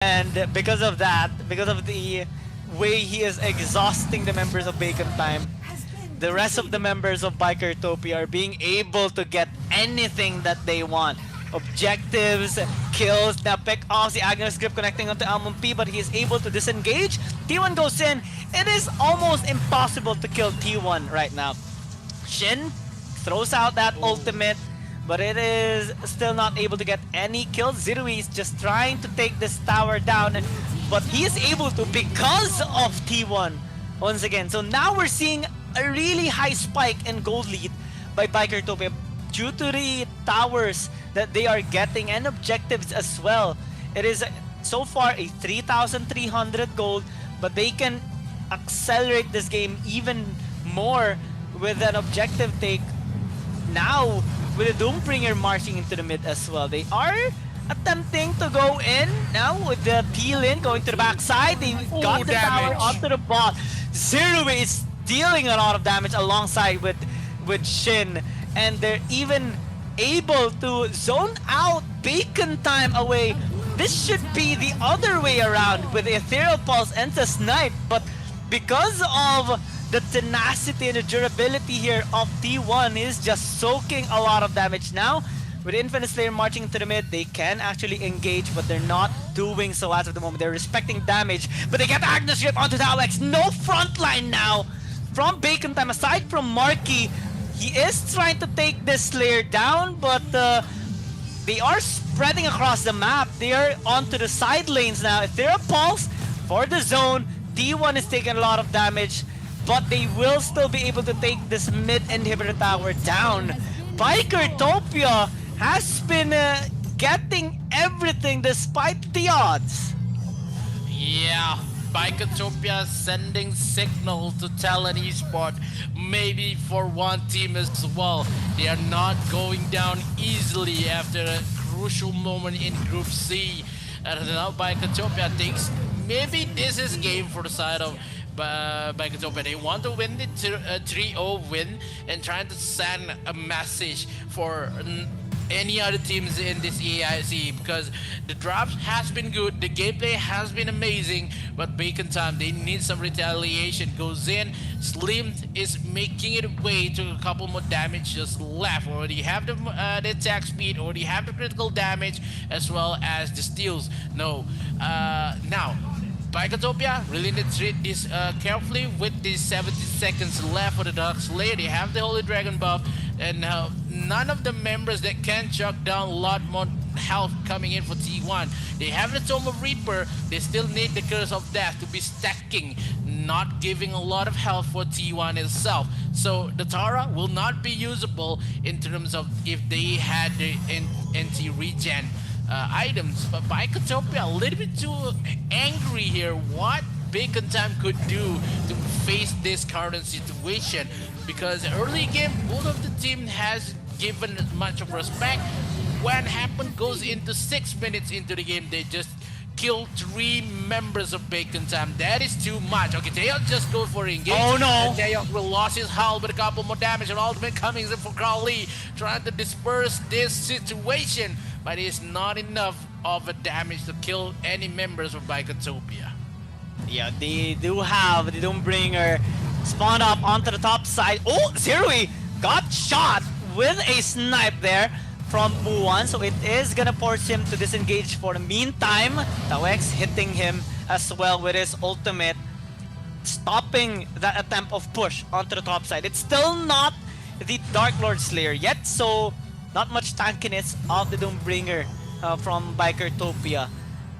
And because of that, because of the way he is exhausting the members of Bacon Time, the rest of the members of Bikertopia are being able to get anything that they want. Objectives, kills, now pick off the Agnes grip connecting onto Almond P, but he is able to disengage. T1 goes in. It is almost impossible to kill T1 right now. Shin throws out that ultimate, but it is still not able to get any kills. Zirui is just trying to take this tower down, but he is able to because of T1 once again. So now we're seeing a really high spike in gold lead by Bikertopia due to the towers that they are getting and objectives as well. It is so far a 3,300 gold, but they can accelerate this game even more with an objective take now with the Doombringer marching into the mid as well. They are attempting to go in now with the T-Lin going to the backside. They got the tower onto the bot. Zirui is dealing a lot of damage alongside with Shin, and they're even able to zone out Bacon Time away. This should be the other way around with Ethereal Pulse and the Snipe, but because of the tenacity and the durability here of T1 is just soaking a lot of damage now. With Infinite Slayer marching into the mid, they can actually engage, but they're not doing so as of the moment. They're respecting damage, but they get Agnes Rip onto the AIC. No frontline now from Bacon Time. Aside from Marky, he is trying to take this Slayer down, but they are spreading across the map. They are onto the side lanes now. If they're a pulse for the zone, T1 is taking a lot of damage, but they will still be able to take this mid inhibitor tower down. Bikertopia has been getting everything despite the odds. Yeah, Bikertopia sending signal to Talon Esport, maybe for one team as well. They are not going down easily after a crucial moment in Group C. And now Bikertopia thinks maybe this is game for the side of Bikertopia. They want to win the 3-0 win and trying to send a message for any other teams in this AIC, because the drops has been good, the gameplay has been amazing, but Bacon Time, they need some retaliation. Goes in, Slim is making it way to a couple more damage just left. Already have the attack speed, already have the critical damage, as well as the steals. No, now Bikertopia really need to treat this carefully with these 70 seconds left for the Dark Slayer. They have the Holy Dragon buff, and none of the members that can chuck down a lot more health coming in for T1. They have the Tome of Reaper. They still need the Curse of Death to be stacking, not giving a lot of health for T1 itself. So the Tara will not be usable in terms of if they had the anti-regen items. But Bikertopia a little bit too angry here. What Bacon Time could do to face this current situation, because early game both of the team has given much of respect. When happened goes into 6 minutes into the game, they just killed 3 members of Bacon Time. That is too much. Okay, Taeyong just goes for engage. Oh no! Taeyong will lose his hull with a couple more damage, and ultimate coming in for Crowley, trying to disperse this situation, but it's not enough of a damage to kill any members of Bikertopia. Yeah, they do have the Doombringer spawned up onto the top side. Oh, Zirui got shot with a snipe there from Muan, so it is gonna force him to disengage for the meantime. Tawex hitting him as well with his ultimate, stopping that attempt of push onto the top side. It's still not the Dark Lord Slayer yet, so not much tankiness of the Doombringer from Bikertopia.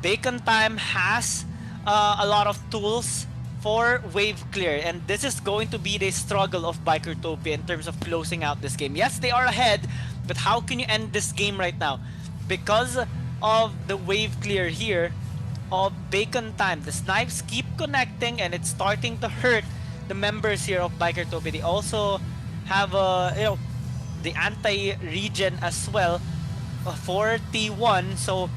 Bacon Time has a lot of tools for wave clear, and this is going to be the struggle of Bikertopia in terms of closing out this game. Yes, they are ahead, but how can you end this game right now? Because of the wave clear here of Bacon Time, the snipes keep connecting, and it's starting to hurt the members here of Bikertopia. They also have the anti-regen as well for T1, so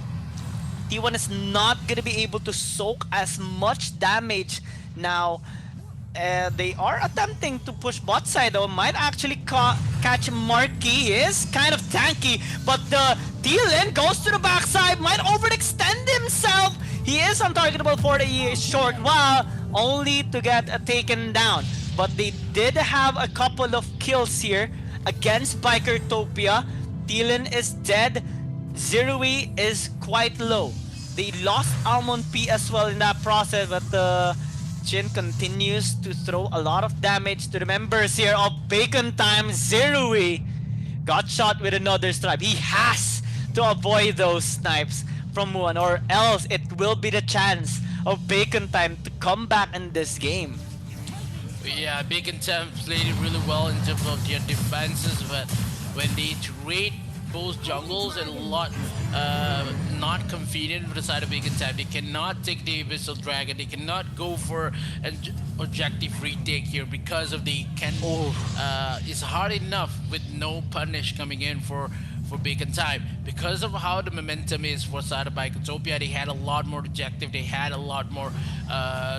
T1 is not gonna be able to soak as much damage now. They are attempting to push bot side though, might actually catch Marky. He is kind of tanky, but the T-Lin goes to the backside, might overextend himself. He is untargetable for a short while, only to get taken down. But they did have a couple of kills here against Bikertopia. Dylan is dead. Zerui is quite low. They lost Almond P as well in that process, but Jin continues to throw a lot of damage to the members here of Bacon Time. Zerui got shot with another stripe. He has to avoid those snipes from Muan, or else it will be the chance of Bacon Time to come back in this game. Yeah, Bacon Time played it really well in terms of their defenses, but when they trade both jungles and a lot not confident with the side of Bacon Time, they cannot take the Abyssal Dragon, they cannot go for an objective retake here because of the can. It's hard enough with no punish coming in for Bacon Time. Because of how the momentum is for side of Bicotopia, they had a lot more objective, they had a lot more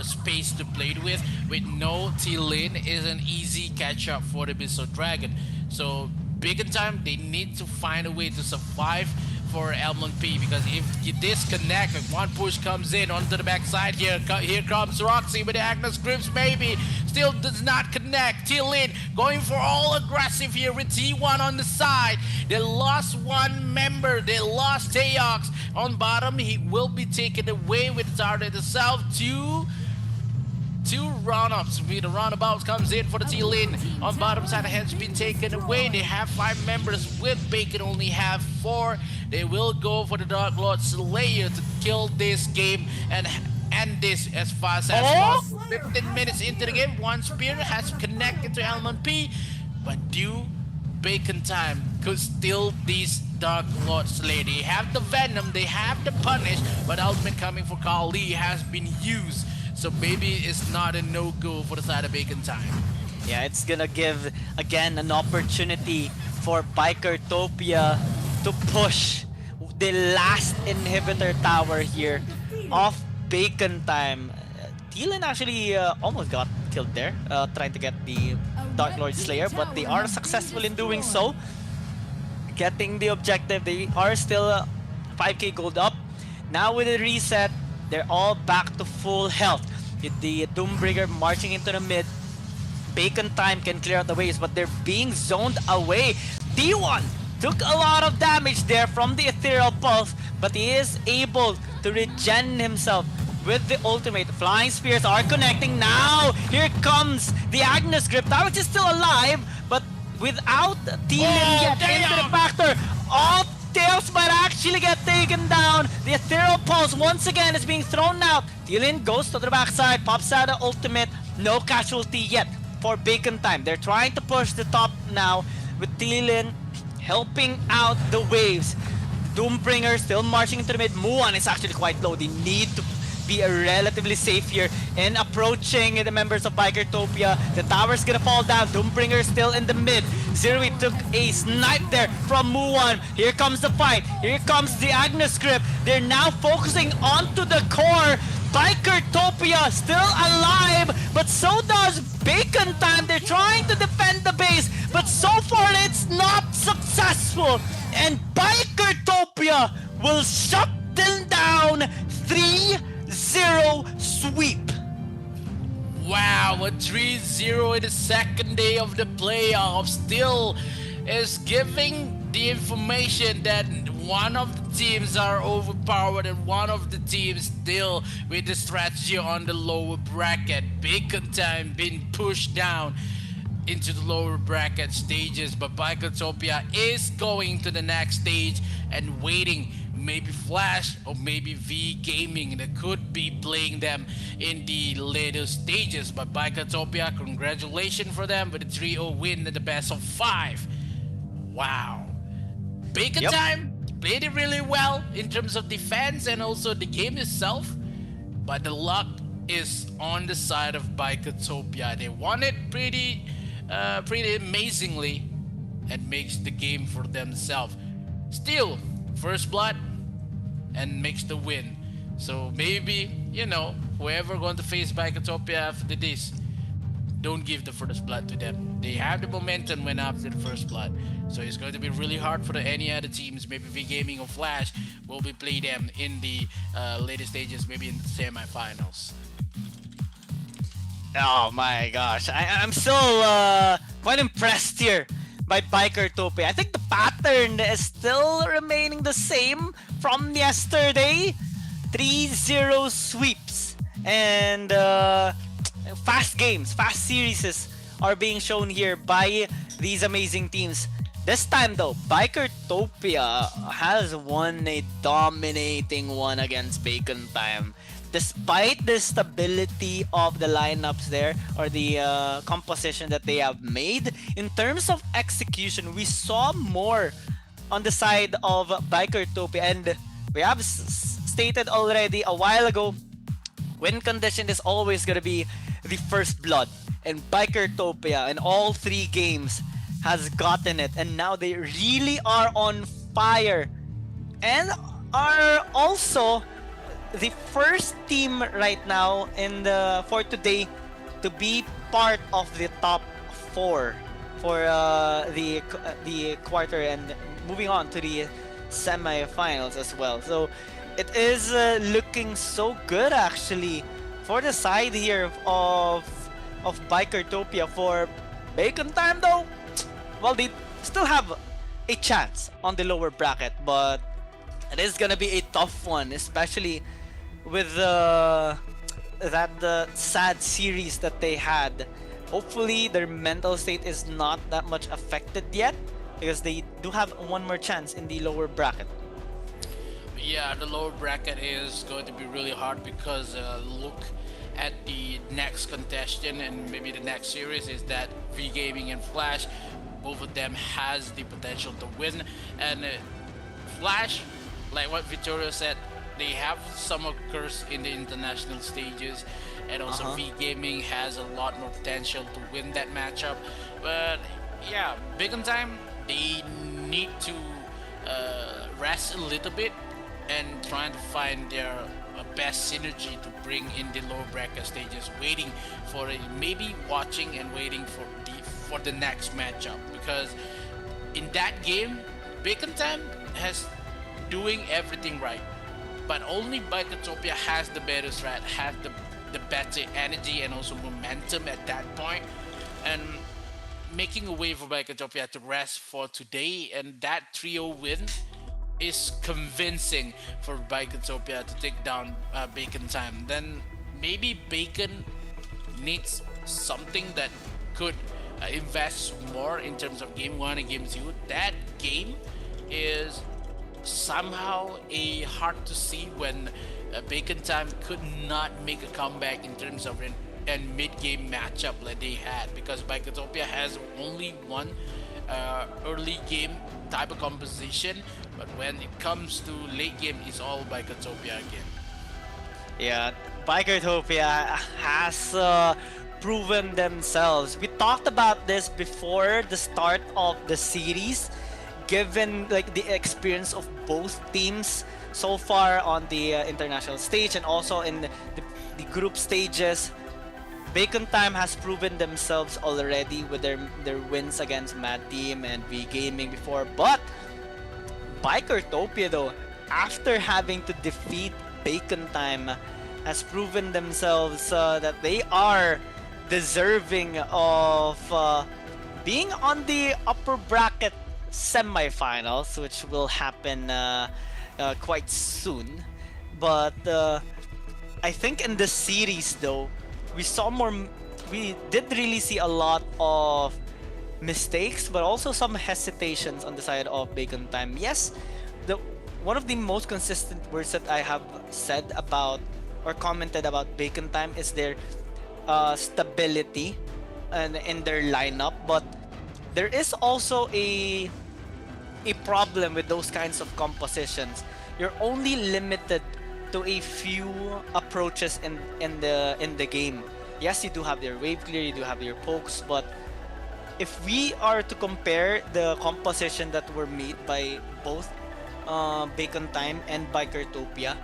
space to play with. With no T-Lin is an easy catch up for the Abyssal Dragon. So Bacon Time, they need to find a way to survive for Elmon P, because if you disconnect, if one push comes in onto the backside here, here comes Roxy with the Agnes Grips, maybe still does not connect. T-Lin going for all aggressive here with T1 on the side. They lost one member, they lost Teox on bottom. He will be taken away with the target itself. Two run-ups. The roundabout comes in for the T-Lin. On bottom side, has been taken away. They have 5 members. With Bacon only have 4. They will go for the Dark Lord Slayer to kill this game and end this as fast as possible. 15 minutes into the game, one spear has connected to Elmon P, but due Bacon Time could steal these Dark Lord Slayer. They have the Venom, they have the Punish, but ultimate coming for Kali has been used. So maybe it's not a no-go for the side of Bacon Time. Yeah, it's gonna give, again, an opportunity for Bikertopia to push the last inhibitor tower here off Bacon Time. Dylan actually almost got killed there, trying to get the Dark Lord Slayer, but they are successful in doing so. Getting the objective, they are still 5k gold up. Now with the reset, they're all back to full health. With the Doombringer marching into the mid, Bacon Time can clear out the waves, but they're being zoned away. D1 took a lot of damage there from the Ethereal Pulse, but he is able to regen himself with the ultimate. Flying Spears are connecting now. Here comes the Agnes Grip. That is still alive, but without Dylan yet into the factor. All Tails might actually get taken down. The Ethereal Pulse once again is being thrown out. Dylan goes to the backside, pops out the ultimate. No casualty yet for Bacon Time. They're trying to push the top now with Dylan helping out the waves. Doombringer still marching into the mid. Muan is actually quite low. They need to be relatively safe here in approaching the members of Bikertopia. The tower's gonna fall down. Doombringer still in the mid. Zerui took a snipe there from Muan. Here comes the fight. Here comes the Agnes Grip. They're now focusing onto the core. Bikertopia still alive, but so does Bacon Time. They're trying to defend the base, but so far it's not successful. And Bikertopia will shut them down. 3-0 sweep. Wow, a 3-0 in the second day of the playoffs still is giving the information that one of the teams are overpowered and one of the teams still with the strategy on the lower bracket. Bacon Time being pushed down into the lower bracket stages, but Bikertopia is going to the next stage and waiting. Maybe Flash or maybe V Gaming that could be playing them in the later stages. But Bikertopia, congratulations for them with a 3-0 win in the best of 5. Wow. Bacon Time played it really well in terms of defense and also the game itself, but the luck is on the side of Bikertopia. They won it pretty amazingly and makes the game for themselves. Still, first blood and makes the win. So maybe, you know, whoever going to face Bikertopia after this, don't give the first blood to them. They have the momentum when after the first blood. So it's going to be really hard for any other teams. Maybe V Gaming or Flash will be play them in the later stages, maybe in the semifinals. Oh my gosh, I'm still quite impressed here by Biker Tope. I think the pattern is still remaining the same from yesterday. 3-0 sweeps and fast games, fast series are being shown here by these amazing teams. This time though, Bikertopia has won a dominating one against Bacon Time. Despite the stability of the lineups there, or the composition that they have made, in terms of execution, we saw more on the side of Bikertopia. And we have stated already a while ago, win condition is always going to be the first blood. And Bikertopia in all three games has gotten it. And now they really are on fire. And are also the first team right now in the for today to be part of the top four for the quarter and moving on to the semifinals as well. So it is looking so good actually for the side here of Bikertopia. For Bacon Time though, well, they still have a chance on the lower bracket, but it is gonna be a tough one, especially with that sad series that they had. Hopefully their mental state is not that much affected yet, because they do have one more chance in the lower bracket. Yeah, the lower bracket is going to be really hard because look at the next contestant and maybe the next series is that V Gaming and Flash. Both of them has the potential to win, and Flash, like what Vittorio said, they have some curse in the international stages, and also V Gaming has a lot more potential to win that matchup. But yeah, Big on Time, they need to rest a little bit and trying to find their best synergy to bring in the lower bracket stages, waiting for maybe watching and waiting for the next matchup, because in that game Bacon Time has doing everything right, but only Bikertopia has the better strat, has the better energy and also momentum at that point, and making a way for Bikertopia to rest for today. And that trio win is convincing for Bikertopia to take down Bacon Time. Then maybe Bacon needs something that could invest more in terms of game 1 and game 2. That game is somehow a hard to see when Bacon Time could not make a comeback in terms of a mid-game matchup that they had, because Bikertopia has only one early game type of composition, but when it comes to late game, it's all Bikertopia again. Yeah, Bikertopia has proven themselves. We talked about this before the start of the series, given like the experience of both teams so far on the international stage and also in the group stages. Bacon Time has proven themselves already with their wins against Mad Team and V Gaming before, but Bikertopia though, after having to defeat Bacon Time, has proven themselves that they are deserving of being on the upper bracket semifinals, which will happen quite soon. But I think in this series though, we did really see a lot of mistakes, but also some hesitations on the side of Bacon Time. Yes, the one of the most consistent words that I have said about or commented about Bacon Time is their stability and in their lineup, but there is also a problem with those kinds of compositions. You're only limited to a few approaches in the game. Yes, you do have your wave clear, you do have your pokes, but if we are to compare the composition that were made by both Bacon Time and Bikertopia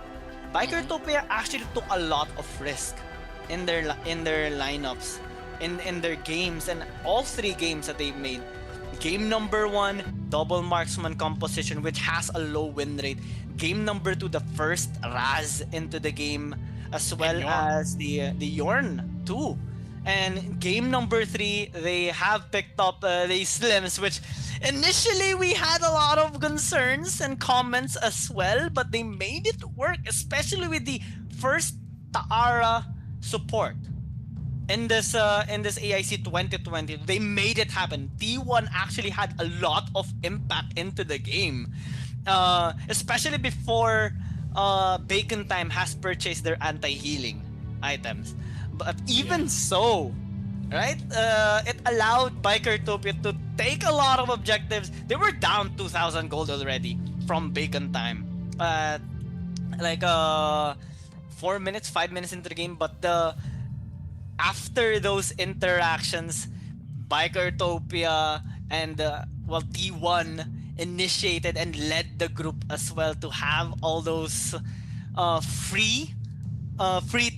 actually took a lot of risk in their lineups. in their games, and all 3 games that they've made. Game number 1, double marksman composition, which has a low win rate. Game number 2, the first Raz into the game, as well And Yorn. as the Yorn too. And game number 3, they have picked up the Slims, which initially we had a lot of concerns and comments as well, but they made it work, especially with the first Taara support in this AIC 2020. They made it happen. T1 actually had a lot of impact into the game, especially before Bacon Time has purchased their anti-healing items. But even so, right? It allowed Bikertopia to take a lot of objectives. They were down 2,000 gold already from Bacon Time. 4 minutes, 5 minutes into the game, but after those interactions, Bikertopia and T1 initiated and led the group as well to have all those free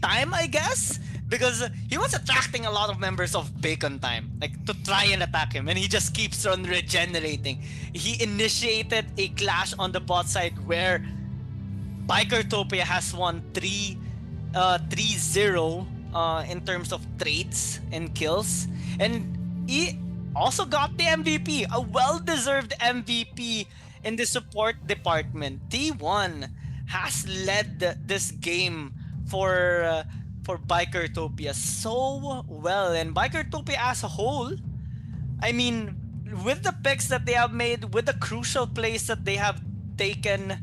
time, I guess, because he was attracting a lot of members of Bacon Time, like, to try and attack him, and he just keeps on regenerating. He initiated a clash on the bot side where Bikertopia has won 3-0 in terms of trades and kills, and he also got the MVP, a well-deserved MVP in the support department. T1 has led this game for Bikertopia so well, and Bikertopia as a whole, I mean, with the picks that they have made, with the crucial plays that they have taken,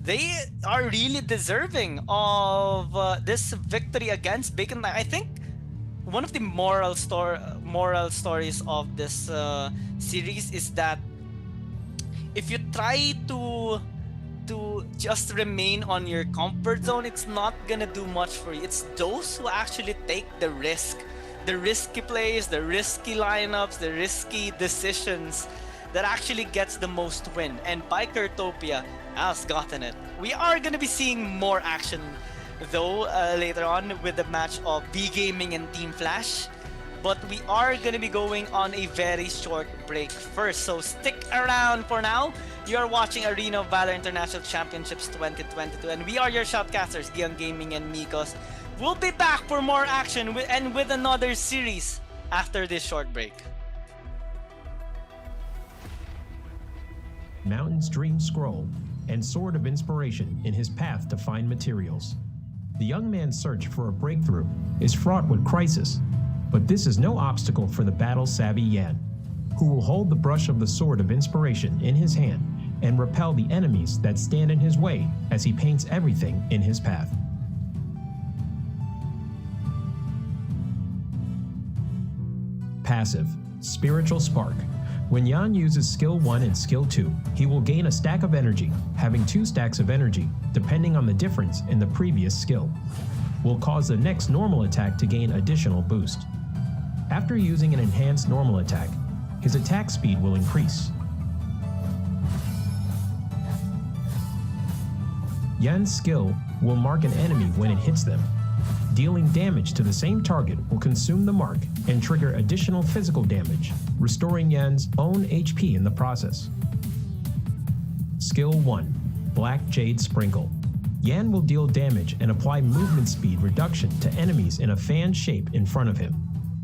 they are really deserving of this victory against Bacon. I think one of the moral stories of this series is that if you try to just remain on your comfort zone, it's not gonna do much for you. It's those who actually take the risk, the risky plays, the risky lineups, the risky decisions that actually gets the most win. And Bikertopia has gotten it. We are gonna be seeing more action though later on with the match of B Gaming and Team Flash. But we are gonna be going on a very short break first, so stick around for now. You are watching Arena of Valor International Championships 2022, and we are your shoutcasters, Gion Gaming and Mikos. We'll be back for more action and with another series after this short break. Mountain's Dream Scroll and Sword of Inspiration in his path to find materials. The young man's search for a breakthrough is fraught with crisis, but this is no obstacle for the battle-savvy Yan, who will hold the brush of the Sword of Inspiration in his hand and repel the enemies that stand in his way as he paints everything in his path. Passive, Spiritual Spark. When Yan uses Skill 1 and Skill 2, he will gain a stack of energy, having 2 stacks of energy, depending on the difference in the previous skill. Will cause the next normal attack to gain additional boost. After using an enhanced normal attack, his attack speed will increase. Yan's skill will mark an enemy when it hits them. Dealing damage to the same target will consume the mark and trigger additional physical damage, restoring Yan's own HP in the process. Skill 1, Black Jade Sprinkle. Yan will deal damage and apply movement speed reduction to enemies in a fan shape in front of him.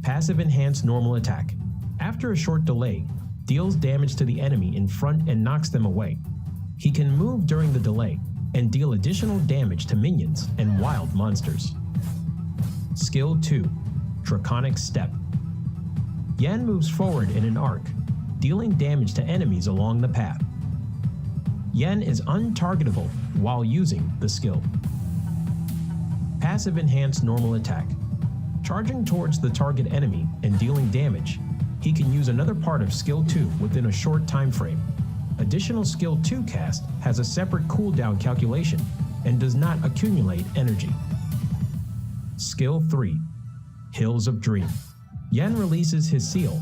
Passive enhanced normal attack. After a short delay, deals damage to the enemy in front and knocks them away. He can move during the delay and deal additional damage to minions and wild monsters. Skill 2, Draconic Step. Yan moves forward in an arc, dealing damage to enemies along the path. Yan is untargetable while using the skill. Passive enhanced normal attack. Charging towards the target enemy and dealing damage, he can use another part of Skill 2 within a short time frame. Additional Skill 2 cast has a separate cooldown calculation and does not accumulate energy. Skill 3, Hills of Dream. Yan releases his seal,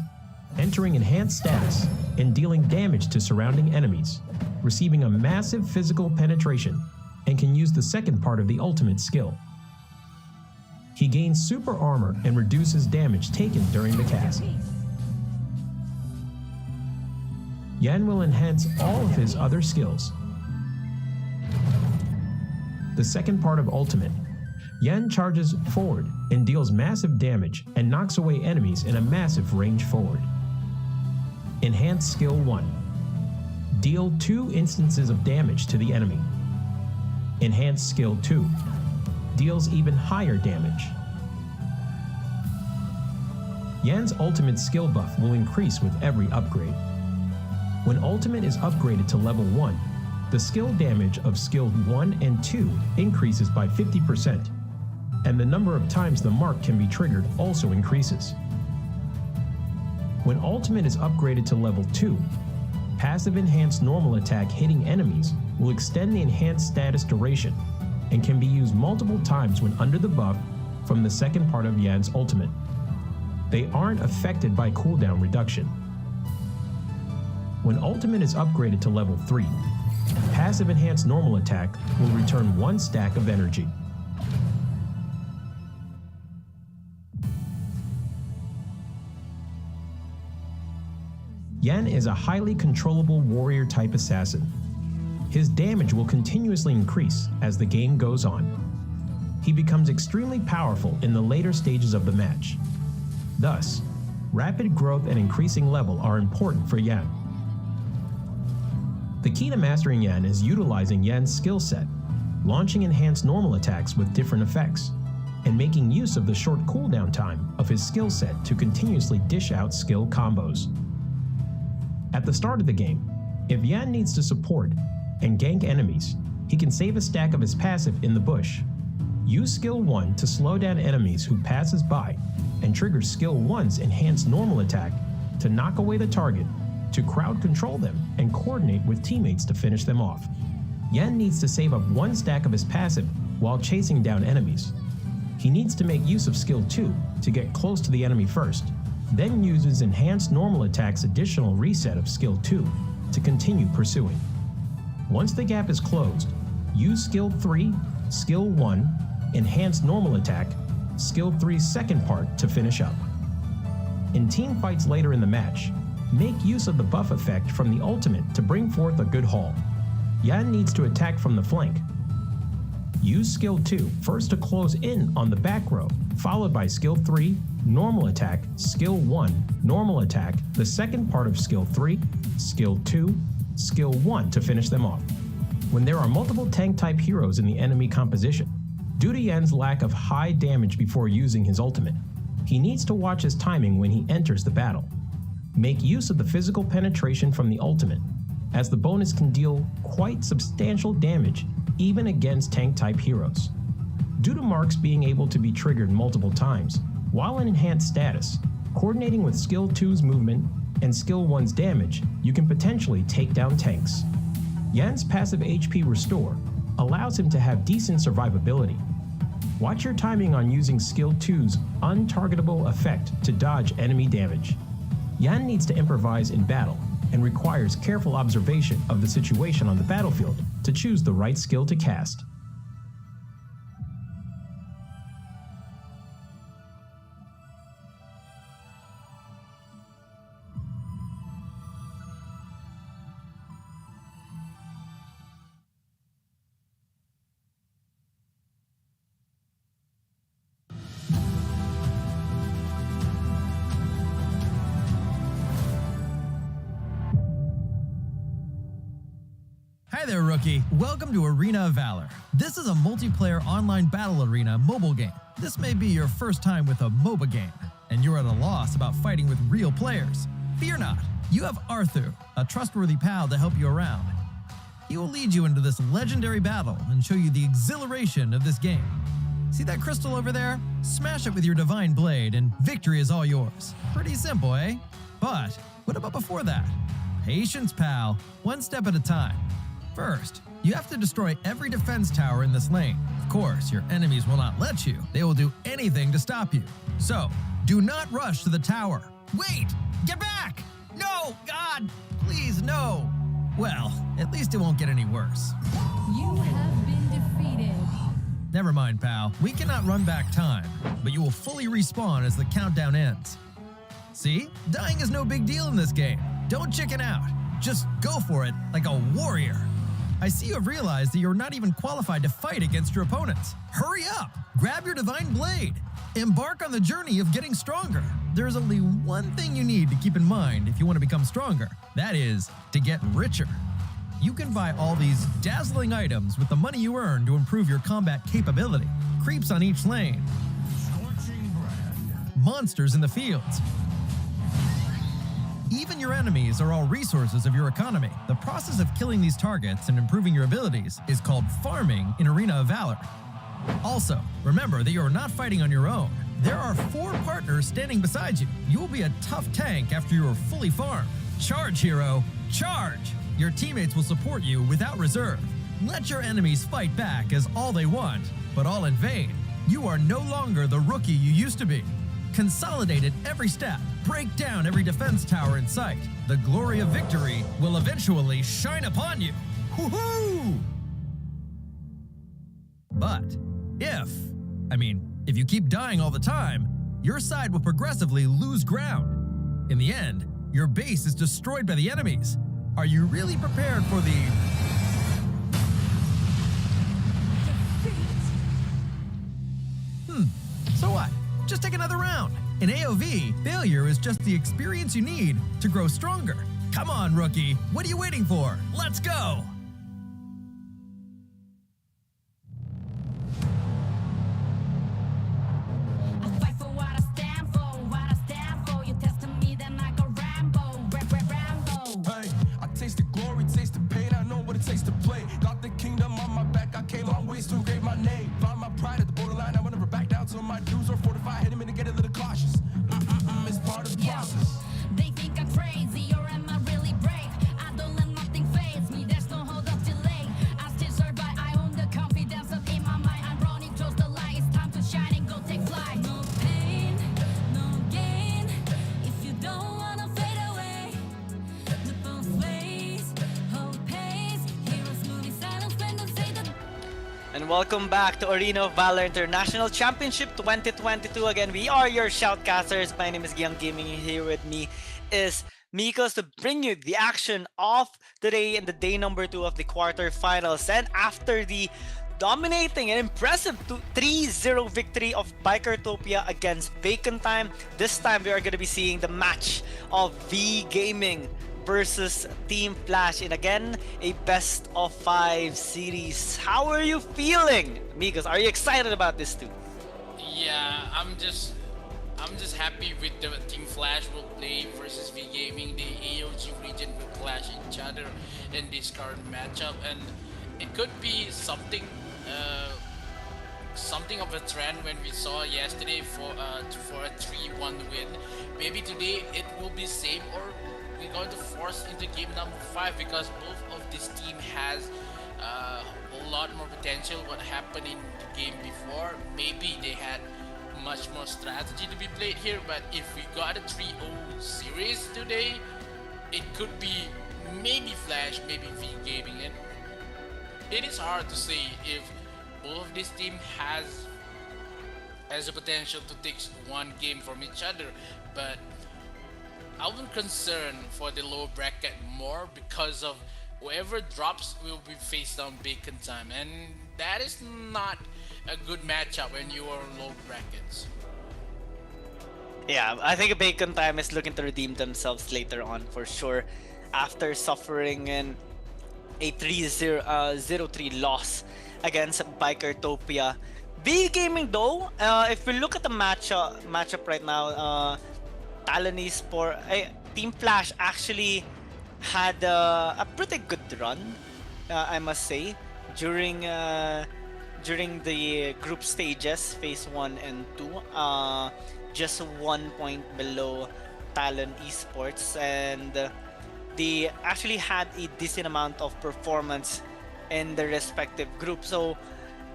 entering enhanced status and dealing damage to surrounding enemies, receiving a massive physical penetration, and can use the second part of the ultimate skill. He gains super armor and reduces damage taken during the cast. Yan will enhance all of his other skills. The second part of Ultimate. Yan charges forward and deals massive damage and knocks away enemies in a massive range forward. Enhanced Skill 1. Deal 2 instances of damage to the enemy. Enhanced Skill 2. Deals even higher damage. Yan's ultimate skill buff will increase with every upgrade. When ultimate is upgraded to level 1, the skill damage of skill 1 and 2 increases by 50%, and the number of times the mark can be triggered also increases. When ultimate is upgraded to level 2, passive enhanced normal attack hitting enemies will extend the enhanced status duration and can be used multiple times when under the buff from the second part of Yan's ultimate. They aren't affected by cooldown reduction. When ultimate is upgraded to level 3, passive enhanced normal attack will return 1 stack of energy. Yan is a highly controllable warrior type assassin. His damage will continuously increase as the game goes on. He becomes extremely powerful in the later stages of the match. Thus, rapid growth and increasing level are important for Yan. The key to mastering Yan is utilizing Yan's skill set, launching enhanced normal attacks with different effects, and making use of the short cooldown time of his skill set to continuously dish out skill combos. At the start of the game, if Yan needs to support and gank enemies, he can save a stack of his passive in the bush. Use skill 1 to slow down enemies who passes by, and trigger skill 1's enhanced normal attack to knock away the target, to crowd control them and coordinate with teammates to finish them off. Yan needs to save up 1 stack of his passive while chasing down enemies. He needs to make use of skill 2 to get close to the enemy first, then uses enhanced normal attack's additional reset of skill 2 to continue pursuing. Once the gap is closed, use skill 3, skill 1, enhanced normal attack, skill 3's second part to finish up. In team fights later in the match, make use of the buff effect from the ultimate to bring forth a good haul. Yan needs to attack from the flank. Use skill 2 first to close in on the back row, followed by skill 3, normal attack, skill 1, normal attack, the second part of skill 3, skill 2, skill 1 to finish them off. When there are multiple tank type heroes in the enemy composition, due to Yan's lack of high damage before using his ultimate, he needs to watch his timing when he enters the battle. Make use of the physical penetration from the ultimate, as the bonus can deal quite substantial damage even against tank-type heroes. Due to marks being able to be triggered multiple times, while in enhanced status, coordinating with skill 2's movement and skill 1's damage, you can potentially take down tanks. Yan's passive HP Restore allows him to have decent survivability. Watch your timing on using skill 2's untargetable effect to dodge enemy damage. Yan needs to improvise in battle and requires careful observation of the situation on the battlefield to choose the right skill to cast. Hi there, rookie. Welcome to Arena of Valor. This is a multiplayer online battle arena mobile game. This may be your first time with a MOBA game, and you're at a loss about fighting with real players. Fear not. You have Arthur, a trustworthy pal to help you around. He will lead you into this legendary battle and show you the exhilaration of this game. See that crystal over there? Smash it with your divine blade and victory is all yours. Pretty simple, eh? But what about before that? Patience, pal. One step at a time. First, you have to destroy every defense tower in this lane. Of course, your enemies will not let you. They will do anything to stop you. So, do not rush to the tower. Wait! Get back! No! God! Please, no! Well, at least it won't get any worse. You have been defeated. Never mind, pal. We cannot run back time, but you will fully respawn as the countdown ends. See? Dying is no big deal in this game. Don't chicken out. Just go for it like a warrior. I see you have realized that you're not even qualified to fight against your opponents. Hurry up! Grab your Divine Blade. Embark on the journey of getting stronger. There's only one thing you need to keep in mind if you want to become stronger. That is, to get richer. You can buy all these dazzling items with the money you earn to improve your combat capability. Creeps on each lane. Monsters in the fields. Even your enemies are all resources of your economy. The process of killing these targets and improving your abilities is called farming in Arena of Valor. Also, remember that you are not fighting on your own. There are 4 partners standing beside you. You will be a tough tank after you are fully farmed. Charge, hero! Charge! Your teammates will support you without reserve. Let your enemies fight back as all they want, but all in vain. You are no longer the rookie you used to be. Consolidate at every step. Break down every defense tower in sight. The glory of victory will eventually shine upon you. Woohoo! But if you keep dying all the time, your side will progressively lose ground. In the end, your base is destroyed by the enemies. Are you really prepared for the... So what? Just take another round. In AOV, failure is just the experience you need to grow stronger. Come on, rookie. What are you waiting for? Let's go! And welcome back to Arena of Valor International Championship 2022. Again, we are your shoutcasters. My name is Gyang Gaming. Here with me is Mikos to bring you the action of today in the day number 2 of the quarterfinals. And after the dominating and impressive 3-0 victory of Bikertopia against Bacon Time, this time we are going to be seeing the match of V Gaming versus Team Flash in again a best of 5 series. How are you feeling, Mikos? Are you excited about this too? Yeah, I'm just happy with the Team Flash will play versus V Gaming. The AOG region will clash each other in this current matchup, and it could be something of a trend when we saw yesterday for a 3-1 win. Maybe today it will be same, or we're going to force into game number 5 because both of this team has a lot more potential. What happened in the game before, maybe they had much more strategy to be played here, but if we got a 3-0 series today, it could be maybe Flash, maybe V Gaming, and it is hard to say if both of this team has a potential to take one game from each other, but I would concern for the low bracket more because of whoever drops will be faced on Bacon Time, and that is not a good matchup when you are low brackets. Yeah, I think Bacon Time is looking to redeem themselves later on for sure after suffering a 0-3 loss against Bikertopia. V Gaming though, if we look at the matchup right now, Talon Esport, Team Flash actually had a pretty good run, I must say, during the group stages, phase 1 and 2. Just 1 point below Talon Esports, and they actually had a decent amount of performance in the respective group. So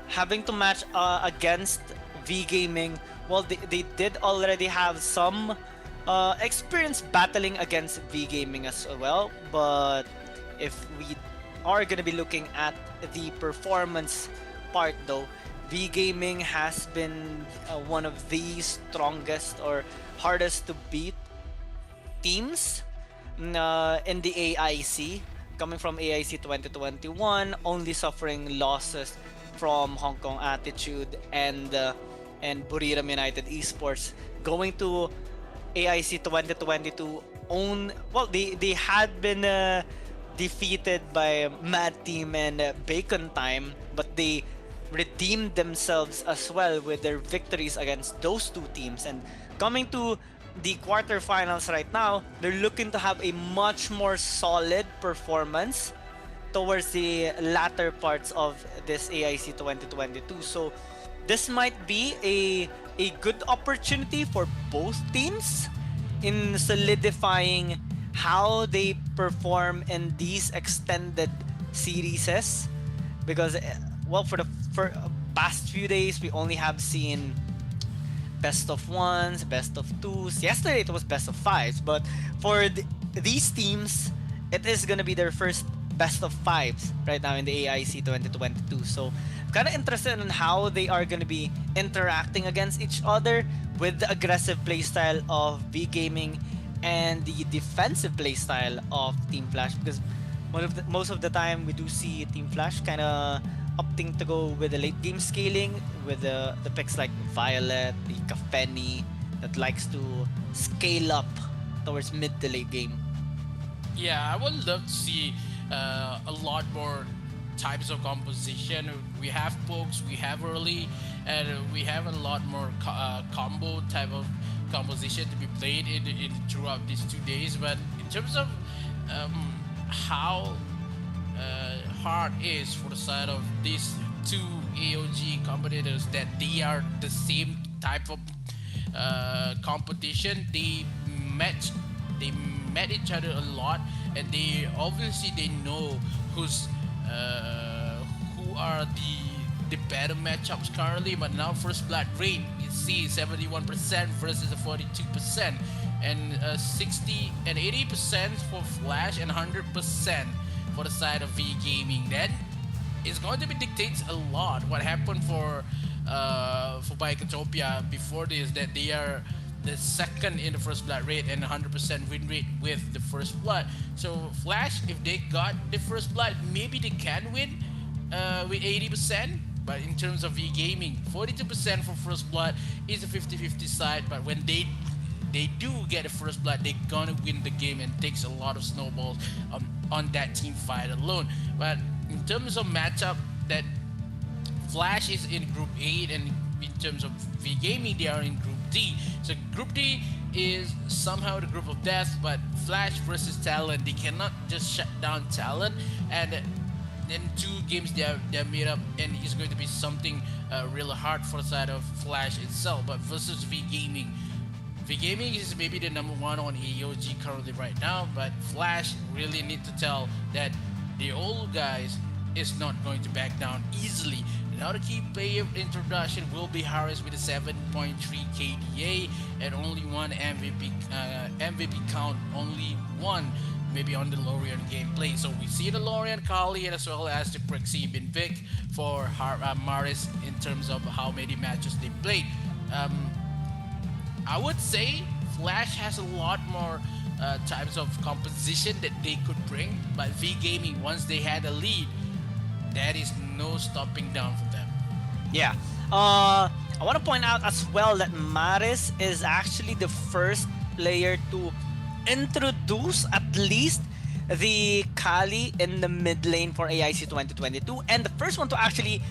having to match against V Gaming, well, they did already have some experience battling against V Gaming as well, but if we are going to be looking at the performance part though, V Gaming has been one of the strongest or hardest to beat teams in the AIC, coming from AIC 2021, only suffering losses from Hong Kong Attitude and Buriram United Esports, going to AIC 2022 own. Well, they had been defeated by Mad Team and Bacon Time, but they redeemed themselves as well with their victories against those two teams. And coming to the quarterfinals right now, they're looking to have a much more solid performance towards the latter parts of this AIC 2022. So this might be a good opportunity for both teams in solidifying how they perform in these extended series, because well, for past few days we only have seen best of ones, best of twos. Yesterday it was best of fives, but for these teams, it is gonna be their first best of fives right now in the AIC 2022. So I'm kind of interested in how they are gonna be interacting against each other with the aggressive playstyle of V Gaming and the defensive playstyle of Team Flash, because most of the time we do see Team Flash kind of opting to go with the late game scaling with the picks like Violet, the Kafeni that likes to scale up towards mid to late game. Yeah, I would love to see a lot more types of composition. We have pokes, we have early, and we have a lot more combo type of composition to be played in throughout these 2 days. But in terms of how hard is for the side of these two AOG competitors, that they are the same type of competition. They met each other a lot, and they obviously they know who are the better matchups currently. But now first blood rate, you see 71% versus a 42%, and 60 and 80% for Flash and 100% for the side of V Gaming. That is going to be dictates a lot what happened for Bikotopia before this, that they are the second in the first blood rate and 100% win rate with the first blood. So Flash, if they got the first blood, maybe they can win with 80%. But in terms of V Gaming, 42% for first blood is a 50-50 side. But when they do get the first blood, they're gonna win the game, and takes a lot of snowballs on that team fight alone. But in terms of matchup, that Flash is in Group 8, and in terms of V Gaming, they are in Group D. So Group D is somehow the group of death, but Flash versus Talon, they cannot just shut down Talon, and then 2 games they're made up, and it's going to be something really hard for the side of Flash itself. But versus V Gaming is maybe the number 1 on AOG currently right now, but Flash really need to tell that the old guys is not going to back down easily. Now the key player introduction will be Harris with a 7.3 KDA and only 1 MVP count, only 1 maybe on the Lorian gameplay. So we see the Lorian, Kali, and as well as the Prixie been picked for Maris in terms of how many matches they played. I would say Flash has a lot more types of composition that they could bring, but V Gaming, once they had a lead, there is no stopping down for them. Yeah. I want to point out as well that Maris is actually the first player to introduce at least the Kali in the mid lane for AIC 2022, and the first one to actually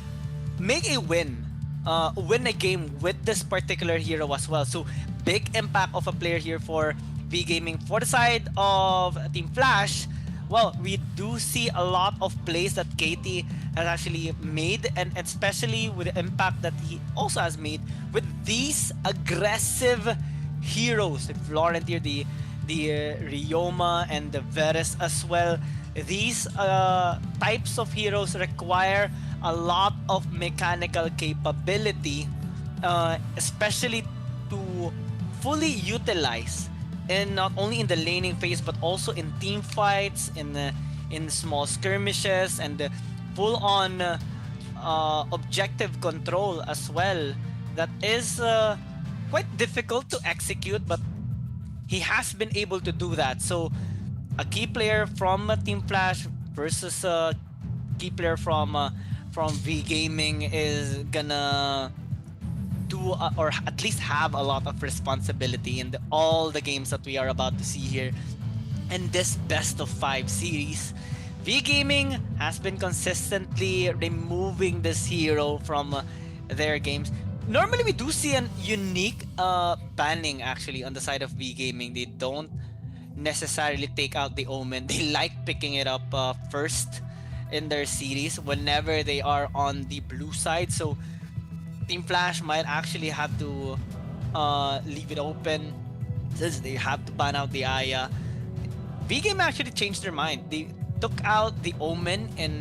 make a win a game with this particular hero as well. So big impact of a player here for V Gaming. For the side of Team Flash, well, we do see a lot of plays that KT has actually made, and especially with the impact that he also has made with these aggressive heroes, the Florent here, the Ryoma and the Varus as well. These types of heroes require a lot of mechanical capability, especially to fully utilize, and not only in the laning phase but also in team fights, in small skirmishes, and full on objective control as well that is quite difficult to execute, but he has been able to do that. So a key player from Team Flash versus a key player from V Gaming is gonna do or at least have a lot of responsibility in all the games that we are about to see here in this best of 5 series. V Gaming has been consistently removing this hero from their games. Normally, we do see an unique banning actually on the side of V Gaming. They don't necessarily take out the Omen. They like picking it up first in their series whenever they are on the blue side. So Team Flash might actually have to leave it open since they have to ban out the Aya. V Game actually changed their mind. They took out the Omen in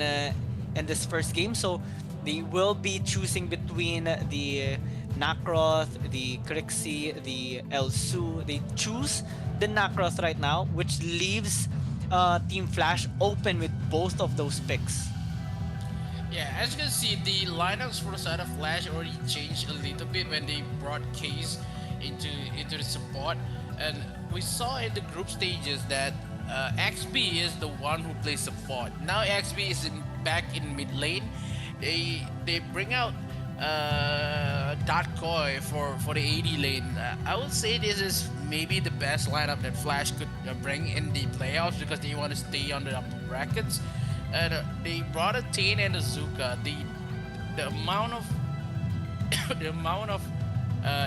this first game, so they will be choosing between the Nakroth, the Crixie, the Elsu. They choose the Nakroth right now, which leaves Team Flash open with both of those picks. Yeah, as you can see, the lineups for the side of Flash already changed a little bit when they brought Case into the support, and we saw in the group stages that XB is the one who plays support. Now XB is back in mid lane. They bring out Koi for the AD lane. I would say this is maybe the best lineup that Flash could bring in the playoffs because they want to stay on the upper brackets. And they brought a Tain and a Zuka. The amount of the amount of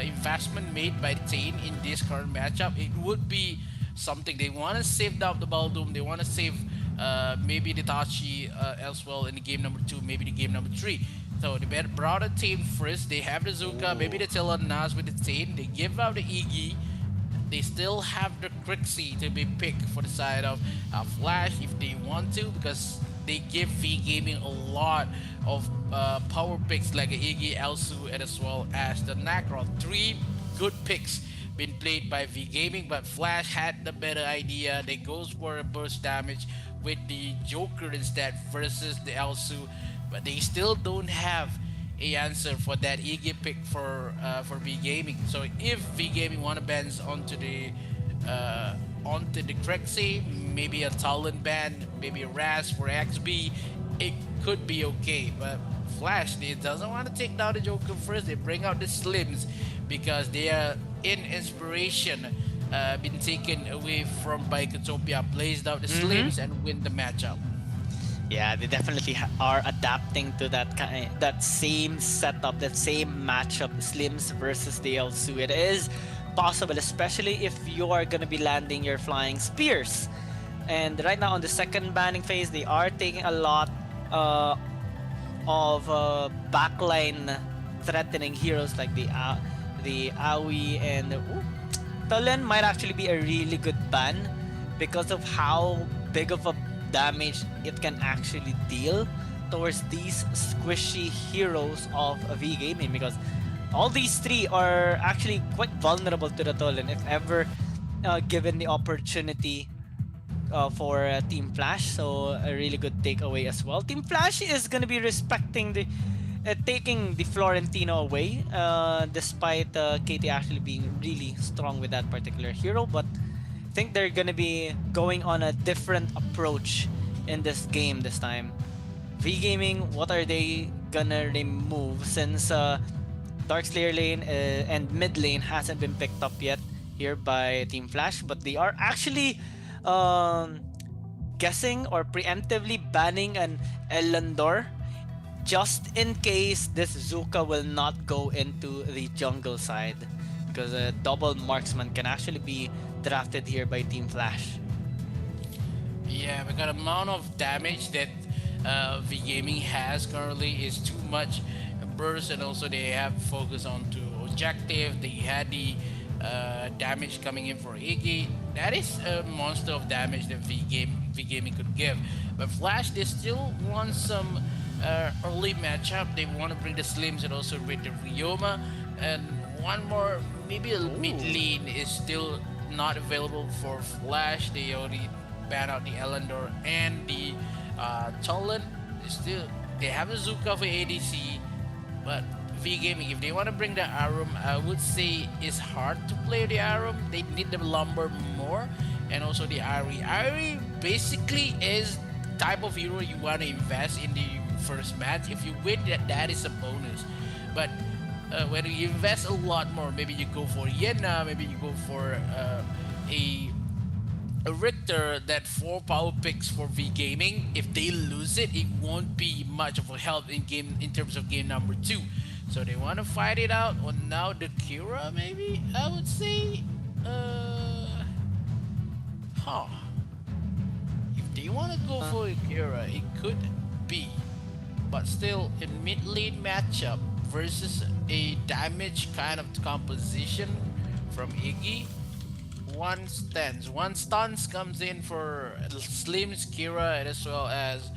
investment made by Tain in this current matchup, it would be something. They want to save out the Baldoom. They want to save maybe the Tachi as well in the game number 2, maybe the game number 3. So they brought a Tain first. They have the Zuka, maybe the Talon Nas with the Tain. They give out the Iggy. They still have the Crixie to be picked for the side of Flash if they want to, because they give V Gaming a lot of power picks like Iggy, Elsu, and as well as the Nakroth. 3 good picks been played by V Gaming, but Flash had the better idea. They goes for a burst damage with the Joker instead versus the Elsu, but they still don't have a answer for that Iggy pick for V Gaming. So if V Gaming wanna bend onto the Crexy, maybe a Talon ban, maybe a Raz for XB, it could be okay. But Flash, they doesn't want to take down the Joker first. They bring out the Slims because they are in inspiration been taken away from by Katopia, blazed out the Slims and win the matchup. Yeah, they definitely are adapting to that same setup, that same matchup, Slims versus the Elsu. It is possible, especially if you are gonna be landing your flying spears. And right now on the second banning phase, they are taking a lot of backline threatening heroes like the Aoi and Talon might actually be a really good ban because of how big of a damage it can actually deal towards these squishy heroes of V Gaming, because all these 3 are actually quite vulnerable to the Talon if ever given the opportunity for Team Flash. So a really good takeaway as well. Team Flash is going to be respecting the taking the Florentino away, despite KT actually being really strong with that particular hero. But I think they're going to be going on a different approach in this game this time. V Gaming, what are they gonna remove since Darkslayer lane and mid lane hasn't been picked up yet here by Team Flash, but they are actually guessing or preemptively banning an Elandor just in case this Zuka will not go into the jungle side, because a double marksman can actually be drafted here by Team Flash. Yeah, because the amount of damage that V Gaming has currently is too much burst, and also they have focus on to objective. They had the damage coming in for Iggy. That is a monster of damage that V Gaming could give. But Flash, they still want some early matchup. They want to bring the Slims and also bring the Ryoma, and one more, maybe a mid lane is still not available for Flash. They already ban out the Elandor and the Talon. they have a Zuka for ADC, but V Gaming, if they want to bring the Arum, I would say it's hard to play the Arum. They need the Lumber more, and also the Ari. Ari basically is type of hero you want to invest in the first match. If you win, that is a bonus. But when you invest a lot more, maybe you go for Yena, maybe you go for a Richter, that 4 power picks for V Gaming. If they lose it, it won't be much of a help in terms of game number 2. So they want to fight it out on now the Kira, maybe I would say. Huh. If they want to go for a Kira, it could be. But still, in mid lane matchup versus a damage kind of composition from Iggy, one stuns comes in for Slim's Kira, and as well as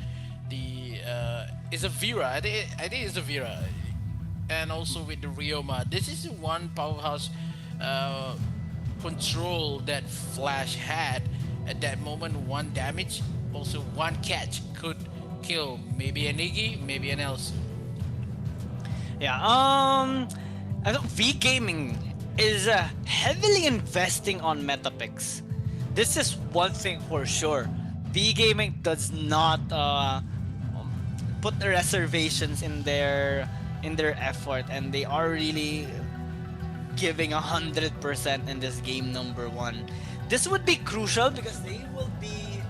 the is a Vera. I think it's a Vera, and also with the Ryoma. This is the one powerhouse control that Flash had at that moment. One damage, also one catch could kill maybe an Iggy, maybe an Elsie. Yeah, I think V Gaming is heavily investing on meta picks. This is one thing for sure. V Gaming does not put the reservations in their effort, and they are really giving 100% in this game number 1. This would be crucial because they will be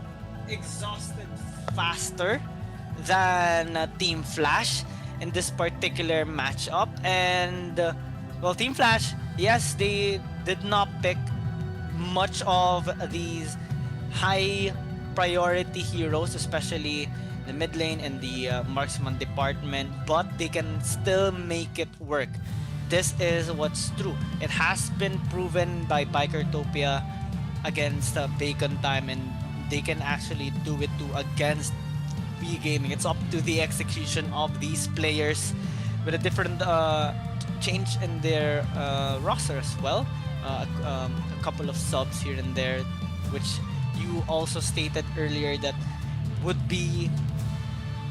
exhausted faster than Team Flash in this particular matchup. And well, Team Flash, yes, they did not pick much of these high priority heroes, especially the mid lane and the marksman department, but they can still make it work. This is what's true. It has been proven by Bikertopia against Bacon Time, and they can actually do it too against V Gaming. It's up to the execution of these players with a different change in their roster as well. A couple of subs here and there, which you also stated earlier that would be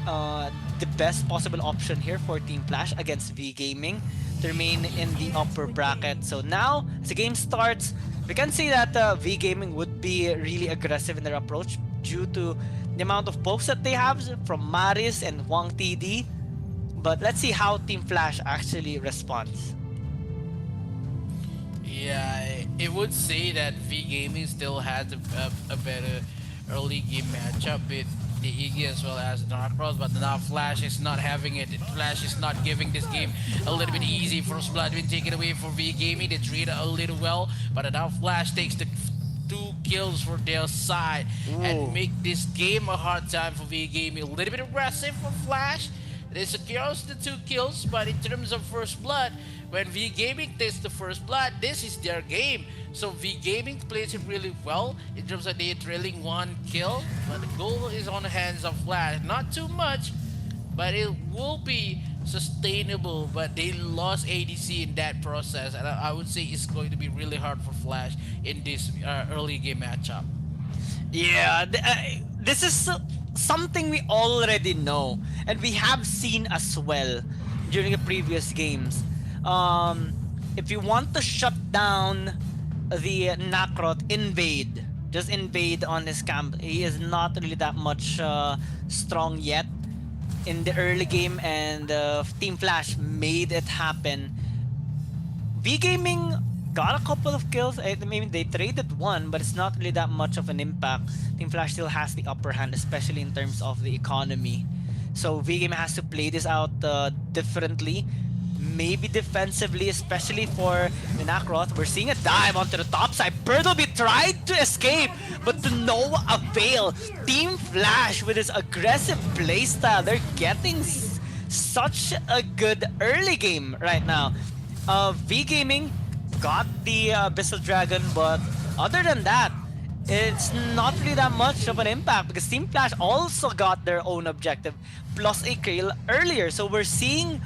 the best possible option here for Team Flash against V Gaming to remain in the upper bracket. So now, as the game starts, we can see that V Gaming would be really aggressive in their approach due to the amount of pokes that they have from Maris and Huang TD. But let's see how Team Flash actually responds. Yeah, it would say that V Gaming still has a better early game matchup with the Iggy as well as the Narcross, but now Flash is not having it. Flash is not giving this game a little bit easy. First blood been taken away for V Gaming. They treat it a little well, but now Flash takes the 2 kills for their side. Ooh. And make this game a hard time for V Gaming. A little bit aggressive for Flash. They secures the 2 kills, but in terms of first blood, when V Gaming takes the first blood, this is their game. So V Gaming plays it really well in terms of they trailing 1 kill, but the goal is on the hands of Flash. Not too much, but it will be sustainable. But they lost ADC in that process, and I would say it's going to be really hard for Flash in this early game matchup. Yeah, this is something we already know, and we have seen as well during the previous games. If you want to shut down the Nakrot, just invade on his camp. He is not really that much strong yet in the early game, and Team Flash made it happen. V Gaming got a couple of kills. I mean, they traded 1, but it's not really that much of an impact. Team Flash still has the upper hand, especially in terms of the economy. So V Gaming has to play this out differently. Maybe defensively, especially for the Nakroth. We're seeing a dive onto the top side. Birdleby tried to escape, but to no avail. Team Flash with his aggressive playstyle, they're getting such a good early game right now. V Gaming got the Abyssal Dragon, but other than that, it's not really that much of an impact because Team Flash also got their own objective plus a kill earlier. So we're seeing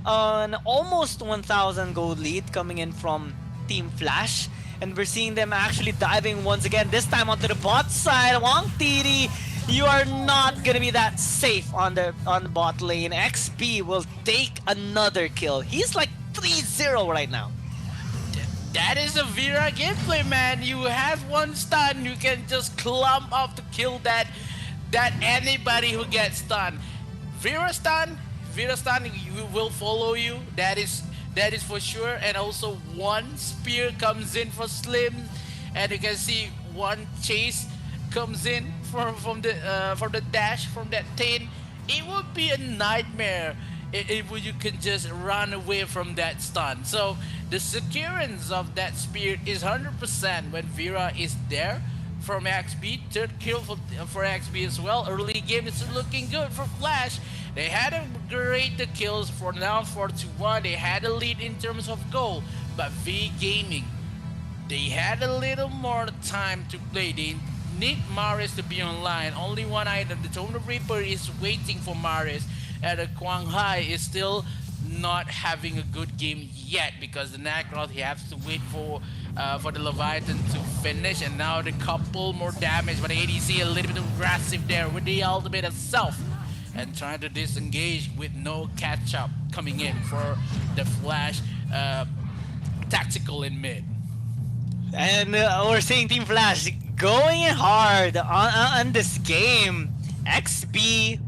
an almost 1,000 gold lead coming in from Team Flash, and we're seeing them actually diving once again, this time onto the bot side. Wang Tiri You are not gonna be that safe on the bot lane. XP will take another kill. He's like 3-0 right now. That is a Vera gameplay, man. You have one stun, you can just clump up to kill that anybody who gets stunned. Vera stun, you will follow you. That is for sure. And also one spear comes in for Slim, and you can see one chase comes in from the dash from that Tain. It would be a nightmare if you can just run away from that stun. So the securance of that spear is 100% when Vera is there from XP. Third kill for XP as well. Early game is looking good for Flash. They had a great kills for now 4-1. They had a lead in terms of goal, but V Gaming, they had a little more time to play. They need Maris to be online. Only one item. The Tone of Reaper is waiting for Maris, and the Quang Hai is still not having a good game yet because the Nacroth, he has to wait for the Leviathan to finish, and now the couple more damage, but the ADC a little bit aggressive there with the ultimate itself and trying to disengage with no catch-up coming in for the Flash tactical in mid. And we're seeing Team Flash going hard on this game. XP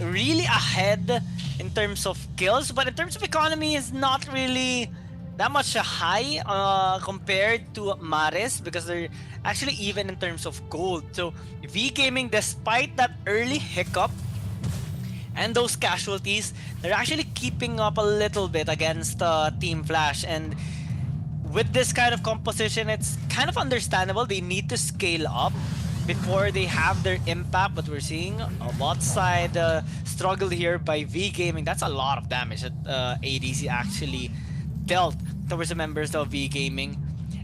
really ahead in terms of kills, but in terms of economy is not really that much high compared to Maris, because they're actually even in terms of gold. So V Gaming, despite that early hiccup and those casualties, they're actually keeping up a little bit against Team Flash. And with this kind of composition, it's kind of understandable. They need to scale up before they have their impact, but we're seeing a bot side struggle here by V Gaming. That's a lot of damage that ADC actually dealt towards the members of V Gaming.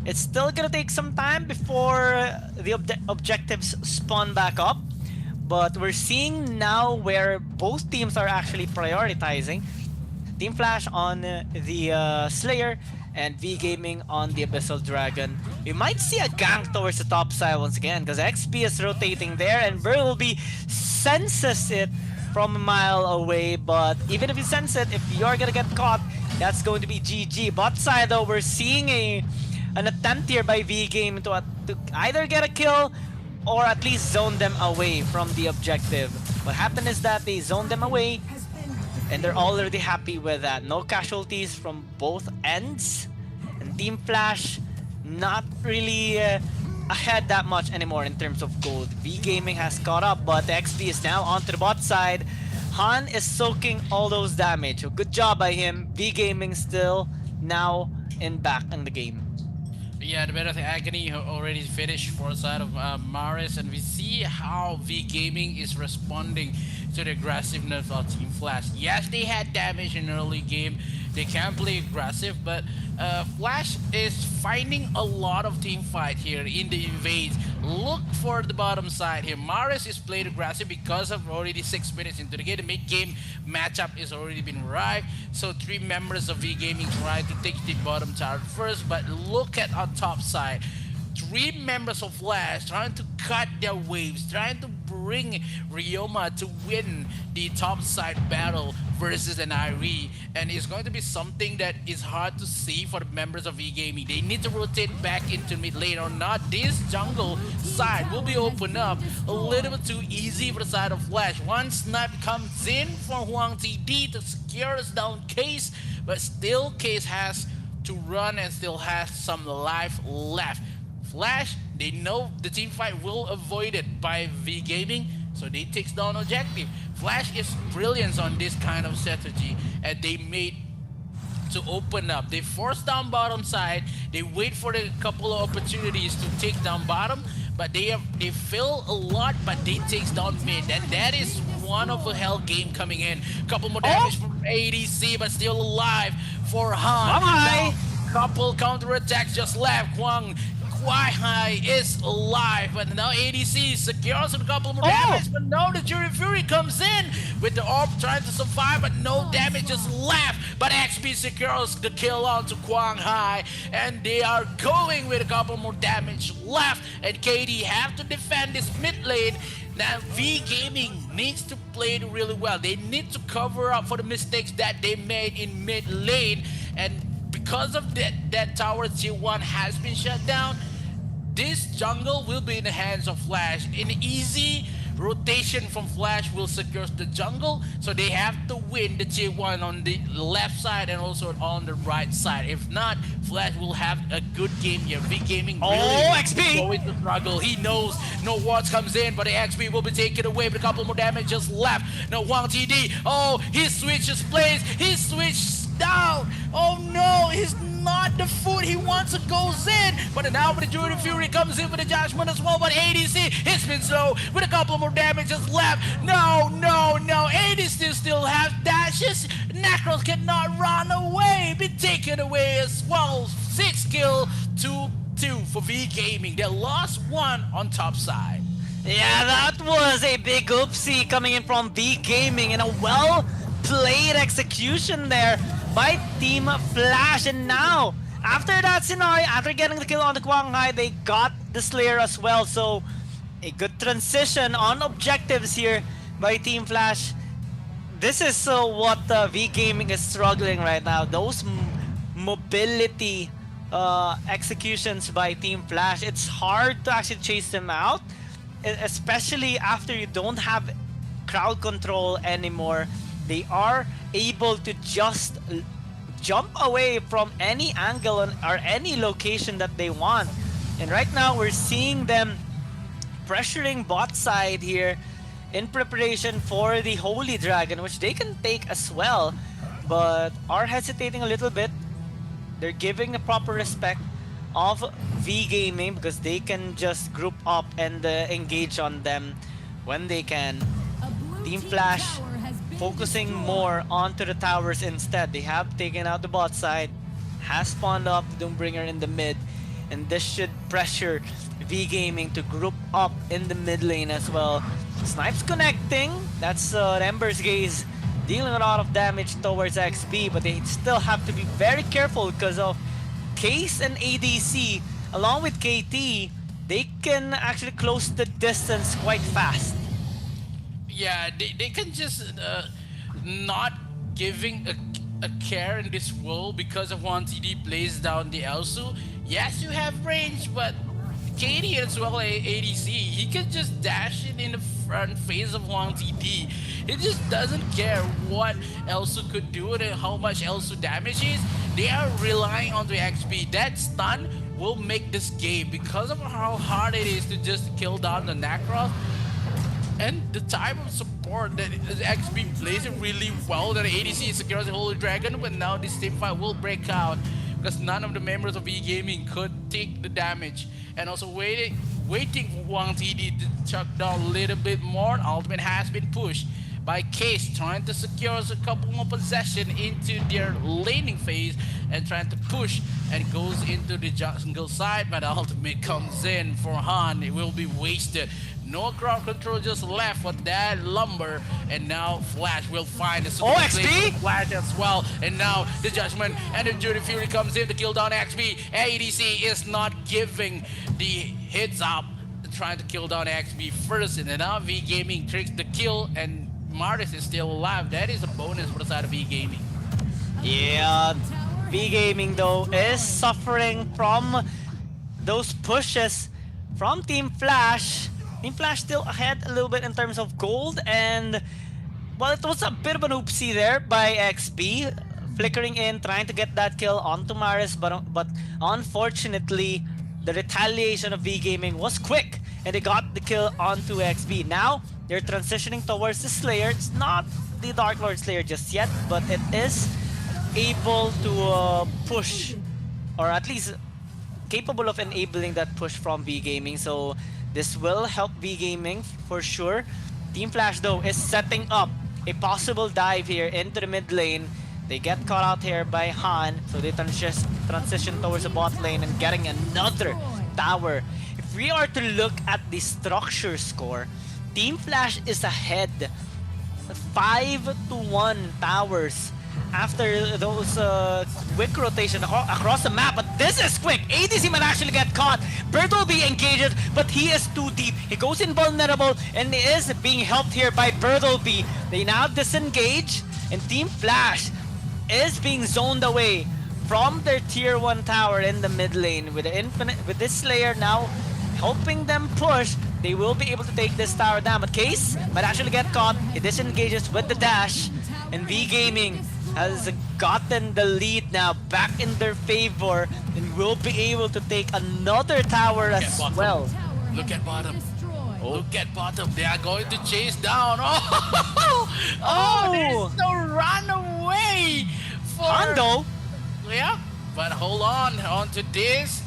It's still gonna take some time before the objectives spawn back up, but we're seeing now where both teams are actually prioritizing. Team Flash on the Slayer and V Gaming on the Abyssal Dragon. We might see a gank towards the top side once again, because XP is rotating there, and Burr will be senses it from a mile away. But even if you sense it, if you're gonna get caught, that's going to be GG. Bot side though, we're seeing an attempt here by V Gaming to either get a kill or at least zone them away from the objective. What happened is that they zoned them away, and they're already happy with that. No casualties from both ends. And Team Flash not really ahead that much anymore in terms of gold. V Gaming has caught up, but the XP is now onto the bot side. Han is soaking all those damage. So good job by him. V Gaming still now back in the game. Yeah, the Battle of the Agony already finished for the side of Maris, and we see how V Gaming is responding to the aggressiveness of Team Flash. Yes, they had damage in early game. They can play aggressive, but Flash is finding a lot of team fight here in the invades. Look for the bottom side here. Maris is played aggressive because of already 6 minutes into the game. The mid-game matchup is already been arrived. So 3 members of V Gaming try to take the bottom tower first, but look at our top side. 3 members of Flash trying to cut their waves, trying to bring Ryoma to win the top side battle versus an IRE, and it's going to be something that is hard to see for the members of E-Gaming. They need to rotate back into mid lane, or not this jungle side will be opened up a little bit too easy for the side of Flash. One snipe comes in for Huang TD to secure us down Case, but still Case has to run and still has some life left. Flash, they know the team fight will avoid it by V Gaming, so they takes down objective. Flash is brilliant on this kind of strategy, and they made to open up. They force down bottom side, they wait for the couple of opportunities to take down bottom, but they fail a lot, but they takes down mid, and that is one of a hell game coming in. Couple more damage from ADC, but still alive for Han. Bye-bye. Couple counter attacks just left. Quite High is alive, but now ADC secures a couple more damage, but no, the Jury Fury comes in with the orb trying to survive, but no damage is left. But XP secures the kill onto Quang Hai, and they are going with a couple more damage left, and KD have to defend this mid lane. Now V Gaming needs to play it really well. They need to cover up for the mistakes that they made in mid lane, and because of that tower tier 1 has been shut down, this jungle will be in the hands of Flash. In easy rotation from Flash will secure the jungle, so they have to win the tier 1 on the left side and also on the right side. If not, Flash will have a good game here. V Gaming really XP going to struggle. He knows no wards comes in, but the XP will be taken away with a couple more damage just left. Now Wang TD, oh, he switches plays, he switches down. Oh no, he's not the foot he wants to goes in, but now with the Jury Fury comes in with the judgment as well. But ADC, it's been slow with a couple more damages left. No, ADC still have dashes. Necros cannot run away, be taken away as well. 6 kill to 2 for V Gaming. They lost 1 on top side. Yeah, that was a big oopsie coming in from V Gaming, and a well-played execution there by Team Flash. And now, after that scenario, after getting the kill on the Quang Hai, they got the Slayer as well. So, a good transition on objectives here by Team Flash. This is what V Gaming is struggling right now. Those mobility executions by Team Flash. It's hard to actually chase them out, especially after you don't have crowd control anymore. They are able to just jump away from any angle or any location that they want. And right now we're seeing them pressuring bot side here in preparation for the Holy Dragon, which they can take as well, but are hesitating a little bit. They're giving the proper respect of V Gaming because they can just group up and engage on them when they can. Team Flash focusing more onto the towers instead. They have taken out the bot side, has spawned up the Doombringer in the mid, and this should pressure V Gaming to group up in the mid lane as well. Snipes connecting, that's Ember's Gaze dealing a lot of damage towards XP, but they still have to be very careful because of Case and ADC, along with KT, they can actually close the distance quite fast. Yeah, they can just not giving a care in this world because of one TD plays down the Elsu. Yes, you have range, but KD as well ADC, he can just dash it in the front face of Wang TD. He just doesn't care what Elsu could do and how much Elsu damage is. They are relying on the XP. That stun will make this game because of how hard it is to just kill down the Necros. And the type of support that XP plays it really well, that ADC secures the Holy Dragon, but now this team fight will break out because none of the members of E Gaming could take the damage. And also waiting for Wang TD to chuck down a little bit more. Ultimate has been pushed by Case, trying to secure a couple more possession into their laning phase and trying to push and goes into the jungle side, but the ultimate comes in for Han. It will be wasted. No crowd control just left for that lumber, and now Flash will find the XP Flash as well. And now the judgment and the Jury Fury comes in to kill down XP. ADC is not giving the heads up, trying to kill down XP first, and then now V Gaming tricks the kill, and Martis is still alive. That is a bonus for the side of V Gaming. Yeah, V Gaming though is suffering from those pushes from Team Flash. Team Flash still ahead a little bit in terms of gold, and well, it was a bit of an oopsie there by XP, flickering in, trying to get that kill onto Maris, but unfortunately, the retaliation of V Gaming was quick, and they got the kill onto XP. Now, they're transitioning towards the Slayer. It's not the Dark Lord Slayer just yet, but it is able to push, or at least capable of enabling that push from V Gaming, so this will help V Gaming for sure. Team Flash though is setting up a possible dive here into the mid lane. They get caught out here by Han, so they transition towards the bot lane and getting another tower. If we are to look at the structure score, Team Flash is ahead 5-1 towers after those quick rotation across the map. But this is quick. ADC might actually get caught. Bird will be engaged, but he is too deep. He goes invulnerable and is being helped here by Birdleby. They now disengage, and Team Flash is being zoned away from their tier 1 tower in the mid lane. With this Slayer now helping them push, they will be able to take this tower down. But Case might actually get caught. He disengages with the dash, and V Gaming has gotten the lead now back in their favor and will be able to take another tower as well. Look at bottom. Look at bottom. They are going to chase down. Oh, there's no runaway for Hondo. Yeah, but hold on to this.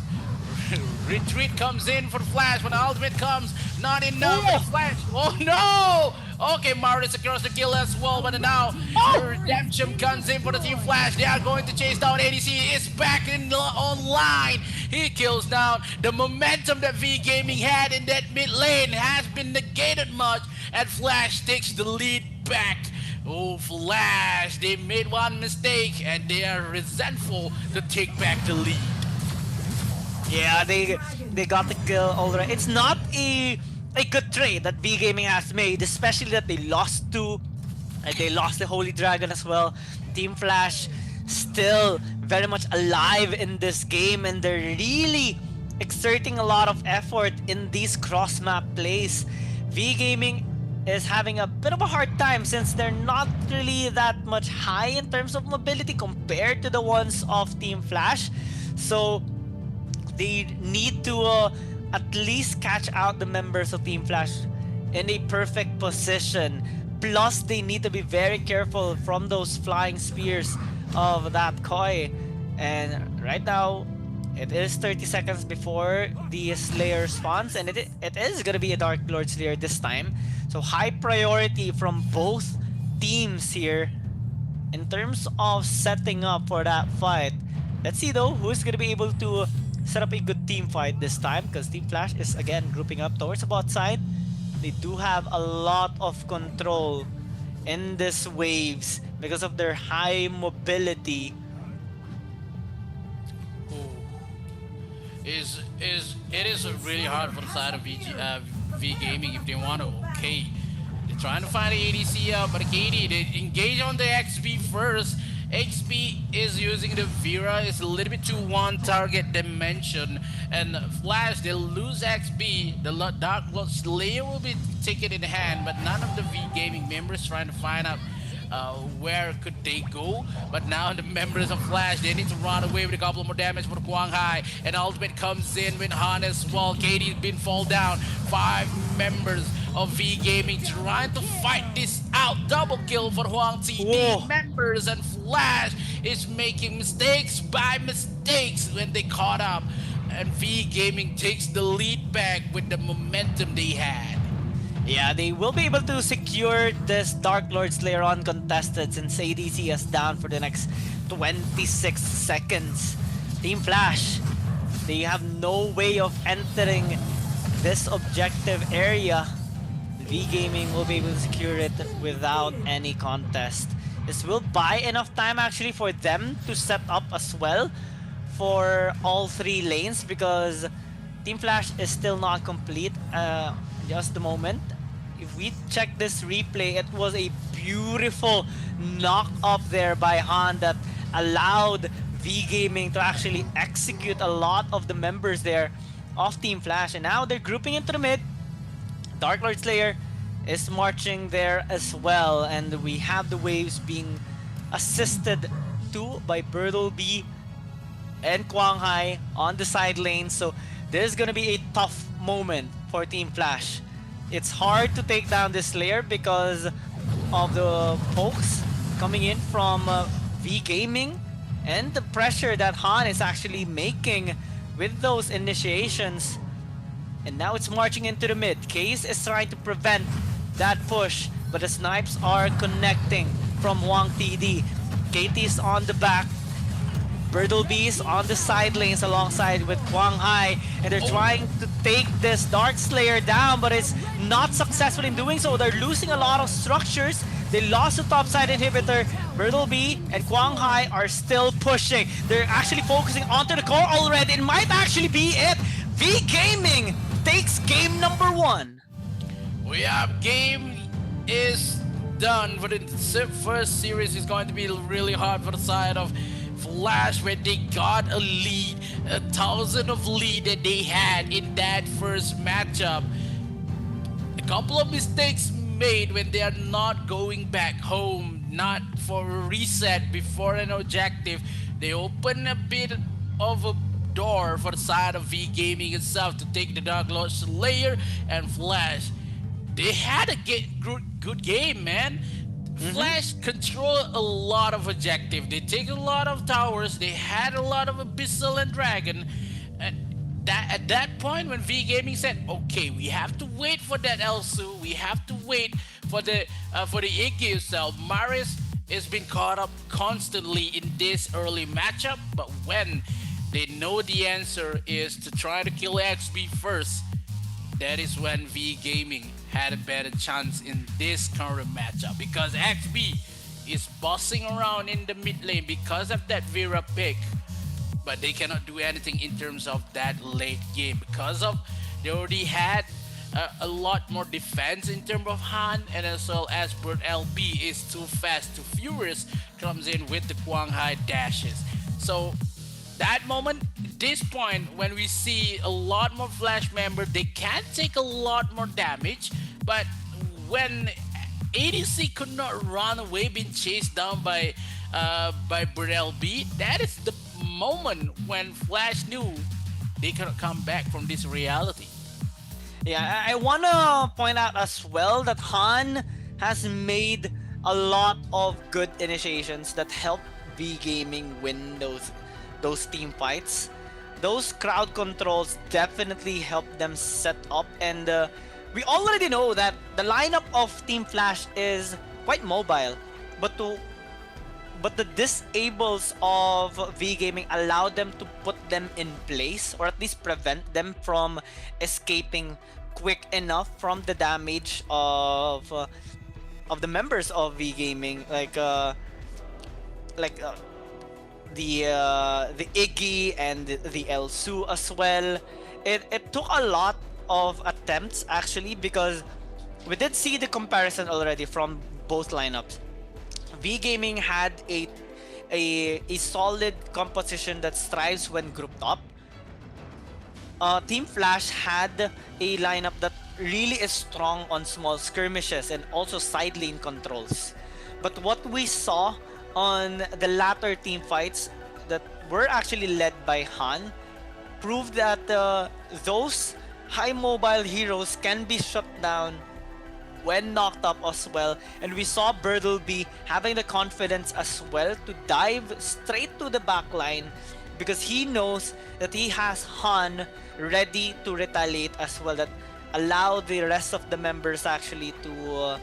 Retreat comes in for Flash when the ultimate comes. Not enough for Flash. Oh no! Okay, Mario secures the kill as well, but now Redemption comes in for the Team Flash. They are going to chase down ADC. Is back online. He kills down. The momentum that V Gaming had in that mid lane has been negated much, and Flash takes the lead back. Oh, Flash, they made one mistake and they are resentful to take back the lead. Yeah, they got the kill already. It's not a good trade that V Gaming has made, especially that they lost two. And they lost the Holy Dragon as well. Team Flash still very much alive in this game, and they're really exerting a lot of effort in these cross-map plays. V Gaming is having a bit of a hard time since they're not really that much high in terms of mobility compared to the ones of Team Flash. So they need to at least catch out the members of Team Flash in a perfect position. Plus, they need to be very careful from those flying spears of that Koi. And right now, it is 30 seconds before the Slayer spawns, and it is going to be a Dark Lord Slayer this time. So high priority from both teams here in terms of setting up for that fight. Let's see though who's going to be able to set up a good team fight this time, because Team Flash is again grouping up towards the bot side. They do have a lot of control in these waves because of their high mobility. It is really hard for the side of V Gaming if they want to. Okay, they're trying to find the ADC out, but KD, they engage on the XP first. XP is using the Vera. It's a little bit too one target dimension, and Flash, they'll lose XP. The Dark Lord Slayer will be taken in hand, but none of the V Gaming members trying to find out where could they go. But now the members of Flash, they need to run away with a couple more damage for Quang Hai, and ultimate comes in with Han as well. KD's been fall down. 5 members of V Gaming trying to fight this out. Double kill for Huang TD members, and Flash is making mistakes by mistakes when they caught up, and V Gaming takes the lead back with the momentum they had. Yeah, they will be able to secure this Dark Lord Slayer uncontested since ADC is down for the next 26 seconds. Team Flash, they have no way of entering this objective area. V Gaming will be able to secure it without any contest. This will buy enough time actually for them to set up as well for all 3 lanes, because Team Flash is still not complete just the moment. If we check this replay, it was a beautiful knock up there by Han that allowed V Gaming to actually execute a lot of the members there of Team Flash. And now they're grouping into the mid. Dark Lord Slayer is marching there as well, and we have the waves being assisted too by Birdleby and Quang Hai on the side lane. So there's gonna be a tough moment for Team Flash. It's hard to take down this Slayer because of the pokes coming in from V Gaming and the pressure that Han is actually making with those initiations. And now it's marching into the mid. Case is trying to prevent that push, but the snipes are connecting from Wang TD. KT's on the back. Bertlebee's on the side lanes alongside with Quang Hai, and they're trying to take this Dark Slayer down, but it's not successful in doing so. They're losing a lot of structures. They lost the topside inhibitor. Bertlebee and Quang Hai are still pushing. They're actually focusing onto the core already. It might actually be it. V Gaming takes game number 1. We have game is done for the first series. Is going to be really hard for the side of Flash, where they got a lead, 1,000 of lead that they had in that first matchup. A couple of mistakes made when they are not going back home, not for a reset before an objective. They open a bit of a door for the side of V Gaming itself to take the Dark Lord Slayer and Flash. They had a good game, man. Flash control a lot of objective. They take a lot of towers. They had a lot of Abyssal and Dragon. At that point, when V Gaming said, "Okay, we have to wait for that Elsu. We have to wait for the Iggy itself." Maris has been caught up constantly in this early matchup, but when they know the answer is to try to kill XB first, that is when V Gaming had a better chance in this current matchup, because XB is bossing around in the mid lane because of that Vera pick, but they cannot do anything in terms of that late game because of they already had a lot more defense in terms of Han, and as well as Bird LB is too fast, too furious, comes in with the Quang Hai dashes. So that moment, this point, when we see a lot more Flash members, they can take a lot more damage, but when ADC could not run away, being chased down by Burrell B, that is the moment when Flash knew they cannot come back from this reality. Yeah, I want to point out as well that Han has made a lot of good initiations that help V Gaming win those team fights. Those crowd controls definitely help them set up, and we already know that the lineup of Team Flash is quite mobile, but the disables of V Gaming allow them to put them in place, or at least prevent them from escaping quick enough from the damage of the members of V Gaming, like the Iggy and the Elsu as well. It took a lot of attempts actually, because we did see the comparison already from both lineups. V Gaming had a solid composition that strives when grouped up. Team Flash had a lineup that really is strong on small skirmishes and also side lane controls. But what we saw on the latter team fights that were actually led by Han proved that those high mobile heroes can be shut down when knocked up as well, and we saw Bertlebee having the confidence as well to dive straight to the back line, because he knows that he has Han ready to retaliate as well, that allow the rest of the members actually to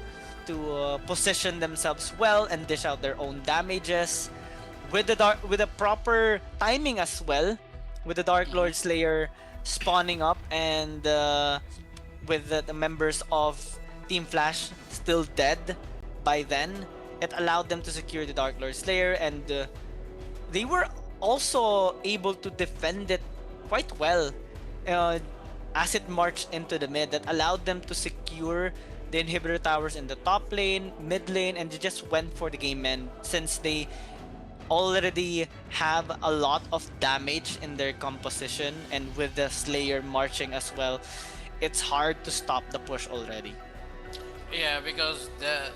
position themselves well and dish out their own damages with the proper timing as well, with the Dark Lord Slayer spawning up, and with the members of Team Flash still dead by then. It allowed them to secure the Dark Lord Slayer, and they were also able to defend it quite well as it marched into the mid. That allowed them to secure the inhibitor towers in the top lane, mid lane, and they just went for the game end, since they already have a lot of damage in their composition, and with the Slayer marching as well, it's hard to stop the push already. Yeah, because the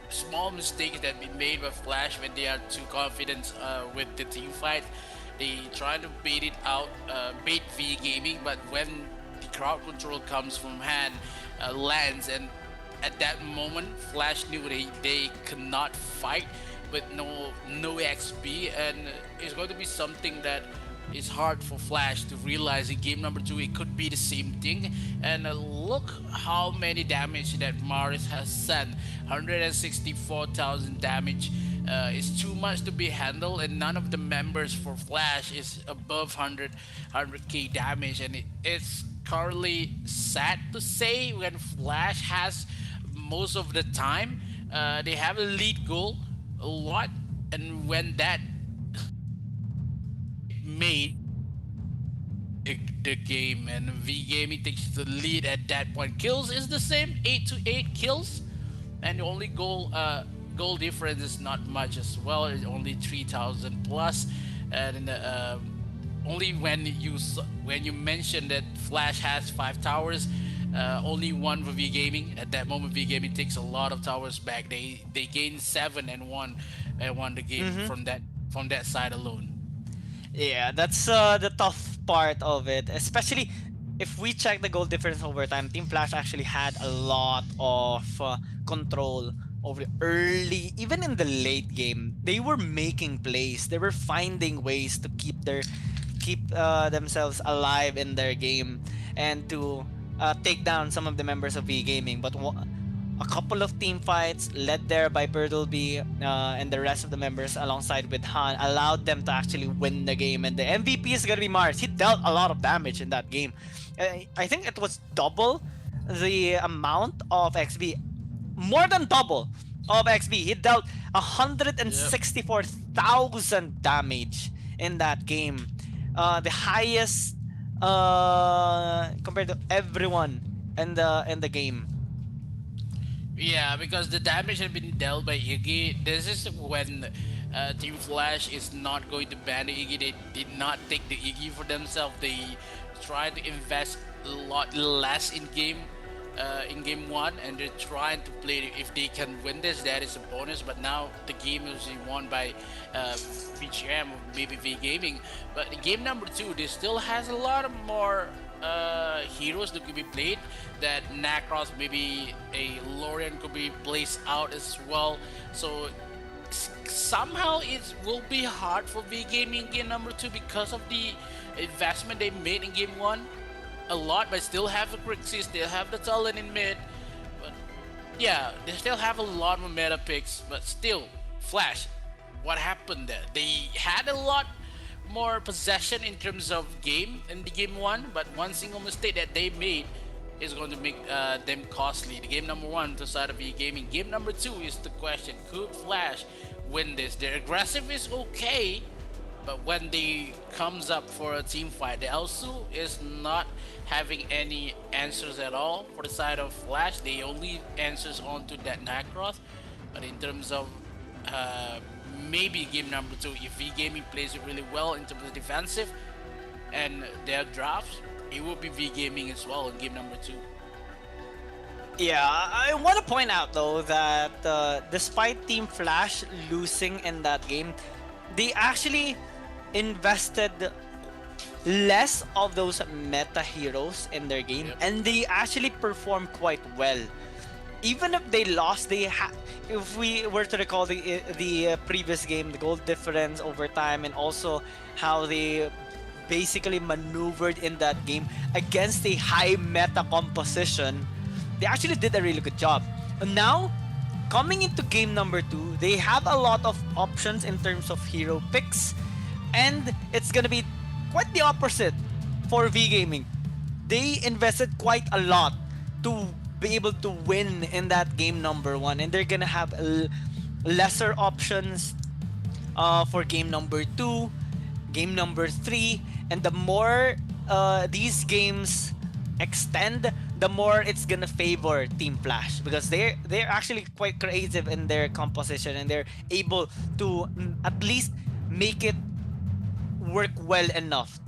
small mistakes that been made by Flash when they are too confident with the team fight, they try to bait it out, bait V Gaming, but when the crowd control comes from hand, lands, and at that moment Flash knew they cannot fight with no XP, and it's going to be something that is hard for Flash to realize in game number 2. It could be the same thing, and look how many damage that Maris has sent, 164,000 damage is too much to be handled, and none of the members for Flash is above 100k damage, and it's currently sad to say when Flash has most of the time they have a lead goal a lot, and when that made the game and V Gaming takes the lead at that point. Kills is the same, 8 to 8 kills, and the only goal difference is not much as well. It's only 3,000 plus, and only when you mentioned that Flash has 5 towers. Only one for V Gaming. At that moment, V Gaming takes a lot of towers back. They gained 7 and won the game from that side alone. Yeah, that's the tough part of it. Especially if we check the goal difference over time, Team Flash actually had a lot of control over early, even in the late game. They were making plays. They were finding ways to keep themselves alive in their game and to take down some of the members of V Gaming. But a couple of team fights led there by Birdleby and the rest of the members alongside with Han allowed them to actually win the game, and the MVP is gonna be Mars. He dealt a lot of damage in that game. I think it was double the amount of XP, more than double of XP. He dealt 164,000 damage in that game, the highest compared to everyone in the game. Yeah, because the damage had been dealt by Iggy. This is when Team Flash is not going to ban the Iggy. They did not take the Iggy for themselves. They tried to invest a lot less in game one, and they're trying to play it. If they can win this, that is a bonus. But now the game is won by VGM or maybe V Gaming. But in game number two, they still has a lot of more heroes that could be played. That Nacross, maybe a Lorian could be placed out as well. So somehow it will be hard for V Gaming in game number two because of the investment they made in game one. A lot, but still have a Grixis, still have the talent in mid. But yeah, they still have a lot of meta picks, but still, Flash, what happened there? They had a lot more possession in terms of game in the game one, but one single mistake that they made is going to make them costly. The game number one to side of E-Gaming. Game number two is the question, could Flash win this? Their aggressive is okay, but when they comes up for a team fight, the Elsu is not having any answers at all for the side of Flash. They only answers onto that Nacross. But in terms of maybe game number two, if V Gaming plays it really well in terms of defensive and their drafts, it will be V Gaming as well in game number two. Yeah, I want to point out though that despite Team Flash losing in that game, they actually invested less of those meta heroes in their game, and they actually performed quite well. Even if they lost, if we were to recall the previous game, the goal difference over time, and also how they basically maneuvered in that game against a high meta composition, they actually did a really good job. And now, coming into game number two, they have a lot of options in terms of hero picks, and it's gonna be quite the opposite for V Gaming. They invested quite a lot to be able to win in that game number one, and they're gonna have lesser options for game number two, game number three, and the more these games extend, the more it's gonna favor Team Flash, because they're actually quite creative in their composition, and they're able to at least make it work well enough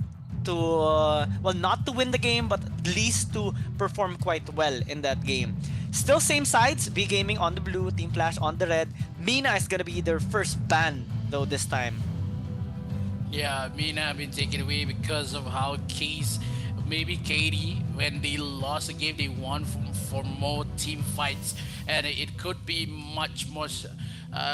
to well, not to win the game, but at least to perform quite well in that game. Still same sides, V Gaming on the blue, Team Flash on the red. Mina is gonna be their first ban though this time. Yeah, Mina have been taken away because of how Case, maybe Katie, when they lost the game, they won for more team fights, and it could be much more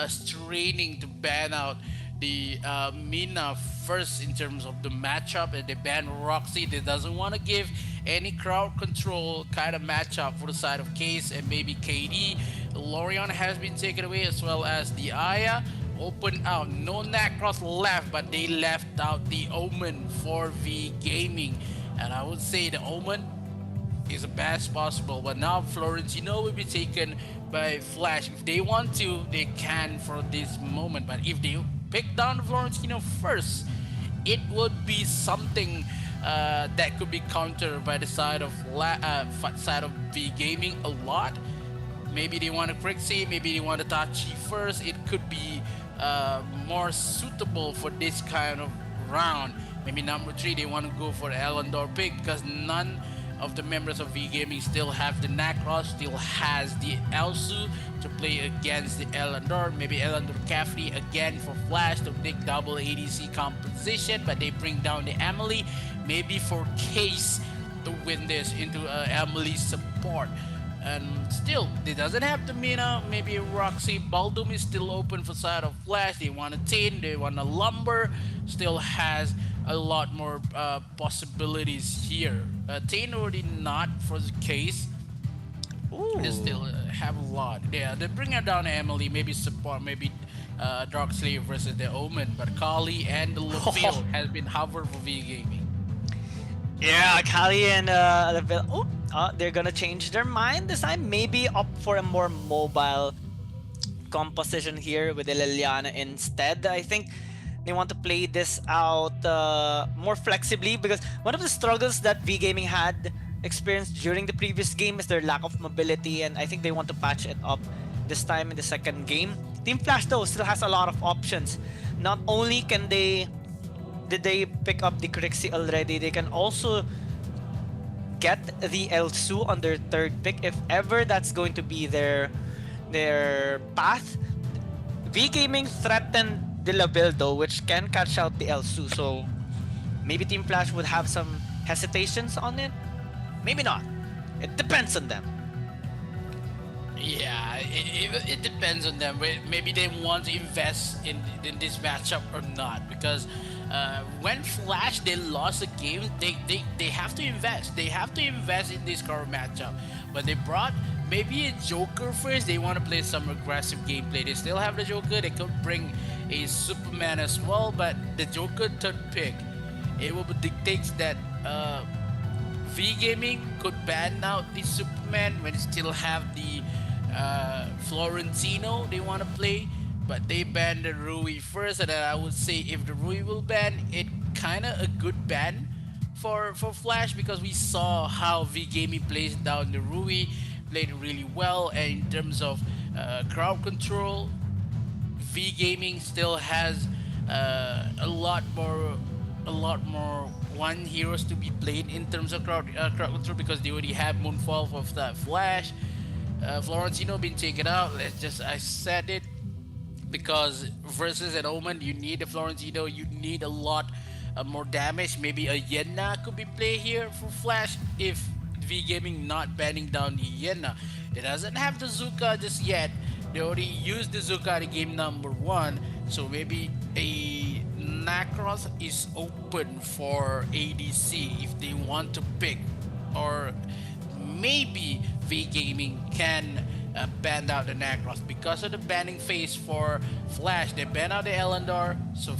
straining to ban out the Mina first in terms of the matchup, and they ban Roxy. They doesn't want to give any crowd control kind of matchup for the side of Case and maybe KD. Lorion has been taken away, as well as the Aya. open out. No Nacross left, but they left out the Omen for V Gaming. And I would say the Omen is the best possible. But now Florentino will be taken by Flash. If they want to, they can for this moment. But if they pick down Florentino first, it would be something that could be countered by the side of V Gaming a lot. Maybe they want a Crixie, maybe they want a Tachi first. It could be more suitable for this kind of round. Maybe number 3, they want to go for the Elandor pick because none of the members of V Gaming still have the Nacross, still has the Elsu to play against the Elandor. Maybe Elandor Caffrey again for Flash to take double ADC composition, but they bring down the Emily. Maybe for Case to win this into Emily's support. And still, they doesn't have the Mina. Maybe Roxy. Baldum is still open for side of Flash. They want a Tin, they want a Lumber. Still has a lot more possibilities here. Tin already not for the Case. Ooh. They still have a lot. Yeah, they bring her down Emily, maybe support, maybe Dark Slave versus the Omen. But Kali and the Lufil has been hovered for V Gaming. Yeah, Kali and they're gonna change their mind this time. Maybe opt for a more mobile composition here with the Liliana instead. I think they want to play this out more flexibly because one of the struggles that V Gaming had experienced during the previous game is their lack of mobility, and I think they want to patch it up this time in the second game. Team Flash though still has a lot of options. Not only did they pick up the Crixie already, they can also get the Elsu on their third pick if ever that's going to be their path. V Gaming threatened the Laville though, which can catch out the Elsu, so maybe Team Flash would have some hesitations on it. Maybe not. It depends on them. Yeah, it depends on them. Maybe they want to invest in this matchup or not, because when Flash they lost a game, they have to invest. They have to invest in this current matchup. But they brought maybe a Joker first. They want to play some aggressive gameplay. They still have the Joker. They could bring a Superman as well, but the Joker third pick, it will dictate that V Gaming could ban out the Superman when they still have the Florentino they want to play, but they banned the Rui first, and I would say if the Rui will ban, it kind of a good ban for Flash, because we saw how V Gaming plays down the Rui, played really well, and in terms of crowd control, V Gaming still has a lot more one heroes to be played in terms of crowd control, because they already have Moonfall of that Flash. Florentino been taken out. I said it, because versus an Omen, you need a Florentino, you need a lot more damage. Maybe a Yenna could be played here for Flash if V Gaming not banning down the Yenna. It doesn't have the Zuka just yet. They already used the Zuka in game number 1, so maybe a Nacross is open for ADC if they want to pick, or maybe V Gaming can ban out the Nacross because of the banning phase for Flash. They ban out the Elandor, so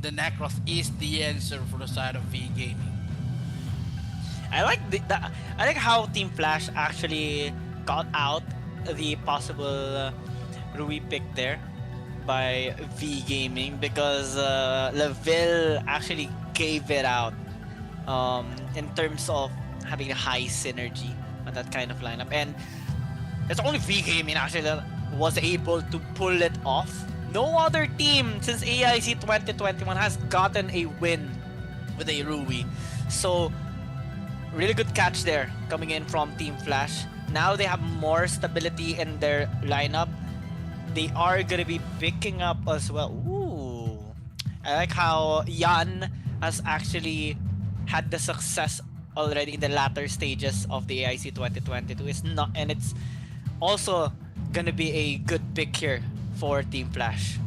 the Nacross is the answer for the side of V Gaming. I like how Team Flash actually got out the possible Rui pick there by V Gaming, because Laville actually gave it out in terms of having a high synergy on that kind of lineup, and it's only V Gaming actually that was able to pull it off. No other team since AIC 2021 has gotten a win with a Rui, so really good catch there coming in from Team Flash. Now they have more stability in their lineup. They are gonna be picking up as well. Ooh, I like how Yan has actually had the success already in the latter stages of the AIC 2022. It's also gonna be a good pick here for Team Flash.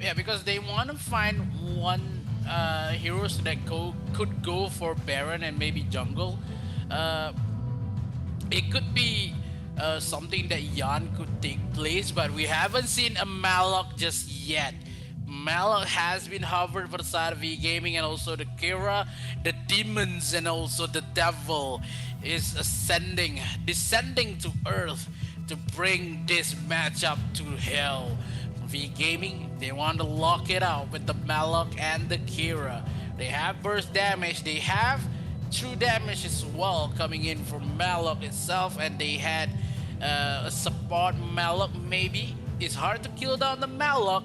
Yeah, because they want to find one heroes that could go for Baron and maybe jungle. It could be something that Yan could take place, but we haven't seen a Malok just yet. Malak has been hovered for the side of V Gaming, and also the Kira, the demons, and also the devil is descending to Earth to bring this matchup to hell. For V Gaming, they want to lock it out with the Malak and the Kira. They have burst damage, they have true damage as well coming in from Malak itself, and they had a support Malak maybe. It's hard to kill down the Malak,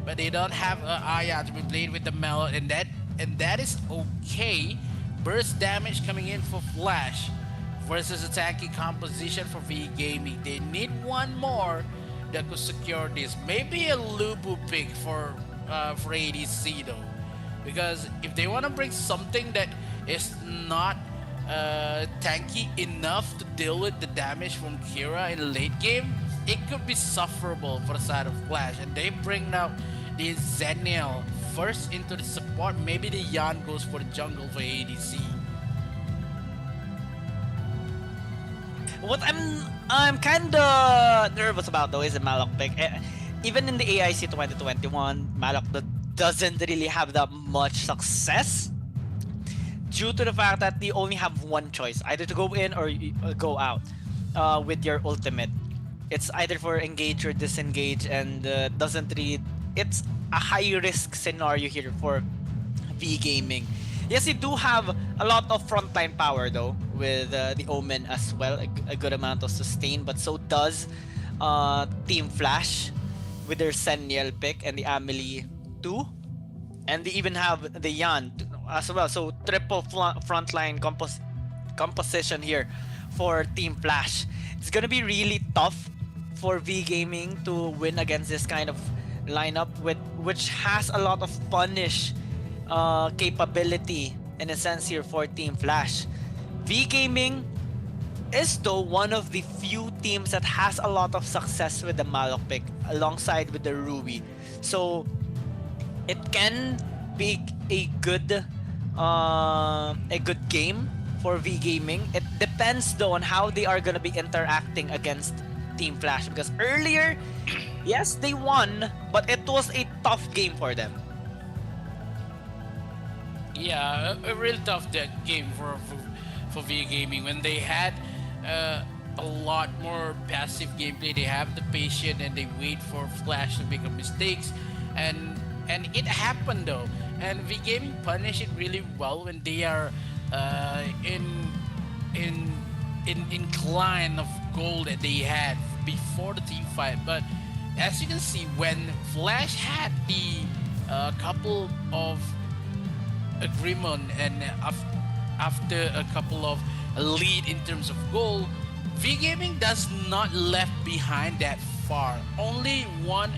but they don't have Aya to be played with the Malak, and that is okay. Burst damage coming in for Flash versus attacking composition for V Gaming. They need one more that could secure this. Maybe a Lubu pick for ADC though, because if they want to bring something that is not tanky enough to deal with the damage from Kira in the late game, it could be sufferable for the side of Flash. And they bring now the Zeniel first into the support. Maybe the Yan goes for the jungle for ADC. What I'm kind of nervous about though is the Malok pick. Even in the AIC 2021, Malok doesn't really have that much success due to the fact that you only have one choice, either to go in or go out with your ultimate. It's either for engage or disengage, and doesn't really. It's a high risk scenario here for V Gaming. Yes, you do have a lot of frontline power though with the Omen as well, a good amount of sustain, but so does Team Flash with their Seniel pick and the Amelie 2, and they even have the Yan as well. So triple frontline composition here for Team Flash. It's gonna be really tough for V Gaming to win against this kind of lineup which has a lot of punish capability in a sense here for Team Flash. V Gaming is though one of the few teams that has a lot of success with the Malok pick alongside with the Ruby. So it can be a good game for V Gaming. It depends though on how they are gonna be interacting against Team Flash, because earlier, yes, they won, but it was a tough game for them. Yeah, a real tough game for V Gaming when they had a lot more passive gameplay. They have the patience and they wait for Flash to make mistakes, and it happened though. And V Gaming punish it really well when they are in incline of goal that they had before the team fight. But as you can see, when Flash had the couple of agreement and after a couple of lead in terms of goal, V Gaming does not left behind that far. Only one,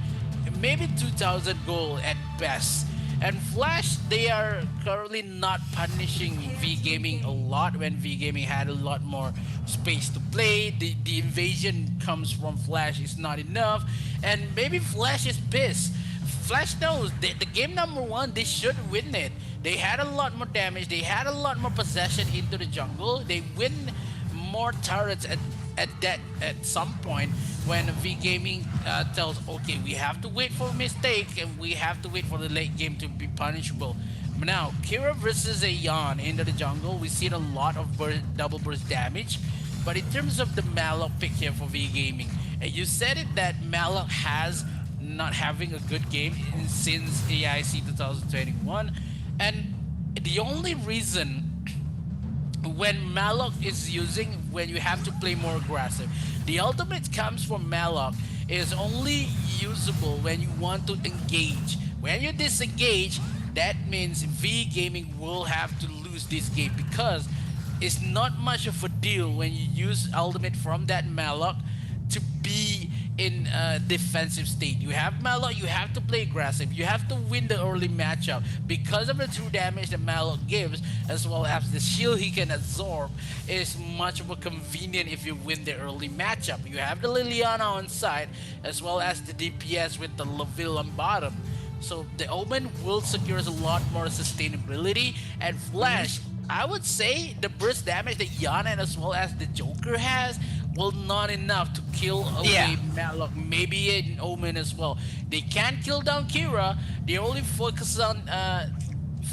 maybe 2,000 goal at best. And Flash, they are currently not punishing V Gaming a lot when V Gaming had a lot more space to play. The invasion comes from Flash is not enough, and maybe Flash is pissed. Flash knows the game number one, they should win it. They had a lot more damage, they had a lot more possession into the jungle, they win more turrets at some point when V Gaming tells, okay, we have to wait for a mistake and we have to wait for the late game to be punishable. But now, Kira versus a Yan into the jungle, we see a lot of double burst damage. But in terms of the Malok pick here for V Gaming, you said it that Malok has not having a good game since AIC 2021, and the only reason when Malok is using, when you have to play more aggressive, the ultimate comes from Malok is only usable when you want to engage. When you disengage, that means V Gaming will have to lose this game, because it's not much of a deal when you use ultimate from that Malok to be in a defensive state. You have Malok, you have to play aggressive, you have to win the early matchup because of the true damage that Malok gives, as well as the shield he can absorb is much more convenient if you win the early matchup. You have the Liliana on side, as well as the DPS with the Laville on bottom. So the Omen will secure a lot more sustainability, and Flash, I would say the burst damage that Yana and as well as the Joker has well, not enough to kill away Yeah. Matlock, maybe an Omen as well. They can't kill down Kira, they only focus on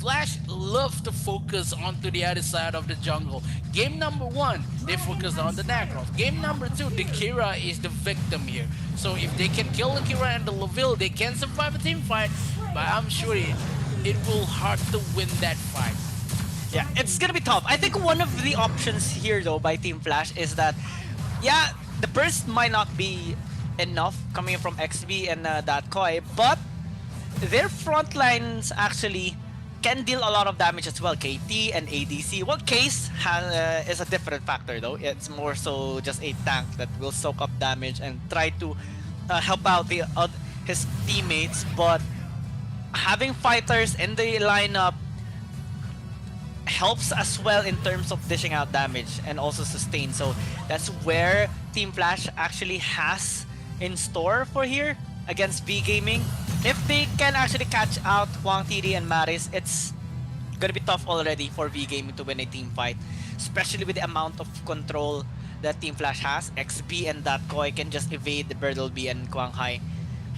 Flash love to focus onto the other side of the jungle. Game number one, they focus on the Nagros. Game number two, the Kira is the victim here. So if they can kill the Kira and the Laville, they can survive a team fight, but I'm sure it will hard to win that fight. Yeah, it's gonna be tough. I think one of the options here though by Team Flash is that, yeah, the burst might not be enough coming from XB and that Koi, but their front lines actually can deal a lot of damage as well. KT and ADC. Well, Case is a different factor though. It's more so just a tank that will soak up damage and try to help out his teammates. But having fighters in the lineup helps as well in terms of dishing out damage and also sustain. So that's where Team Flash actually has in store for here against V Gaming. If they can actually catch out Huang TD and Maris, it's gonna be tough already for V Gaming to win a team fight, especially with the amount of control that Team Flash has. XB and that Koi can just evade the Bertleby and Quang Hai.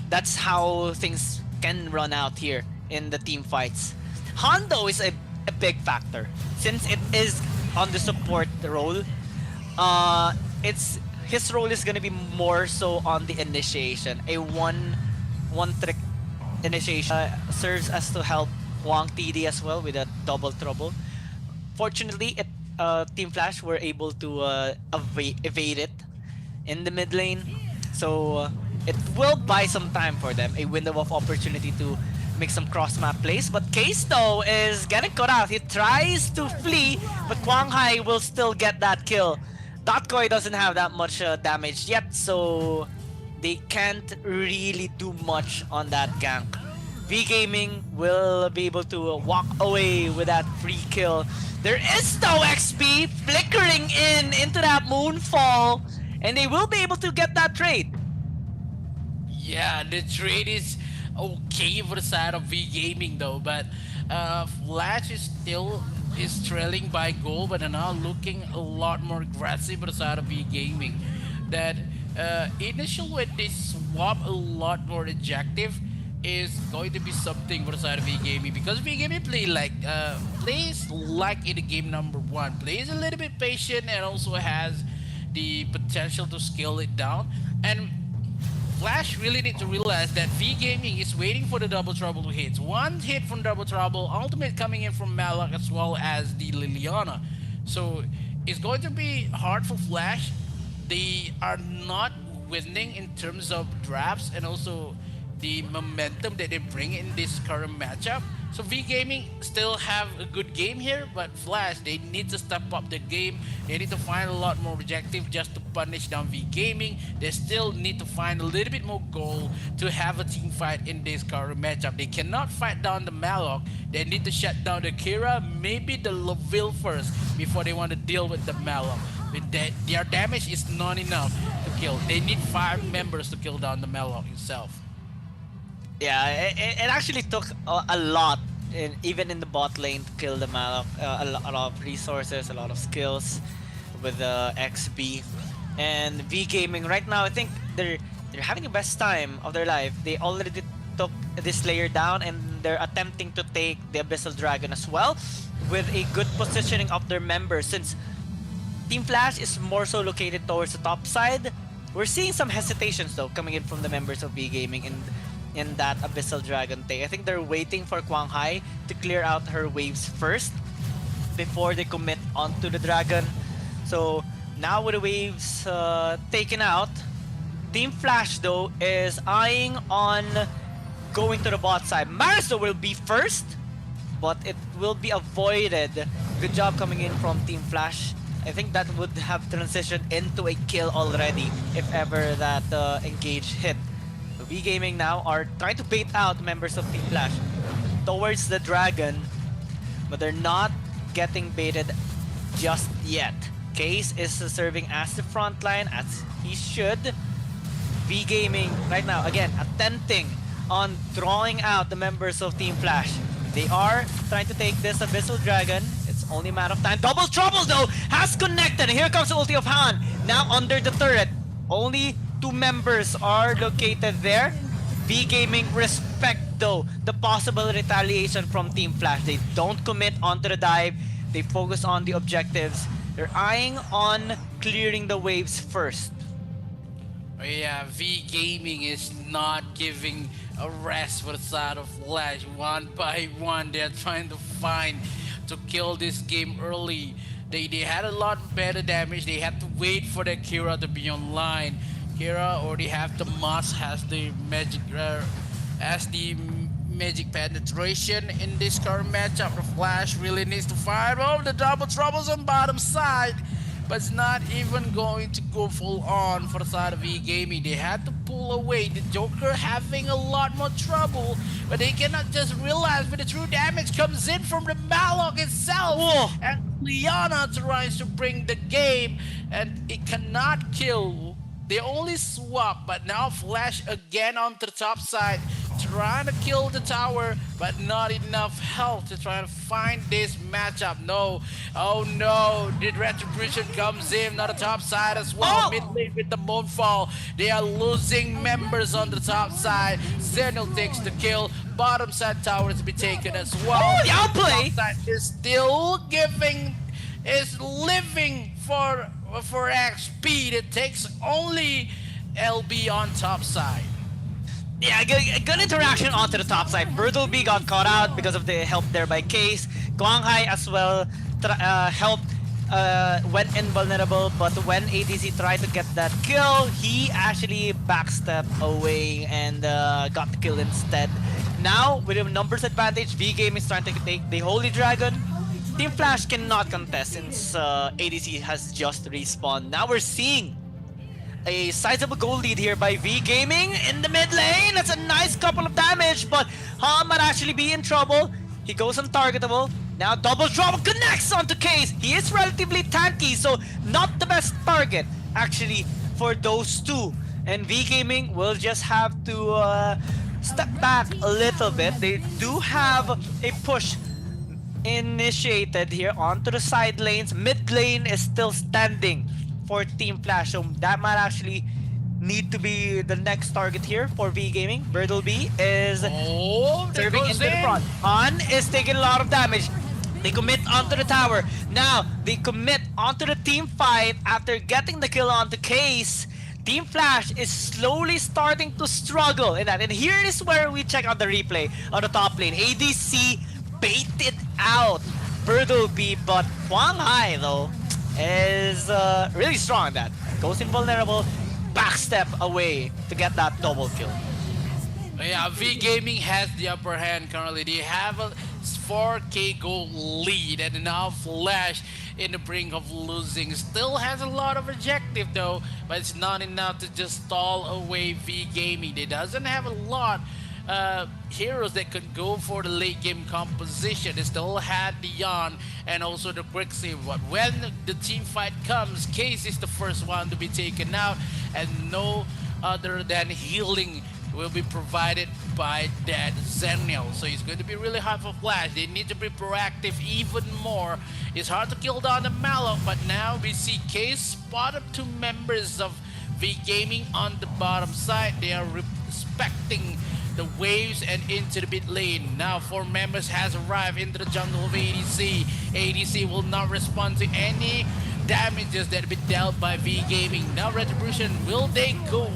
That's how things can run out here in the team fights. Hondo is a big factor since it is on the support role. His role is gonna be more so on the initiation. A one trick initiation serves as to help Huang TD as well with a double trouble. Fortunately, Team Flash were able to evade it in the mid lane, so it will buy some time for them, a window of opportunity to make some cross-map plays. But Case though is getting caught out. He tries to flee, but Quang Hai will still get that kill. Koi doesn't have that much damage yet, so they can't really do much on that gank. V Gaming will be able to walk away with that free kill. There is no XP flickering into that Moonfall, and they will be able to get that trade. Yeah, the trade is okay for the side of V Gaming though, but Flash is still trailing by goal, but are now looking a lot more aggressive for the side of V Gaming. That initial when they swap a lot more objective is going to be something for the side of V Gaming, because V Gaming plays like in the game number one, plays a little bit patient and also has the potential to scale it down. And Flash really need to realize that V Gaming is waiting for the double trouble to hit. One hit from double trouble, ultimate coming in from Malak as well as the Liliana. So it's going to be hard for Flash. They are not winning in terms of drafts and also the momentum that they bring in this current matchup. So V Gaming still have a good game here, but Flash, they need to step up the game. They need to find a lot more objective just to punish down V Gaming. They still need to find a little bit more goal to have a team fight in this current matchup. They cannot fight down the Malok. They need to shut down the Kira, maybe the Laville first before they want to deal with the Malok. With that, their damage is not enough to kill. They need 5 members to kill down the Malok himself. Yeah, it actually took a lot, even in the bot lane, to kill the Malok. A lot of resources, a lot of skills with XB. And V Gaming right now, I think they're having the best time of their life. They already took this layer down, and they're attempting to take the Abyssal Dragon as well, with a good positioning of their members. Since Team Flash is more so located towards the top side, we're seeing some hesitations though coming in from the members of V Gaming in that Abyssal Dragon take. I think they're waiting for Quang Hai to clear out her waves first before they commit onto the dragon. So now with the waves taken out, Team Flash though is eyeing on going to the bot side. Mariso will be first, but it will be avoided. Good job coming in from Team Flash. I think that would have transitioned into a kill already if ever that engage hit. V Gaming now are trying to bait out members of Team Flash towards the dragon, but they're not getting baited just yet. Case is serving as the front line as he should. V Gaming right now again attempting on drawing out the members of Team Flash. They are trying to take this Abyssal Dragon. It's only a matter of time. Double trouble though has connected. Here comes the ulti of Han. Now under the turret, only 2 members are located there. V Gaming respect though the possible retaliation from Team Flash. They don't commit onto the dive. They focus on the objectives. They're eyeing on clearing the waves first. Yeah, V Gaming is not giving a rest for the side of Flash. One by one, they're trying to find to kill this game early. They had a lot better damage. They had to wait for the Kira to be online. Kira already have the Moss, has the magic penetration in this current matchup. The Flash really needs to fire. Oh, the double troubles on bottom side, but it's not even going to go full on for the side of V Gaming. They had to pull away. The Joker having a lot more trouble, but they cannot just realize when the true damage comes in from the Malok itself. Whoa. And Liana tries to bring the game, and it cannot kill. They only swap, but now Flash again onto the top side, trying to kill the tower, but not enough health to try to find this matchup. No, oh no, the retribution comes in on the top side as well. Oh! Mid lane with the Moonfall. They are losing members on the top side. Zenil takes the kill. Bottom side tower is to be taken as well. Oh, the outplay! Top side is still living for XP. It takes only LB on top side. Yeah, good interaction onto the top side. Bertleby got caught out because of the help there by Case. Guanghai as well helped, went invulnerable, but when ADC tried to get that kill, he actually backstepped away and got the kill instead. Now, with a numbers advantage, V Game is trying to take the Holy Dragon. Team Flash cannot contest since ADC has just respawned. Now we're seeing a sizable goal lead here by V Gaming in the mid lane. That's a nice couple of damage, but Han might actually be in trouble. He goes untargetable. Now double drop connects onto Case. He is relatively tanky, so not the best target actually for those two. And V Gaming will just have to step back a little bit. They do have a push initiated here onto the side lanes. Mid lane is still standing for Team Flash, so that might actually need to be the next target here for V Gaming. Bertleby is serving into the front. Han is taking a lot of damage. They commit onto the tower. Now they commit onto the team fight after getting the kill onto Case. Team Flash is slowly starting to struggle in that. And here is where we check out the replay on the top lane. ADC baited out Bertleby, but Huang Hai though is really strong at that. Goes invulnerable, backstep away to get that double kill. Yeah, V Gaming has the upper hand currently. They have a 4K goal lead, and now Flash in the brink of losing. Still has a lot of objective though, but it's not enough to just stall away V Gaming. They doesn't have a lot heroes that can go for the late game composition. They still had the Yan and also the Quicksave, but when the team fight comes, Case is the first one to be taken out, and no other than healing will be provided by that Zenil. So it's going to be really hard for Flash. They need to be proactive even more. It's hard to kill down the Malok, but now we see Case spot up 2 members of V Gaming on the bottom side. They are respecting the waves and into the mid lane. Now 4 members has arrived into the jungle of ADC. ADC will not respond to any damages that have been dealt by V Gaming. Now Retribution, will they go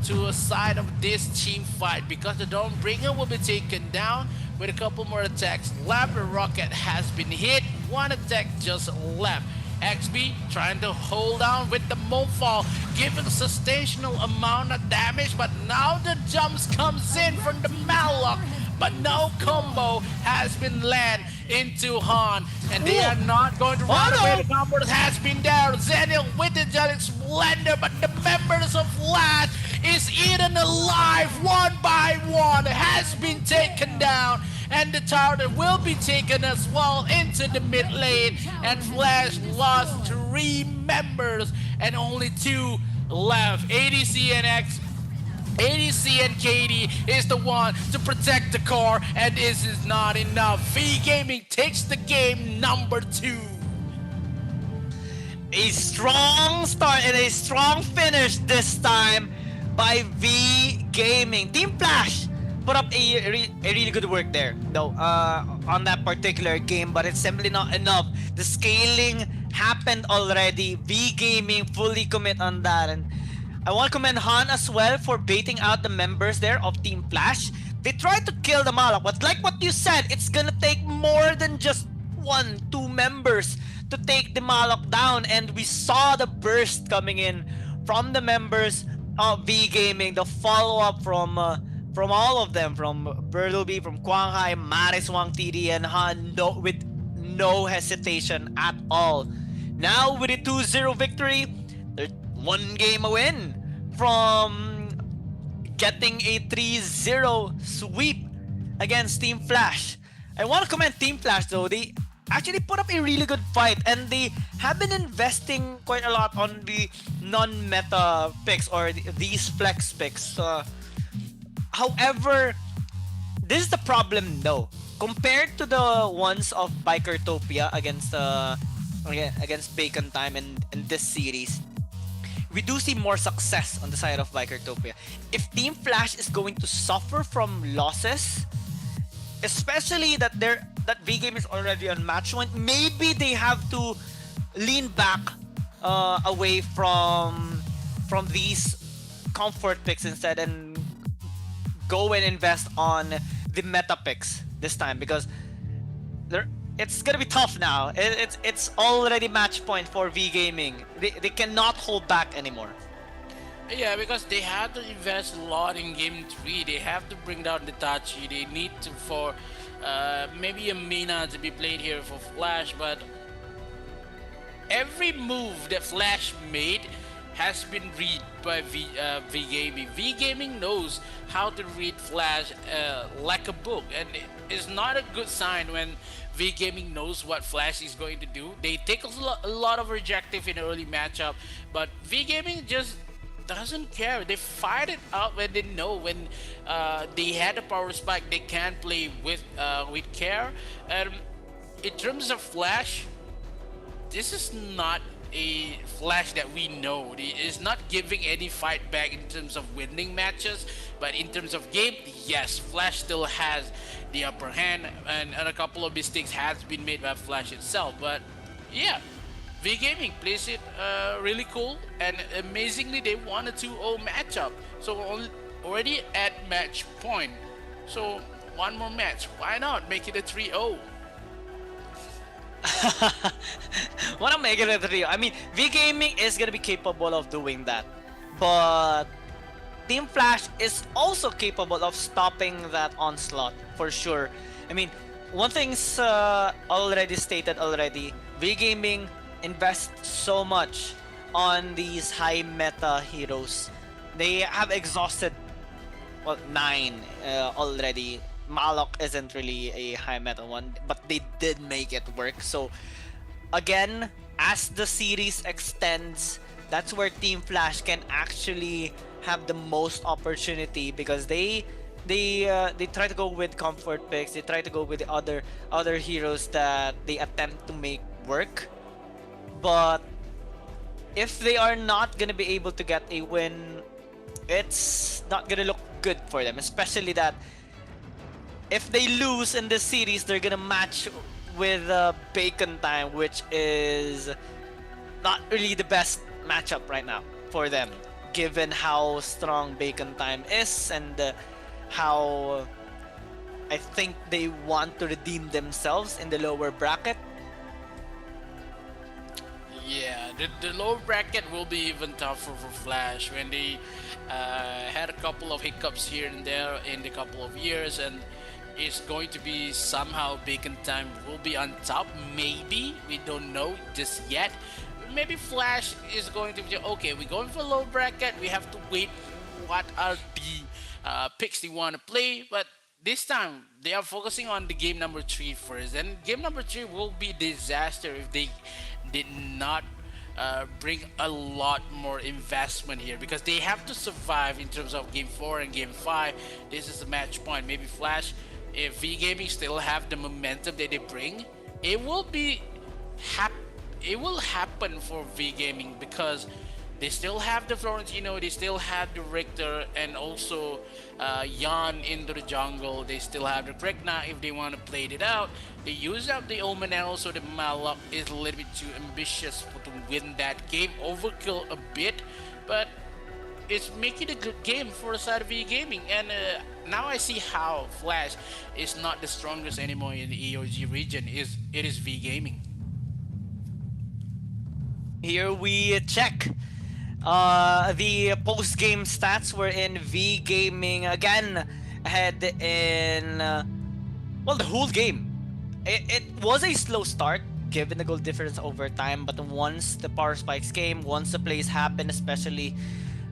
to a side of this team fight? Because the Dawnbringer will be taken down with a couple more attacks. Labra Rocket has been hit. 1 attack just left. XB trying to hold down with the Moonfall, giving a substantial amount of damage, but now the jumps comes in from the Malok, but no combo has been led into Han, and they are not going to run away. The combo has been there. Zenil with the Angelic Splendor, but the members of Flash is eaten alive one by one, has been taken down, and the tower will be taken as well into the mid lane, and Flash lost 3 members and only 2 left. ADC and KD is the one to protect the core, and this is not enough. V Gaming takes the game number 2. A strong start and a strong finish this time by V Gaming. Team Flash put up a really good work there, though, on that particular game, but it's simply not enough. The scaling happened already. V Gaming fully commit on that, and I want to commend Han as well for baiting out the members there of Team Flash. They tried to kill the Malak, but like what you said, it's gonna take more than just one, two members to take the Malak down, and we saw the burst coming in from the members of V Gaming. The follow up from all of them, from Bertleby, from Quanghai, Maris Wang, TD, and Han, with no hesitation at all. Now with a 2-0 victory, they're one game a win from getting a 3-0 sweep against Team Flash. I want to commend Team Flash though. They actually put up a really good fight, and they have been investing quite a lot on the non-meta picks, or these flex picks. However, this is the problem though. Compared to the ones of Bikertopia against Bacon Time in this series, we do see more success on the side of Bikertopia. If Team Flash is going to suffer from losses, especially that V Game is already on match point, maybe they have to lean back away from these comfort picks instead, and go and invest on the meta picks this time, because it's gonna be tough now. It's already match point for V Gaming. They cannot hold back anymore. Yeah, because they have to invest a lot in game 3. They have to bring down the Tachi. They need to for maybe a Mina to be played here for Flash, but every move that Flash made has been read by V Gaming. V Gaming knows how to read Flash like a book, and it's not a good sign when V Gaming knows what Flash is going to do. They take a lot of rejective in the early matchup, but V Gaming just doesn't care. They fight it out when they know when they had a power spike, they can play with care. And in terms of Flash, this is not a Flash that we know. It is not giving any fight back in terms of winning matches, but in terms of game, yes, Flash still has the upper hand, and a couple of mistakes has been made by Flash itself. But yeah, V Gaming plays it really cool, and amazingly they won a 2-0 matchup, so already at match point. So one more match, why not make it a 3-0? Wanna make it a 3? I mean, V Gaming is gonna be capable of doing that, but Team Flash is also capable of stopping that onslaught for sure. I mean, one thing's already stated already. V Gaming invest so much on these high meta heroes. They have exhausted 9 already. Malok isn't really a high meta one, but they did make it work. So again, as the series extends, that's where Team Flash can actually have the most opportunity, because they try to go with comfort picks. They try to go with the other heroes that they attempt to make work. But if they are not gonna be able to get a win, it's not gonna look good for them. Especially that if they lose in this series, they're gonna match with Bacon Time, which is not really the best matchup right now for them, given how strong Bacon Time is, and how I think they want to redeem themselves in the lower bracket. Yeah, the lower bracket will be even tougher for Flash when they had a couple of hiccups here and there in the couple of years, and it's going to be somehow Bacon Time will be on top. Maybe, we don't know just yet. Maybe Flash is going to be okay. We're going for low bracket. We have to wait. What are the picks they want to play? But this time they are focusing on the game number 3 first, and game number 3 will be disaster if they did not bring a lot more investment here, because they have to survive in terms of game 4 and game 5. This is the match point. Maybe Flash, if V Gaming still have the momentum that they bring, it will be it will happen for V Gaming because they still have the Florentino, they still have the Richter, and also Yan into the jungle. They still have the Krekna if they want to play it out. They use up the Omen, and also the Malok is a little bit too ambitious to win that game. Overkill a bit, but it's making a good game for the side of V Gaming. And now I see how Flash is not the strongest anymore in the EOG region. It is V Gaming. Here we check the post-game stats. Were in V Gaming again ahead in well, the whole game. It was a slow start given the goal difference over time, but once the power spikes came, once the plays happened, especially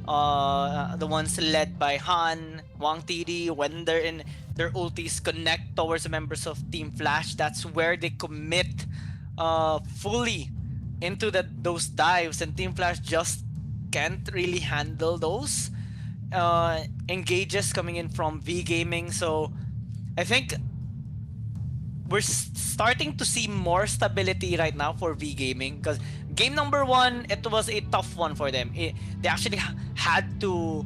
the ones led by Han, Wang TD, when they're in their ultis connect towards the members of Team Flash, that's where they commit fully into those dives, and Team Flash just can't really handle those engages coming in from V Gaming. So I think we're starting to see more stability right now for V Gaming, because game number one, it was a tough one for them. They actually had to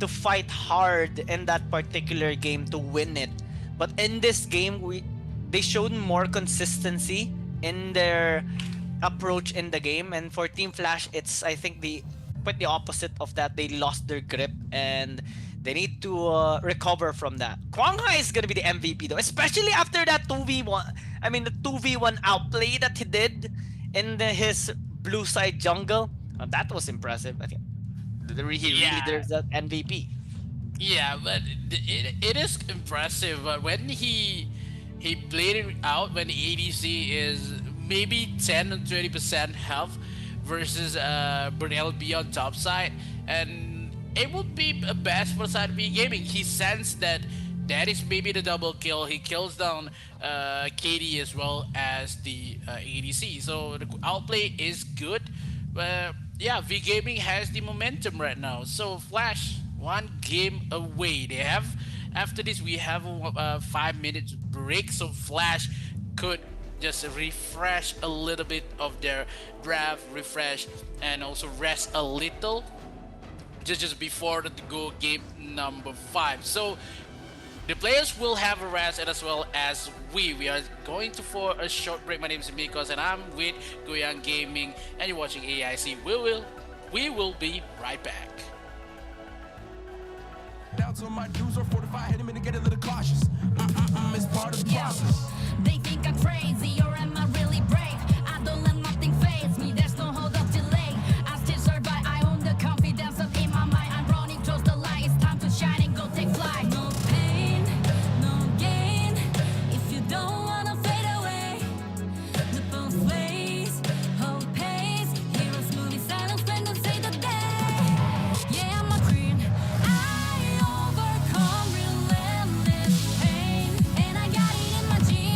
fight hard in that particular game to win it. But in this game, they showed more consistency in their approach in the game. And for Team Flash, it's, I think, quite the opposite of that. They lost their grip and they need to recover from that. Kwang Hai is gonna be the MVP though, especially after that 2v1. I mean, the 2v1 outplay that he did in his blue side jungle. That was impressive. I think he really deserves that MVP. Yeah, but it is impressive. But when he played it out, when the ADC is maybe 10 or 20% health versus Brunel B on top side, and it would be a best for side V Gaming. He sensed that is maybe the double kill. He kills down KD as well as the ADC. So the outplay is good. But yeah, V Gaming has the momentum right now. So Flash, one game away. They have, after this, we have a 5 minutes break. So Flash could just refresh a little bit of their draft, refresh, and also rest a little just before the go game number 5. So the players will have a rest, and as well as we are going to for a short break. My name is Mikos and I'm with Goyang Gaming, and you're watching AIC. We will be right back. Down to my dudes are fortified, hit him and get a little cautious. It's part of the process. They think I'm crazy, or am I really brave? I don't let nothing phase me, there's no hold up delay. I still survive, I own the confidence up in my mind. I'm running towards the light, it's time to shine and go take flight. No pain, no gain, if you don't wanna fade away. The both ways, hold pace, heroes moving silence when they say the day. Yeah, I'm a queen, I overcome relentless pain, and I got it in my genes.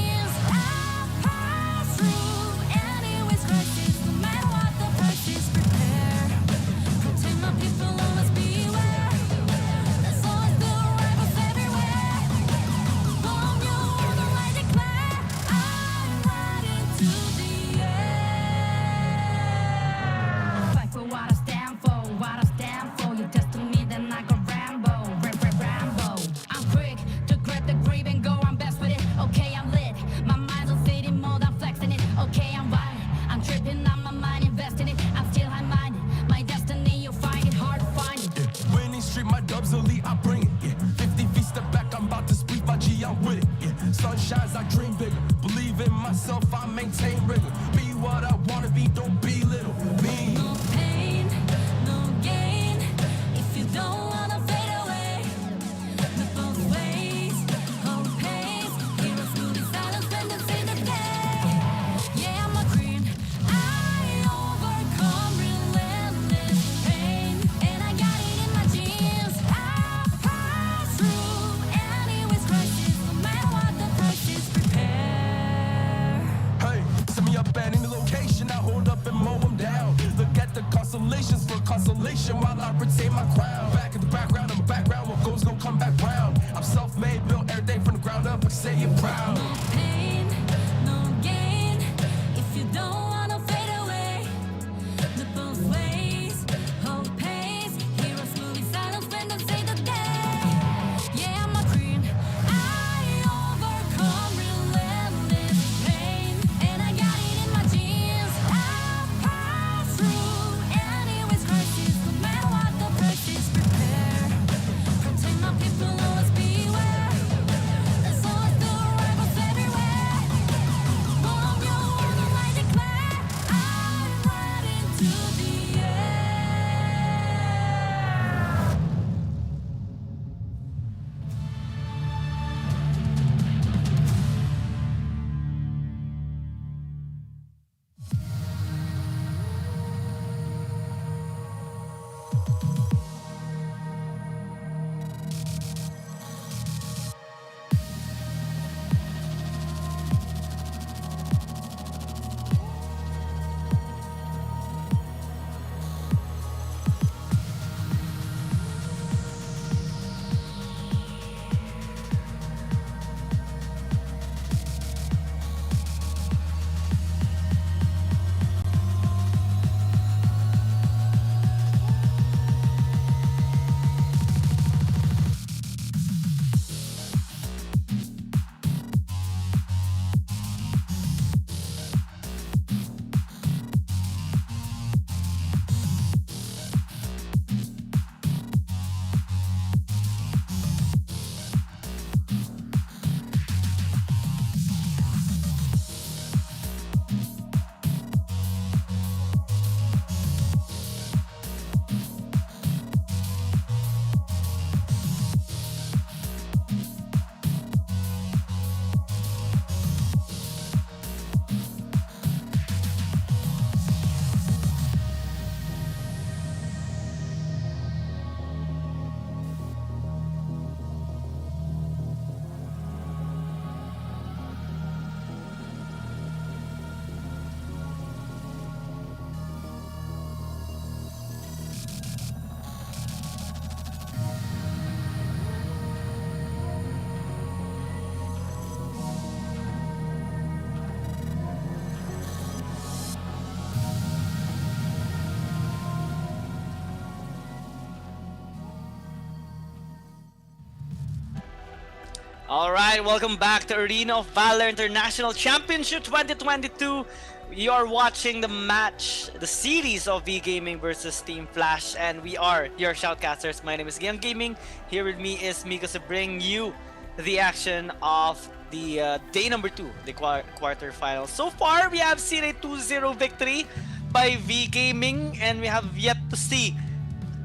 Alright, welcome back to Arena of Valor International Championship 2022. We are watching the match, the series of V Gaming versus Team Flash, and we are your shoutcasters. My name is Young Gaming. Here with me is Miko to bring you the action of the day number 2, the quarterfinals. So far, we have seen a 2-0 victory by V Gaming, and we have yet to see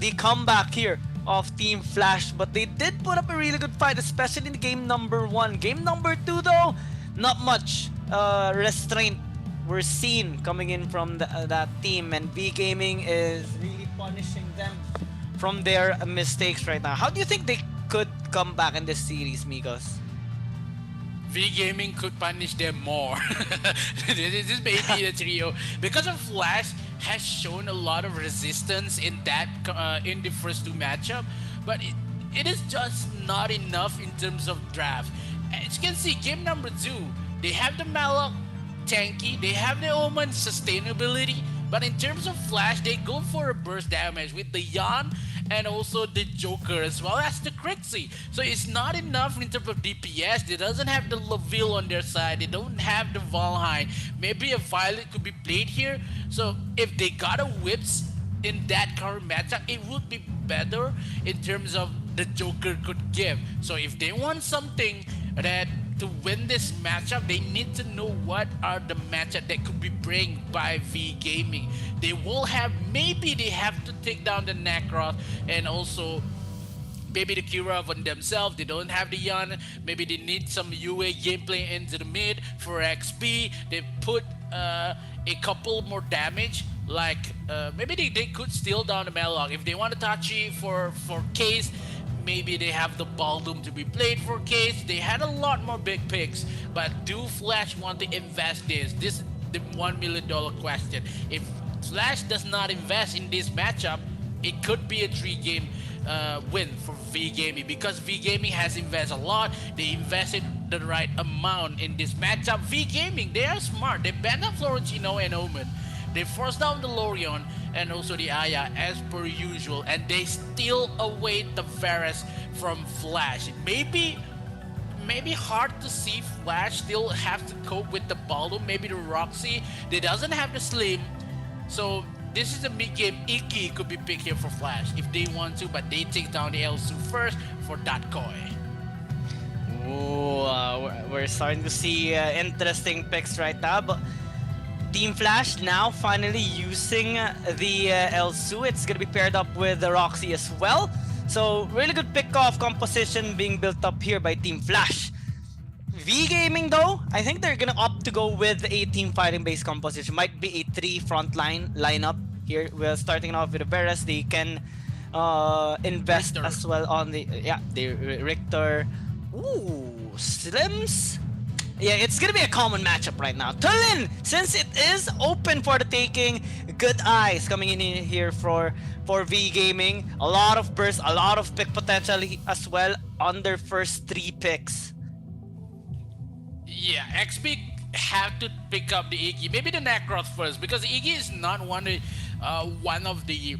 the comeback here of Team Flash, but they did put up a really good fight, especially in game number 1. Game number 2 though, not much restraint were seen coming in from that team, and V Gaming is really punishing them from their mistakes right now. How do you think they could come back in this series, Migos? V Gaming could punish them more. This may be the trio because of Flash has shown a lot of resistance in that in the first 2 matchup, but it is just not enough in terms of draft. As you can see, game number 2, they have the Malok tanky, they have the Omen sustainability, but in terms of Flash, they go for a burst damage with the Yan and also the Joker as well as the Crixie. So it's not enough in terms of DPS. They doesn't have the Laville on their side. They don't have the Valheim. Maybe a Violet could be played here. So if they got a Whips in that current matchup, it would be better in terms of the Joker could give. So if they want something that to win this matchup, they need to know what are the matchup that could be bring by V Gaming. They will have, maybe they have to take down the Necroth and also maybe the Kira on themselves. They don't have the Yan. Maybe they need some UA gameplay into the mid for XP. They put a couple more damage, like maybe they could steal down the Mellock. If they want to Tachi for Case, maybe they have the Baldum to be played for Case. They had a lot more big picks, but do Flash want to invest this? This is the $1 million question. If Flash does not invest in this matchup, it could be a 3-game win for V Gaming, because V Gaming has invested a lot. They invested the right amount in this matchup. V Gaming, they are smart. They banned up Florentino and Omen. They forced down the Lorion and also the Aya as per usual, and they still await the Varus from Flash. It may be hard to see Flash still have to cope with the Baldo, maybe the Roxy. They doesn't have the Slim, so this is a mid-game. Iki could be picked here for Flash if they want to, but they take down the Elsu first for that Koi. Ooh, we're starting to see interesting picks right now, but Team Flash now finally using the Elsu. It's gonna be paired up with the Roxy as well. So really good pick-off composition being built up here by Team Flash. V Gaming though, I think they're gonna opt to go with a team fighting based composition. Might be a 3 frontline lineup here. We're starting off with the Varus. They can invest Richter as well on the Richter. Ooh, Slims. Yeah, it's gonna be a common matchup right now. Tulin, since it is open for the taking, good eyes coming in here for V Gaming. A lot of burst, a lot of pick potential as well on their first 3 picks. Yeah, XP have to pick up the Iggy, maybe the Necroth first, because Iggy is not one of the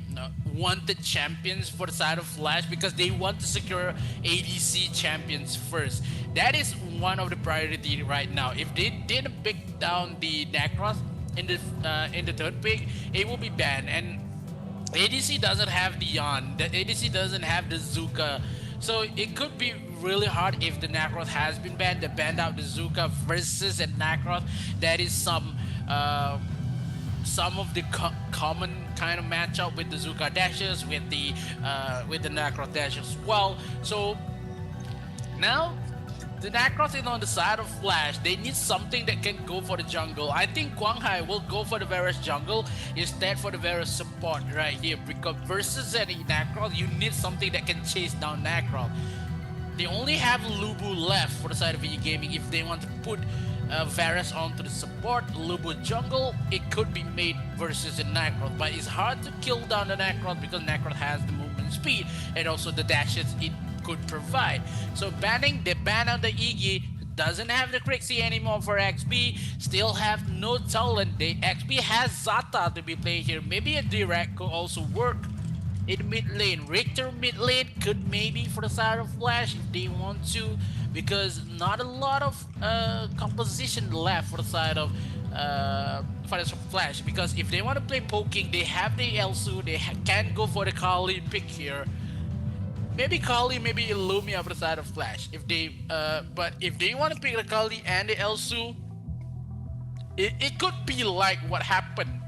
wanted champions for the side of Flash, because they want to secure ADC champions first. That is one of the priority right now. If they didn't pick down the Necroth in the 3rd pick, it will be banned. And ADC doesn't have the Yan. The ADC doesn't have the Zuka. So it could be really hard if the Necroth has been banned. They banned out the Zuka versus a Necroth. That is some of the common kind of matchup with the Zuka dashes, with the Necroth dash as well. So now the Necroth is on the side of Flash. They need something that can go for the jungle. I think Guanghai will go for the Varus jungle instead for the Varus support right here, because versus any Necroth, you need something that can chase down Necroth. They only have Lubu left for the side of VG Gaming. If they want to put Varus onto the support, Lubu jungle, it could be made versus a Necroth, but it's hard to kill down the Necroth because Necroth has the movement speed and also the dashes it could provide. So they ban out the Iggy, doesn't have the Crixie anymore for XP, still have no talent. The XP has Zata to be played here. Maybe a direct could also work in mid lane. Richter mid lane could maybe for the side of Flash if they want to, because not a lot of composition left for the side of Financial Flash. Because if they want to play poking, they have the Elsu, they can go for the Kali pick here. Maybe Kali, maybe Illumia for the side of Flash. If they, but if they want to pick the Kali and the Elsu, it could be like what happened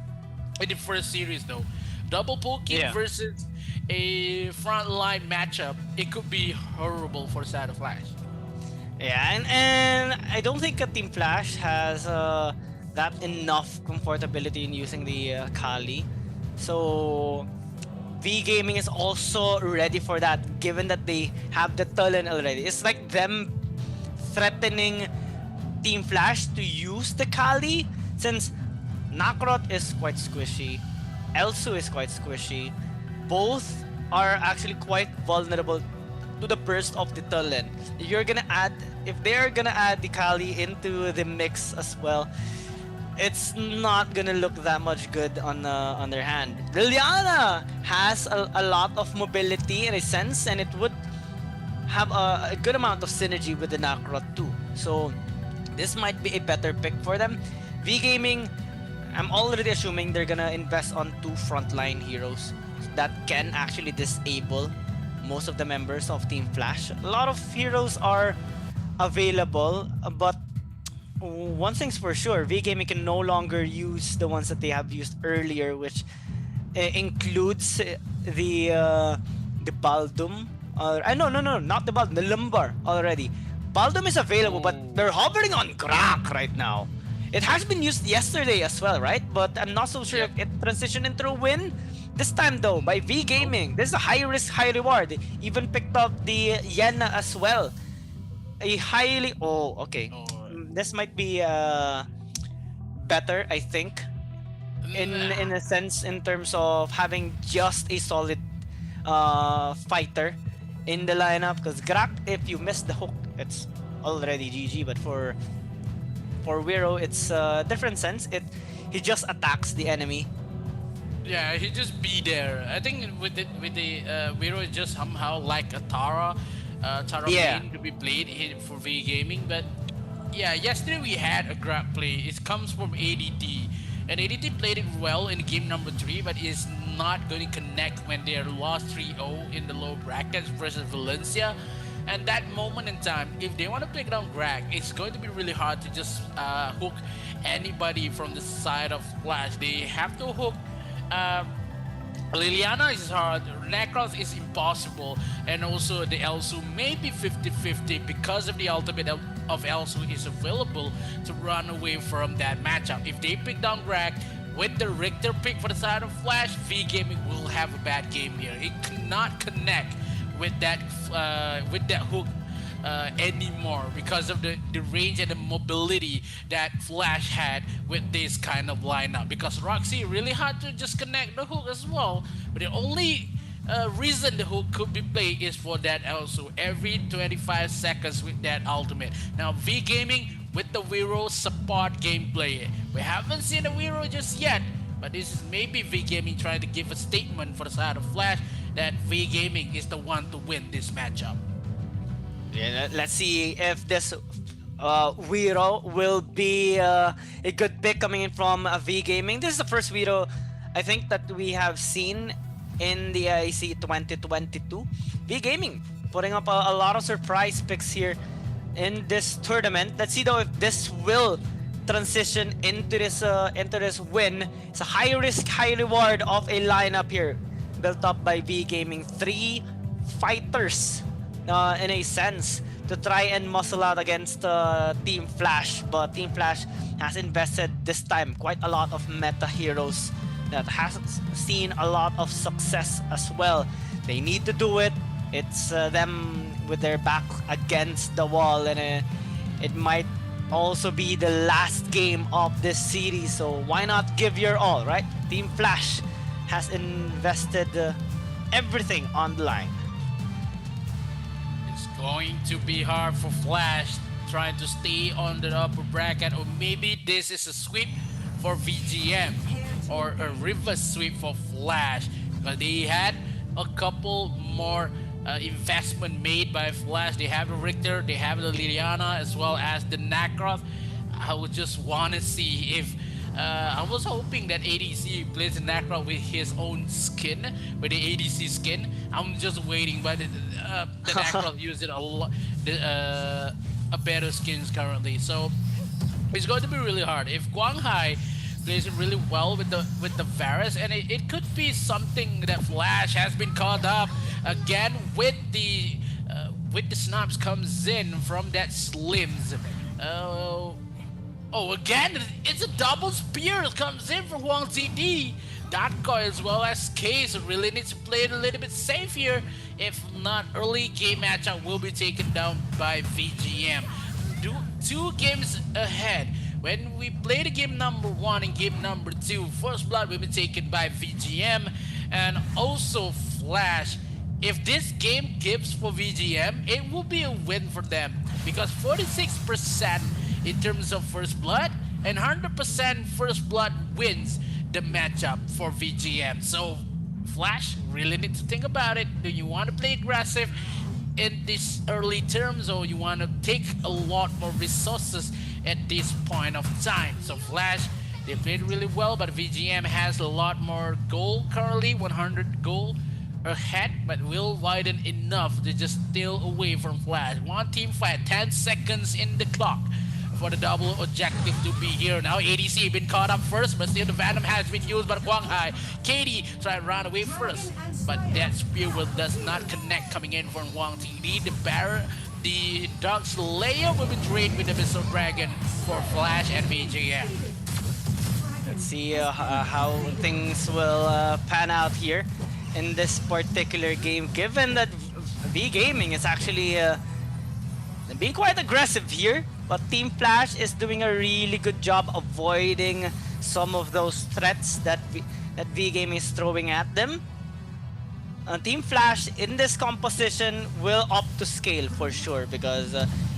in the first series though. Double poking Yeah. versus a frontline matchup, it could be horrible for the side of Flash. Yeah, and I don't think a Team Flash has that enough comfortability in using the Kali. So V Gaming is also ready for that, given that they have the Tulin already. It's like them threatening Team Flash to use the Kali, since Nakrot is quite squishy, Elsu is quite squishy. Both are actually quite vulnerable to the burst of the Tulin. You're gonna add, if they're gonna add the Kali into the mix as well, it's not gonna look that much good on their hand. Liliana has a lot of mobility in a sense, and it would have a good amount of synergy with the Nakrot too. So this might be a better pick for them. V Gaming, I'm already assuming they're gonna invest on two frontline heroes that can actually disable most of the members of Team Flash. A lot of heroes are available, but one thing's for sure, V Gaming can no longer use the ones that they have used earlier, which includes the Baldum. No, not the Baldum, the Lumbar already. Baldum is available, but they're hovering on Grak right now. It has been used yesterday as well, right? But I'm not so sure if it transitioned into a win. This time though, by V Gaming, this is a high risk, high reward. They even picked up the Yenna as well. A highly... Oh, okay. This might be better, I think. In a sense, in terms of having just a solid fighter in the lineup. Because Grak, if you miss the hook, it's already GG. But for Wiro, it's a different sense. He just attacks the enemy. Yeah, he just be there. I think with the Wiro is just somehow like a Tara main to be played for V Gaming. But yeah, yesterday we had a grab play. It comes from ADT, and ADT played it well in game number 3, but is not going to connect when they are lost 3-0 in the low brackets versus Valencia. And that moment in time, if they want to pick down Greg, it's going to be really hard to just hook anybody from the side of Flash. They have to hook Liliana is hard, Necros is impossible, and also the Elsu maybe 50-50 because of the ultimate of Elsu is available to run away from that matchup. If they pick down Greg with the Richter pick for the side of Flash, V Gaming will have a bad game here. It cannot connect with that hook anymore because of the range and the mobility that Flash had with this kind of lineup. Because Roxy really hard to just connect the hook as well, but the only reason the hook could be played is for that also every 25 seconds with that ultimate. Now V Gaming with the Wiro support gameplay, we haven't seen a Wiro just yet, but this is maybe V Gaming trying to give a statement for the side of Flash that V Gaming is the one to win this matchup. Yeah, let's see if this Wiro will be a good pick coming in from V Gaming. This is the first Wiro I think that we have seen in the AIC 2022. V Gaming putting up a lot of surprise picks here in this tournament. Let's see though if this will transition into this win. It's a high risk, high reward of a lineup here built up by V Gaming. 3 fighters in a sense to try and muscle out against Team Flash, but Team Flash has invested this time quite a lot of meta heroes that has seen a lot of success as well. They need to do it. It's them with their back against the wall, and it might also be the last game of this series, so why not give your all, right? Team Flash has invested everything on the line. It's going to be hard for Flash trying to stay on the upper bracket, or maybe this is a sweep for VGM or a reverse sweep for Flash, because they had a couple more investment made by Flash. They have the Richter, they have the Liliana, as well as the Nacroth. I would just want to see if I was hoping that ADC plays the Nacroth with his own skin, with the ADC skin. I'm just waiting, but the Nacroth using a lot, a better skins currently. So it's going to be really hard. If Guanghai plays really well with the Varus, and it could be something that Flash has been caught up again with the snipes comes in from that Slims. Oh, again, it's a double spear comes in from Huang TD. Datcoy as well as Case really needs to play it a little bit safe here. If not, early game matchup will be taken down by VGM. Two games ahead. When we play the game number 1 and game number 2, First Blood will be taken by VGM and also Flash. If this game gives for VGM, it will be a win for them because 46% in terms of First Blood and 100% First Blood wins the matchup for VGM. So Flash really need to think about it. Do you want to play aggressive in these early terms, or you want to take a lot more resources at this point of time? So Flash, they played really well, but VGM has a lot more goal currently, 100 goal ahead, but will widen enough to just steal away from Flash. One team fight, 10 seconds in the clock for the double objective to be here. Now ADC been caught up first, but still the Venom has been used by Guanghai. KD try to run away first, but that spear will does not connect coming in from Huang TD. The Dark Slayer will be trained with the Missile Dragon for Flash and VGM. Let's see how things will pan out here in this particular game, given that V Gaming is actually being quite aggressive here, but Team Flash is doing a really good job avoiding some of those threats that V Gaming is throwing at them. Team Flash in this composition will opt to scale for sure, because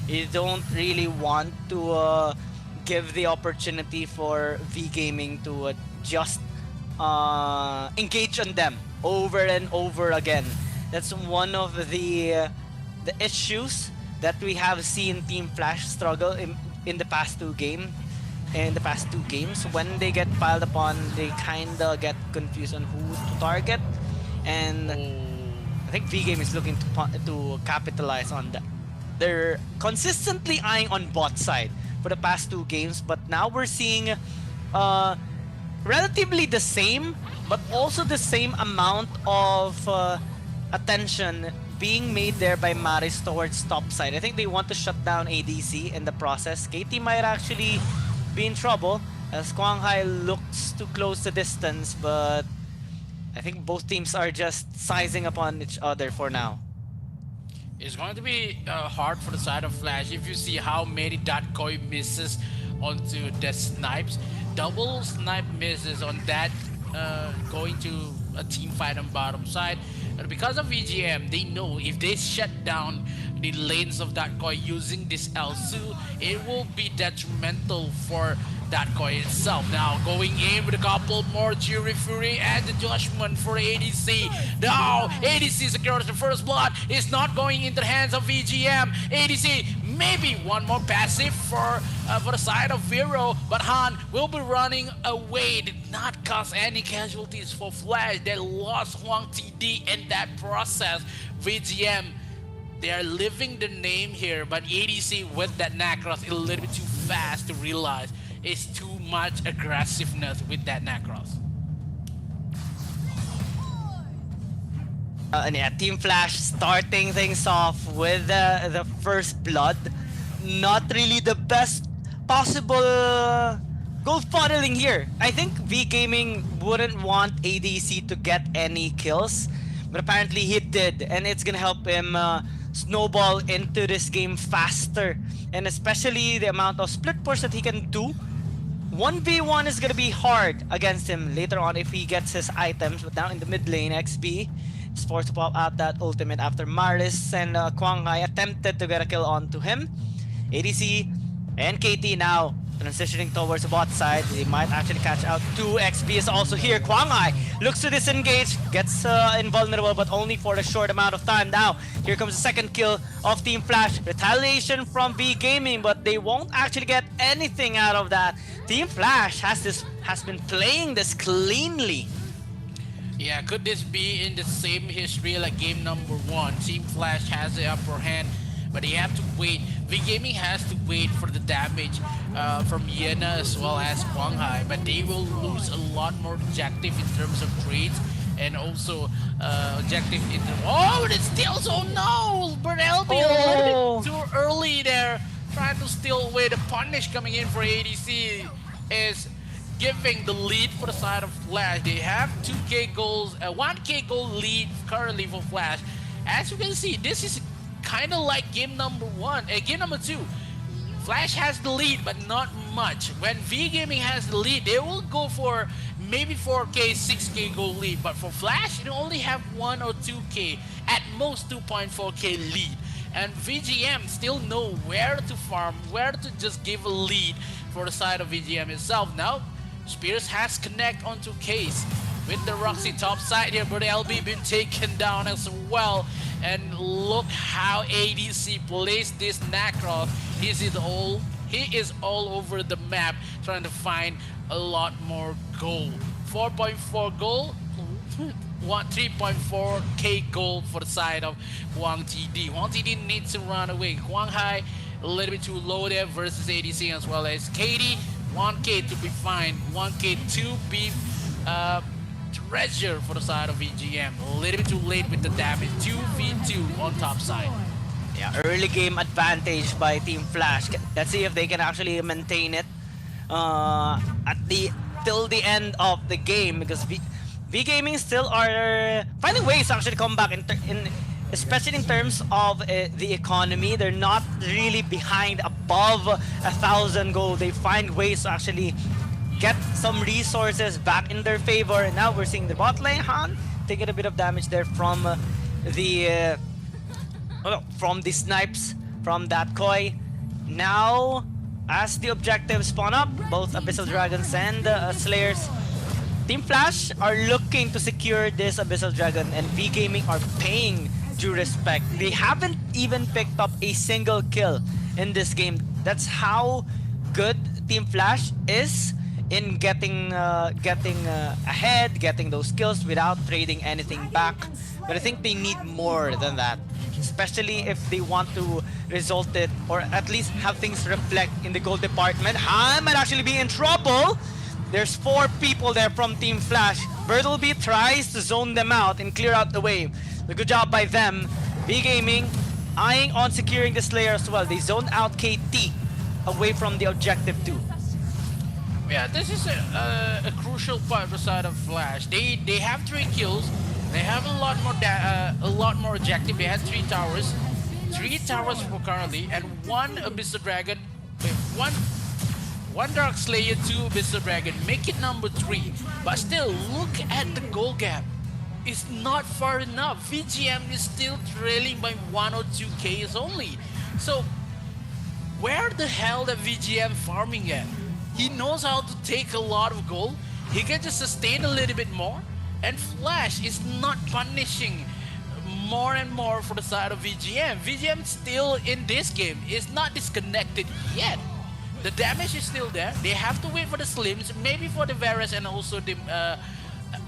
you don't really want to give the opportunity for V Gaming to just engage on them over and over again. That's one of the issues that we have seen Team Flash struggle in the past two games. When they get piled upon, they kinda get confused on who to target, and I think V Game is looking to capitalize on that. They're consistently eyeing on bot side for the past two games, but now we're seeing relatively the same, but also the same amount of attention being made there by Maris towards top side. I think they want to shut down ADC in the process. KT might actually be in trouble as Guanghai looks to close the distance, but I think both teams are just sizing upon each other for now. It's going to be hard for the side of Flash if you see how many Datcoy misses onto the snipes. Double snipe misses on that going to a team fight on bottom side. But because of VGM, they know if they shut down the lanes of Datcoy using this Elsu, it will be detrimental for Datcoy itself. Now going in with a couple more Jury Fury and the Judgment for ADC. Now ADC secures the first blood. It's not going into the hands of VGM. ADC maybe one more passive for the side of Vero, but Han will be running away. Did not cause any casualties for Flash. They lost Huang TD in that process. VGM, they are living the name here, but ADC with that Nacross is a little bit too fast to realize it's too much aggressiveness with that Nacross. And yeah, Team Flash starting things off with the first blood. Not really the best possible goal funneling here. I think V Gaming wouldn't want ADC to get any kills, but apparently he did, and it's gonna help him snowball into this game faster, and especially the amount of split push that he can do. 1v1 is gonna be hard against him later on if he gets his items, but now in the mid lane, XP is forced to pop out that ultimate after Maris and Guanghai attempted to get a kill onto him. ADC and KT now Transitioning towards the bot side, they might actually catch out. 2XP is also here. Kwanghai looks to disengage, gets invulnerable, but only for a short amount of time. Now, here comes the second kill of Team Flash. Retaliation from V Gaming, but they won't actually get anything out of that. Team Flash has been playing this cleanly. Yeah, could this be in the same history like game number 1? Team Flash has the upper hand, but they have to wait. V Gaming has to wait for the damage from Yena as well as Kwanghai, but they will lose a lot more objective in terms of trades and also objective in the. Oh, it steals! Oh no! Bernelby a little bit too early there, trying to steal away. The punish coming in for ADC is giving the lead for the side of Flash. They have 2k goals, 1k goal lead currently for Flash. As you can see, this is kind of like game number 1, game number 2. Flash has the lead, but not much. When V Gaming has the lead, they will go for maybe 4k, 6k goal lead. But for Flash, they only have 1 or 2k, at most 2.4k lead. And VGM still know where to farm, where to just give a lead for the side of VGM itself. Now, Spears has connect onto Case with the Roxy top side here, but LB been taken down as well. And look how ADC plays this Nacross. He is all over the map trying to find a lot more gold. 4.4 gold, 3.4k gold for the side of Huang TD. Huang TD needs to run away. Kwanghai a little bit too low there versus ADC as well as KD. 1k to be fine, 1k to be treasure for the side of VGM. A little bit too late with the damage. 2v2 on top side. Yeah, early game advantage by Team Flash. Let's see if they can actually maintain it till the end of the game, because V Gaming still are finding ways to actually come back especially in terms of the economy. They're not really behind above 1,000 gold. They find ways to actually get some resources back in their favor. And now we're seeing the bot lane, Han, taking a bit of damage there from the snipes from that Koi. Now, as the objectives spawn up, both Abyssal Dragons and Slayers, Team Flash are looking to secure this Abyssal Dragon, and V Gaming are paying due respect. They haven't even picked up a single kill in this game. That's how good Team Flash is in getting ahead, getting those kills without trading anything back. But I think they need more than that, especially if they want to result it, or at least have things reflect in the gold department. Han might actually be in trouble. There's 4 people there from Team Flash. Bertleby tries to zone them out and clear out the wave. A good job by them. V Gaming eyeing on securing the Slayer as well. They zoned out KT away from the objective too. Yeah, this is a crucial part of the side of Flash. They have 3 kills. They have a lot more objective. They had 3 towers. 3 towers for currently, and 1 Abyssal Dragon. Wait, one Dark Slayer, 2 Abyssal Dragon. Make it number 3. But still, look at the goal gap. It's not far enough. VGM is still trailing by 1 or 2Ks only. So, where the hell that VGM farming at? He knows how to take a lot of gold. He can just sustain a little bit more. And Flash is not punishing more and more for the side of VGM. VGM still in this game is not disconnected yet. The damage is still there. They have to wait for the Slims, maybe for the Varus and also the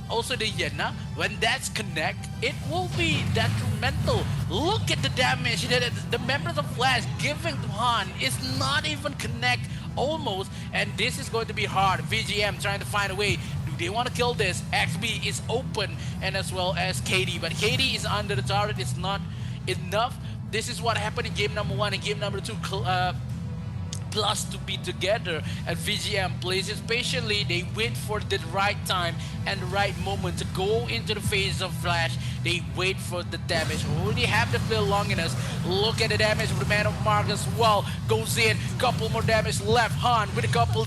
Yena. When that's connect, it will be detrimental. Look at the damage that the members of Flash giving to Han is not even connect almost, and this is going to be hard. VGM trying to find a way. Do they want to kill this? XB is open, and as well as KD, but KD is under the turret. It's not enough. This is what happened in game number 1 and game number 2. Plus to be together, and VGM plays it patiently. They wait for the right time and the right moment to go into the phase of Flash. They wait for the damage. Already have the fill long enough. Look at the damage of the Man of Mark as well. Goes in, couple more damage left. Han with a couple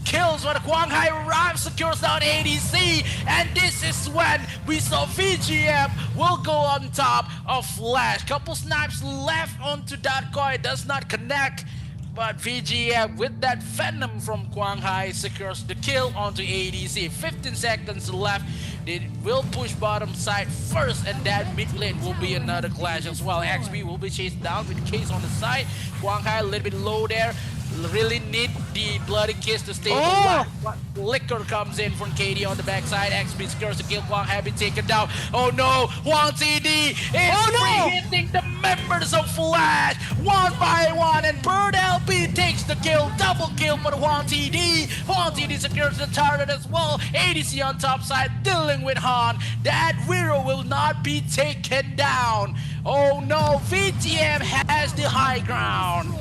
kills when Kwanghai arrives, secures down ADC, and this is when we saw VGM will go on top of Flash. Couple snipes left onto that Koi, does not connect. But VGM with that Venom from Quang Hai secures the kill onto ADC. 15 seconds left. They will push bottom side first, and that mid lane will be another clash as well. XP will be chased down with Case on the side. Quang Hai a little bit low there. Really need the Bloody Kiss to stay alive. But Liquor comes in from KD on the backside. XP secures the kill. Quang Hai been taken down. Oh no! Huang TD is hitting the members of Flash one by one, and Bird LP takes the kill. Double kill for Huang TD. Huang TD secures the target as well. ADC on top side dealing with Han. That Wiro will not be taken down. Oh no! VGM has the high ground.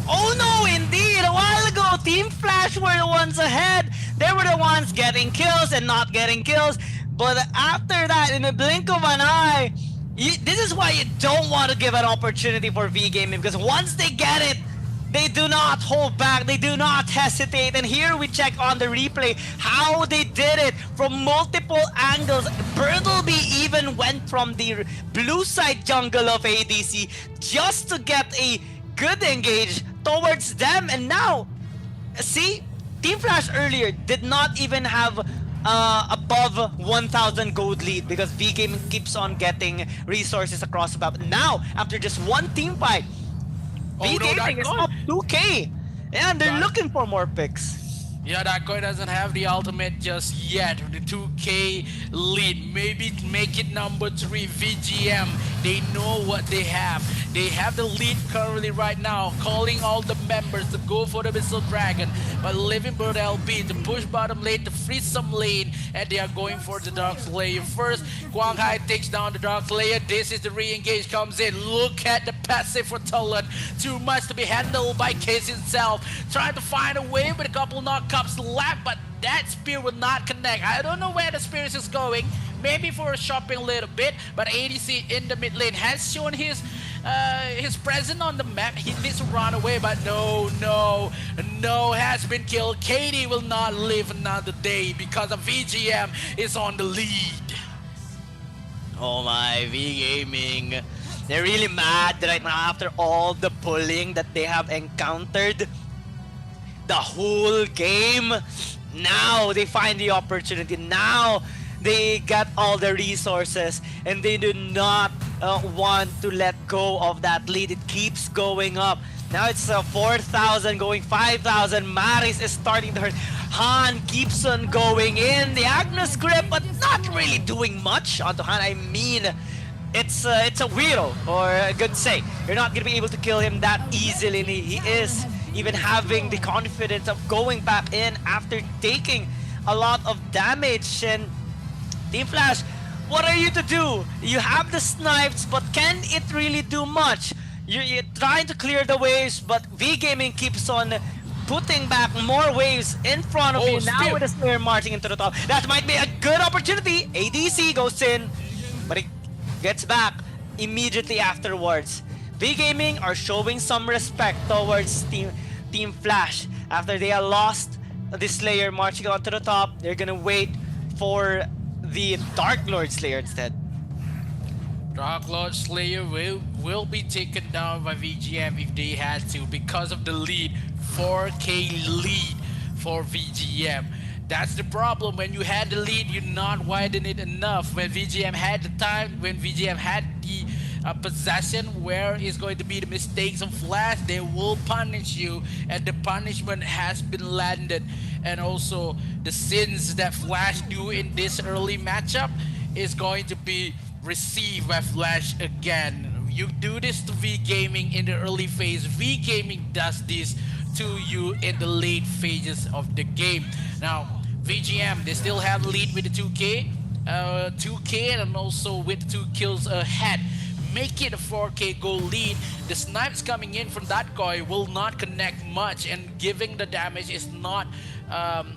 Oh no, indeed! A while ago, Team Flash were the ones ahead. They were the ones getting kills and not getting kills. But after that, in a blink of an eye, this is why you don't want to give an opportunity for V-Gaming, because once they get it, they do not hold back, they do not hesitate. And here we check on the replay how they did it from multiple angles. Bertleby even went from the blue side jungle of ADC just to get a good engage towards them. And now, see, Team Flash earlier did not even have above 1,000 gold lead because V-Gaming keeps on getting resources across the map. Now, after just one team fight, V-Gaming is up 2k, and they're looking for more picks. Yeah, Dakoi doesn't have the ultimate just yet. The 2k lead, maybe make it number 3. VGM, they know what they have. They have the lead currently right now, calling all the members to go for the Missile Dragon, but leaving Bird LP to push bottom lane to free some lane, and they are going for the Dark Slayer first. Quang Hai takes down the Dark Slayer. This is the re-engage comes in. Look at the passive for Talon. Too much to be handled by Case himself. Trying to find a way with a couple knockups left, but that spear will not connect. I don't know where the spear is going. Maybe for a shopping a little bit, but ADC in the mid lane has shown his presence on the map. He needs to run away, but no, has been killed. KD will not live another day because of VGM is on the lead. Oh my, V-Gaming. They're really mad right now after all the bullying that they have encountered the whole game. Now they find the opportunity. Now they got all the resources, and they do not want to let go of that lead. It keeps going up. Now it's 4,000 going 5,000. Maris is starting to hurt. Han keeps on going in. The Agnes grip, but not really doing much onto Han. I mean, it's a Wiro, or a good say. You're not gonna be able to kill him that easily. And he is even having the confidence of going back in after taking a lot of damage. And Team Flash, what are you to do? You have the snipes, but can it really do much? You're trying to clear the waves, but V-Gaming keeps on putting back more waves in front of you. Now with the Slayer marching into the top. That might be a good opportunity. ADC goes in, but it gets back immediately afterwards. V-Gaming are showing some respect towards Team Flash. After they have lost the Slayer marching onto the top, they're gonna wait for the Dark Lord Slayer instead. Dark Lord Slayer will be taken down by VGM if they had to because of the lead. 4k lead for VGM. That's the problem. When you had the lead, you're not widen it enough. When VGM had the time, when VGM had the possession, where is going to be the mistakes of Flash, they will punish you, and the punishment has been landed. And also the sins that Flash do in this early matchup is going to be received by Flash again. You do this to V-Gaming in the early phase, V-Gaming does this to you in the late phases of the game. Now VGM, they still have lead with the 2k and also with 2 kills ahead, make it a 4k goal lead. The snipes coming in from that guy will not connect much, and giving the damage is not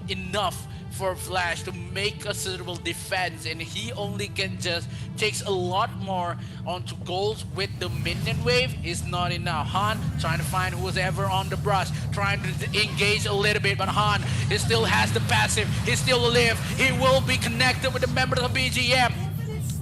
enough for Flash to make a suitable defense, and he only can just takes a lot more onto goals with the minion wave is not enough. Han trying to find who's ever on the brush, trying to engage a little bit, but Han, he still has the passive, he's still alive, he will be connected with the members of BGM.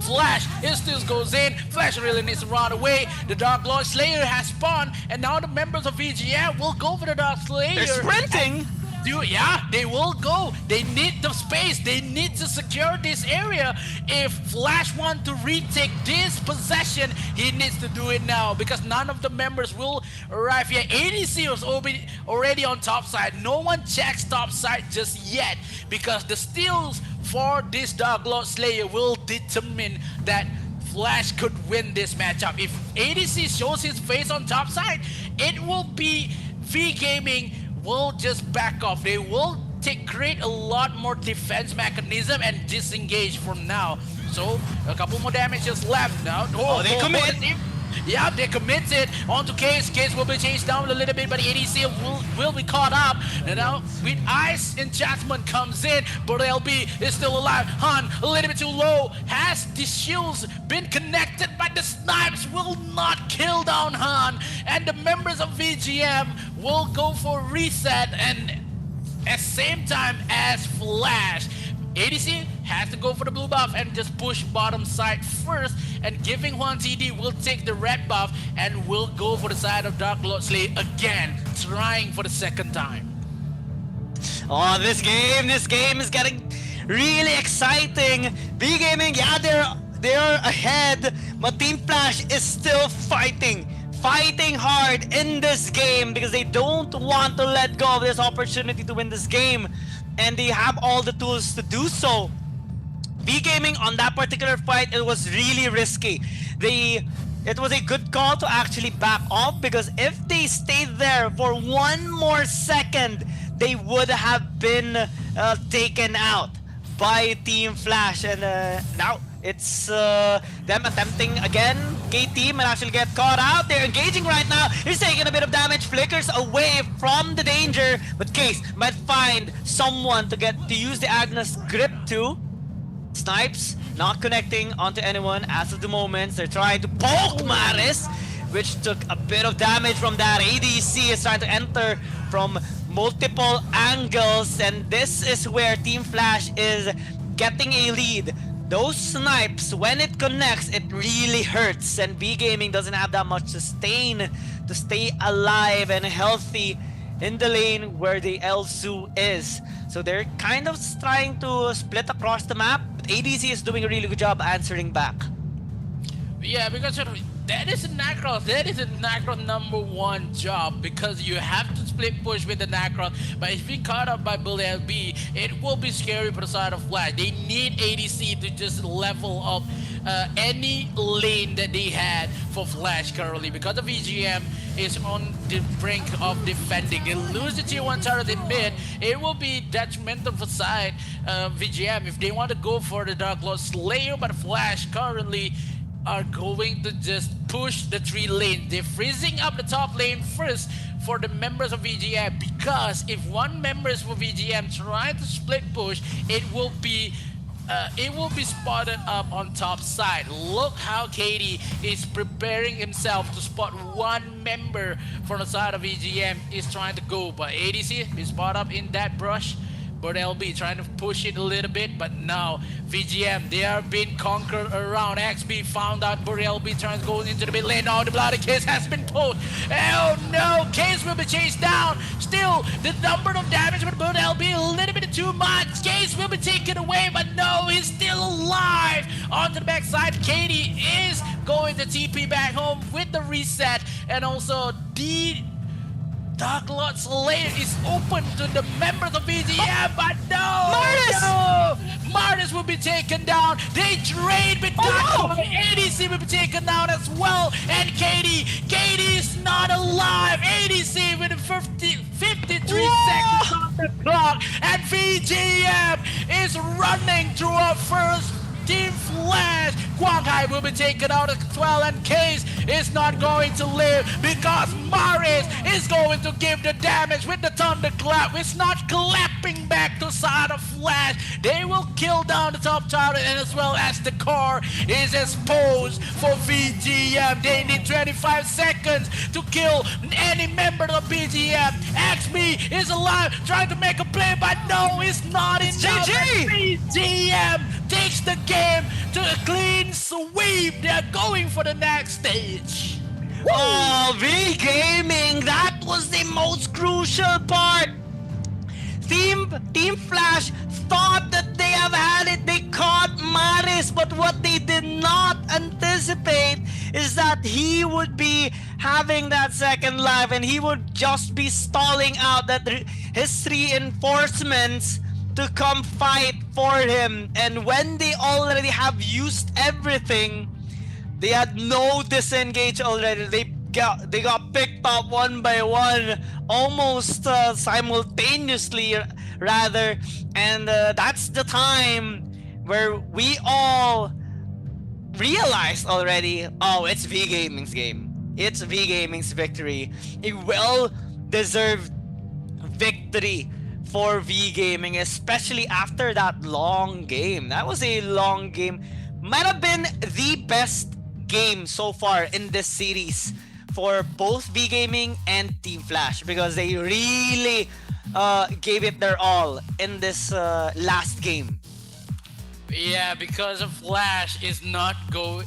Flash, it still goes in. Flash really needs to run away. The Dark Lord Slayer has spawned, and now the members of VGM will go for the Dark Slayer. They're sprinting. Yeah, they will go. They need the space. They need to secure this area. If Flash wants to retake this possession, he needs to do it now because none of the members will arrive yet. ADC was already on top side. No one checks top side just yet because the steals for this Dark Lord Slayer will determine that Flash could win this matchup. If ADC shows his face on top side, it will be V Gaming will just back off. They will create a lot more defense mechanism and disengage from now. So a couple more damages left now. Oh, they commit. Yeah, they committed onto Case. Case will be chased down a little bit, but the ADC will be caught up. And now with Ice Enchantment comes in, but LB is still alive. Han a little bit too low. Has the shields been connected, but the snipes will not kill down Han. And the members of VGM will go for reset and at same time as Flash. ADC has to go for the blue buff and just push bottom side first, and giving Juan TD will take the red buff and will go for the side of Dark Lord Slayer again, trying for the second time. Oh, this game is getting really exciting. B Gaming, yeah, they're ahead, but Team Flash is still fighting hard in this game because they don't want to let go of this opportunity to win this game, and they have all the tools to do so. B Gaming on that particular fight, it was really risky. It was a good call to actually back off because if they stayed there for one more second, they would have been taken out by Team Flash. And now it's them attempting again. KT might actually get caught out. They're engaging right now. He's taking a bit of damage, flickers away from the danger, but Case might find someone to use the Agnes grip to. Snipes not connecting onto anyone as of the moment. They're trying to poke Maris, which took a bit of damage from that. ADC is trying to enter from multiple angles, and this is where Team Flash is getting a lead. Those snipes, when it connects, it really hurts, and B Gaming doesn't have that much sustain to stay alive and healthy in the lane where the Elsu is. So they're kind of trying to split across the map, but ADC is doing a really good job answering back. Yeah, because that is a Nacros. That is a Nacros #1 job because you have to split push with the Nacros. But if being caught up by Bully LB, it will be scary for the side of Flash. They need ADC to just level up any lane that they had for Flash currently because the VGM is on the brink of defending. They lose the tier 1 turret in mid. It will be detrimental for side VGM if they want to go for the Dark Lord Slayer, but Flash currently are going to just push the 3 lanes. They're freezing up the top lane first for the members of VGM because if one member is for VGM trying to split push, it will be spotted up on top side. Look how Katie is preparing himself to spot one member from the side of VGM is trying to go, but ADC is spotted up in that brush. But LB trying to push it a little bit, but now VGM, they are being conquered around. XB found out Burrell LB trying to go into the mid lane. Now the bloody Case has been pulled. Oh no, Case will be chased down. Still, the number of damage with Burrell LB a little bit too much. Case will be taken away, but no, he's still alive. Onto the backside, Katie is going to TP back home with the reset, and also the Dark Lord Slayer is open to the members of VGM, but no! Martis! No! Martis will be taken down. They trade with Dark Lord. ADC will be taken down as well. And Katie is not alive. ADC with 53 seconds on the clock. And VGM is running through our first Team Flash. Quang Hai will be taken out as well, and Case is not going to live because Maris is going to give the damage with the thunderclap. It's not clapping back to side of Flash. They will kill down the top tower, and as well as the core is exposed for VGM. They need 25 seconds to kill any member of VGM. XB is alive, trying to make a play, but no, it's not enough. GG! VGM takes the game to a clean sweep. They're going for the next stage. Oh, V-Gaming, that was the most crucial part. Team Flash thought that they have had it. They caught Maris, but what they did not anticipate is that he would be having that second life and he would just be stalling out his reinforcements to come fight for him. And when they already have used everything, they had no disengage already. They got picked up one by one, almost simultaneously, rather. And that's the time where we all realized already, oh, it's V-Gaming's game. It's V-Gaming's victory. A well-deserved victory for V-Gaming, especially after that long game. That was a long game. Might have been the best game so far in this series for both V-Gaming and Team Flash, because they really gave it their all in this last game. Yeah, because of Flash is not going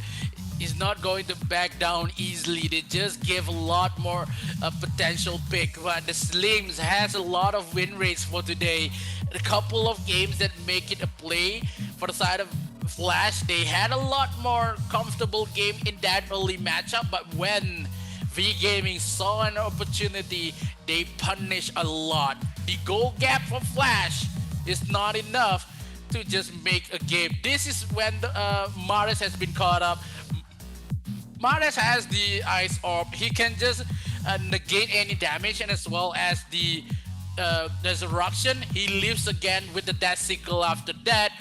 to back down easily. They just give a lot more potential pick. But the Slims has a lot of win rates for today. A couple of games that make it a play for the side of Flash. They had a lot more comfortable game in that early matchup, but when V-Gaming saw an opportunity, they punish a lot. The goal gap for Flash is not enough to just make a game. This is when Maris has been caught up. Maris has the Ice Orb. He can just negate any damage, and as well as the Resurrection. He lives again with the Death Sickle after that.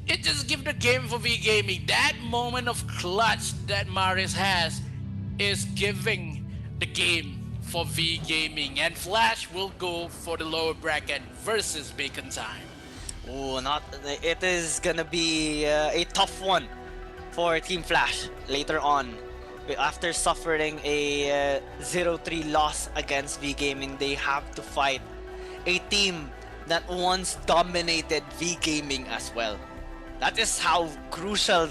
It just gives the game for V-Gaming. That moment of clutch that Maris has is giving the game for V-Gaming, and Flash will go for the lower bracket versus Bacon Time. Oh, it is gonna be a tough one for Team Flash later on. After suffering a 0-3 loss against V-Gaming, they have to fight a team that once dominated V-Gaming as well. That is how crucial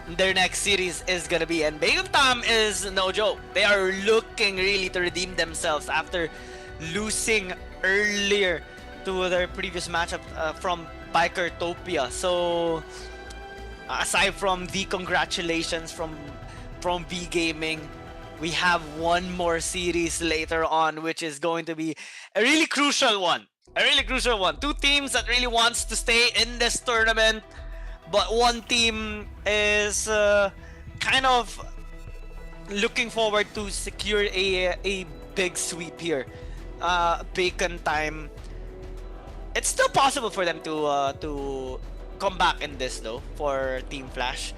their next series is gonna be, and Bacon Time is no joke. They are looking really to redeem themselves after losing earlier to their previous matchup from Bikertopia. So aside from the congratulations from V-Gaming, we have one more series later on, which is going to be a really crucial one. Two teams that really wants to stay in this tournament, but one team is kind of looking forward to secure a big sweep here. Bacon Time. It's still possible for them to come back in this though for Team Flash,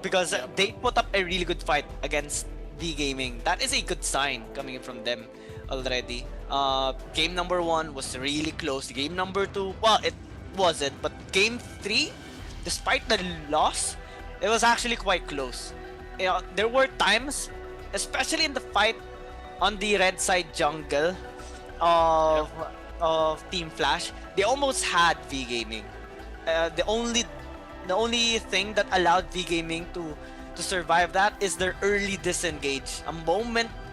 because they put up a really good fight against V-Gaming. That is a good sign coming in from them already. Game number 1 was really close. Game number 2, well, it wasn't, but game 3, despite the loss, it was actually quite close. You know, there were times, especially in the fight on the red side jungle of Team Flash, they almost had V-Gaming. The only thing that allowed V-Gaming to survive that is their early disengage.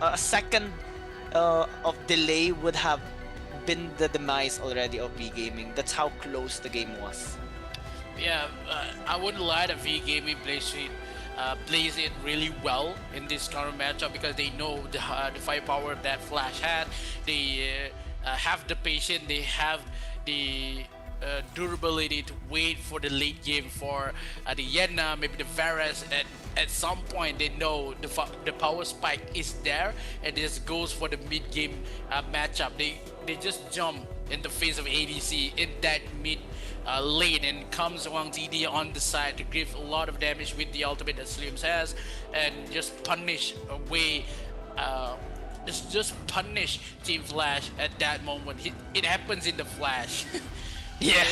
A second of delay would have been the demise already of V-Gaming. That's how close the game was. Yeah, I wouldn't lie that V-Gaming plays it really well in this current matchup, because they know the firepower that Flash had. They have the patience, they have the durability to wait for the late game for the Yenna, maybe the Varus, and at some point they know the power spike is there, and this goes for the mid-game matchup. They just jump in the face of ADC in that mid lane, and comes Wang TD on the side to give a lot of damage with the ultimate that Slims has, and just punish away just punish Team Flash at that moment. It happens in the Flash. Yeah.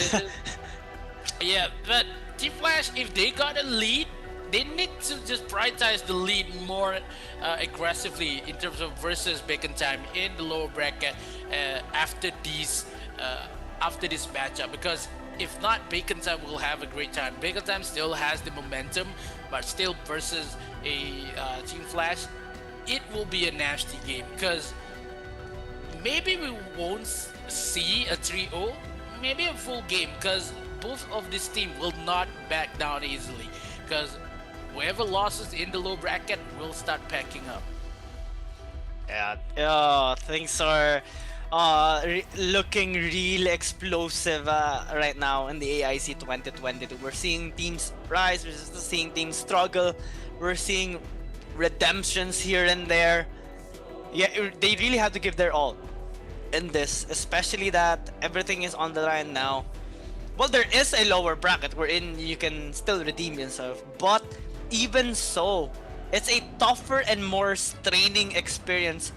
Yeah, but Team Flash, if they got a lead, they need to just prioritize the lead more aggressively in terms of versus Bacon Time in the lower bracket after this matchup, because if not, Bacon Time will have a great time. Bacon Time still has the momentum, but still versus a Team Flash, it will be a nasty game because maybe we won't see a 3-0, maybe a full game because both of this team will not back down easily because whoever loses in the low bracket will start packing up. Yeah, things are looking real explosive right now in the AIC 2022. We're seeing teams rise, we're just seeing teams struggle, we're seeing redemptions here and there. Yeah, they really have to give their all in this, especially that everything is on the line now. Well, there is a lower bracket wherein you can still redeem yourself, but even so, it's a tougher and more straining experience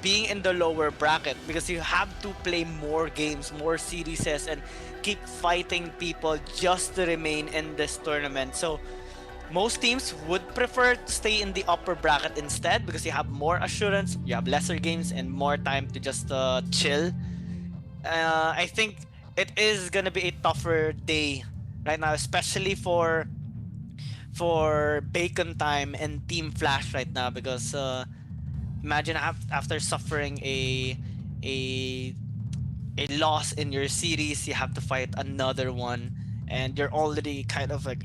being in the lower bracket because you have to play more games, more series, and keep fighting people just to remain in this tournament. So most teams would prefer to stay in the upper bracket instead because you have more assurance, you have lesser games, and more time to just chill. I think it is gonna be a tougher day right now, especially for Bacon Time and Team Flash right now because imagine after suffering a loss in your series, you have to fight another one, and you're already kind of like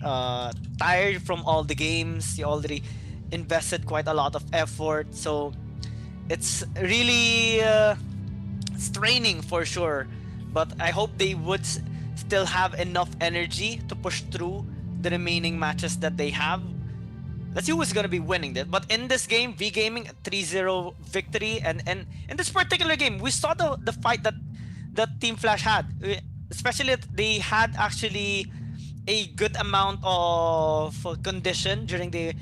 tired from all the games. You already invested quite a lot of effort, so it's really straining for sure. But I hope they would still have enough energy to push through the remaining matches that they have. Let's see who's gonna be winning this. But in this game, V Gaming 3-0 victory, and in this particular game, we saw the fight that Team Flash had. Especially they had actually a good amount of condition during the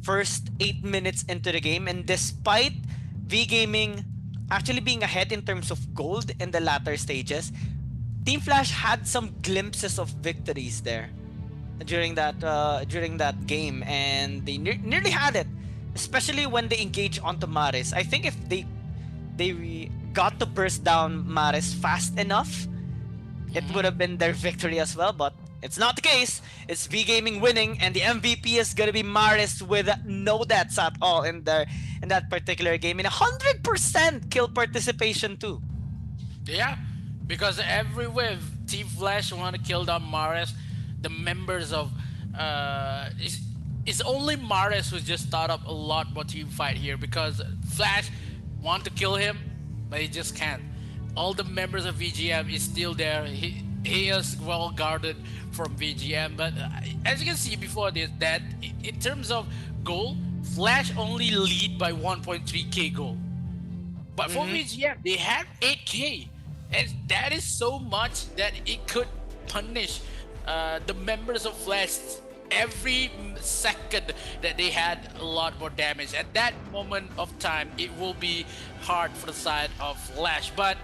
first 8 minutes into the game, and despite V Gaming actually being ahead in terms of gold in the latter stages, Team Flash had some glimpses of victories there during that game, and they nearly had it, especially when they engage onto Maris. I think if they got to burst down Maris fast enough, it would have been their victory as well, but it's not the case. It's V Gaming winning, and the MVP is gonna be Maris with no deaths at all in that particular game, in 100% kill participation too. Yeah, because every wave Team Flash want to kill down Maris, the members of it's only Maris who just thought up a lot more team fight here because Flash want to kill him, but he just can't. All the members of VGM is still there. He is well guarded from VGM, but as you can see before this, that in terms of goal, Flash only lead by 1.3k goal. But for VGM, they have 8k, and that is so much that it could punish the members of Flash every second that they had a lot more damage. At that moment of time, it will be hard for the side of Flash, but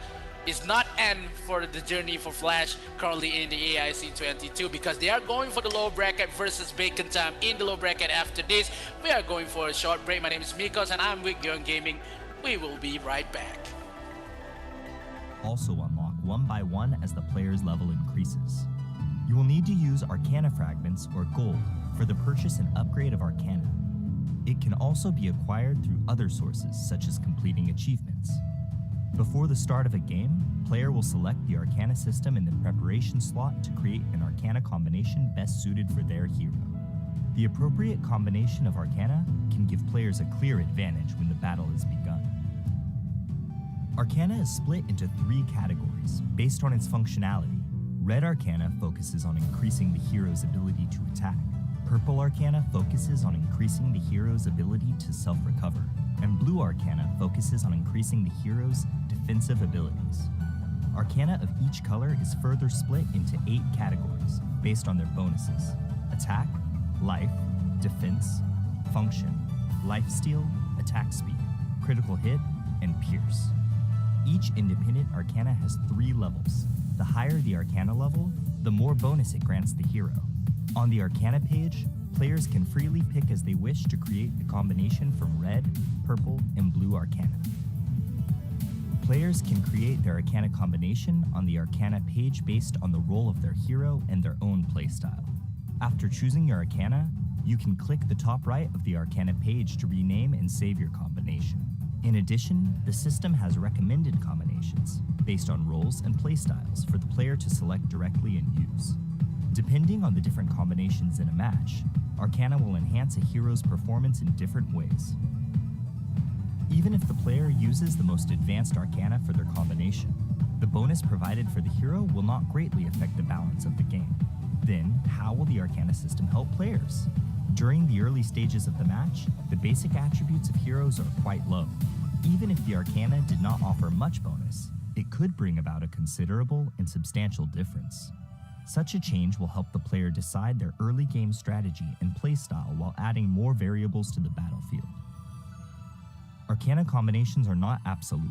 it's not end for the journey for Flash currently in the AIC 22 because they are going for the low bracket versus Bacon Time in the low bracket. After this, we are going for a short break. My name is Mikos and I'm with Young Gaming. We will be right back. Also unlock one by one as the player's level increases. You will need to use Arcana Fragments or Gold for the purchase and upgrade of Arcana. It can also be acquired through other sources such as completing achievements. Before the start of a game, player will select the Arcana system in the preparation slot to create an Arcana combination best suited for their hero. The appropriate combination of Arcana can give players a clear advantage when the battle is begun. Arcana is split into 3 categories based on its functionality. Red Arcana focuses on increasing the hero's ability to attack. Purple Arcana focuses on increasing the hero's ability to self-recover. And Blue Arcana focuses on increasing the hero's defensive abilities. Arcana of each color is further split into 8 categories based on their bonuses: attack, life, defense, function, lifesteal, attack speed, critical hit, and pierce. Each independent Arcana has 3 levels. The higher the Arcana level, the more bonus it grants the hero. On the Arcana page, players can freely pick as they wish to create the combination from red, purple, and blue Arcana. Players can create their Arcana combination on the Arcana page based on the role of their hero and their own playstyle. After choosing your Arcana, you can click the top right of the Arcana page to rename and save your combination. In addition, the system has recommended combinations based on roles and playstyles for the player to select directly and use. Depending on the different combinations in a match, Arcana will enhance a hero's performance in different ways. Even if the player uses the most advanced Arcana for their combination, the bonus provided for the hero will not greatly affect the balance of the game. Then, how will the Arcana system help players? During the early stages of the match, the basic attributes of heroes are quite low. Even if the Arcana did not offer much bonus, it could bring about a considerable and substantial difference. Such a change will help the player decide their early game strategy and playstyle while adding more variables to the battlefield. Arcana combinations are not absolute.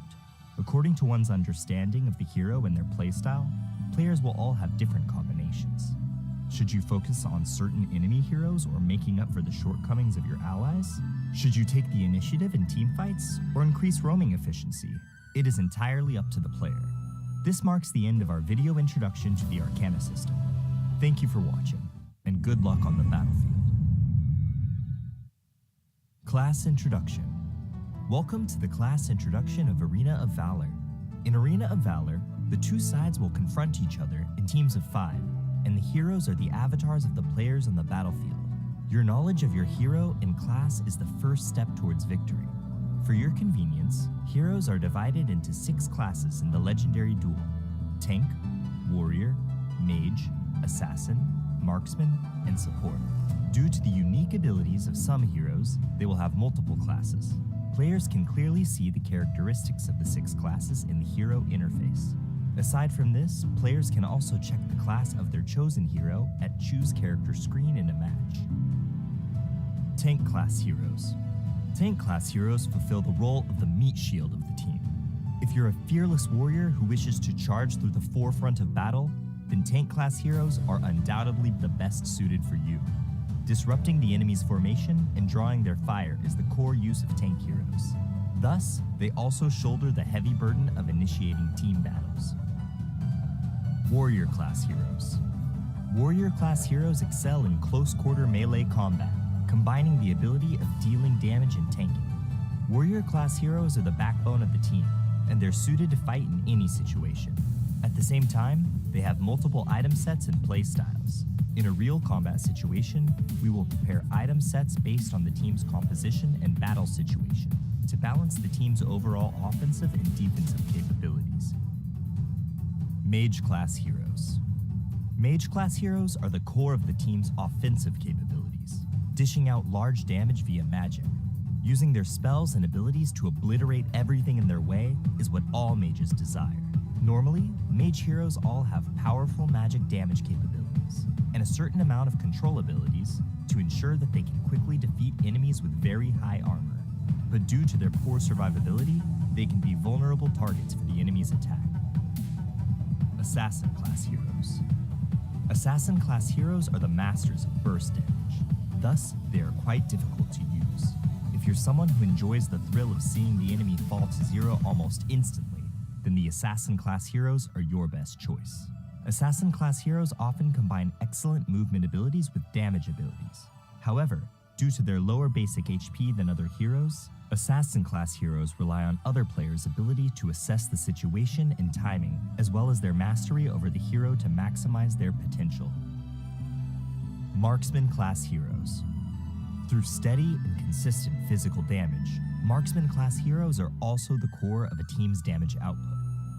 According to one's understanding of the hero and their playstyle, players will all have different combinations. Should you focus on certain enemy heroes or making up for the shortcomings of your allies? Should you take the initiative in teamfights or increase roaming efficiency? It is entirely up to the player. This marks the end of our video introduction to the Arcana system. Thank you for watching, and good luck on the battlefield. Class Introduction. Welcome to the class introduction of Arena of Valor. In Arena of Valor, the two sides will confront each other in teams of 5, and the heroes are the avatars of the players on the battlefield. Your knowledge of your hero and class is the first step towards victory. For your convenience, heroes are divided into 6 classes in the legendary duel: Tank, Warrior, Mage, Assassin, Marksman, and Support. Due to the unique abilities of some heroes, they will have multiple classes. Players can clearly see the characteristics of the 6 classes in the hero interface. Aside from this, players can also check the class of their chosen hero at Choose Character screen in a match. Tank class heroes. Tank class heroes fulfill the role of the meat shield of the team. If you're a fearless warrior who wishes to charge through the forefront of battle, then tank class heroes are undoubtedly the best suited for you. Disrupting the enemy's formation and drawing their fire is the core use of tank heroes. Thus, they also shoulder the heavy burden of initiating team battles. Warrior class heroes. Warrior class heroes excel in close quarter melee combat, combining the ability of dealing damage and tanking. Warrior class heroes are the backbone of the team, and they're suited to fight in any situation. At the same time, they have multiple item sets and play styles. In a real combat situation, we will prepare item sets based on the team's composition and battle situation to balance the team's overall offensive and defensive capabilities. Mage class heroes. Mage class heroes are the core of the team's offensive capabilities, dishing out large damage via magic. Using their spells and abilities to obliterate everything in their way is what all mages desire. Normally, mage heroes all have powerful magic damage capabilities and a certain amount of control abilities to ensure that they can quickly defeat enemies with very high armor. But due to their poor survivability, they can be vulnerable targets for the enemy's attack. Assassin class heroes. Assassin class heroes are the masters of burst damage. Thus, they are quite difficult to use. If you're someone who enjoys the thrill of seeing the enemy fall to 0 almost instantly, then the Assassin class heroes are your best choice. Assassin class heroes often combine excellent movement abilities with damage abilities. However, due to their lower basic HP than other heroes, Assassin class heroes rely on other players' ability to assess the situation and timing, as well as their mastery over the hero to maximize their potential. Marksman class heroes. Through steady and consistent physical damage, Marksman class heroes are also the core of a team's damage output.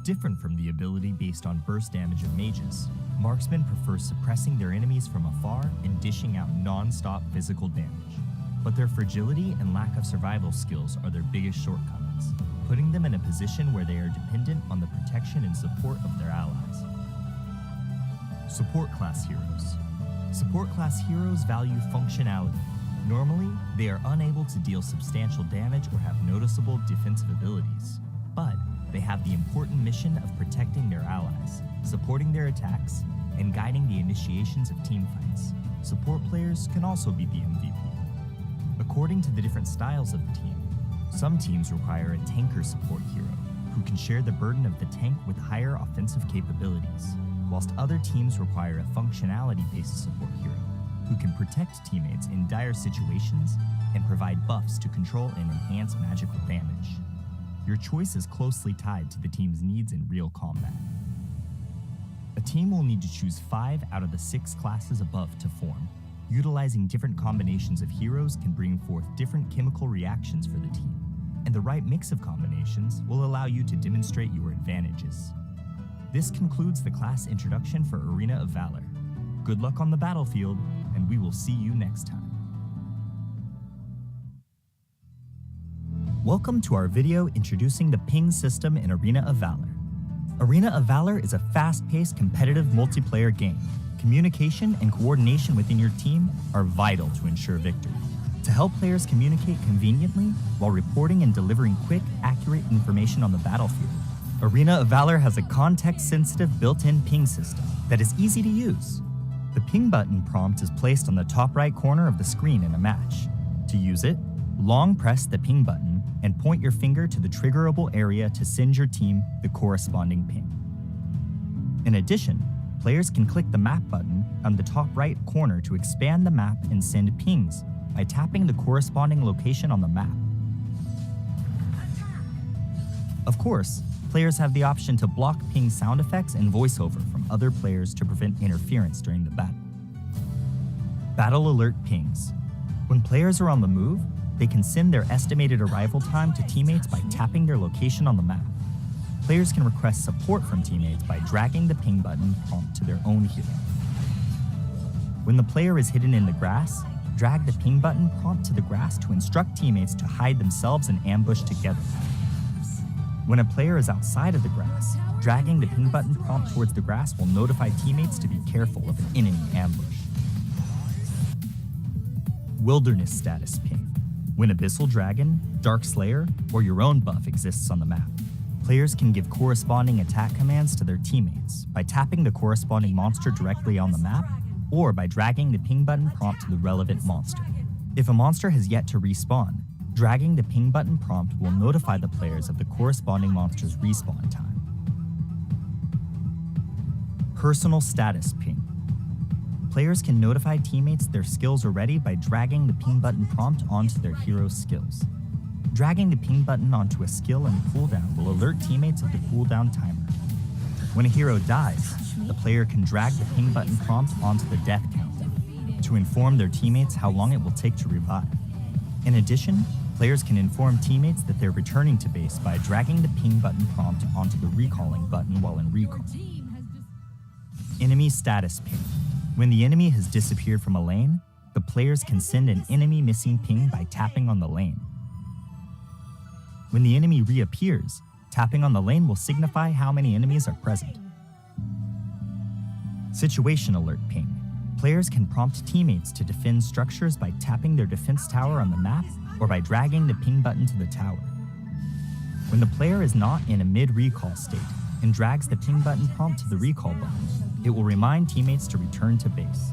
Different from the ability based on burst damage of mages, Marksmen prefer suppressing their enemies from afar and dishing out non-stop physical damage. But their fragility and lack of survival skills are their biggest shortcomings, putting them in a position where they are dependent on the protection and support of their allies. Support class heroes. Support class heroes value functionality. Normally, they are unable to deal substantial damage or have noticeable defensive abilities, but they have the important mission of protecting their allies, supporting their attacks, and guiding the initiations of teamfights. Support players can also be the MVP. According to the different styles of the team, some teams require a tanker support hero, who can share the burden of the tank with higher offensive capabilities, whilst other teams require a functionality-based support hero who can protect teammates in dire situations and provide buffs to control and enhance magical damage. Your choice is closely tied to the team's needs in real combat. A team will need to choose 5 out of the 6 classes above to form. Utilizing different combinations of heroes can bring forth different chemical reactions for the team, and the right mix of combinations will allow you to demonstrate your advantages. This concludes the class introduction for Arena of Valor. Good luck on the battlefield, and we will see you next time. Welcome to our video introducing the ping system in Arena of Valor. Arena of Valor is a fast-paced competitive multiplayer game. Communication and coordination within your team are vital to ensure victory. To help players communicate conveniently while reporting and delivering quick, accurate information on the battlefield, Arena of Valor has a context-sensitive built-in ping system that is easy to use. The ping button prompt is placed on the top right corner of the screen in a match. To use it, long press the ping button and point your finger to the triggerable area to send your team the corresponding ping. In addition, players can click the map button on the top right corner to expand the map and send pings by tapping the corresponding location on the map. Of course, players have the option to block ping sound effects and voiceover from other players to prevent interference during the battle. Battle alert pings. When players are on the move, they can send their estimated arrival time to teammates by tapping their location on the map. Players can request support from teammates by dragging the ping button prompt to their own hero. When the player is hidden in the grass, drag the ping button prompt to the grass to instruct teammates to hide themselves and ambush together. When a player is outside of the grass, dragging the ping button prompt towards the grass will notify teammates to be careful of an enemy ambush. Wilderness status ping. When Abyssal Dragon, Dark Slayer, or your own buff exists on the map, players can give corresponding attack commands to their teammates by tapping the corresponding monster directly on the map or by dragging the ping button prompt to the relevant monster. If a monster has yet to respawn, dragging the ping button prompt will notify the players of the corresponding monster's respawn time. Personal status ping. Players can notify teammates their skills are ready by dragging the ping button prompt onto their hero's skills. Dragging the ping button onto a skill and cooldown will alert teammates of the cooldown timer. When a hero dies, the player can drag the ping button prompt onto the death countdown to inform their teammates how long it will take to revive. In addition, players can inform teammates that they're returning to base by dragging the ping button prompt onto the recalling button while in recall. Enemy status ping. When the enemy has disappeared from a lane, the players can send an enemy missing ping by tapping on the lane. When the enemy reappears, tapping on the lane will signify how many enemies are present. Situation alert ping. Players can prompt teammates to defend structures by tapping their defense tower on the map or by dragging the ping button to the tower. When the player is not in a mid-recall state and drags the ping button prompt to the recall button, it will remind teammates to return to base.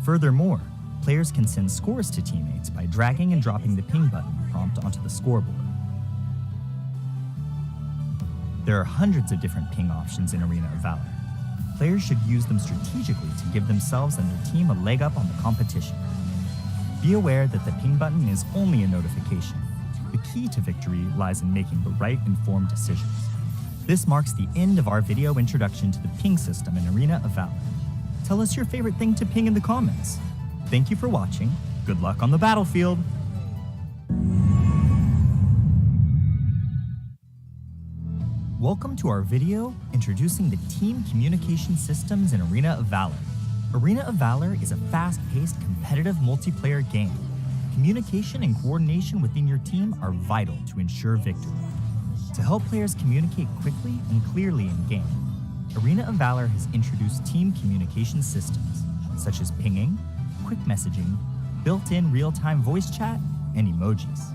Furthermore, players can send scores to teammates by dragging and dropping the ping button prompt onto the scoreboard. There are hundreds of different ping options in Arena of Valor. Players should use them strategically to give themselves and their team a leg up on the competition. Be aware that the ping button is only a notification. The key to victory lies in making the right informed decisions. This marks the end of our video introduction to the ping system in Arena of Valor. Tell us your favorite thing to ping in the comments. Thank you for watching. Good luck on the battlefield. Welcome to our video introducing the team communication systems in Arena of Valor. Arena of Valor is a fast-paced, competitive multiplayer game. Communication and coordination within your team are vital to ensure victory. To help players communicate quickly and clearly in-game, Arena of Valor has introduced team communication systems, such as pinging, quick messaging, built-in real-time voice chat, and emojis.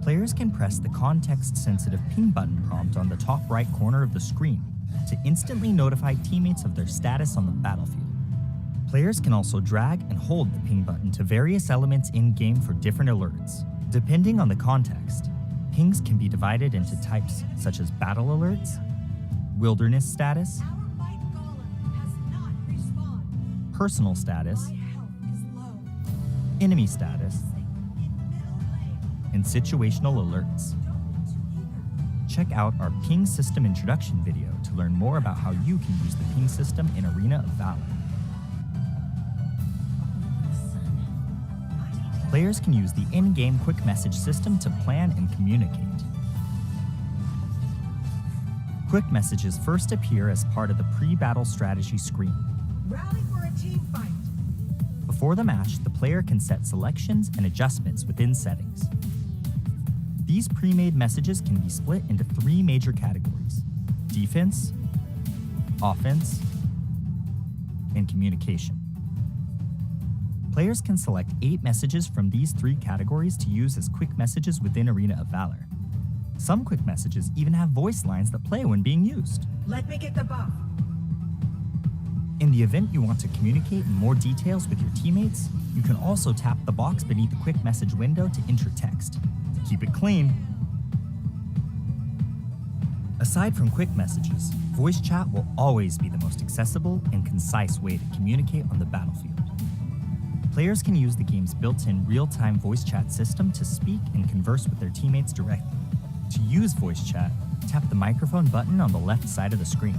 Players can press the context-sensitive ping button prompt on the top right corner of the screen to instantly notify teammates of their status on the battlefield. Players can also drag and hold the ping button to various elements in-game for different alerts. Depending on the context, pings can be divided into types such as battle alerts, wilderness status, personal status, enemy status, and situational alerts. Check out our ping system introduction video to learn more about how you can use the ping system in Arena of Valor. Players can use the in-game quick message system to plan and communicate. Quick messages first appear as part of the pre-battle strategy screen. Rally for a team fight. Before the match, the player can set selections and adjustments within settings. These pre-made messages can be split into 3 major categories: defense, offense, and communication. Players can select 8 messages from these 3 categories to use as quick messages within Arena of Valor. Some quick messages even have voice lines that play when being used. Let me get the buff. In the event you want to communicate in more details with your teammates, you can also tap the box beneath the quick message window to enter text. Keep it clean. Aside from quick messages, voice chat will always be the most accessible and concise way to communicate on the battlefield. Players can use the game's built-in real-time voice chat system to speak and converse with their teammates directly. To use voice chat, tap the microphone button on the left side of the screen.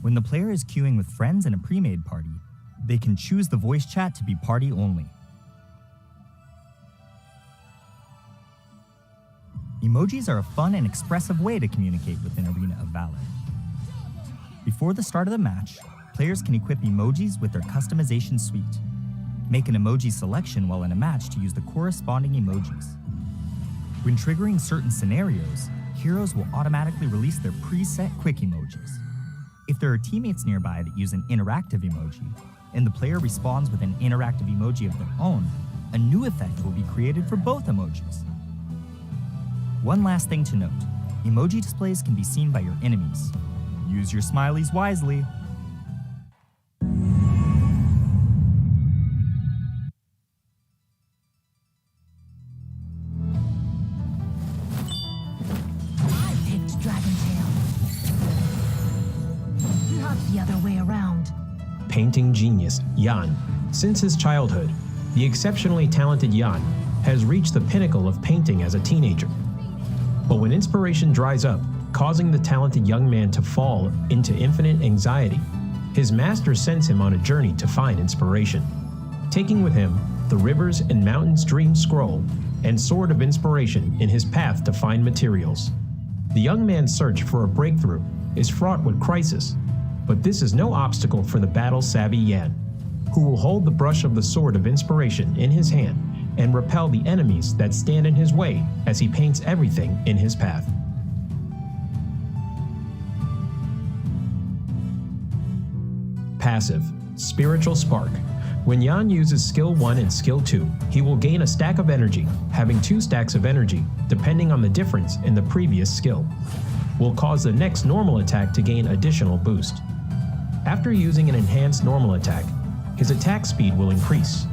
When the player is queuing with friends in a pre-made party, they can choose the voice chat to be party only. Emojis are a fun and expressive way to communicate within Arena of Valor. Before the start of the match, players can equip emojis with their customization suite. Make an emoji selection while in a match to use the corresponding emojis. When triggering certain scenarios, heroes will automatically release their preset quick emojis. If there are teammates nearby that use an interactive emoji, and the player responds with an interactive emoji of their own, a new effect will be created for both emojis. One last thing to note, emoji displays can be seen by your enemies. Use your smileys wisely. I picked Dragontail. Not the other way around. Painting genius Yan. Since his childhood, the exceptionally talented Yan has reached the pinnacle of painting as a teenager. But when inspiration dries up, causing the talented young man to fall into infinite anxiety, his master sends him on a journey to find inspiration, taking with him the Rivers and Mountains Dream Scroll and Sword of Inspiration in his path to find materials. The young man's search for a breakthrough is fraught with crisis, but this is no obstacle for the battle-savvy Yan, who will hold the brush of the Sword of Inspiration in his hand and repel the enemies that stand in his way as he paints everything in his path. Passive, Spiritual Spark. When Yan uses Skill 1 and Skill 2, he will gain a stack of energy, having 2 stacks of energy, depending on the difference in the previous skill. Will cause the next normal attack to gain additional boost. After using an enhanced normal attack, his attack speed will increase.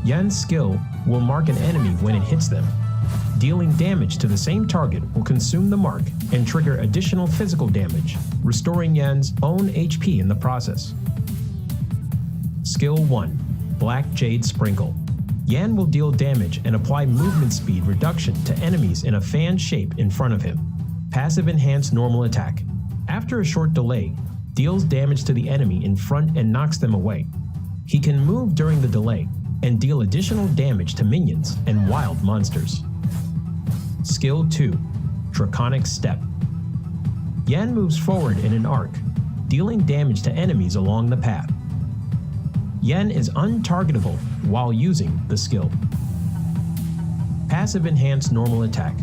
Yan's skill will mark an enemy when it hits them. Dealing damage to the same target will consume the mark and trigger additional physical damage, restoring Yan's own HP in the process. Skill 1, Black Jade Sprinkle. Yan will deal damage and apply movement speed reduction to enemies in a fan shape in front of him. Passive enhanced normal attack. After a short delay, deals damage to the enemy in front and knocks them away. He can move during the delay and deal additional damage to minions and wild monsters. Skill 2, Draconic Step. Yan moves forward in an arc, dealing damage to enemies along the path. Yan is untargetable while using the skill. Passive enhanced normal attack.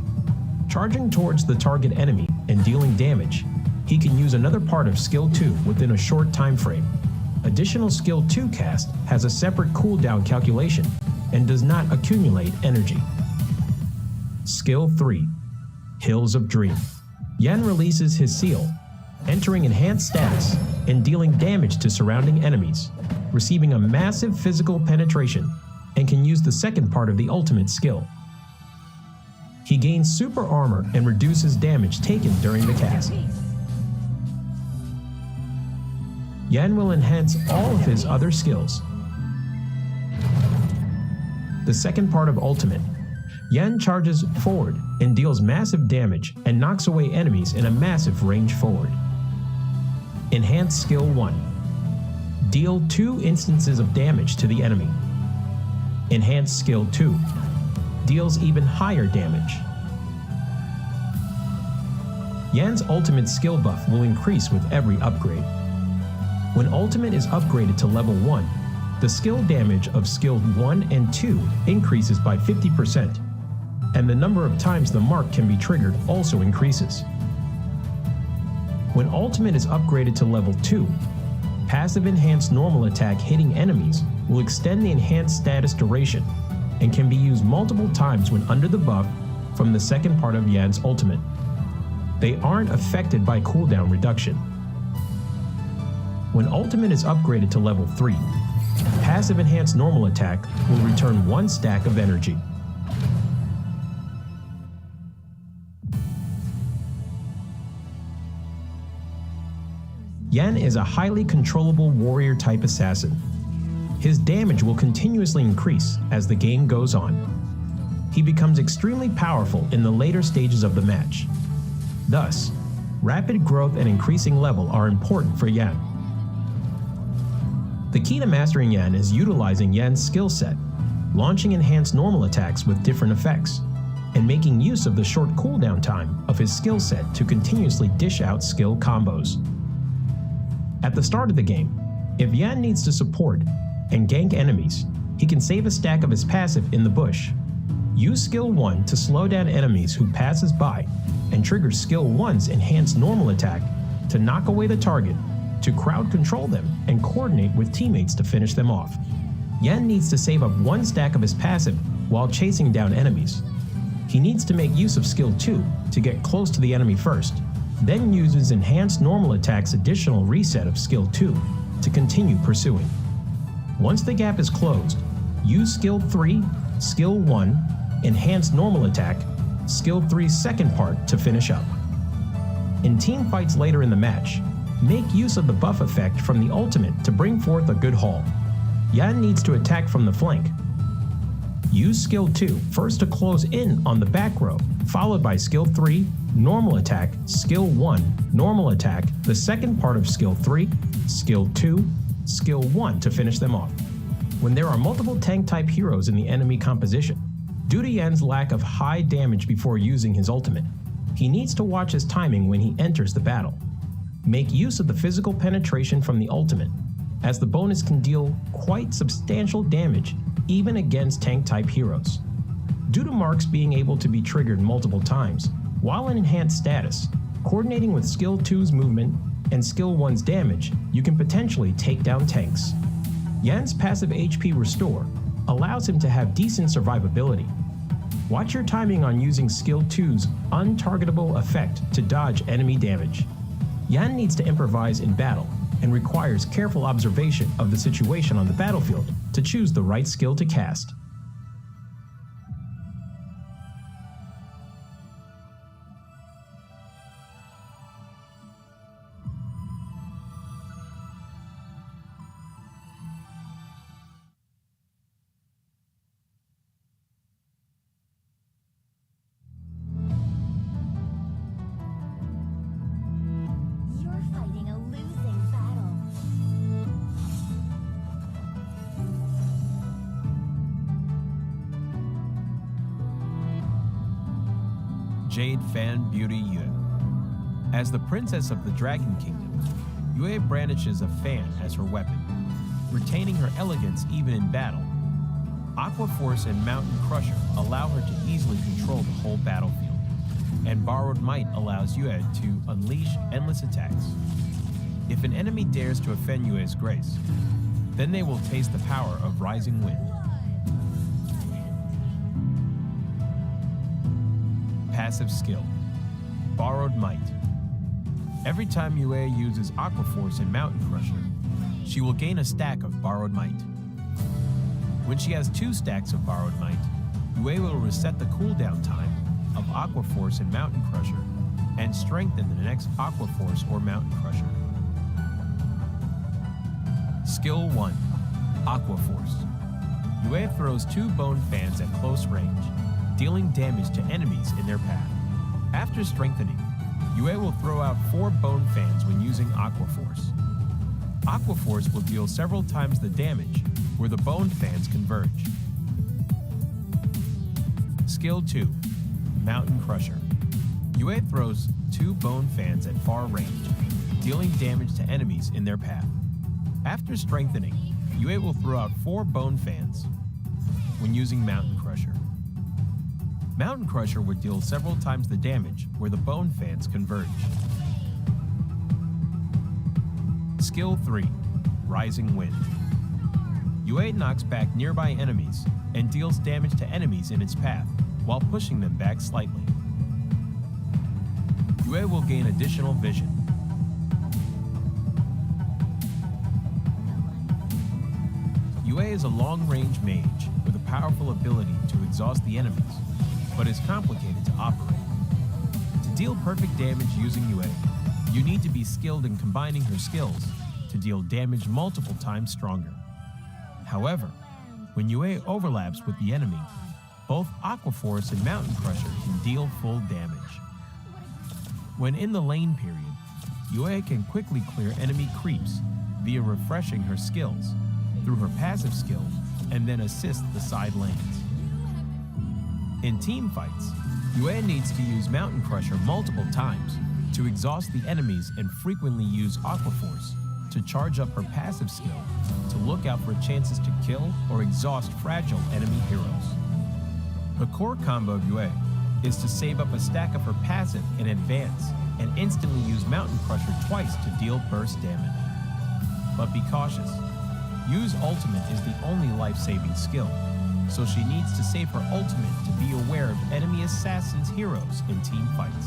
Charging towards the target enemy and dealing damage, he can use another part of Skill 2 within a short time frame. Additional Skill 2 cast has a separate cooldown calculation and does not accumulate energy. Skill 3, Hills of Dream. Yan releases his seal, entering enhanced status and dealing damage to surrounding enemies, receiving a massive physical penetration and can use the second part of the ultimate skill. He gains super armor and reduces damage taken during the cast. Yan will enhance all of his other skills. The second part of ultimate. Yan charges forward and deals massive damage and knocks away enemies in a massive range forward. Enhanced Skill 1. Deal 2 instances of damage to the enemy. Enhanced Skill 2. Deals even higher damage. Yan's ultimate skill buff will increase with every upgrade. When ultimate is upgraded to level 1, the skill damage of skill 1 and 2 increases by 50%, and the number of times the mark can be triggered also increases. When ultimate is upgraded to level 2, passive enhanced normal attack hitting enemies will extend the enhanced status duration and can be used multiple times when under the buff from the second part of Yan's ultimate. They aren't affected by cooldown reduction. When ultimate is upgraded to level 3, passive enhanced normal attack will return 1 stack of energy. Yan is a highly controllable warrior type assassin. His damage will continuously increase as the game goes on. He becomes extremely powerful in the later stages of the match. Thus, rapid growth and increasing level are important for Yan. The key to mastering Yan is utilizing Yan's skill set, launching enhanced normal attacks with different effects, and making use of the short cooldown time of his skill set to continuously dish out skill combos. At the start of the game, if Yan needs to support and gank enemies, he can save a stack of his passive in the bush. Use Skill 1 to slow down enemies who passes by, and trigger Skill 1's enhanced normal attack to knock away the target, to crowd control them and coordinate with teammates to finish them off. Yan needs to save up 1 stack of his passive while chasing down enemies. He needs to make use of Skill 2 to get close to the enemy first, then uses enhanced normal attack's additional reset of Skill 2 to continue pursuing. Once the gap is closed, use Skill 3, Skill 1, enhanced normal attack, Skill 3's second part to finish up. In team fights later in the match, make use of the buff effect from the ultimate to bring forth a good haul. Yan needs to attack from the flank. Use Skill 2 first to close in on the back row, followed by Skill 3, normal attack, Skill 1, normal attack, the second part of Skill 3, Skill 2, Skill 1 to finish them off. When there are multiple tank-type heroes in the enemy composition, due to Yan's lack of high damage before using his ultimate, he needs to watch his timing when he enters the battle. Make use of the physical penetration from the ultimate, as the bonus can deal quite substantial damage even against tank-type heroes. Due to marks being able to be triggered multiple times, while in enhanced status, coordinating with Skill 2's movement and Skill 1's damage, you can potentially take down tanks. Yan's passive HP Restore allows him to have decent survivability. Watch your timing on using Skill 2's untargetable effect to dodge enemy damage. Yan needs to improvise in battle and requires careful observation of the situation on the battlefield to choose the right skill to cast. You're fighting a losing battle. Jade Fan Beauty Yue. As the princess of the Dragon Kingdom, Yue brandishes a fan as her weapon, retaining her elegance even in battle. Aqua Force and Mountain Crusher allow her to easily control the whole battlefield, and Borrowed Might allows Yue to unleash endless attacks. If an enemy dares to offend Yue's grace, then they will taste the power of Rising Wind. Passive skill, Borrowed Might. Every time Yue uses Aqua Force and Mountain Crusher, she will gain a stack of Borrowed Might. When she has 2 stacks of Borrowed Might, Yue will reset the cooldown time of Aqua Force and Mountain Crusher and strengthen the next Aqua Force or Mountain Crusher. Skill 1. Aqua Force. Yue throws 2 Bone Fans at close range, dealing damage to enemies in their path. After strengthening, Yue will throw out 4 Bone Fans when using Aqua Force. Aqua Force will deal several times the damage where the Bone Fans converge. Skill 2. Mountain Crusher. Yue throws 2 Bone Fans at far range, dealing damage to enemies in their path. After strengthening, Yue will throw out 4 Bone Fans when using Mountain Crusher. Mountain Crusher would deal several times the damage where the Bone Fans converge. Skill 3. Rising Wind. Yue knocks back nearby enemies and deals damage to enemies in its path while pushing them back slightly. Yue will gain additional vision. Yue is a long-range mage with a powerful ability to exhaust the enemies, but is complicated to operate. To deal perfect damage using Yue, you need to be skilled in combining her skills to deal damage multiple times stronger. However, when Yue overlaps with the enemy, both Aqua Force and Mountain Crusher can deal full damage. When in the lane period, Yue can quickly clear enemy creeps via refreshing her skills through her passive skill and then assist the side lanes. In team fights, Yue needs to use Mountain Crusher multiple times to exhaust the enemies and frequently use Aqua Force to charge up her passive skill to look out for chances to kill or exhaust fragile enemy heroes. The core combo of Yue is to save up a stack of her passive in advance and instantly use Mountain Crusher twice to deal burst damage. But be cautious. Yu's ultimate is the only life-saving skill, so she needs to save her ultimate to be aware of enemy assassins' heroes in team fights.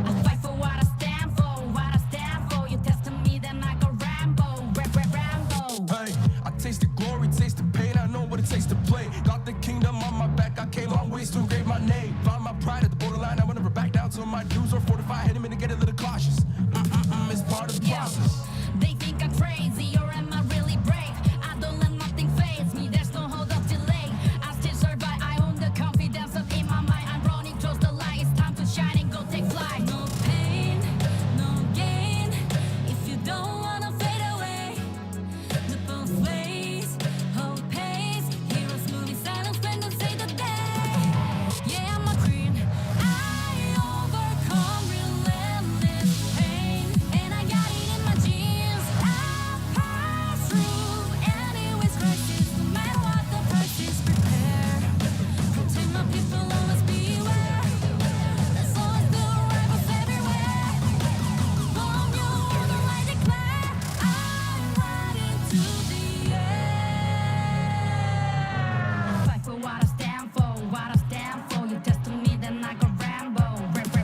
I fight for what I stand for, what I stand for. You testing me, then I go Rambo, Rambo. Hey, I taste the glory, taste the pain. I know what it takes to play. Got the kingdom on my back. I came long ways to engrave my name. Found my pride at the borderline. I will never back down till my dues are fortified. Hit him and get a little cautious. It's part of the process. They think I'm crazy, or am I really brave? I don't let nothing faze me, there's no hold up delay. I still survive, I own the confidence up in my mind. I'm running towards the light, it's time to shine and go take flight. No pain, no gain, if you don't wanna fade away. The both ways, hold pace. Heroes moving silence when they say the day. Yeah, I'm a queen, I overcome relentless pain. And I got it in my genes, I pass through anyways crisis. No matter what the price is, prepare. Protect my people, always beware. There's always the rivals everywhere. Long you the light declare, I'm riding to the end. Fight for what I stand for, what I stand for. You testing me, then I go Rambo,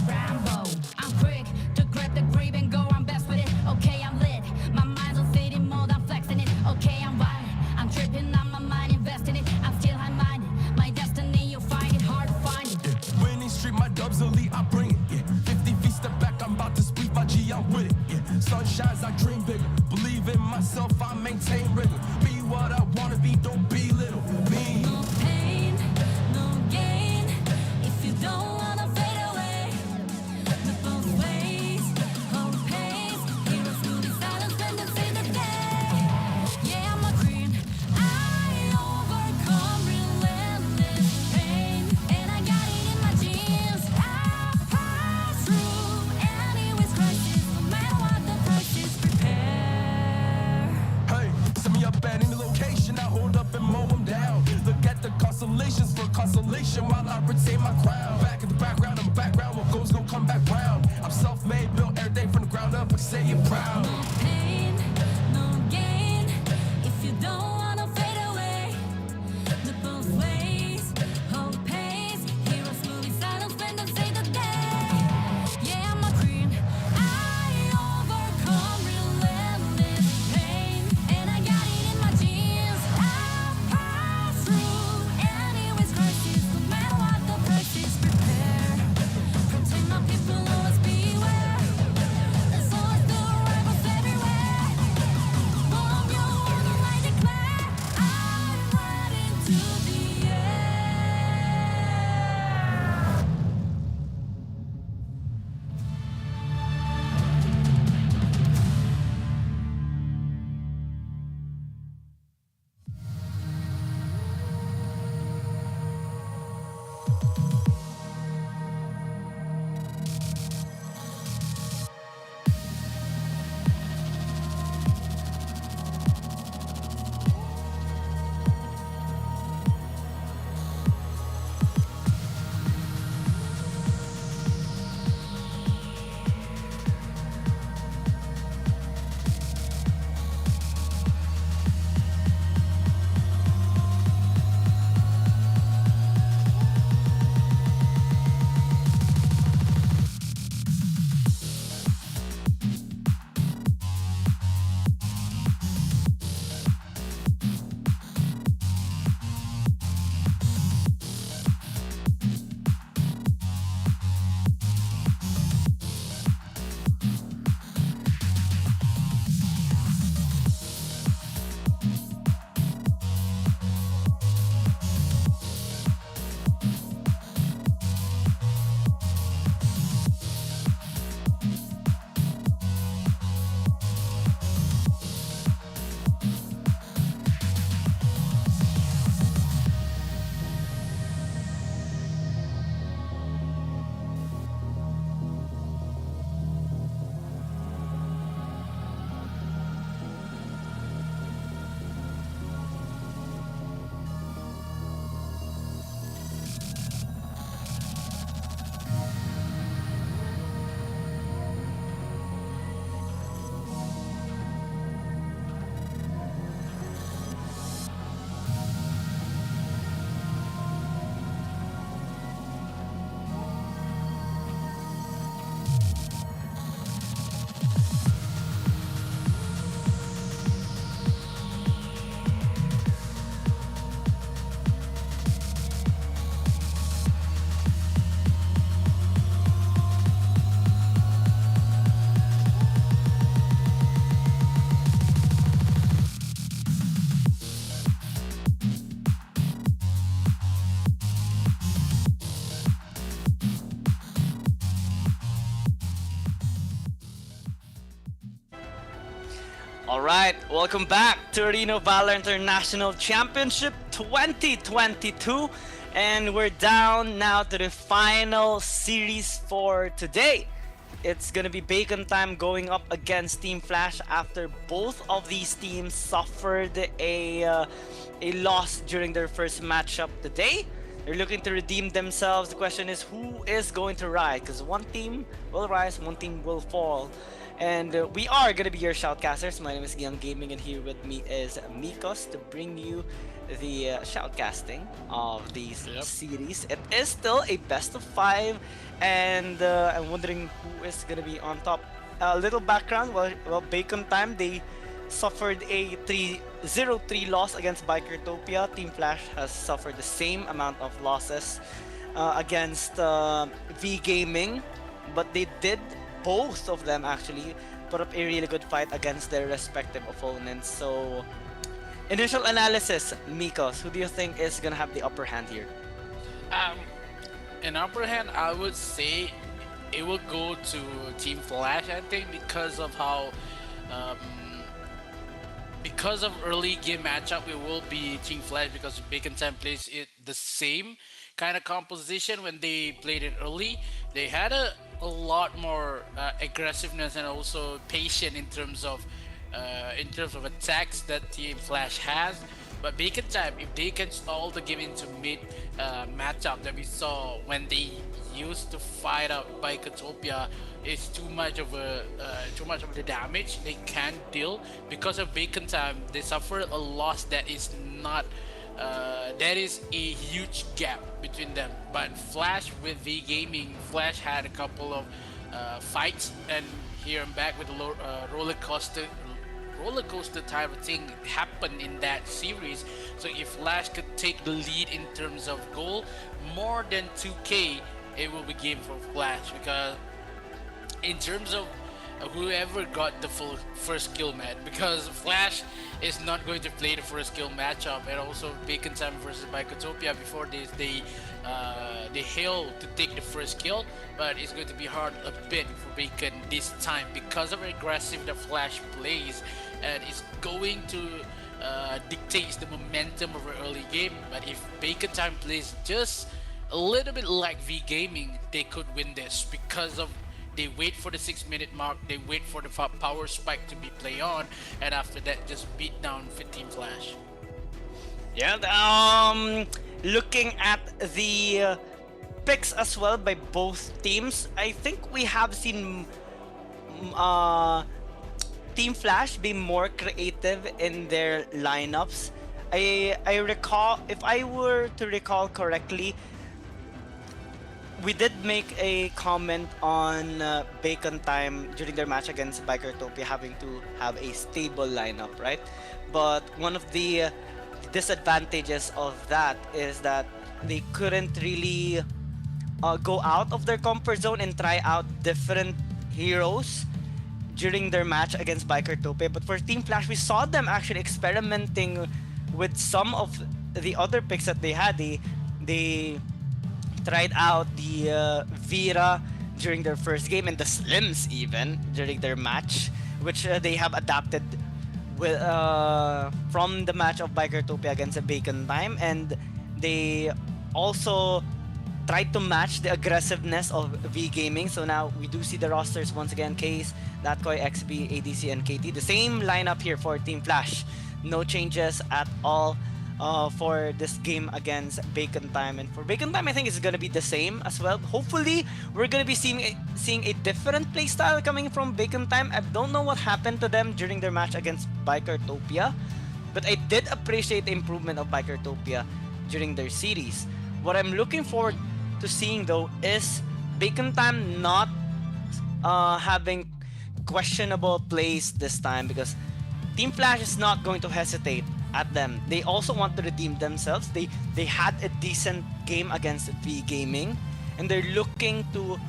Rambo. I'm quick to grab the grip and go, I'm best with it. Okay, I'm lit. My mind's on city mode, I'm flexing it. Okay, I'm wild. I'm tripping on my mind, investing it. I'm still high-minded. My destiny, you'll find it hard to find it. Yeah. Winning street, my dubs elite, I bring it. Yeah. 50 feet step back, I'm about to speak my G, I'm with it. Yeah. Sun shines, I dream bigger. Believe in myself, I maintain rigor. Be what I wanna be, don't be little. Me. No pain, no gain, if you don't wanna fade away. The both ways, hold pace. Heroes moving silence when they say the day. Yeah, I'm a queen, I overcome relentless pain. And I got it in my genes, I isolation while I retain my crown. Back in the background, I'm a background. What goes gon' come back round. I'm self-made, built everything from the ground up. I say it proud. No pain, no gain. If you don't wanna fade away, the both ways, hope pays. Heroes moving silence when they say the day. Yeah, I'm a queen. I overcome relentless pain, and I got it in my genes. I've passed through anyways crisis, no matter what the price is. Prepare, protect my people, always beware. There's always the rivals everywhere. Bomb your order, I declare. I'm riding to the air. Alright, welcome back to Arena of Valor International Championship 2022. And we're down now to the final series for today. It's gonna be Bacon Time going up against Team Flash after both of these teams suffered a loss during their first matchup today. They're looking to redeem themselves. The question is, who is going to rise? Because one team will rise, one team will fall. And we are going to be your shoutcasters. My name is Young Gaming, and here with me is Mikos to bring you the shoutcasting of these series. It is still a best of 5, and I'm wondering who is going to be on top. A little background, well, Bacon Time, they suffered a 0-3 loss against Bikertopia. Team Flash has suffered the same amount of losses against V Gaming, but they did, both of them actually, put up a really good fight against their respective opponents. So, initial analysis, Mikos, who do you think is gonna have the upper hand here? In upper hand, I would say it will go to Team Flash, I think, because of how because of early game matchup, it will be Team Flash, because Bacon Time plays it the same kind of composition when they played it early. They had a lot more aggressiveness and also patient in terms of attacks that Team Flash has. But Bacon Time, if they can stall the game into mid matchup that we saw when they used to fight up by Katopia, it's too much of the damage they can't deal. Because of Bacon Time, they suffer a loss that is not there is a huge gap between them. But Flash with V Gaming, Flash had a couple of fights, and here I'm back with the roller coaster type of thing happened in that series. So if Flash could take the lead in terms of goal more than 2k, it will be game for Flash, because in terms of whoever got the full first kill match, because Flash is not going to play the first kill matchup, and also Bacon Time versus Bicotopia before this they hail to take the first kill, but it's going to be hard a bit for Bacon this time because of aggressive the Flash plays, and it's going to dictate the momentum of the early game. But if Bacon Time plays just a little bit like V Gaming, they could win this because of they wait for the 6-minute mark, they wait for the power spike to be played on, and after that just beat down for Team Flash. Yeah, looking at the picks as well by both teams, I think we have seen Team Flash be more creative in their lineups. I recall, if I were to recall correctly, we did make a comment on Bacon Time during their match against Bikertopia having to have a stable lineup, right? But one of the disadvantages of that is that they couldn't really go out of their comfort zone and try out different heroes during their match against Bikertopia. But for Team Flash, we saw them actually experimenting with some of the other picks that they had. They tried out the Vera during their first game, and the Slims even during their match, which they have adapted with from the match of Bikertopia against a Bacon Time, and they also tried to match the aggressiveness of V Gaming. So now we do see the rosters once again: Case, Datkoy, XB, ADC, and KT. The same lineup here for Team Flash. No changes at all for this game against Bacon Time. And for Bacon Time, I think it's gonna be the same as well. Hopefully, we're gonna be seeing a different playstyle coming from Bacon Time. I don't know what happened to them during their match against Bikertopia, but I did appreciate the improvement of Bikertopia during their series. What I'm looking forward to seeing though is Bacon Time not having questionable plays this time, because Team Flash is not going to hesitate at them. They also want to redeem themselves. They had a decent game against V Gaming, and they're looking to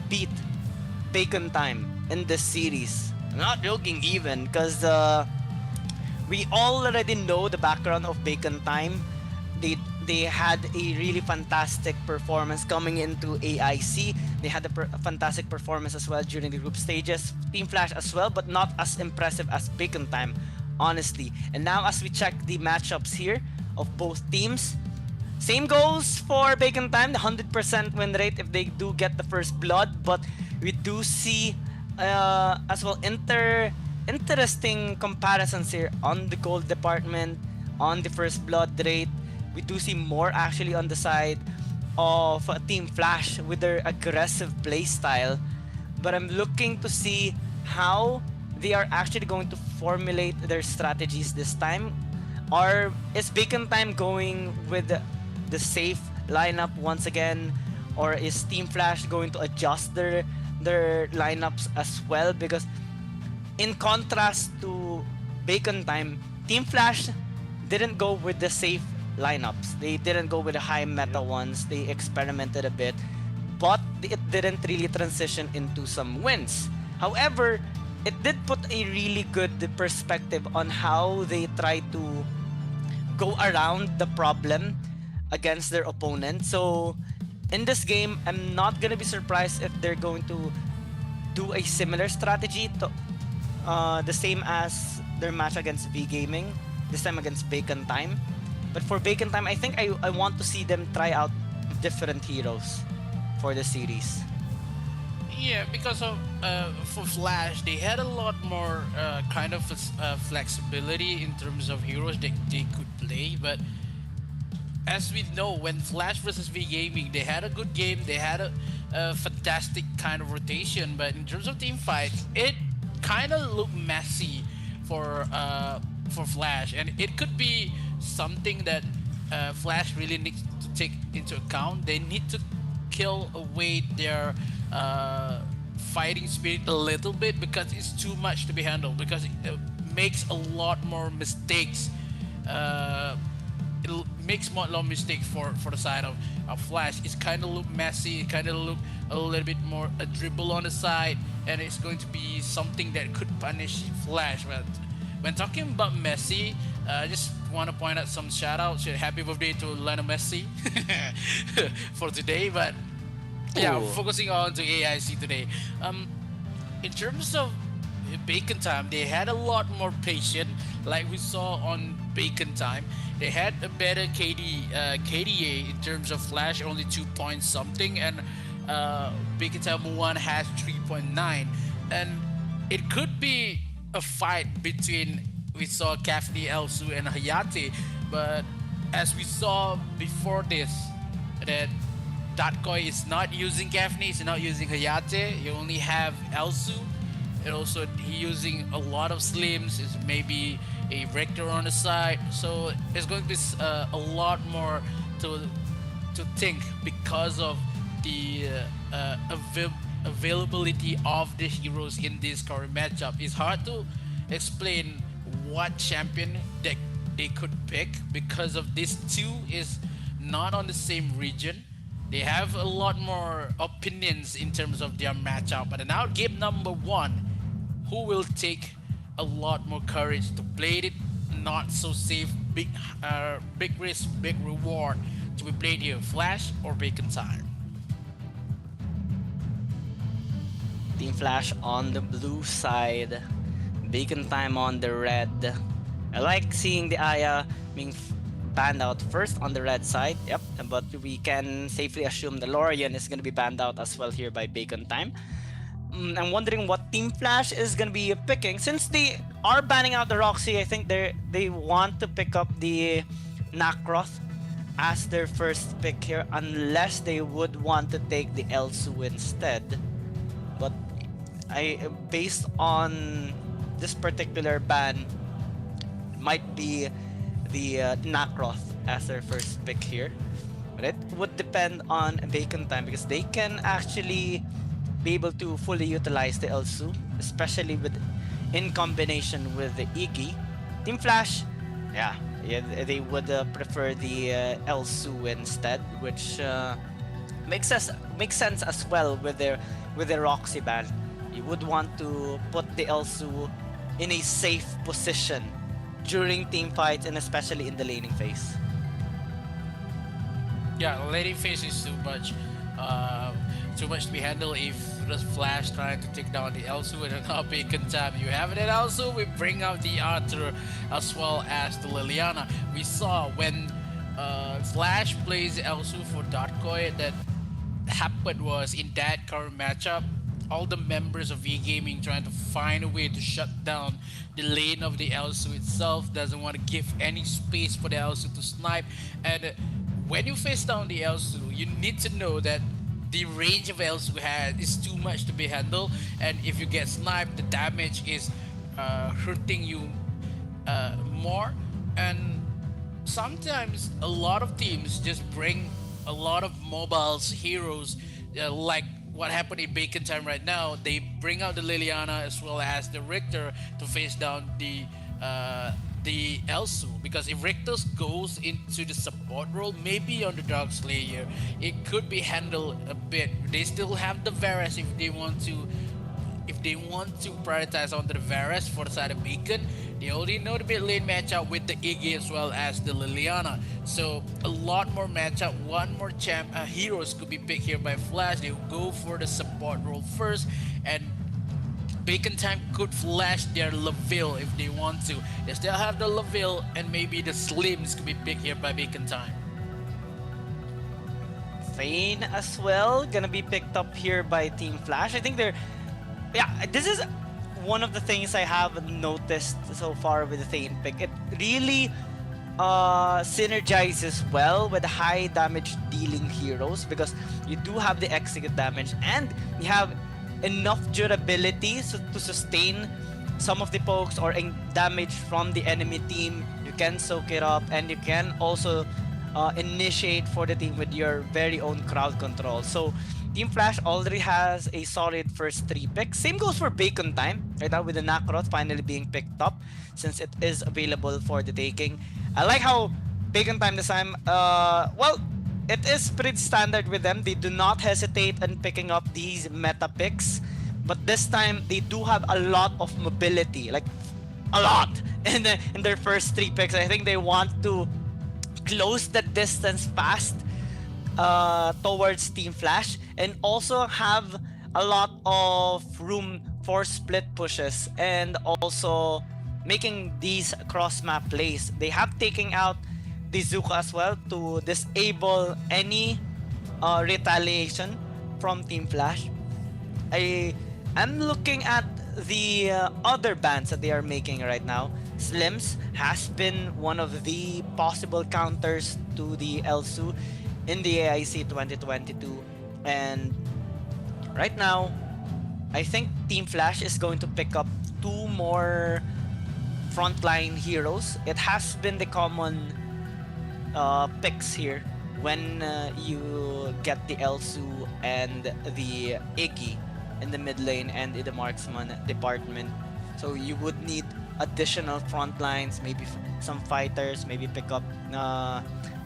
beat Bacon Time in this series. I'm not joking even, because we already know the background of Bacon Time. They had a really fantastic performance coming into AIC. They had a fantastic performance as well during the group stages. Team Flash as well, but not as impressive as Bacon Time, honestly. And now as we check the matchups here of both teams, same goes for Bacon Time, the 100% win rate if they do get the first blood. But we do see as well interesting comparisons here on the gold department, on the first blood rate. We do see more actually on the side of Team Flash with their aggressive playstyle. But I'm looking to see how they are actually going to formulate their strategies this time. Or is Bacon Time going with the safe lineup once again? Or is Team Flash going to adjust their lineups as well? Because in contrast to Bacon Time, Team Flash didn't go with the safe lineups. They didn't go with the high meta ones. They experimented a bit, but it didn't really transition into some wins. However, it did put a really good perspective on how they try to go around the problem against their opponent. So in this game, I'm not gonna be surprised if they're going to do a similar strategy to the same as their match against V Gaming, this time against Bacon Time. But for Bacon Time, I think I want to see them try out different heroes for the series. Yeah, because of for Flash, they had a lot more kind of flexibility in terms of heroes that they could play. But as we know, when Flash versus V Gaming, they had a good game. They had a fantastic kind of rotation. But in terms of team fights, it kind of looked messy for Flash, and it could be something that Flash really needs to take into account. They need to kill away their fighting spirit a little bit because it's too much to be handled. Because it makes a lot more mistakes. It makes a lot of mistakes for the side of Flash. It's kind of look messy. It kind of look a little bit more a dribble on the side, and it's going to be something that could punish Flash. But when talking about Messi, I just want to point out some shout outs. Happy birthday to Lionel Messi for today. But yeah, Ooh. focusing on to AIC today. In terms of Bacon Time, they had a lot more patience, like we saw on Bacon Time. They had a better KDA in terms of Flash, only 2 point something, and Bacon Time 1 has 3.9. And it could be a fight between, we saw Kafni, Elsu, and Hayate, but as we saw before this, that Datkoi is not using Kafni, he's not using Hayate, you only have Elsu, and also he using a lot of slims, is maybe a Rector on the side, so it's going to be a lot more to think because of the availability of the heroes in this current matchup. It's hard to explain what champion that they could pick because of this two is not on the same region. They have a lot more opinions in terms of their matchup. But now game number one, who will take a lot more courage to play it not so safe, big risk, big reward to be played here, Flash or Bacon Time? Team Flash on the blue side, Bacon Time on the red. I like seeing the Aya being banned out first on the red side. Yep, but we can safely assume the Lorian is going to be banned out as well here by Bacon Time. I'm wondering what Team Flash is going to be picking. Since they are banning out the Roxy, I think they want to pick up the Nakroth as their first pick here, unless they would want to take the Elsu instead. But based on this particular ban, might be the Nakroth as their first pick here. But it would depend on Bacon Time because they can actually be able to fully utilize the Elsu, especially in combination with the Iggy. Team Flash, yeah, they would prefer the Elsu instead, which makes sense as well with their Roxy ban. You would want to put the Elsu in a safe position during team fights and especially in the laning phase. Yeah, laning phase is too much to be handled if the Flash trying to take down the Elsu and not Bacon Time. You have it at Elsu, we bring out the Arthur as well as the Liliana. We saw when Flash plays Elsu for Datkoi, that happened was in that current matchup, all the members of V Gaming trying to find a way to shut down the lane of the Elsu itself, doesn't want to give any space for the Elsu to snipe. And when you face down the Elsu, you need to know that the range of Elsu has is too much to be handled, and if you get sniped, the damage is hurting you more. And sometimes a lot of teams just bring a lot of mobiles heroes, like what happened in Bacon Time right now. They bring out the Liliana as well as the Richter to face down the Elsu, because if Richter goes into the support role, maybe on the Dark Slayer, it could be handled a bit. They still have the Varus if they want to prioritize onto the Varus for the side of Bacon. They already know the mid lane matchup with the Iggy as well as the Liliana. So a lot more matchup, one more heroes could be picked here by Flash. They will go for the support role first, and Bacon Time could flash their Laville if they want to. They still have the Laville, and maybe the Slims could be picked here by Bacon Time. Thane as well gonna be picked up here by Team Flash. I think they're, yeah, this is one of the things I have noticed so far with the Thane pick. It really synergizes well with high damage dealing heroes because you do have the execute damage and you have enough durability to sustain some of the pokes or damage from the enemy team. You can soak it up and you can also initiate for the team with your very own crowd control. So Team Flash already has a solid first 3 picks. Same goes for Bacon Time right now with the Nacroth finally being picked up since it is available for the taking. I like how Bacon Time this time, well, it is pretty standard with them. They do not hesitate in picking up these meta picks, but this time they do have a lot of mobility, like a lot in their first 3 picks. I think they want to close the distance fast towards Team Flash and also have a lot of room for split pushes and also making these cross map plays. They have taken out the Zuka as well to disable any retaliation from Team Flash. I am looking at the other bans that they are making right now. Slims has been one of the possible counters to the Elsu in the AIC 2022, and right now I think Team Flash is going to pick up 2 more frontline heroes. It has been the common picks here when you get the Elsu and the Iggy in the mid lane and in the marksman department. So you would need additional front lines, maybe some fighters, maybe pick up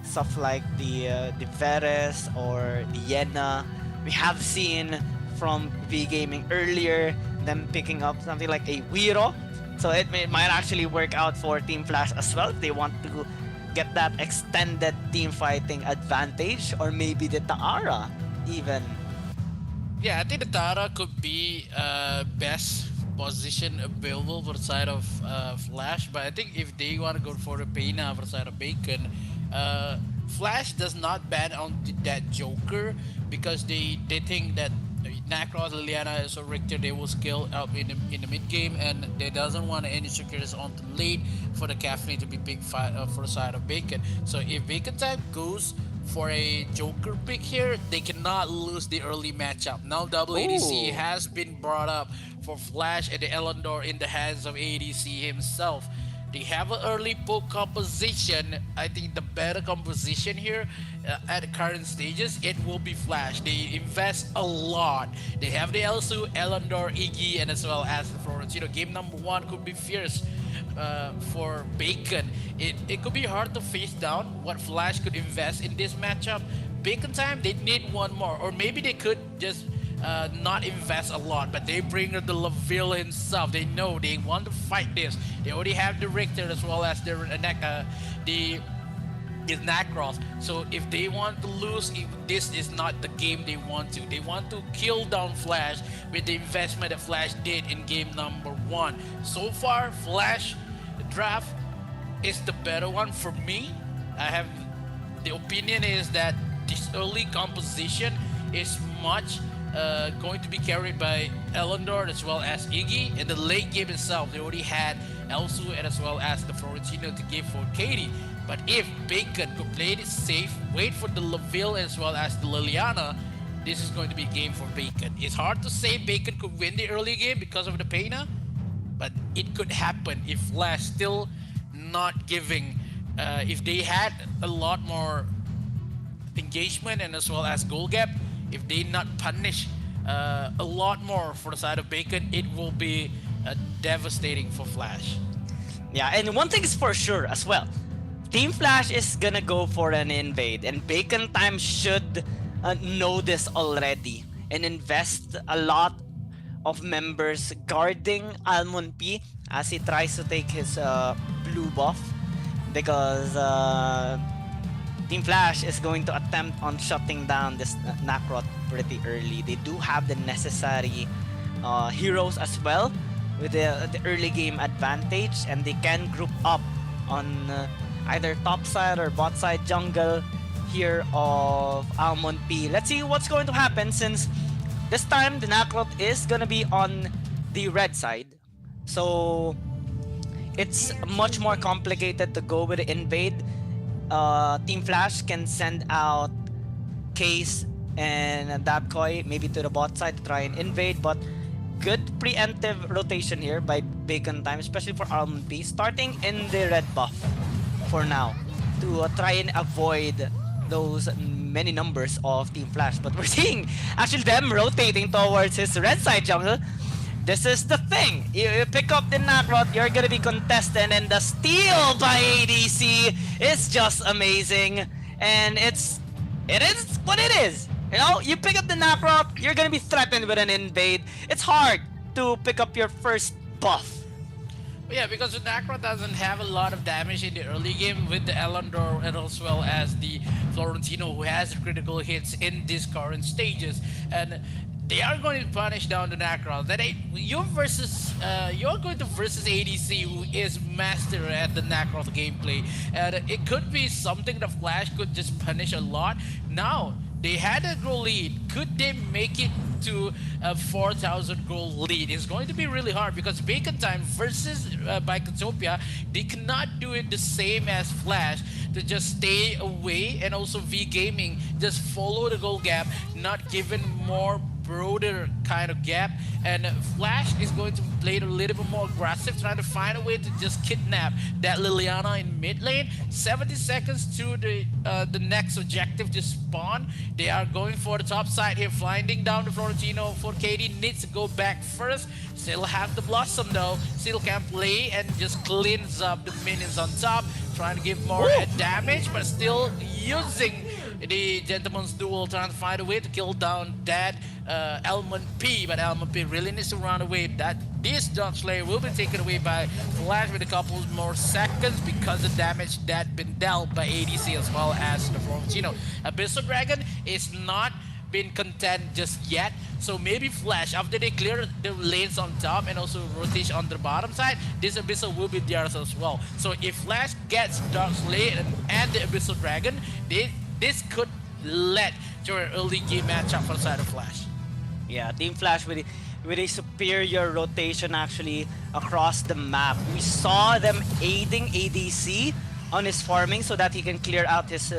stuff like the Veres or the Yena. We have seen from V Gaming earlier them picking up something like a Wiro. So it might actually work out for Team Flash as well if they want to get that extended team fighting advantage, or maybe the Taara even. Yeah, I think the Tara could be best position available for the side of Flash, but I think if they want to go for the Pena for the side of Bacon, Flash does not ban on that Joker because they think that Nacross, Liliana, so Richter, they will scale up in the mid game, and they doesn't want any securities on the late for the Caffeine to be big fight for the side of Bacon. So if Bacon Time goes for a Joker pick here, they cannot lose the early matchup. Now double ADC has been brought up for Flash and the Elendor in the hands of ADC himself. They have an early poke composition. I think the better composition here at the current stages, it will be Flash. They invest a lot. They have the Elsu, Elendor, Iggy, and as well as the Florentino. Game number 1 could be fierce for Bacon. It could be hard to face down what Flash could invest in this matchup. Bacon Time, they need one more, or maybe they could just not invest a lot, but they bring the Laville himself. They know they want to fight this. They already have the Richter as well as the Nacross. So if they want to lose, if this is not the game they want to kill down Flash with the investment that Flash did in game number 1. So far, Flash draft is the better one for me. I have the opinion is that this early composition is much going to be carried by Elendor as well as Iggy. In the late game itself, they already had Elsu and as well as the Florentino to give for Katie. But if Bacon could play it safe, wait for the Laville as well as the Liliana, this is going to be a game for Bacon. It's hard to say Bacon could win the early game because of the Pena, but it could happen if Flash still not giving. If they had a lot more engagement and as well as goal gap, if they not punish a lot more for the side of Bacon, it will be devastating for Flash. Yeah, and one thing is for sure as well. Team Flash is gonna go for an invade, and Bacon Time should know this already and invest a lot of members guarding Almon P as he tries to take his blue buff, because Team Flash is going to attempt on shutting down this Nacroth pretty early. They do have the necessary heroes as well with the early game advantage, and they can group up on either top side or bot side jungle here of Almond P. Let's see what's going to happen since this time the Nakrot is gonna be on the red side. So it's much more complicated to go with the invade. Team Flash can send out Case and Dabkoi maybe to the bot side to try and invade, but good preemptive rotation here by Bacon Time, especially for Almond P, starting in the red buff for now to try and avoid those many numbers of Team Flash. But we're seeing actually them rotating towards his red side jungle. This is the thing. You pick up the Nakrot, you're gonna be contested, and the steal by ADC is just amazing. And it is what it is. You know, you pick up the Nakrot, you're gonna be threatened with an invade. It's hard to pick up your first buff. Yeah, because the Nacro doesn't have a lot of damage in the early game with the Elandor and as well as the Florentino, who has critical hits in these current stages. And they are going to punish down the Nacro. That you're going to versus ADC, who is master at the Nacro gameplay. And it could be something the Flash could just punish a lot. Now, they had a goal lead. Could they make it to a 4,000 goal lead? It's going to be really hard because Bacon Time versus Bicotopia, they cannot do it the same as Flash to just stay away, and also V Gaming just follow the goal gap, not given more broader kind of gap. And Flash is going to play it a little bit more aggressive, trying to find a way to just kidnap that Liliana in mid lane. 70 seconds to the next objective to spawn. They are going for the top side here, finding down the Florentino. For KD needs to go back first. Still have the Blossom though. Still can play and just cleans up the minions on top, trying to give more damage, but still using the Gentleman's Duel, trying to find a way to kill down that Almond P. But Almond P really needs to run away. That this Dark Slayer will be taken away by Flash with a couple more seconds because of damage that been dealt by ADC as well as the Florentino. Abyssal Dragon is not been content just yet, so maybe Flash, after they clear the lanes on top and also rotation on the bottom side, this Abyssal will be theirs as well. So if Flash gets Dark Slayer and the Abyssal Dragon, this could lead to an early game matchup for the side of Flash. Yeah, Team Flash with a superior rotation actually across the map. We saw them aiding ADC on his farming so that he can clear out his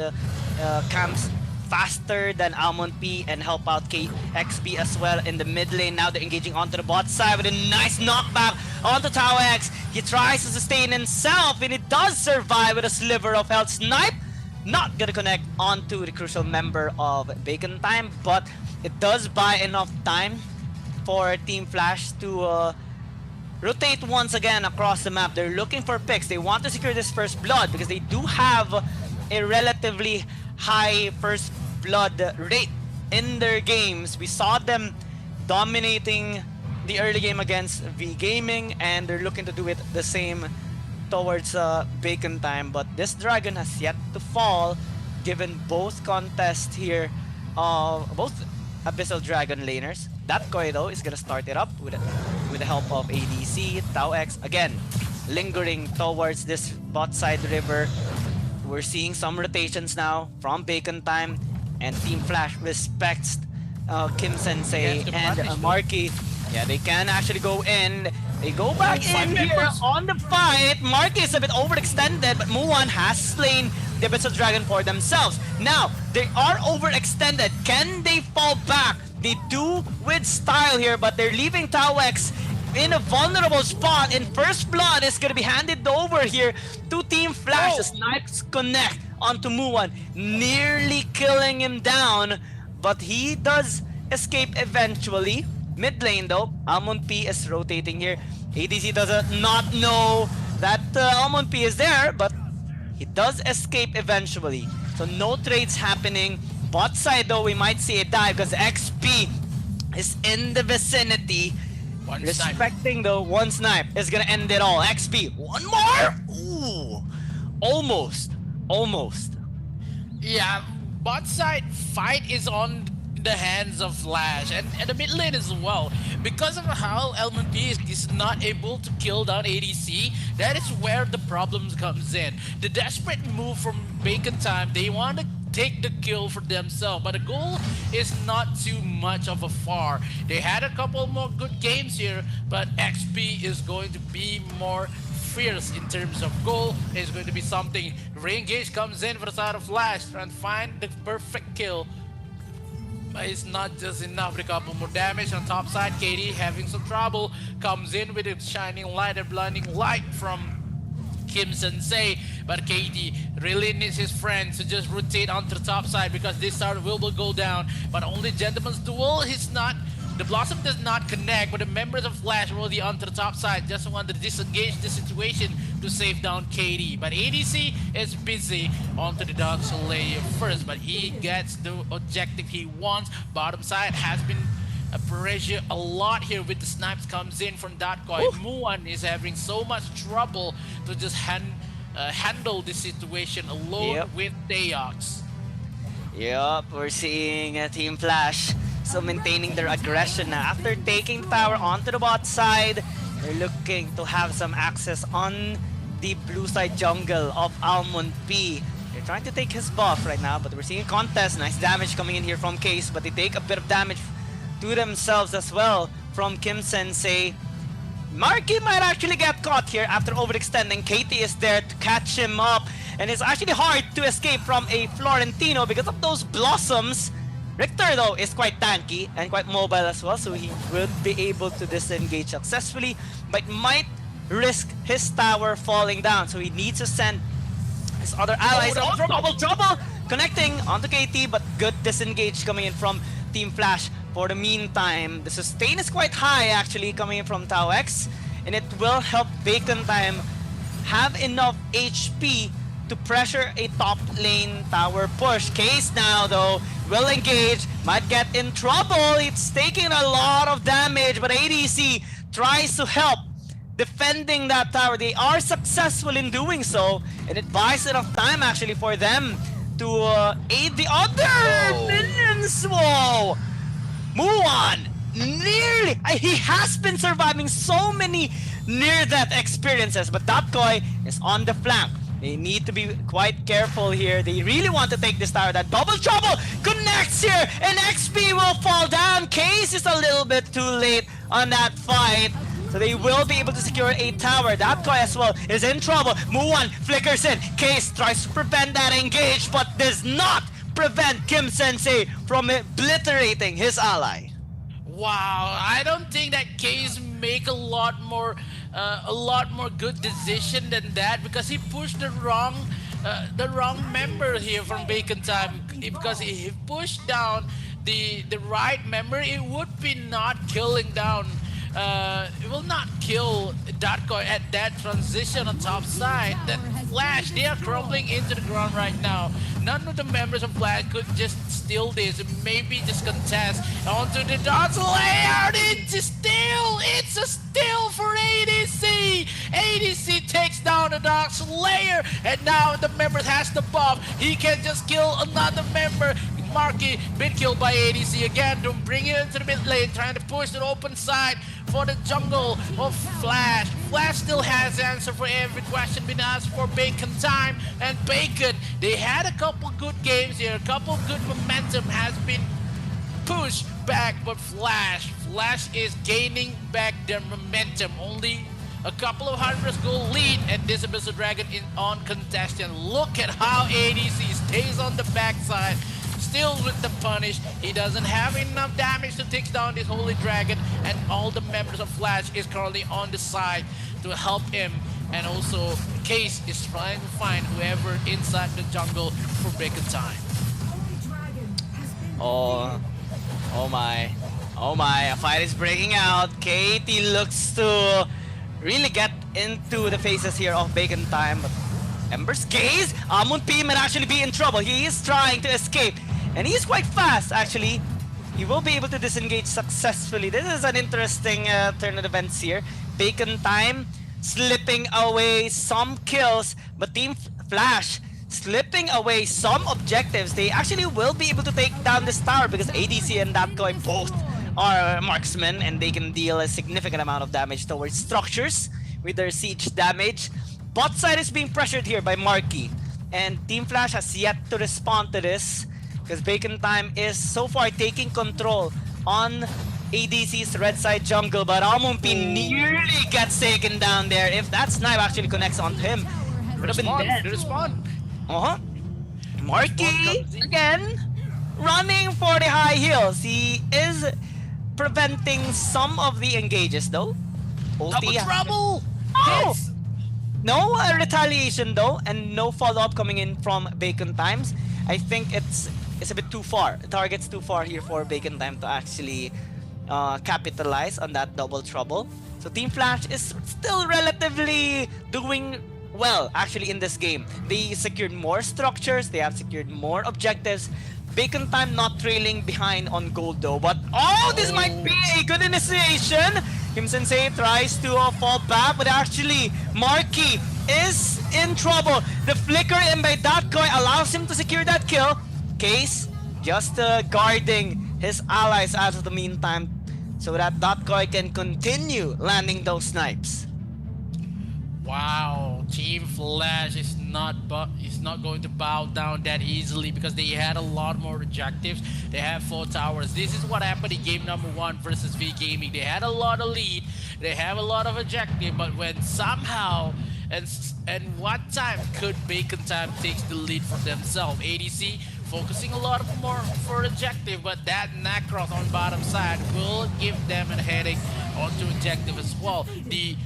camps faster than Almond P and help out KXP as well in the mid lane. Now they're engaging onto the bot side with a nice knockback onto Tao X. He tries to sustain himself and he does survive with a sliver of health. Snipe not gonna connect onto the crucial member of Bacon Time, but it does buy enough time for Team Flash to rotate once again across the map. They're looking for picks. They want to secure this first blood because they do have a relatively high first blood rate in their games. We saw them dominating the early game against V Gaming, and they're looking to do it the same towards Bacon Time. But this dragon has yet to fall, given both contests here, both Abyssal Dragon laners. That Koi though is gonna start it up with the help of ADC. Tao X again lingering towards this bot side river. We're seeing some rotations now from Bacon Time, and Team Flash respects Kim Sensei and Marky. Yeah, they can actually go in. They go back in here on the fight. Marky is a bit overextended, but Muwan has slain the Abyssal Dragon for themselves. Now, they are overextended. Can they fall back? They do with style here, but they're leaving Tao X in a vulnerable spot, and first blood is gonna be handed over here to Team Flash. The snipes connect onto Muwan, nearly killing him down, but he does escape eventually. Mid lane though, Almond P is rotating here. ADC does not know that Almond P is there, but he does escape eventually. So no trades happening. Bot side though, we might see a dive because XP is in the vicinity. Respecting though, one snipe is gonna end it all. XP, one more? Ooh, almost. Yeah, bot side fight is on the hands of Flash and the mid lane as well. Because of how Almond P is not able to kill down ADC, that is where the problem comes in. The desperate move from Bacon Time, they want to take the kill for themselves. But the goal is not too much of a far. They had a couple more good games here, but XP is going to be more fierce in terms of goal. It's going to be something. Re-engage comes in for the side of Flash, trying to find the perfect kill. But it's not just enough. A couple more damage on top side. KD having some trouble. Comes in with a shining light, a blinding light from Kim Sensei, but KD really needs his friends to just rotate onto the top side because this tower will go down. But only Gentleman's Duel, he's not. The Blossom does not connect, but the members of Flash really onto the top side just want to disengage the situation to save down KD. But ADC is busy onto the Dark Slayer first, but he gets the objective he wants. Bottom side has been pressure a lot here with the snipes comes in from Datcoy. Muan is having so much trouble to just handle this situation alone with Deox. Yep, we're seeing Team Flash still maintaining their aggression now. After taking tower onto the bot side, they're looking to have some access on the blue side jungle of Almond P. They're trying to take his buff right now, but we're seeing a contest. Nice damage coming in here from Case, but they take a bit of damage to themselves as well from Kim Sensei. Marky might actually get caught here after overextending. Katie is there to catch him up, and it's actually hard to escape from a Florentino because of those blossoms. Richter though is quite tanky and quite mobile as well, so he will be able to disengage successfully, but might risk his tower falling down, so he needs to send his other allies. Trouble connecting onto KT, but good disengage coming in from Team Flash. For the meantime, the sustain is quite high actually coming in from Tau X, and it will help Bacon Time have enough HP to pressure a top lane tower push. Case now though will engage, might get in trouble. It's taking a lot of damage, but ADC tries to help defending that tower. They are successful in doing so, and it buys enough time actually for them to aid the other minions. Whoa! Muan nearly, he has been surviving so many near-death experiences, but Datcoy is on the flank. They need to be quite careful here. They really want to take this tower. That double trouble connects here, and XP will fall down. Case is a little bit too late on that fight, so they will be able to secure a tower. That guy as well is in trouble. Muan flickers in. Case tries to prevent that engage, but does not prevent Kim Sensei from obliterating his ally. Wow, I don't think that Case make a lot more good decision than that, because he pushed the wrong member here from Bacon Time. Because if he pushed down the right member, it would be not killing down. It will not kill Datcoy at that transition on top side. That Flash, they are crumbling into the ground right now. None of the members of Flash could just steal this, maybe just contest onto the Dark Slayer. It's a steal for ADC. ADC takes down the Dark Slayer, and now the member has the buff. He can just kill another member. Marky been killed by ADC again to bring it into the mid lane, trying to push the open side for the jungle of Flash. Flash still has answer for every question being asked for Bacon Time, and Bacon, they had a couple good games here, a couple good momentum has been pushed back, but Flash is gaining back their momentum. Only a couple of hundreds goal lead, and this Abyssal Dragon is on contestant. Look at how ADC stays on the backside. Still with the punish, he doesn't have enough damage to take down this Holy Dragon, and all the members of Flash is currently on the side to help him, and also Case is trying to find whoever inside the jungle for Bacon Time. Oh my, a fight is breaking out. Katie looks to really get into the faces here of Bacon Time, but Ember's Case, Amun P might actually be in trouble. He is trying to escape, and he's quite fast actually. He will be able to disengage successfully. This is an interesting turn of events here. Bacon Time slipping away some kills, but Team Flash slipping away some objectives. They actually will be able to take down this tower because ADC and Datcoy both are marksmen, and they can deal a significant amount of damage towards structures with their siege damage. Bot side is being pressured here by Marky. And Team Flash has yet to respond to this because Bacon Time is so far taking control on ADC's red side jungle, but Amumpi nearly gets taken down there. If that snipe actually connects onto him, would have been dead. Respawn. Uh-huh. Marky comes in. again running for the high heels. He is preventing some of the engages though. Double Ulti- trouble. Oh! Yes. No retaliation though, and no follow-up coming in from Bacon Times. I think it's a bit too far. The target's too far here for Bacon Time to actually capitalize on that double trouble. So Team Flash is still relatively doing well actually in this game. They secured more structures, they have secured more objectives. Bacon Time not trailing behind on gold though, but this might be a good initiation. Kim Sensei tries to fall back, but actually Marky is in trouble. The flicker in by Datcoy allows him to secure that kill. Case just guarding his allies as of the meantime so that Datcoy can continue landing those snipes. Wow, Team Flash is not going to bow down that easily because they had a lot more objectives. They have 4 towers. This is what happened in game number 1 versus V Gaming. They had a lot of lead, they have a lot of objective, but when somehow and what time could Bacon Time takes the lead for themselves? ADC focusing a lot more for objective, but that Nacross on bottom side will give them a headache onto objective as well. The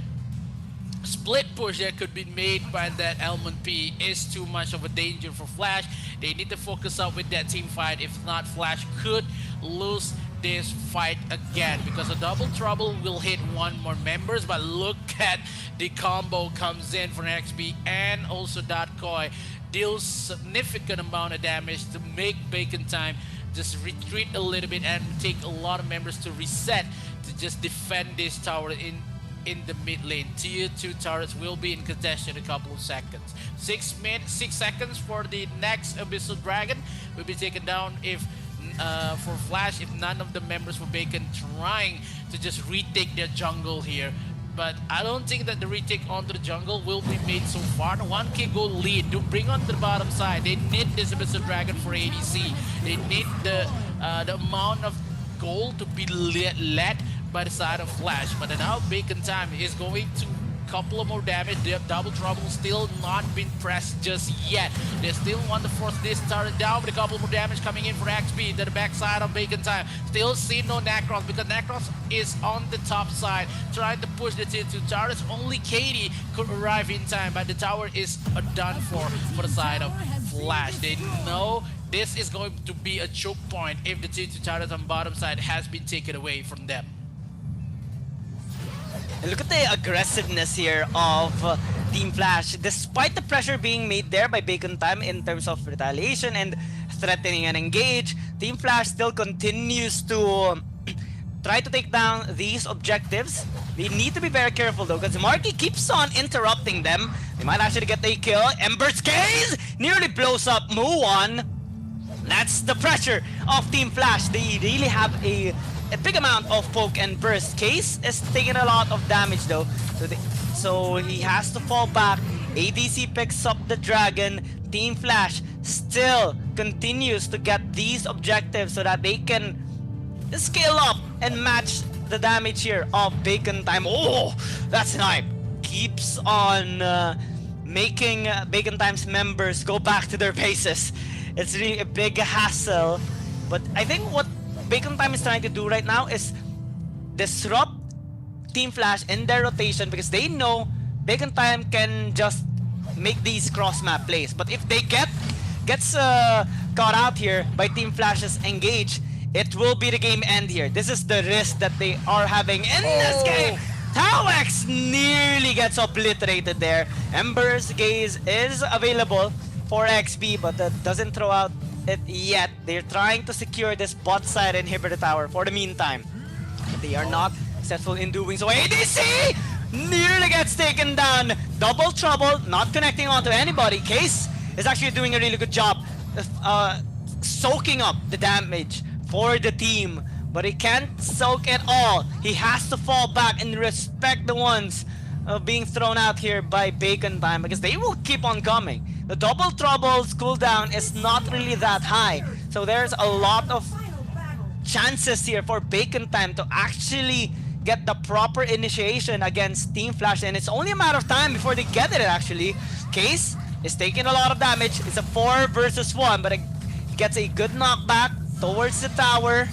split push that could be made by that Element P is too much of a danger for Flash. They need to focus up with that team fight. If not, Flash could lose this fight again because a double trouble will hit 1 more members, but look at the combo comes in from XP and also Datcoy deals significant amount of damage to make Bacon Time just retreat a little bit and take a lot of members to reset to just defend this tower in the mid lane. Tier 2 turrets will be in contention in a couple of seconds. 6 seconds for the next Abyssal Dragon will be taken down if for Flash, if none of the members for Bacon trying to just retake their jungle here. But I don't think that the retake onto the jungle will be made so far. 1k gold lead to bring on to the bottom side. They need this Abyssal Dragon for ADC. They need the amount of gold to be led by the side of Flash. But now Bacon Time is going to couple of more damage. They have double trouble still not been pressed just yet. They still want to force this turret down with a couple more damage coming in for XP to the backside of Bacon Time. Still see no Nacross because Nacross is on the top side trying to push the tier 2 turrets. Only Katie could arrive in time, but the tower is done for the side of Flash. They know this is going to be a choke point if the tier 2 turret on bottom side has been taken away from them. And look at the aggressiveness here of Team Flash. Despite the pressure being made there by Bacon Time in terms of retaliation and threatening and engage, Team Flash still continues to try to take down these objectives. They need to be very careful though, because Marky keeps on interrupting them. They might actually get a kill. Ember's Gaze nearly blows up Muon. That's the pressure of Team Flash. They really have a big amount of poke and burst. Case is taking a lot of damage though, so he has to fall back. ADC picks up the dragon. Team Flash still continues to get these objectives so that they can scale up and match the damage here of Bacon Time. Oh, that snipe keeps on making Bacon Time's members go back to their bases. It's really a big hassle, but I think what Bacon Time is trying to do right now is disrupt Team Flash in their rotation because they know Bacon Time can just make these cross-map plays. But if they gets caught out here by Team Flash's engage, it will be the game end here. This is the risk that they are having in this game. Tawex nearly gets obliterated there. Ember's Gaze is available for XP, but that doesn't throw out it yet. They're trying to secure this bot side inhibitor tower for the meantime. But they are not successful in doing so. ADC nearly gets taken down. Double trouble, not connecting onto anybody. Case is actually doing a really good job of soaking up the damage for the team, but he can't soak it all. He has to fall back and respect the ones being thrown out here by Bacon Time because they will keep on coming. the double trouble's cooldown is not really that high. So there's a lot of Final battle. chances here for Bacon Time to actually get the proper initiation against Team Flash, and it's only a matter of time before they get it actually. Case is taking a lot of damage. It's a 4 versus 1, but he gets a good knockback towards the tower.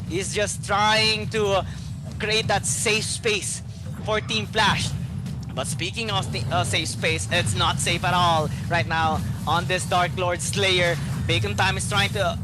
He's just trying to create that safe space for Team Flash. But speaking of the safe space, it's not safe at all right now on this Dark Lord Slayer. Bacon Time is trying to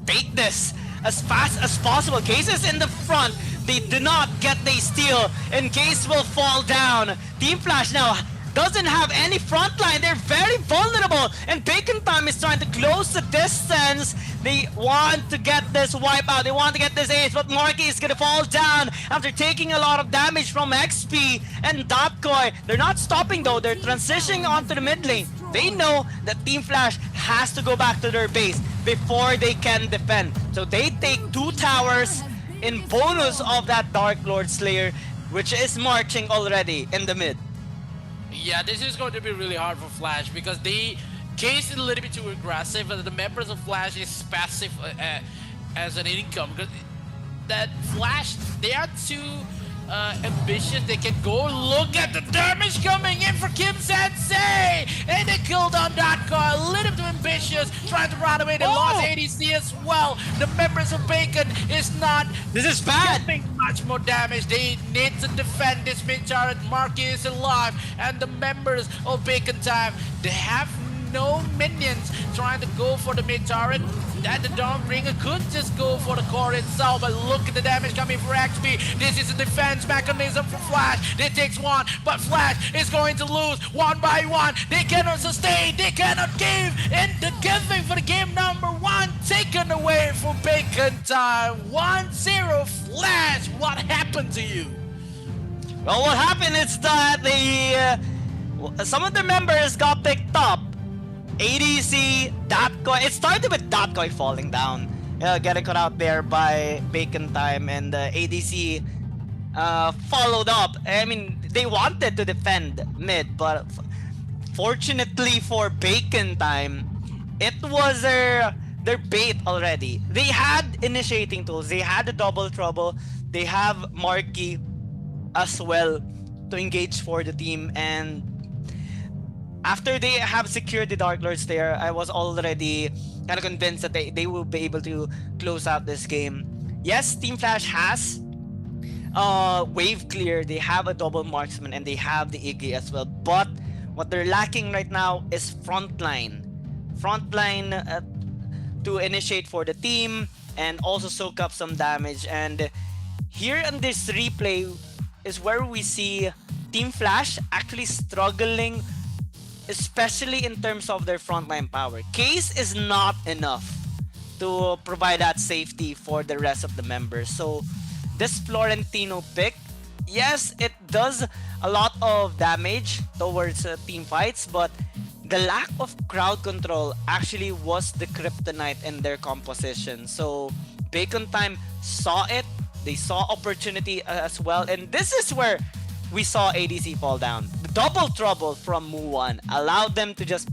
take this as fast as possible. Case is in the front. They do not get the steal, and Case will fall down. Team Flash now doesn't have any front line. They're very vulnerable, and Bacon Time is trying to close the distance. They want to get this wipeout. They want to get this ace, but Marky is gonna fall down after taking a lot of damage from XP and Dotcoy. They're not stopping though. They're transitioning onto the mid lane. They know that Team Flash has to go back to their base before they can defend. So they take 2 towers in bonus of that Dark Lord Slayer, which is marching already in the mid. Yeah, this is going to be really hard for Flash because Case is a little bit too aggressive, and the members of Flash is passive as an income. Because that Flash, they are too ambitious. They can go look at the damage coming in for Kim Sensei, and they killed on that guy. A little bit too ambitious, trying to run away. They lost ADC as well. The members of Bacon is not. This is bad. Getting much more damage. They need to defend this mid turret. Marky is alive, and the members of Bacon Time, they have no minions trying to go for the mid turret. And the Dawnbringer could just go for the core itself, but look at the damage coming for XP. This is a defense mechanism for Flash. They takes one, but Flash is going to lose one by one. They cannot sustain, they cannot give, and the giving for the game number 1 taken away from Bacon Time. 1-0 Flash. What happened to you? Well, what happened is that some of the members got picked up. ADC, Dotcoy. It started with Dotcoy falling down, getting caught out there by Bacon Time, and ADC followed up. I mean, they wanted to defend mid, but fortunately for Bacon Time, it was their bait already. They had initiating tools. They had the double trouble. They have Marky as well to engage for the team, and after they have secured the Dark Lords there, I was already kind of convinced that they will be able to close out this game. Yes, Team Flash has wave clear, they have a double marksman, and they have the Iggy as well. But what they're lacking right now is frontline. Frontline to initiate for the team and also soak up some damage. And here in this replay is where we see Team Flash actually struggling, especially in terms of their frontline power. Case is not enough to provide that safety for the rest of the members. So this Florentino pick, yes, it does a lot of damage towards team fights, but the lack of crowd control actually was the kryptonite in their composition. So Bacon Time saw it, they saw opportunity as well, and this is where we saw ADC fall down. The double trouble from Mu1 allowed them to just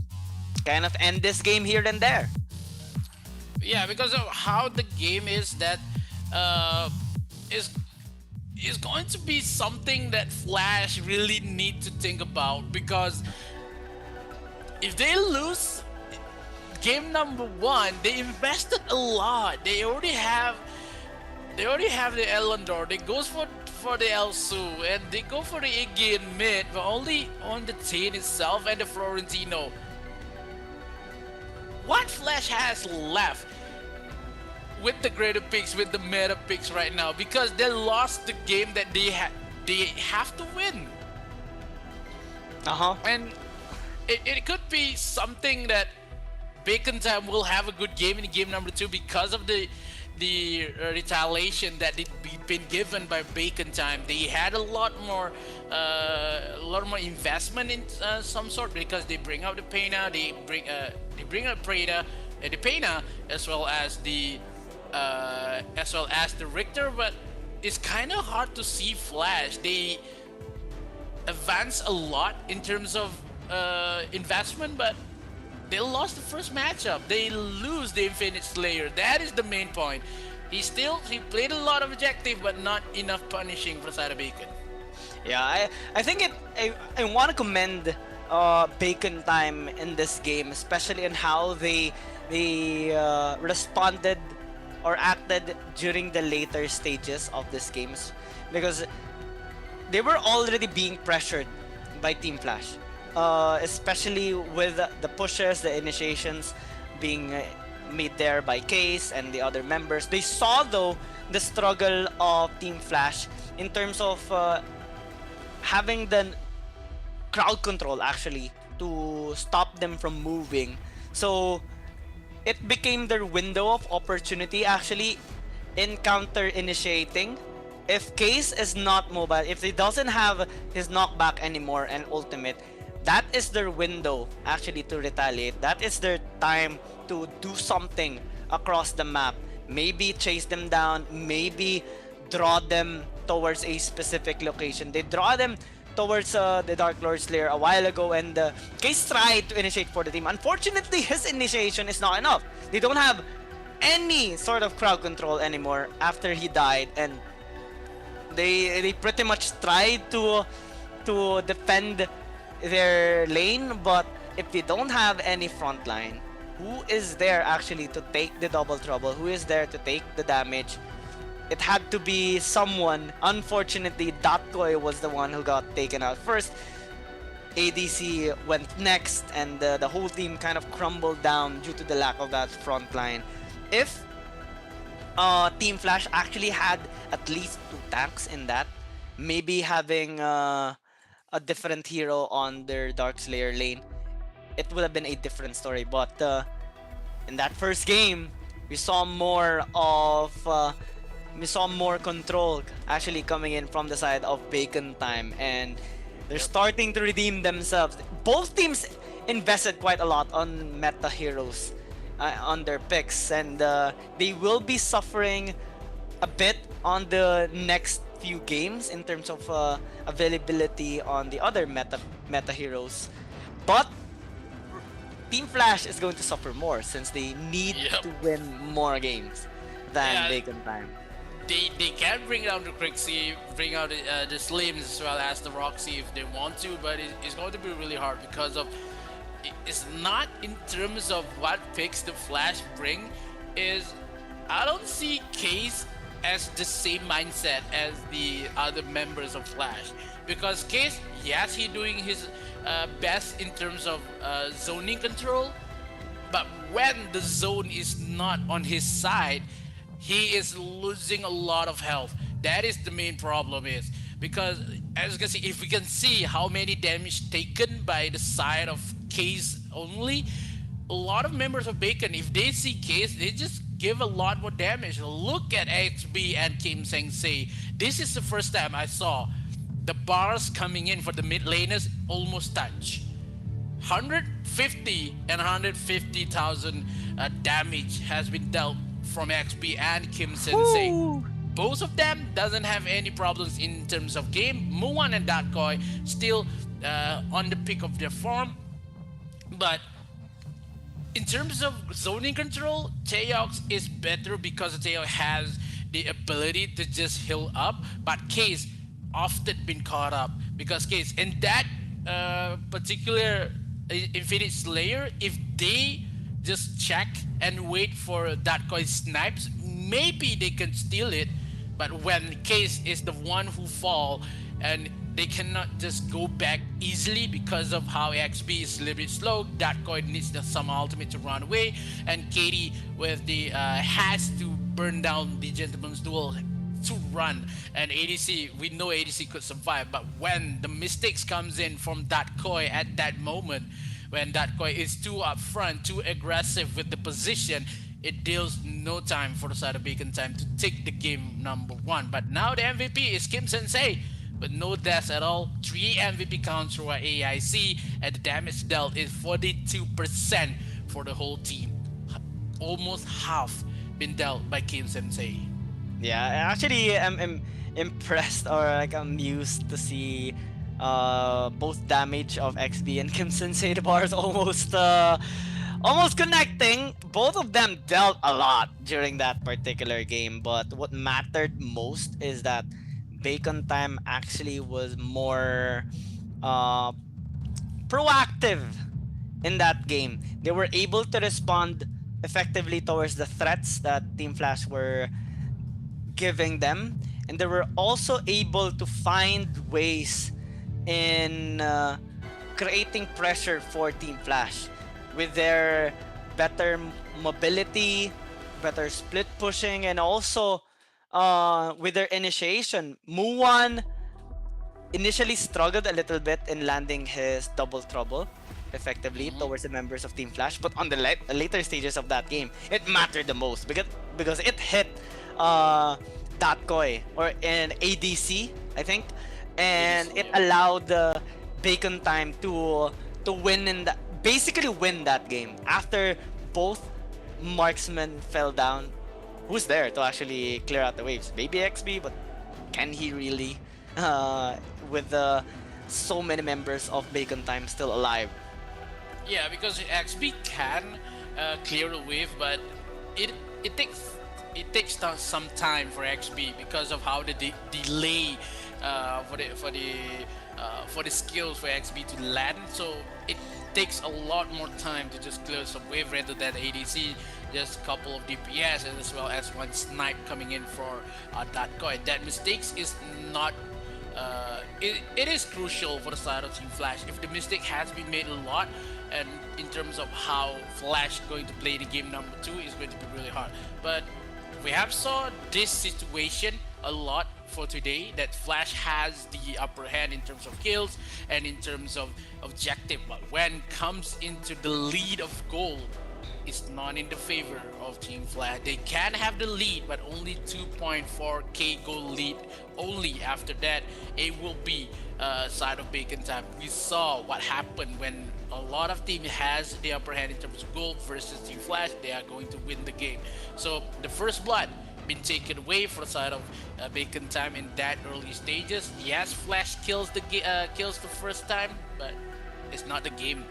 kind of end this game here and there. Yeah, because of how the game is, that is going to be something that Flash really need to think about, because if they lose game number 1, they invested a lot. They already have the Elendor. They goes for the Elsu, and they go for the Iggy in mid, but only on the Tain itself and the Florentino. What Flash has left with the greater picks, with the meta picks right now, because they lost the game that they have to win. And it could be something that Bacon Time will have a good game in game number 2 because of the retaliation that they've been given by Bacon Time. They had a lot more investment in some sort, because they bring out the Pena, they bring out Preda, the Pena, as well as the Richter. But it's kind of hard to see Flash. They advance a lot in terms of investment, but they lost the first matchup. They lose the Infinite Slayer. That is the main point. He played a lot of objective, but not enough punishing for the side of Bacon. Yeah, I think I want to commend Bacon Time in this game, especially in how they responded or acted during the later stages of this games, because they were already being pressured by Team Flash, especially with the pushes, the initiations being made there by Case and the other members. They saw though the struggle of Team Flash in terms of having the crowd control actually to stop them from moving. So it became their window of opportunity actually in counter initiating. If Case is not mobile, if he doesn't have his knockback anymore and ultimate, that is their window actually to retaliate. That is their time to do something across the map. Maybe chase them down, maybe draw them towards a specific location. They draw them towards the Dark Lord Slayer a while ago, and Case tried to initiate for the team. Unfortunately, his initiation is not enough. They don't have any sort of crowd control anymore after he died, and they pretty much tried to defend their lane, but if they don't have any front line, who is there actually to take the double trouble? Who is there to take the damage? It had to be someone. Unfortunately, Datkoy was the one who got taken out first. ADC went next, and the whole team kind of crumbled down due to the lack of that front line. If Team Flash actually had at least 2 tanks in that, maybe having a different hero on their Dark Slayer lane, it would have been a different story. But in that first game, we saw more of we saw more control actually coming in from the side of Bacon Time, and they're starting to redeem themselves. Both teams invested quite a lot on meta heroes on their picks, and they will be suffering a bit on the next few games in terms of availability on the other meta heroes. But Team Flash is going to suffer more since they need Yep. to win more games than Yeah. Bacon Time. They can bring down the Crixie, bring out the Slims as well as the Roxy if they want to, but it's going to be really hard because of it's not in terms of what picks the Flash bring. Is I don't see Case as the same mindset as the other members of Flash, because Case, yes, he doing his best in terms of zoning control, but when the zone is not on his side, he is losing a lot of health. That is the main problem, is because as you can see, if we can see how many damage taken by the side of Case only, a lot of members of Bacon, if they see Case, they just give a lot more damage. Look at XB and Kim Sensei. This is the first time I saw the bars coming in for the mid laners almost touch 150 and 150,000 damage has been dealt from XP and Kim Sensei. Both of them doesn't have any problems in terms of game. Muan and Datkoi still on the peak of their form, but in terms of zoning control, Taeyox is better because Taeyox has the ability to just heal up, but Case often been caught up because Case in that particular Infinite Slayer, if they just check and wait for that coin snipes, maybe they can steal it. But when Case is the one who fall, and they cannot just go back easily because of how XP is a little bit slow, that coin needs some ultimate to run away, and Katie with the has to burn down the Gentleman's Duel to run. And ADC, we know ADC could survive, but when the mistakes comes in from that Koi at that moment, when that Koi is too upfront, too aggressive with the position, it deals no time for the side of Bacon Time to take the game number 1. But now the MVP is Kim Sensei, but no deaths at all. 3 MVP counts for AIC, and the damage dealt is 42% for the whole team. Almost half been dealt by Kim Sensei. Yeah, actually, I'm impressed or like amused to see Both damage of XB and Kim Sensei bars almost connecting. Both of them dealt a lot during that particular game, but what mattered most is that Bacon Time actually was more uh, proactive in that game. They were able to respond effectively towards the threats that Team Flash were giving them, and they were also able to find ways in creating pressure for Team Flash with their better mobility, better split pushing, and also with their initiation. Muwan initially struggled a little bit in landing his double trouble effectively towards the members of Team Flash, but on the later stages of that game, it mattered the most because it hit Datkoy or an ADC, I think, and ADC, it yeah. allowed Bacon Time to win in that basically win that game after both marksmen fell down. Who's there to actually clear out the waves? Maybe XB, but can he really? With so many members of Bacon Time still alive. Yeah, because XP can clear the wave, but it it takes some time for XP because of how the delay for the skills for XP to land. So it takes a lot more time to just clear some wave rather than ADC. Just a couple of DPS and as well as one snipe coming in for that coin. That mistakes is not it is crucial for the side of Team Flash. If the mistake has been made a lot, and in terms of how Flash going to play the game number 2 is going to be really hard. But we have saw this situation a lot for today, that Flash has the upper hand in terms of kills and in terms of objective. But when comes into the lead of gold, it's not in the favor of Team Flash. They can have the lead, but only 2.4k gold lead. Only after that, it will be side of Bacon Time. We saw what happened when a lot of team has the upper hand in terms of gold versus Team Flash. They are going to win the game. So the first blood been taken away for the side of Bacon Time in that early stages. Yes, Flash kills the first time, but it's not the game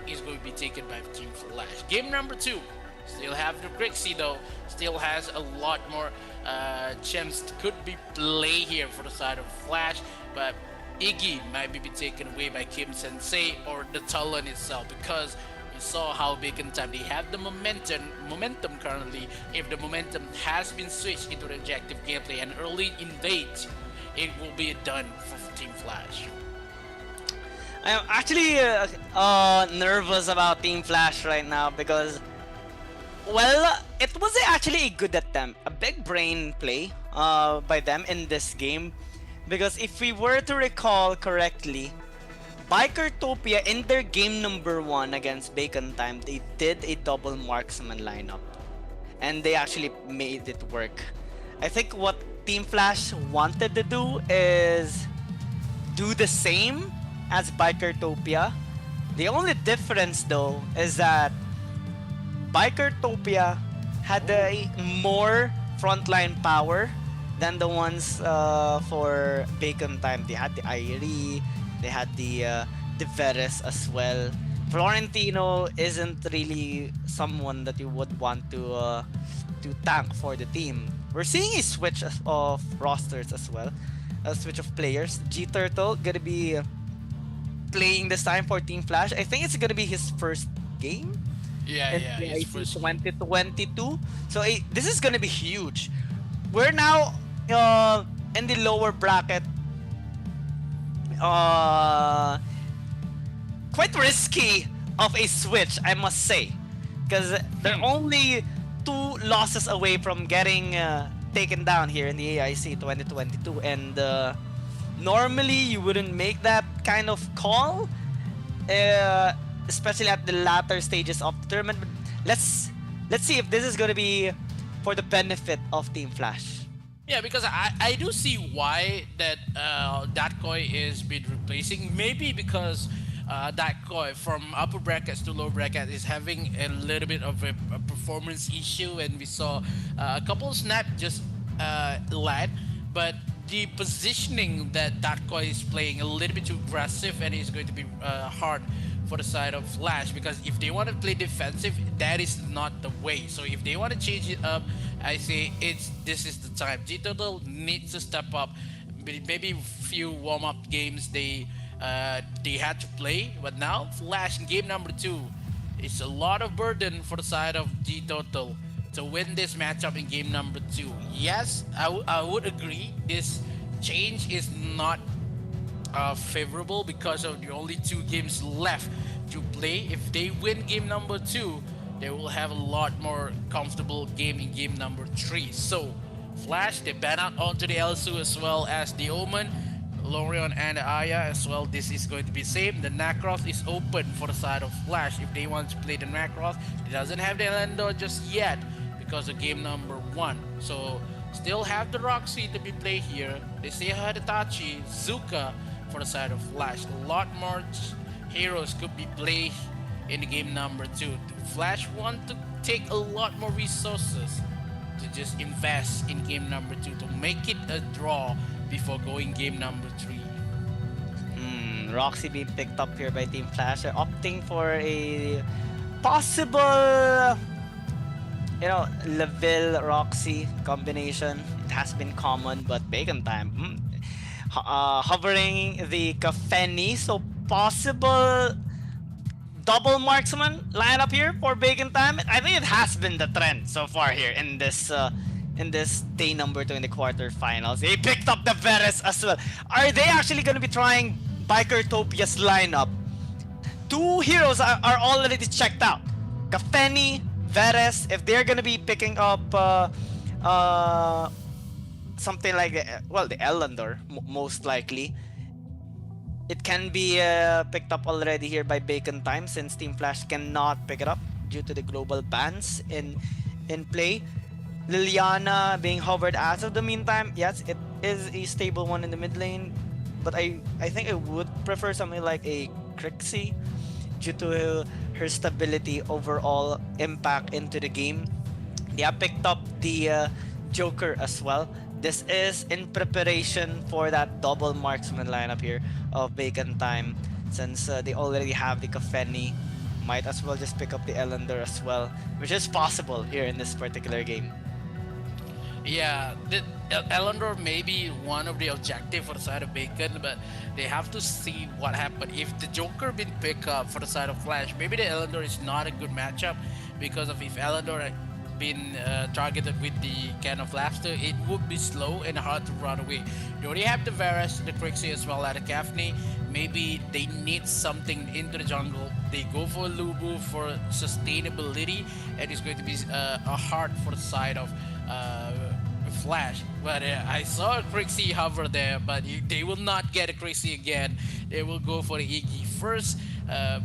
is going to be taken by Team Flash. Game number 2, still have the Grixie though, still has a lot more chance could be play here for the side of Flash, but Iggy might be taken away by Kim Sensei or the Talon itself, because we saw how Bacon Time, they have the momentum currently. If the momentum has been switched into the objective gameplay and early invade, it will be done for Team Flash. I'm actually nervous about Team Flash right now because, well, it was actually a good attempt, a big brain play by them in this game. Because if we were to recall correctly, Bikertopia in their game number 1 against Bacon Time, they did a double marksman lineup. And they actually made it work. I think what Team Flash wanted to do is do the same as Bikertopia. The only difference though is that Bikertopia had a more frontline power than the ones for Bacon Time. They had the Airi, they had the Veres as well. Florentino isn't really someone that you would want to tank for the team. We're seeing a switch of rosters as well, a switch of players. G Turtle gonna be playing this time for Team Flash. I think it's gonna be his first game. Yeah, in yeah, the his AIC first 2022. So this is gonna be huge. We're now in the lower bracket. Quite risky of a switch, I must say, because they're only 2 losses away from getting taken down here in the AIC 2022, and normally you wouldn't make that kind of call, especially at the latter stages of the tournament. But let's see if this is going to be for the benefit of Team Flash. Yeah, because I do see why that Datkoy is been replacing. Maybe because Datkoy from upper brackets to lower bracket is having a little bit of a performance issue, and we saw a couple of snaps just land. But the positioning that Darko is playing a little bit too aggressive, and it's going to be hard for the side of Flash, because if they want to play defensive, that is not the way. So if they want to change it up, I say this is the time. G-Turtle needs to step up. Maybe few warm-up games they had to play, but now Flash in game number 2, it's a lot of burden for the side of G-Turtle to win this matchup in game number 2. Yes, I would agree this change is not favorable because of the only 2 games left to play. If they win game number 2, they will have a lot more comfortable game in game number 3. So Flash, they ban out onto the Elsu as well as the Omen, Lorion and Aya as well. This is going to be same. The Nacross is open for the side of Flash if they want to play the Nacross. It doesn't have the Elendor just yet because of game number 1. So still have the Roxy to be played here. They still have Hitachi, Zuka for the side of Flash. A lot more heroes could be played in the game number 2. Flash want to take a lot more resources to just invest in game number 2 to make it a draw before going game number 3. Roxy being picked up here by Team Flash. They're opting for a possible, Laville Roxy combination. It has been common, but Bacon Time hovering the Kafeni, so possible double marksman lineup here for Bacon Time. I think it has been the trend so far here in this day number 2 in the quarterfinals. They picked up the Veres as well. Are they actually going to be trying Bikertopia's lineup? 2 heroes are already checked out. Kafeni, Veres, if they're going to be picking up something like the Elendor, most likely. It can be picked up already here by Bacon Time since Team Flash cannot pick it up due to the global bans in play. Liliana being hovered as of the meantime. Yes, it is a stable one in the mid lane, but I think I would prefer something like a Crixie due to her stability, overall impact into the game. They have picked up the Joker as well. This is in preparation for that double marksman lineup here of Bacon Time. Since they already have the Kafeni, might as well just pick up the Elendor as well, which is possible here in this particular game. Yeah, the Elendor may be one of the objective for the side of Bacon, but they have to see what happened. If the Joker been picked up for the side of Flash, maybe the Elendor is not a good matchup, because of if Elendor been targeted with the can of laughter, it would be slow and hard to run away. They already have the Varus, the Crixie as well as the Kafni. Maybe they need something into the jungle. They go for Lubu for sustainability, and it's going to be a hard for the side of Flash. But I saw a Crixie hover there, but they will not get a Crixie again. They will go for the Iggy first.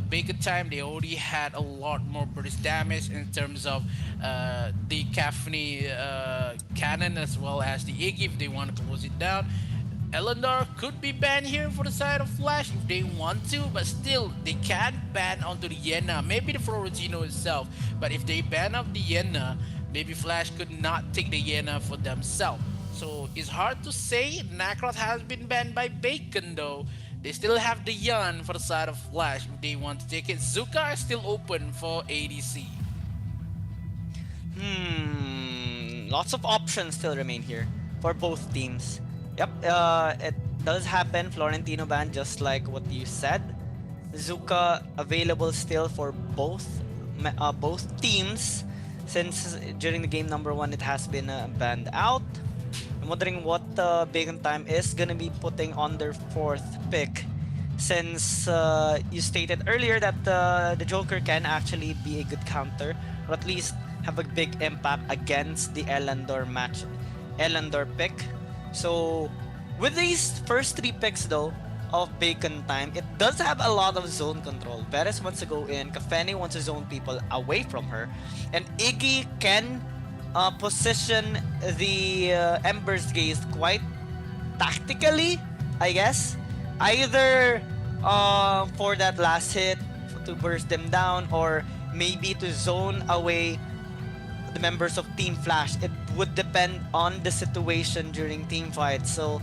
Bacon Time, they already had a lot more burst damage in terms of the Kafni cannon as well as the Iggy if they want to close it down. Elendor could be banned here for the side of Flash if they want to, but still they can't ban onto the Yena, maybe the Florentino itself. But if they ban off the Yena, maybe Flash could not take the Yena for themselves. So it's hard to say. Nacross has been banned by Bacon though. They still have the Yan for the side of Flash if they want to take it. Zuka is still open for ADC. Lots of options still remain here for both teams. Yep, it does happen. Florentino ban, just like what you said. Zuka available still for both teams, since during the game number 1 it has been banned out. I'm wondering what Bacon Time is gonna be putting on their 4th pick, since you stated earlier that the Joker can actually be a good counter, or at least have a big impact against the Elendor pick. So with these first 3 picks though of Bacon Time, it does have a lot of zone control. Veres wants to go in, Kafeni wants to zone people away from her, and Iggy can position the Ember's Gaze quite tactically, I guess. Either for that last hit to burst them down, or maybe to zone away the members of Team Flash. It would depend on the situation during team fights. So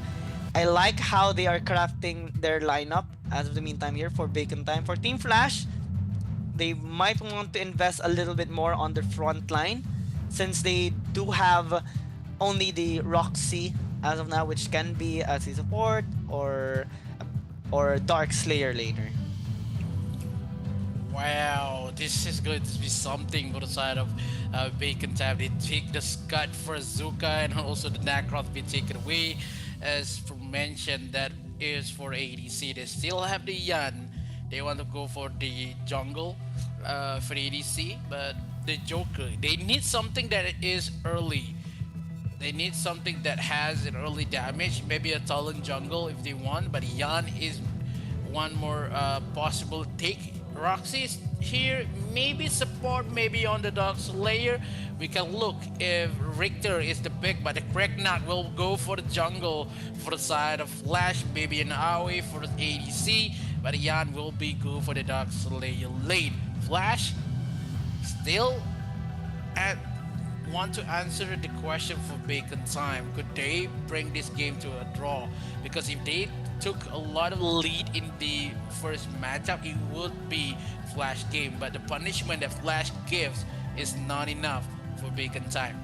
I like how they are crafting their lineup as of the meantime here for Bacon Time. For Team Flash, they might want to invest a little bit more on the front line since they do have only the Roxy as of now, which can be as a support or Dark Slayer later. Wow, this is going to be something for the side of Bacon Time. They take the Scud for Azuka and also the Nacroth be taken away. As mentioned, that is for ADC. They still have the Yan. They want to go for the jungle for ADC, but the Joker, they need something that is early. They need something that has an early damage, maybe a Talon jungle if they want, but Yan is one more possible take. Roxy is here, maybe support, maybe on the Dark Slayer. We can look if Richter is the pick, but the Kreknak will go for the jungle for the side of Flash, maybe an AoE for the ADC, but Yan will be go for the Dark Slayer lane. Flash still at want to answer the question for Bacon Time. Could they bring this game to a draw? Because if they took a lot of lead in the first matchup, it would be Flash game. But the punishment that Flash gives is not enough for Bacon Time.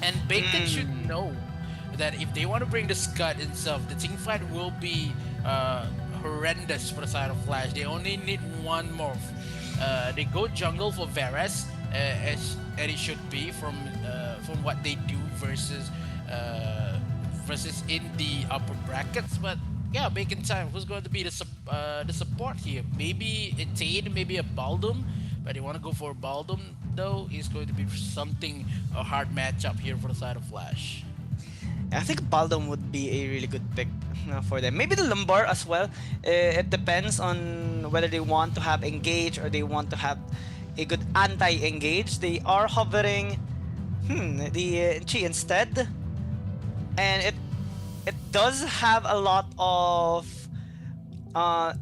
And Bacon should know that if they want to bring the Scud itself, the team fight will be horrendous for the side of Flash. They only need one more. They go jungle for Varus, as it should be from what they do versus in the upper brackets. But yeah, Bacon Time, who's going to be the support here? Maybe a Tade, maybe a Baldum, but they want to go for Baldum though. Is going to be a hard matchup here for the side of Flash. I think Baldum would be a really good pick for them. Maybe the Lumbar as well. It depends on whether they want to have engage or they want to have a good anti-engage. They are hovering the Chi instead, and it does have a lot of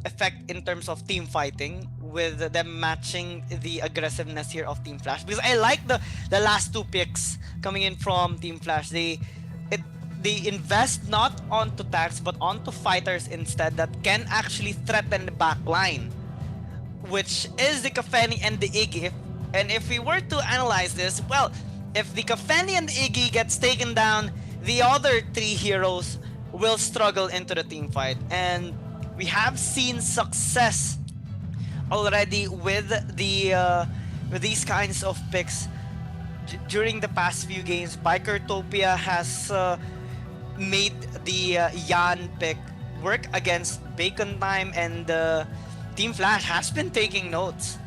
effect in terms of team fighting with them matching the aggressiveness here of Team Flash. Because I like the last two picks coming in from Team Flash. They invest not onto tanks but onto fighters instead that can actually threaten the back line, which is the Kafeni and the Iggy. And if we were to analyze this, well, if the Kafeni and the Iggy gets taken down, the other three heroes will struggle into the team fight. And we have seen success already with these kinds of picks during the past few games. Bikertopia has made the Yan pick work against Bacon Time, and Team Flash has been taking notes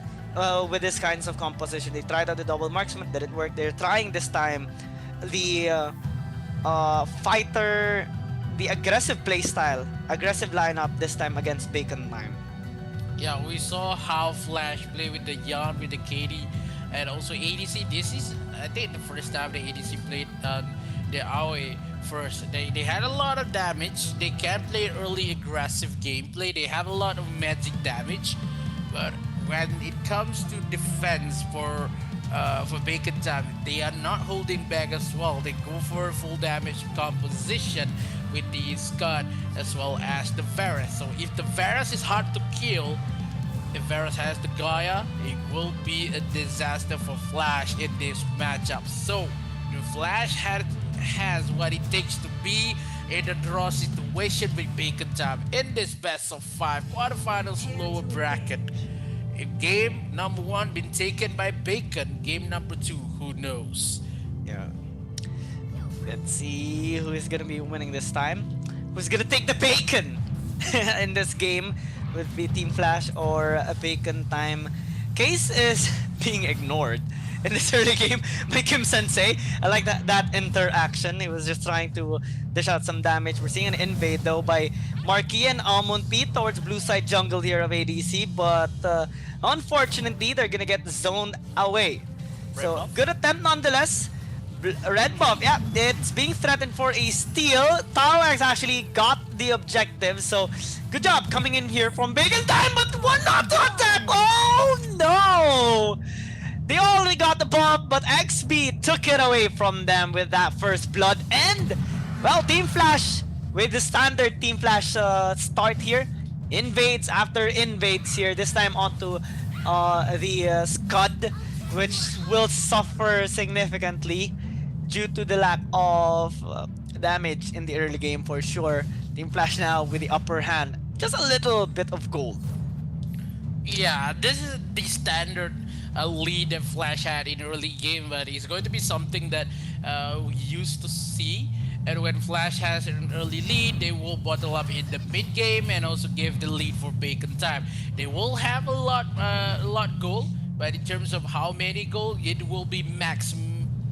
with these kinds of composition. They tried out the double marksman, didn't work. They're trying this time the fighter, the aggressive playstyle, aggressive lineup this time against Bacon Time. Yeah, we saw how Flash play with the Yan, with the KD, and also ADC. This is, I think, the first time the ADC played the AoE first. They had a lot of damage. They can play early aggressive gameplay. They have a lot of magic damage, but when it comes to defense for Bacon Time, they are not holding back as well. They go for full damage composition with the Scud as well as the Varus. So if the Varus is hard to kill, if Varus has the Gaia, it will be a disaster for Flash in this matchup. So if Flash has what it takes to be in a draw situation with Bacon Time in this best of 5 quarterfinals lower bracket. If game number 1 been taken by Bacon, game number 2, who knows? Yeah. Let's see who is gonna be winning this time. Who's gonna take the Bacon in this game? Would be Team Flash or a Bacon Time. Case is being ignored in this early game by Kim Sensei. I like that interaction. He was just trying to dish out some damage. We're seeing an invade though by Marquis and Almond P towards blue side jungle here of ADC, but unfortunately they're gonna get zoned away. So good attempt nonetheless. Red buff, yeah, it's being threatened for a steal. Towerx actually got the objective, so good job coming in here from Bacon Time, but one not to attack. Oh no! They already got the bomb, but XB took it away from them with that first blood. And, well, Team Flash, with the standard Team Flash start here, invades after invades here, this time onto the Scud, which will suffer significantly due to the lack of damage in the early game for sure. Team Flash now with the upper hand, just a little bit of gold. Yeah, this is the standard lead that Flash had in early game, but it's going to be something that we used to see. And when Flash has an early lead, they will bottle up in the mid game and also give the lead for Bacon Time. They will have a lot goal, but in terms of how many goal, it will be max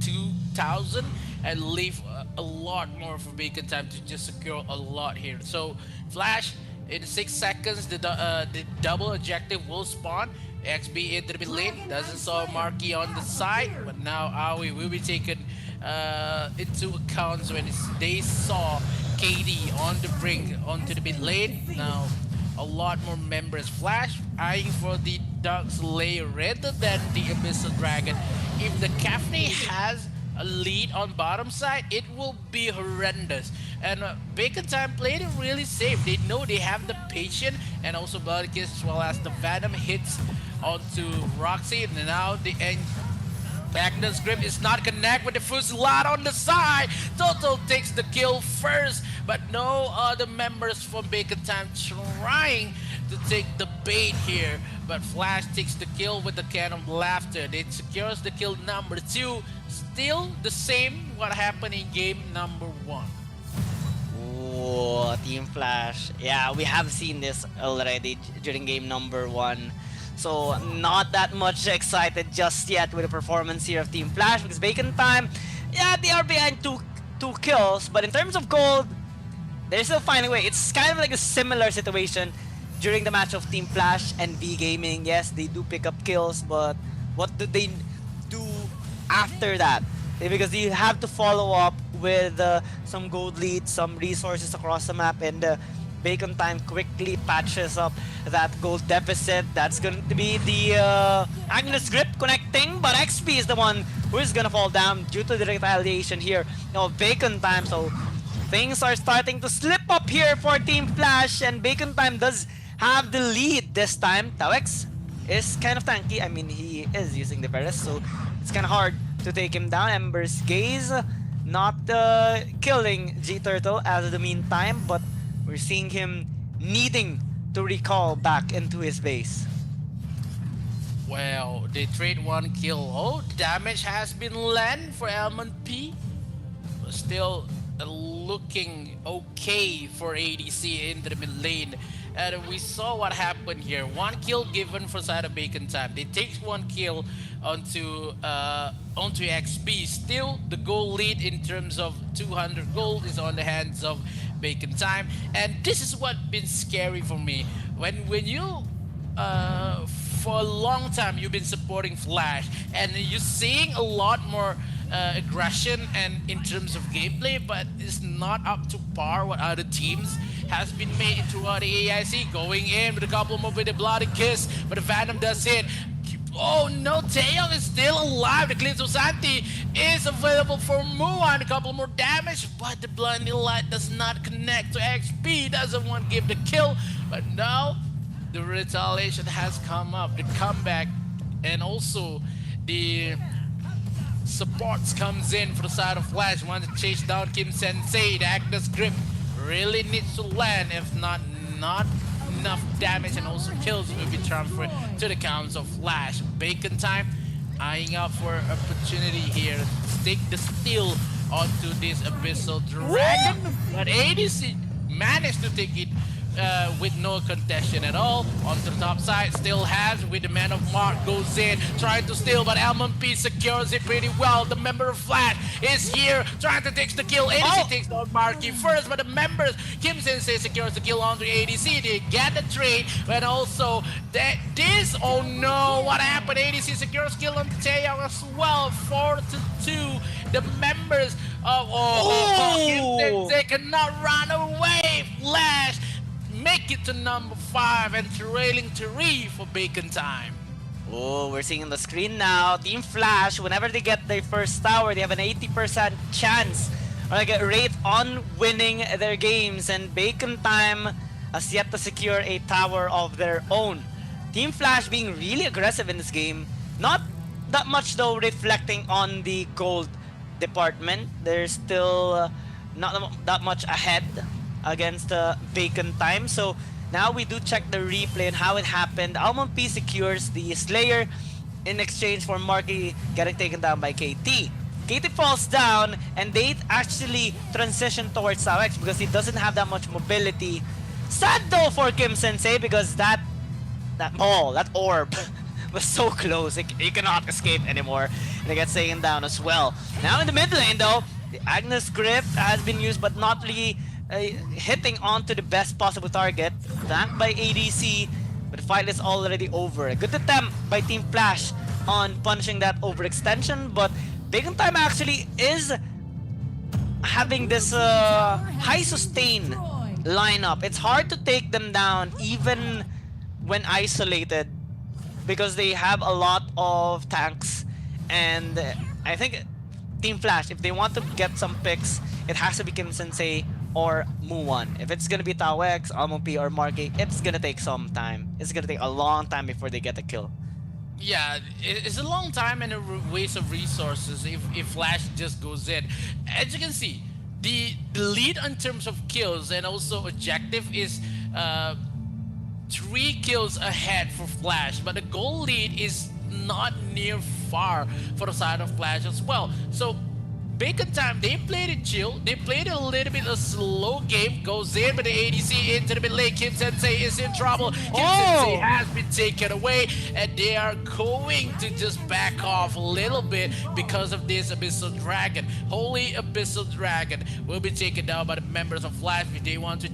2,000 and leave a lot more for Bacon Time to just secure a lot here. So Flash, in 6 seconds, the double objective will spawn. XB into the mid lane, doesn't saw Marky on the side, but now Aoi will be taken into account when they saw KD on the brink onto the mid lane. Now a lot more members. Flash eyeing for the Dark Slayer rather than the Abyssal Dragon. If the Kafne has a lead on bottom side, it will be horrendous. And Bacon Time played it really safe. They know they have the patience and also Blood Kiss, as well as the Venom hits onto Roxy. And now the end. Magnus Grip is not connect with the Fusilade on the side. Total takes the kill first, but no other members from Bacon Time trying to take the bait here. But Flash takes the kill with the Cannon Laughter. It secures the kill number 2. Still the same what happened in game number 1. Ooh, Team Flash. Yeah, we have seen this already during game number 1. So not that much excited just yet with the performance here of Team Flash because Bacon Time, yeah, they are behind two kills, but in terms of gold, they're still finding a way. It's kind of like a similar situation during the match of Team Flash and V Gaming. Yes, they do pick up kills, but what do they do after that? Because you have to follow up with some gold leads, some resources across the map, and Bacon Time quickly patches up that gold deficit. That's going to be the Agnes Grip connecting, but XP is the one who is going to fall down due to the retaliation here of Bacon Time. So things are starting to slip up here for Team Flash, and Bacon Time does have the lead this time. Tawex is kind of tanky. I mean, he is using the Varus, so it's kind of hard to take him down. Ember's Gaze not killing G-Turtle as of the meantime, but we're seeing him needing to recall back into his base. Well, they trade 1 kill. Oh, damage has been land for Element P. But still looking okay for ADC in the mid lane. And we saw what happened here. 1 kill given for side of Bacon Time. They take 1 kill onto XP. Still, the goal lead in terms of 200 gold is on the hands of Bacon Time. And this is what been scary for me. When you for a long time you've been supporting Flash and you're seeing a lot more aggression and in terms of gameplay, but it's not up to par what other teams has been made throughout the AIC. Going in with a couple more with a Bloody Kiss, but the Venom does hit. Oh no, Taeyong is still alive. The Glimpse of Santi is available for Muan. A couple more damage, but the Blinding Light does not connect to XP. Doesn't want to give the kill, but now the retaliation has come up. The comeback and also the supports comes in for the side of Flash. Want to chase down Kim Sensei. The Agnes Grip really needs to land. If not enough damage and also kills will be transferred to the counts of Flash. Bacon Time eyeing out for opportunity here to take the steal onto this Abyssal Dragon, but ADC managed to take it with no contestation at all. Onto the top side, still has with the Man of Mark goes in, trying to steal, but Elmon P secures it pretty well. The member of Flash is here, trying to take the kill. ADC takes down Marky first, but the members, Kim Sensei secures the kill onto ADC. They get the trade, but also this, oh no, what happened? ADC secures kill on Taeyong as well, 4-2. The members of Kim Sensei cannot run away. Flash make it to number 5 and trailing 3 for Bacon Time. Oh, we're seeing on the screen now. Team Flash, whenever they get their first tower, they have an 80% chance or like a rate on winning their games. And Bacon Time has yet to secure a tower of their own. Team Flash being really aggressive in this game. Not that much though reflecting on the gold department. They're still not that much ahead against Bacon Time. So now we do check the replay and how it happened. Almond P secures the Slayer in exchange for Marky getting taken down by KT. KT falls down and they actually transition towards Sao-X because he doesn't have that much mobility. Sad though for Kim Sensei because that orb was so close. You cannot escape anymore. And it gets taken down as well. Now in the mid lane though, the Agnes Grip has been used but not really hitting onto the best possible target. Flanked by ADC, but the fight is already over. A good attempt by Team Flash on punishing that overextension, but Bacon Time actually is having this high sustain lineup. It's hard to take them down even when isolated because they have a lot of tanks, and I think Team Flash, if they want to get some picks, it has to be Kim Sensei or Muwan. If it's gonna be Sao-X, Almond or Marky, it's gonna take some time. It's gonna take a long time before they get a kill. Yeah, it's a long time and a waste of resources if Flash just goes in. As you can see, the lead in terms of kills and also objective is 3 kills ahead for Flash, but the goal lead is not near far for the side of Flash as well. So Bacon Time, they played it chill. They played a little bit of slow game. Goes in with the ADC into the mid lane. Kim Sensei is in trouble. Kim Sensei has been taken away, and they are going to just back off a little bit because of this Abyssal Dragon. Holy Abyssal Dragon will be taken down by the members of Flash if they want to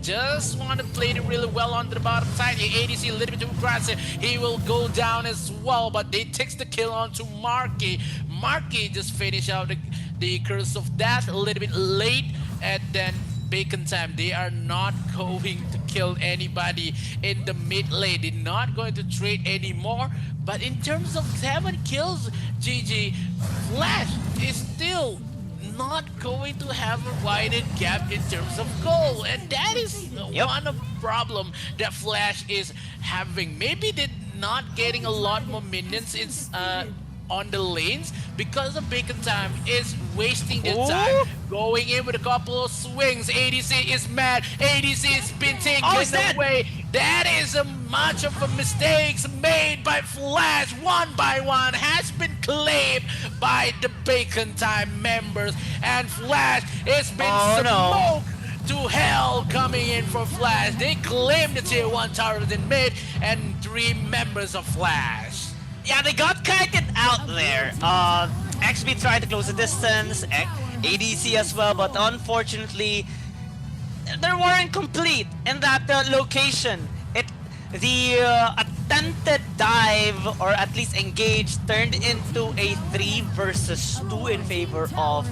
play it really well on the bottom side. The ADC a little bit too aggressive. He will go down as well, but they takes the kill onto Marky. Marky just finish out the Curse of Death a little bit late, and then Bacon Time, they are not going to kill anybody in the mid lane. They're not going to trade anymore. But in terms of 7 kills, GG, Flash is still not going to have a widened gap in terms of goal, and that is one of the problem that Flash is having. Maybe they're not getting a lot more minions on the lanes because of Bacon Time is wasting their time going in with a couple of swings. ADC is mad. ADC has been taken away. That is a much of a mistakes made by Flash. One by one has been claimed by the Bacon Time members, and Flash has been smoked to hell coming in for Flash. They claim the tier 1 towers in mid and 3 members of Flash. Yeah, they got kited out there. XP tried to close the distance, ADC as well, but unfortunately, they weren't complete in that location. The attempted dive, or at least engage, turned into a 3 versus 2 in favor of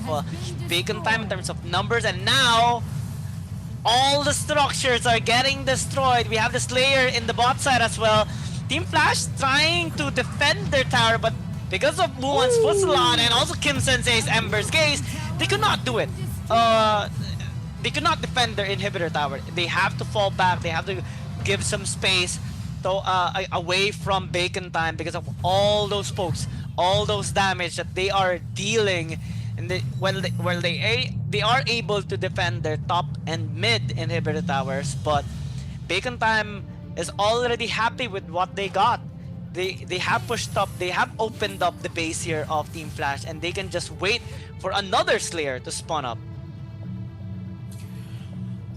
Bacon Time in terms of numbers, and now all the structures are getting destroyed. We have the Slayer in the bot side as well. Team Flash trying to defend their tower, but because of Muwan's Fusilon and also Kim Sensei's Ember's Gaze, they could not do it. They could not defend their inhibitor tower. They have to fall back. They have to give some space to, away from Bacon Time because of all those pokes, all those damage that they are dealing. And they are able to defend their top and mid inhibitor towers, but Bacon Time is already happy with what they got. They have pushed up, they have opened up the base here of Team Flash, and they can just wait for another Slayer to spawn up.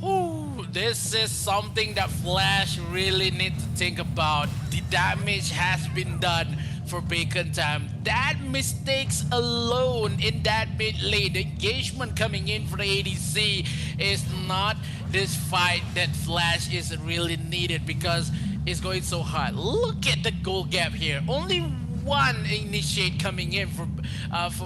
Ooh, this is something that Flash really need to think about. The damage has been done for Bacon Time. That mistakes alone in that mid lane, the engagement coming in for the ADC is not this fight that Flash is really needed because it's going so hard. Look at the goal gap here. Only 1 initiate coming in for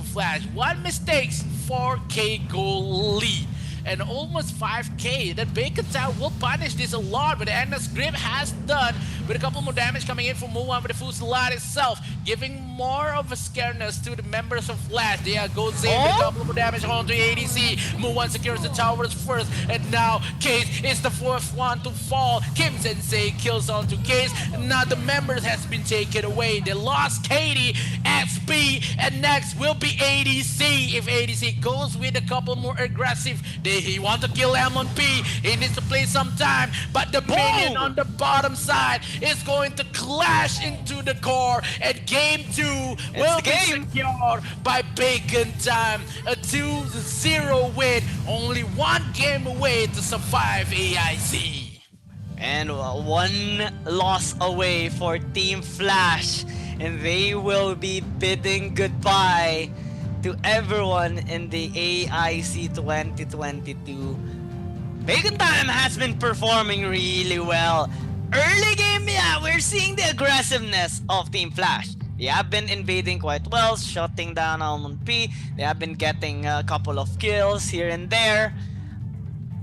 Flash. 1 mistakes, 4K goal lead. And and almost 5k. Then Bacon Town will punish this a lot, but Agnes Grip has done with a couple more damage coming in from Muwan with the Fusilat itself, giving more of a scareness to the members of Flash. There goes in with a couple more damage onto ADC. Muwan secures the towers first, and now Case is the fourth one to fall. Kim Sensei kills onto Case. Now the members has been taken away. They lost Katie, XP, and next will be ADC. If ADC goes with a couple more aggressive, he want to kill M1P. He needs to play some time, but the minion on the bottom side is going to clash into the core, and game 2 will be secured by Bacon Time. A 2-0 win, only one game away to survive AIC. And one loss away for Team Flash, and they will be bidding goodbye to everyone in the AIC 2022. Bacon Time has been performing really well. Early game, yeah, we're seeing the aggressiveness of Team Flash. They have been invading quite well, shutting down Almond P. They have been getting a couple of kills here and there.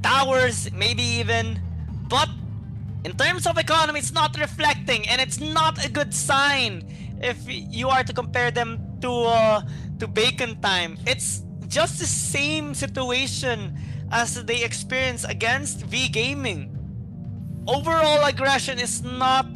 Towers, maybe even. But in terms of economy, it's not reflecting, and it's not a good sign if you are to compare them to Bacon Time. It's just the same situation as they experienced against V Gaming. Overall aggression is not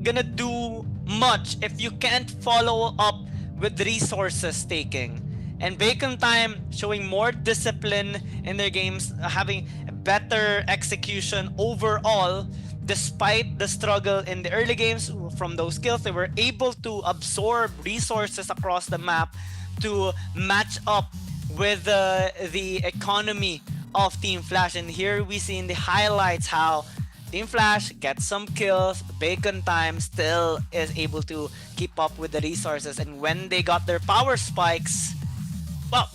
gonna do much if you can't follow up with resources taking. And Bacon Time showing more discipline in their games, having better execution overall. Despite the struggle in the early games from those kills, they were able to absorb resources across the map to match up with the economy of Team Flash. And here we see in the highlights how Team Flash gets some kills, Bacon Time still is able to keep up with the resources, and when they got their power spikes, well,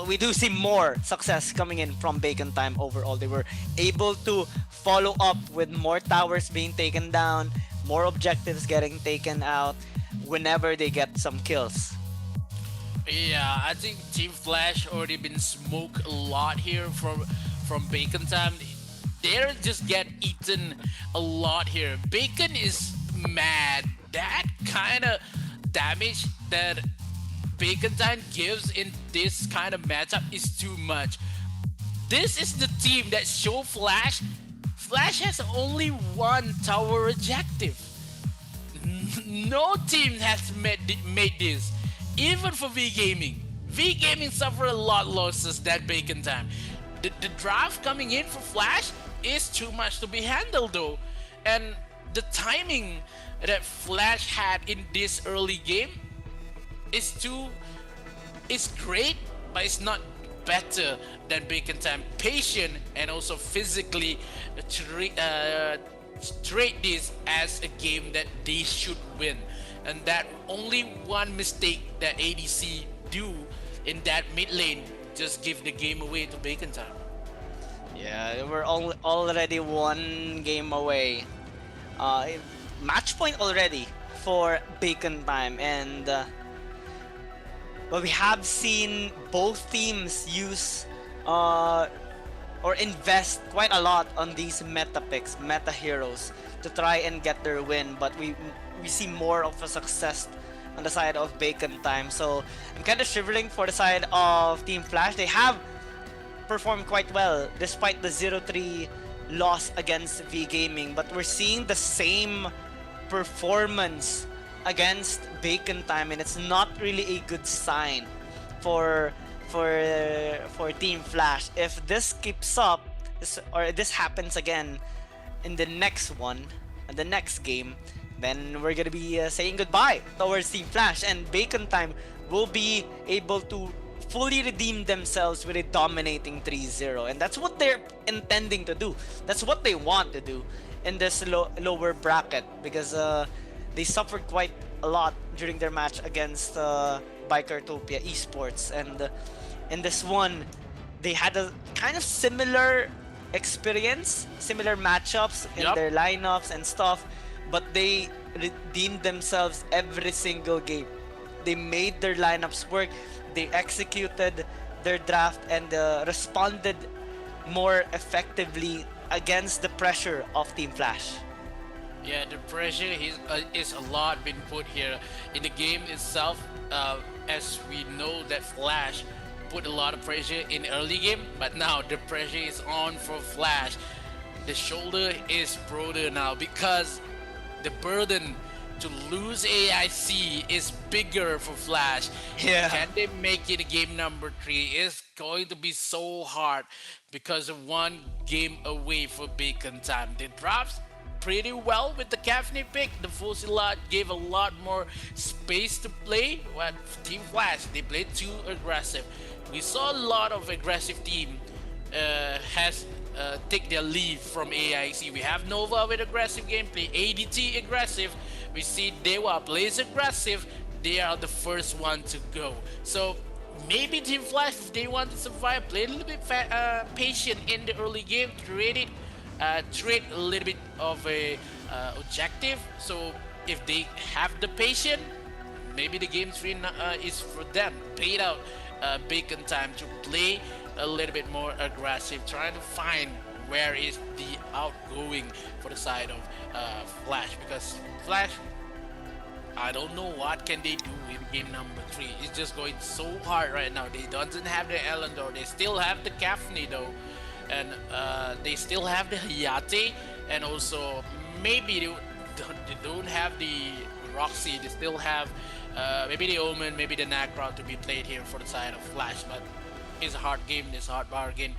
we do see more success coming in from Bacon Time overall. They were able to follow up with more towers being taken down, more objectives getting taken out whenever they get some kills. Yeah, I think Team Flash already been smoked a lot here from Bacon Time. They're just get eaten a lot here. Bacon is mad. That kind of damage that Bacon Time gives in this kind of matchup is too much. This is the team that show Flash. Flash has only one tower objective. No team has made this. Even for V Gaming. V Gaming suffer a lot losses than Bacon Time. The draft coming in for Flash is too much to be handled though. And the timing that Flash had in this early game is great, but it's not better than Bacon Time. Patient and also physically treat this as a game that they should win. And that only one mistake that ADC do in that mid lane just give the game away to Bacon Time. Yeah, we're already one game away. Match point already for Bacon Time, and but we have seen both teams use or invest quite a lot on these meta picks, meta heroes to try and get their win, but we see more of a success on the side of Bacon Time. So I'm kind of shivering for the side of Team Flash. They have performed quite well despite the 0-3 loss against V Gaming, but we're seeing the same performance against Bacon Time, and it's not really a good sign for Team Flash. If this keeps up, or this happens again in the next one, in the next game, then we're gonna be saying goodbye towards Team Flash, and Bacon Time will be able to fully redeem themselves with a dominating 3-0, and that's what they're intending to do. That's what they want to do in this lower bracket, because they suffered quite a lot during their match against Bikertopia Esports, and in this one they had a kind of similar experience, similar matchups in their lineups and stuff, but they redeemed themselves every single game. They made their lineups work. They executed their draft and responded more effectively against the pressure of Team Flash. Yeah, the pressure is a lot been put here in the game itself. As we know that Flash put a lot of pressure in early game, but now the pressure is on for Flash. The shoulder is broader now because the burden to lose AIC is bigger for Flash. Yeah. Can they make it game number 3? It's going to be so hard because of one game away for Bacon Time. They dropped pretty well with the Gaffney pick. The Fusilad gave a lot more space to play. What Team Flash, they played too aggressive. We saw a lot of aggressive team has take their lead from AIC. We have Nova with aggressive gameplay, ADT aggressive. We see Dewa plays aggressive. They are the first one to go. So maybe Team Flash, if they want to survive, play a little bit patient in the early game, trade a little bit of a objective. So if they have the patience, maybe the game 3 is for them. Played out Bacon Time to play a little bit more aggressive, trying to find where is the outgoing for the side of Flash, because Flash, I don't know what can they do in game number 3. It's just going so hard right now. They doesn't have the Elendor. They still have the Gaffney though, and they still have the Hayate, and also maybe they don't have the Roxy. They still have maybe the Omen, maybe the Nacra to be played here for the side of Flash, but it's a hard game, it's a hard bargain.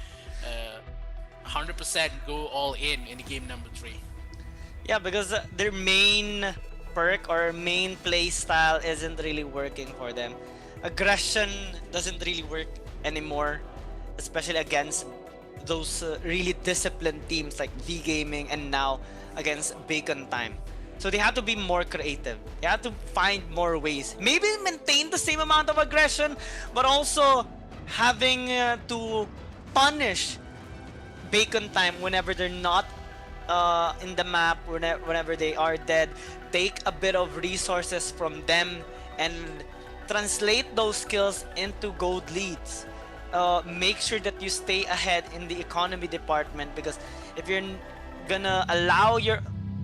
100% go all in the game number 3. Yeah, because their main perk or main play style isn't really working for them. Aggression doesn't really work anymore, especially against those really disciplined teams like V Gaming and now against Bacon Time. So they have to be more creative. They have to find more ways. Maybe maintain the same amount of aggression, but also having to punish Bacon Time whenever they're not in the map, whenever they are dead. Take a bit of resources from them and translate those skills into gold leads. Make sure that you stay ahead in the economy department, because if you're gonna allow your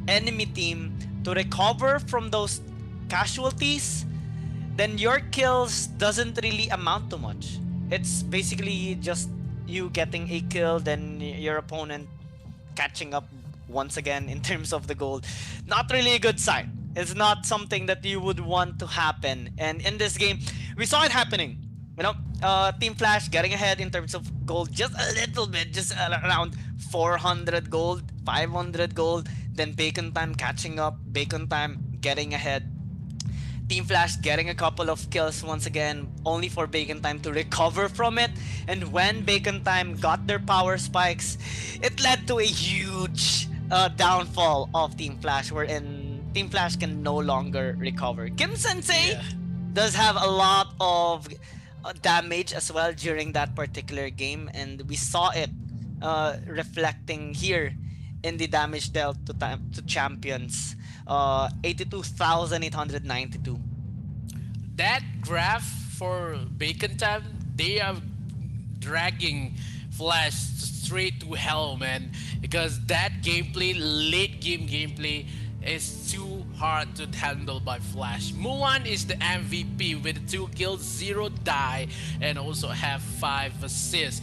enemy team to recover from those casualties, then your kills doesn't really amount to much. It's basically just you getting a kill, then your opponent catching up once again in terms of the gold. Not really a good sign. It's not something that you would want to happen. And in this game, we saw it happening. You know, Team Flash getting ahead in terms of gold just a little bit, just around 400 gold, 500 gold. Then Bacon Time catching up, Bacon Time getting ahead. Team Flash getting a couple of kills once again, only for Bacon Time to recover from it. And when Bacon Time got their power spikes, it led to a huge downfall of Team Flash, wherein Team Flash can no longer recover. Kim Sensei does have a lot of damage as well during that particular game, and we saw it reflecting here in the damage dealt to champions. 82,892. That graph for Bacon Time, they are dragging Flash straight to hell, man, because that gameplay, late game gameplay, is too hard to handle by Flash. Mulan is the MVP with 2 kills, 0 die, and also have 5 assists.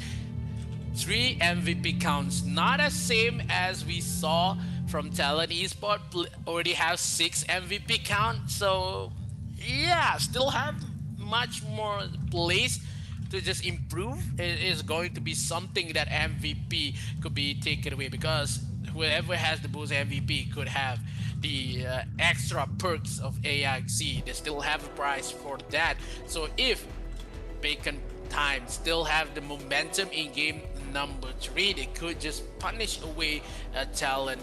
3 MVP counts, not as same as we saw from Talent Esport. Already have 6 MVP count, so yeah, still have much more place to just improve. It is going to be something that MVP could be taken away, because whoever has the boost MVP could have the extra perks of AIC. They still have a price for that. So if Bacon Time still have the momentum in game number 3, they could just punish away Talent,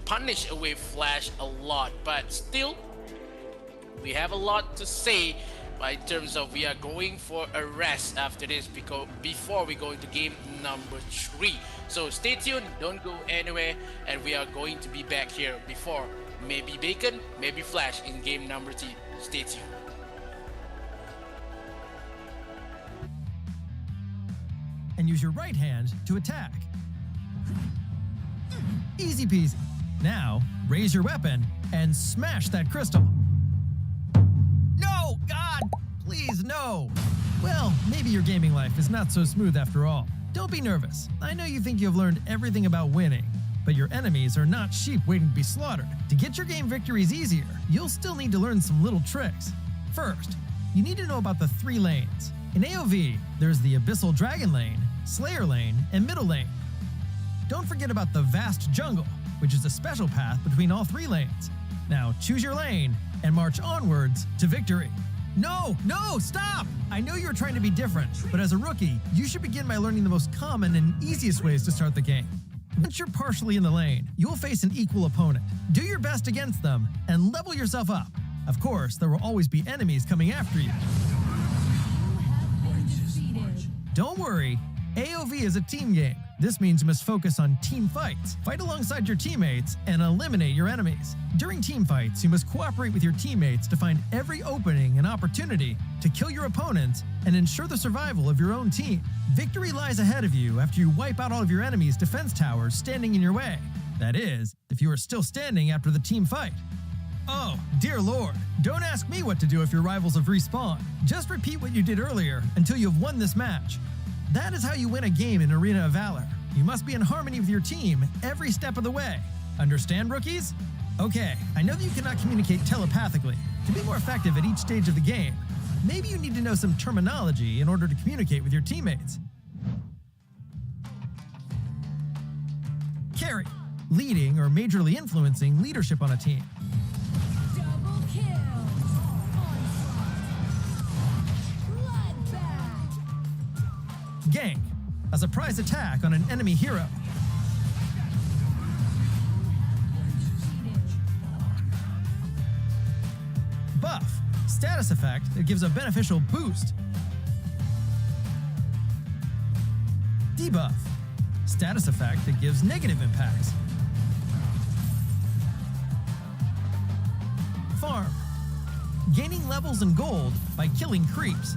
punish away Flash a lot. But still, we have a lot to say in terms of we are going for a rest after this, because before we go into game number 3. So stay tuned, don't go anywhere, and we are going to be back here before maybe Bacon, maybe Flash in game number 3. Stay tuned. and use your right hand to attack. Easy peasy. Now, raise your weapon and smash that crystal. No! God! Please, no! Well, maybe your gaming life is not so smooth after all. Don't be nervous. I know you think you have learned everything about winning, but your enemies are not sheep waiting to be slaughtered. To get your game victories easier, you'll still need to learn some little tricks. First, you need to know about the 3 lanes. In AoV, there's the Abyssal Dragon lane, Slayer lane, and Middle lane. Don't forget about the Vast Jungle, which is a special path between all 3 lanes. Now choose your lane and march onwards to victory. No, stop! I know you're trying to be different, but as a rookie, you should begin by learning the most common and easiest ways to start the game. Once you're partially in the lane, you'll face an equal opponent. Do your best against them and level yourself up. Of course, there will always be enemies coming after you. Don't worry, AoV is a team game. This means you must focus on team fights, fight alongside your teammates, and eliminate your enemies. During team fights, you must cooperate with your teammates to find every opening and opportunity to kill your opponents and ensure the survival of your own team. Victory lies ahead of you after you wipe out all of your enemies' defense towers standing in your way. That is, if you are still standing after the team fight. Oh, dear lord, don't ask me what to do if your rivals have respawned. Just repeat what you did earlier until you have won this match. That is how you win a game in Arena of Valor. You must be in harmony with your team every step of the way. Understand, rookies? Okay, I know that you cannot communicate telepathically. To be more effective at each stage of the game, maybe you need to know some terminology in order to communicate with your teammates. Carry, leading or majorly influencing leadership on a team. Double kill. Bloodbath. Gank, a surprise attack on an enemy hero. Buff, status effect that gives a beneficial boost. Debuff, status effect that gives negative impacts. Farm, gaining levels and gold by killing creeps.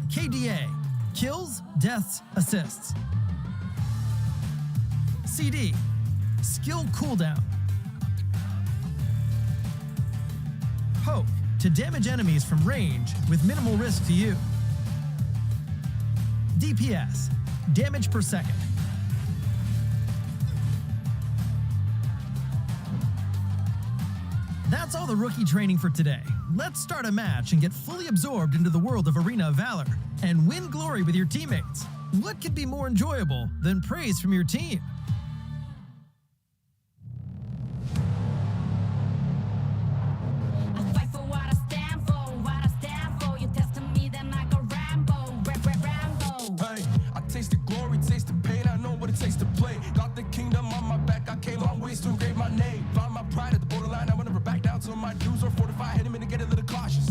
KDA, kills, deaths, assists. CD, skill cooldown. Poke, to damage enemies from range with minimal risk to you. DPS, damage per second. That's all the rookie training for today. Let's start a match and get fully absorbed into the world of Arena of Valor and win glory with your teammates. What could be more enjoyable than praise from your team? I fight for what I stand for, what I stand for. You testing me, then I go Rambo, Rambo. Hey, I taste the glory, taste the pain. I know what it takes to play. Got the kingdom on my back. I came long ways to engrave my name. Find my pride at the borderline. I will never back down till my dues are fortified. Hit him and get a little cautious.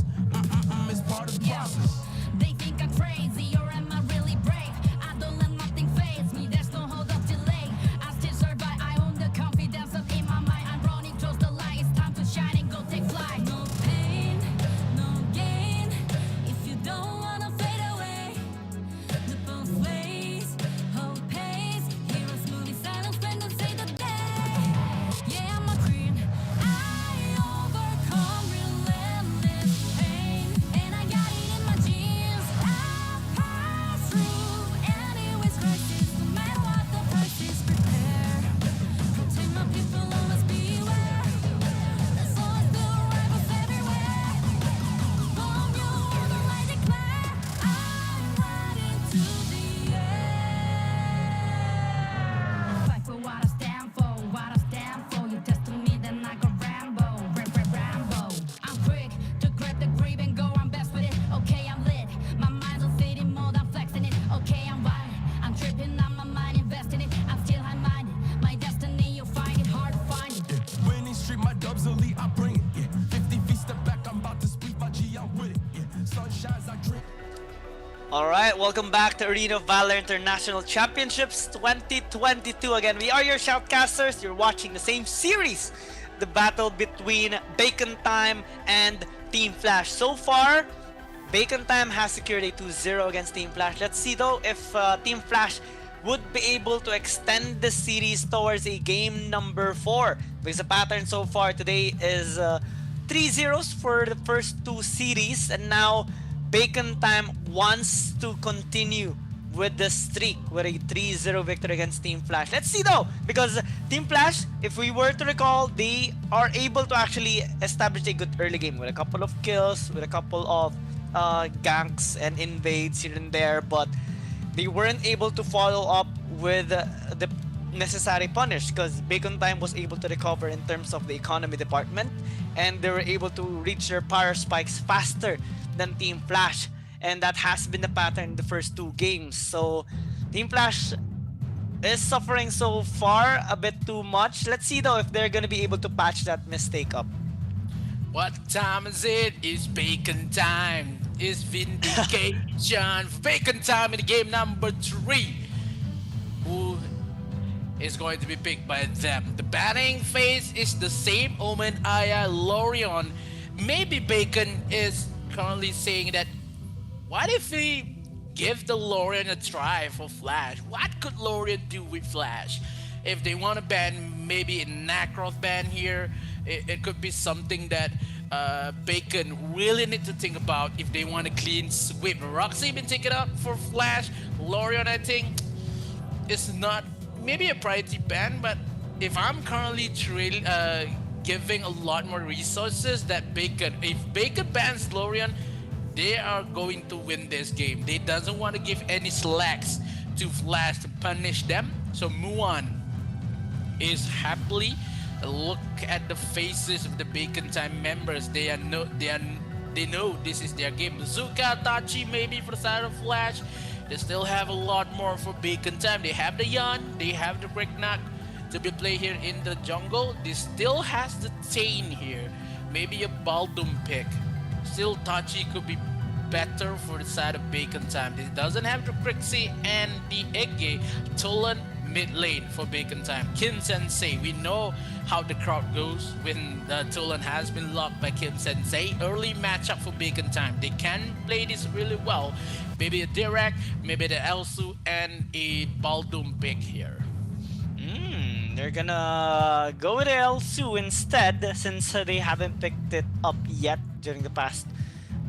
It's part of the process. They think I'm crazy, or am I really brave? I don't let nothing faze me, there's no hold up delay. I still survive, I own the confidence up in my mind. I'm running towards the light, it's time to shine and go take flight. No pain, no gain, if you don't wanna fade away. The both ways, hope pays. Heroes moving silence when they say the day. Yeah, I'm a queen, I overcome relentless pain. And I got it in my genes, I pass through anyways crisis. No matter what the price is, prepare. Protect my people, always beware. There's always the rivals everywhere. Bomb your world, I declare. I'm riding to the air. Fight for what I stand for, what I stand for. You testing me, then I go Rambo, Rambo. I'm quick to grab the grip and go, I'm best with it. Okay, I'm lit. My mind's on city mode, I'm flexing it. Okay, I'm wired. I'm tripping on my mind, investing it. I'm still high-minded. My destiny, you'll find it hard to find it. Yeah. Winning streak, my dubs elite, I bring it. Yeah. 50 feet step back, I'm about to speak my G, I'm with it. Yeah. Sun shines, I drink. Alright, welcome back to Arena of Valor International Championships 2022. Again, we are your shoutcasters. You're watching the same series, the battle between Bacon Time and Team Flash. So far, Bacon Time has secured a 2-0 against Team Flash. Let's see though if Team Flash would be able to extend the series towards a game number 4. Because the pattern so far today is 3-0s for the first 2 series, and now Bacon Time wants to continue with the streak with a 3-0 victory against Team Flash. Let's see though, because Team Flash, if we were to recall, they are able to actually establish a good early game with a couple of kills, with a couple of ganks and invades here and there, but they weren't able to follow up with the necessary punish because Bacon Time was able to recover in terms of the economy department, and they were able to reach their power spikes faster than Team Flash, and that has been the pattern in the first 2 games. So Team Flash is suffering so far a bit too much. Let's see though if they're gonna be able to patch that mistake up. What time is it? It's Bacon Time. It's vindication. Bacon Time in game number 3. Who is going to be picked by them? The batting phase is the same. Omen, Aya, Lorion. Maybe Bacon is currently saying that, what if we give the Lorion a try for Flash? What could Lorion do with Flash? If they want to ban maybe a Nacroth ban here, it could be something that Bacon really need to think about if they want a clean sweep. Roxy been taken up for Flash. Lorion, I think, is not maybe a priority ban, but if I'm currently giving a lot more resources that Bacon, if Bacon bans Lorion, they are going to win this game. They doesn't want to give any slacks to Flash to punish them. So Muan is happily look at the faces of the Bacon Time members. They know this is their game. Zuka, Tachi, maybe for the side of Flash. They still have a lot more for Bacon Time. They have the Yan, they have the Breakneck to be played here in the jungle. They still has the Tain here. Maybe a Baldum pick. Still Tachi could be better for the side of Bacon Time. It doesn't have the Crixie and the Egge. Tolan mid lane for Bacon Time. Kim Sensei, we know how the crowd goes when Tolan has been locked by Kim Sensei. Early matchup for Bacon Time. They can play this really well. Maybe a Direct, maybe the Elsu, and a Baldum pick here. They're gonna go with Elsu instead, since they haven't picked it up yet during the past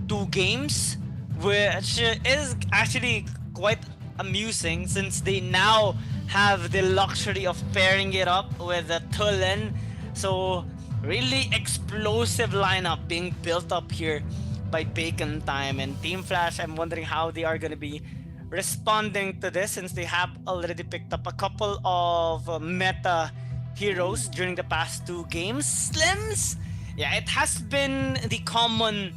2 games, which is actually quite amusing since they now have the luxury of pairing it up with a Tulin. So really explosive lineup being built up here by Bacon Time, and Team Flash, I'm wondering how they are gonna be responding to this since they have already picked up a couple of meta heroes during the past 2 games. Slims, yeah, it has been the common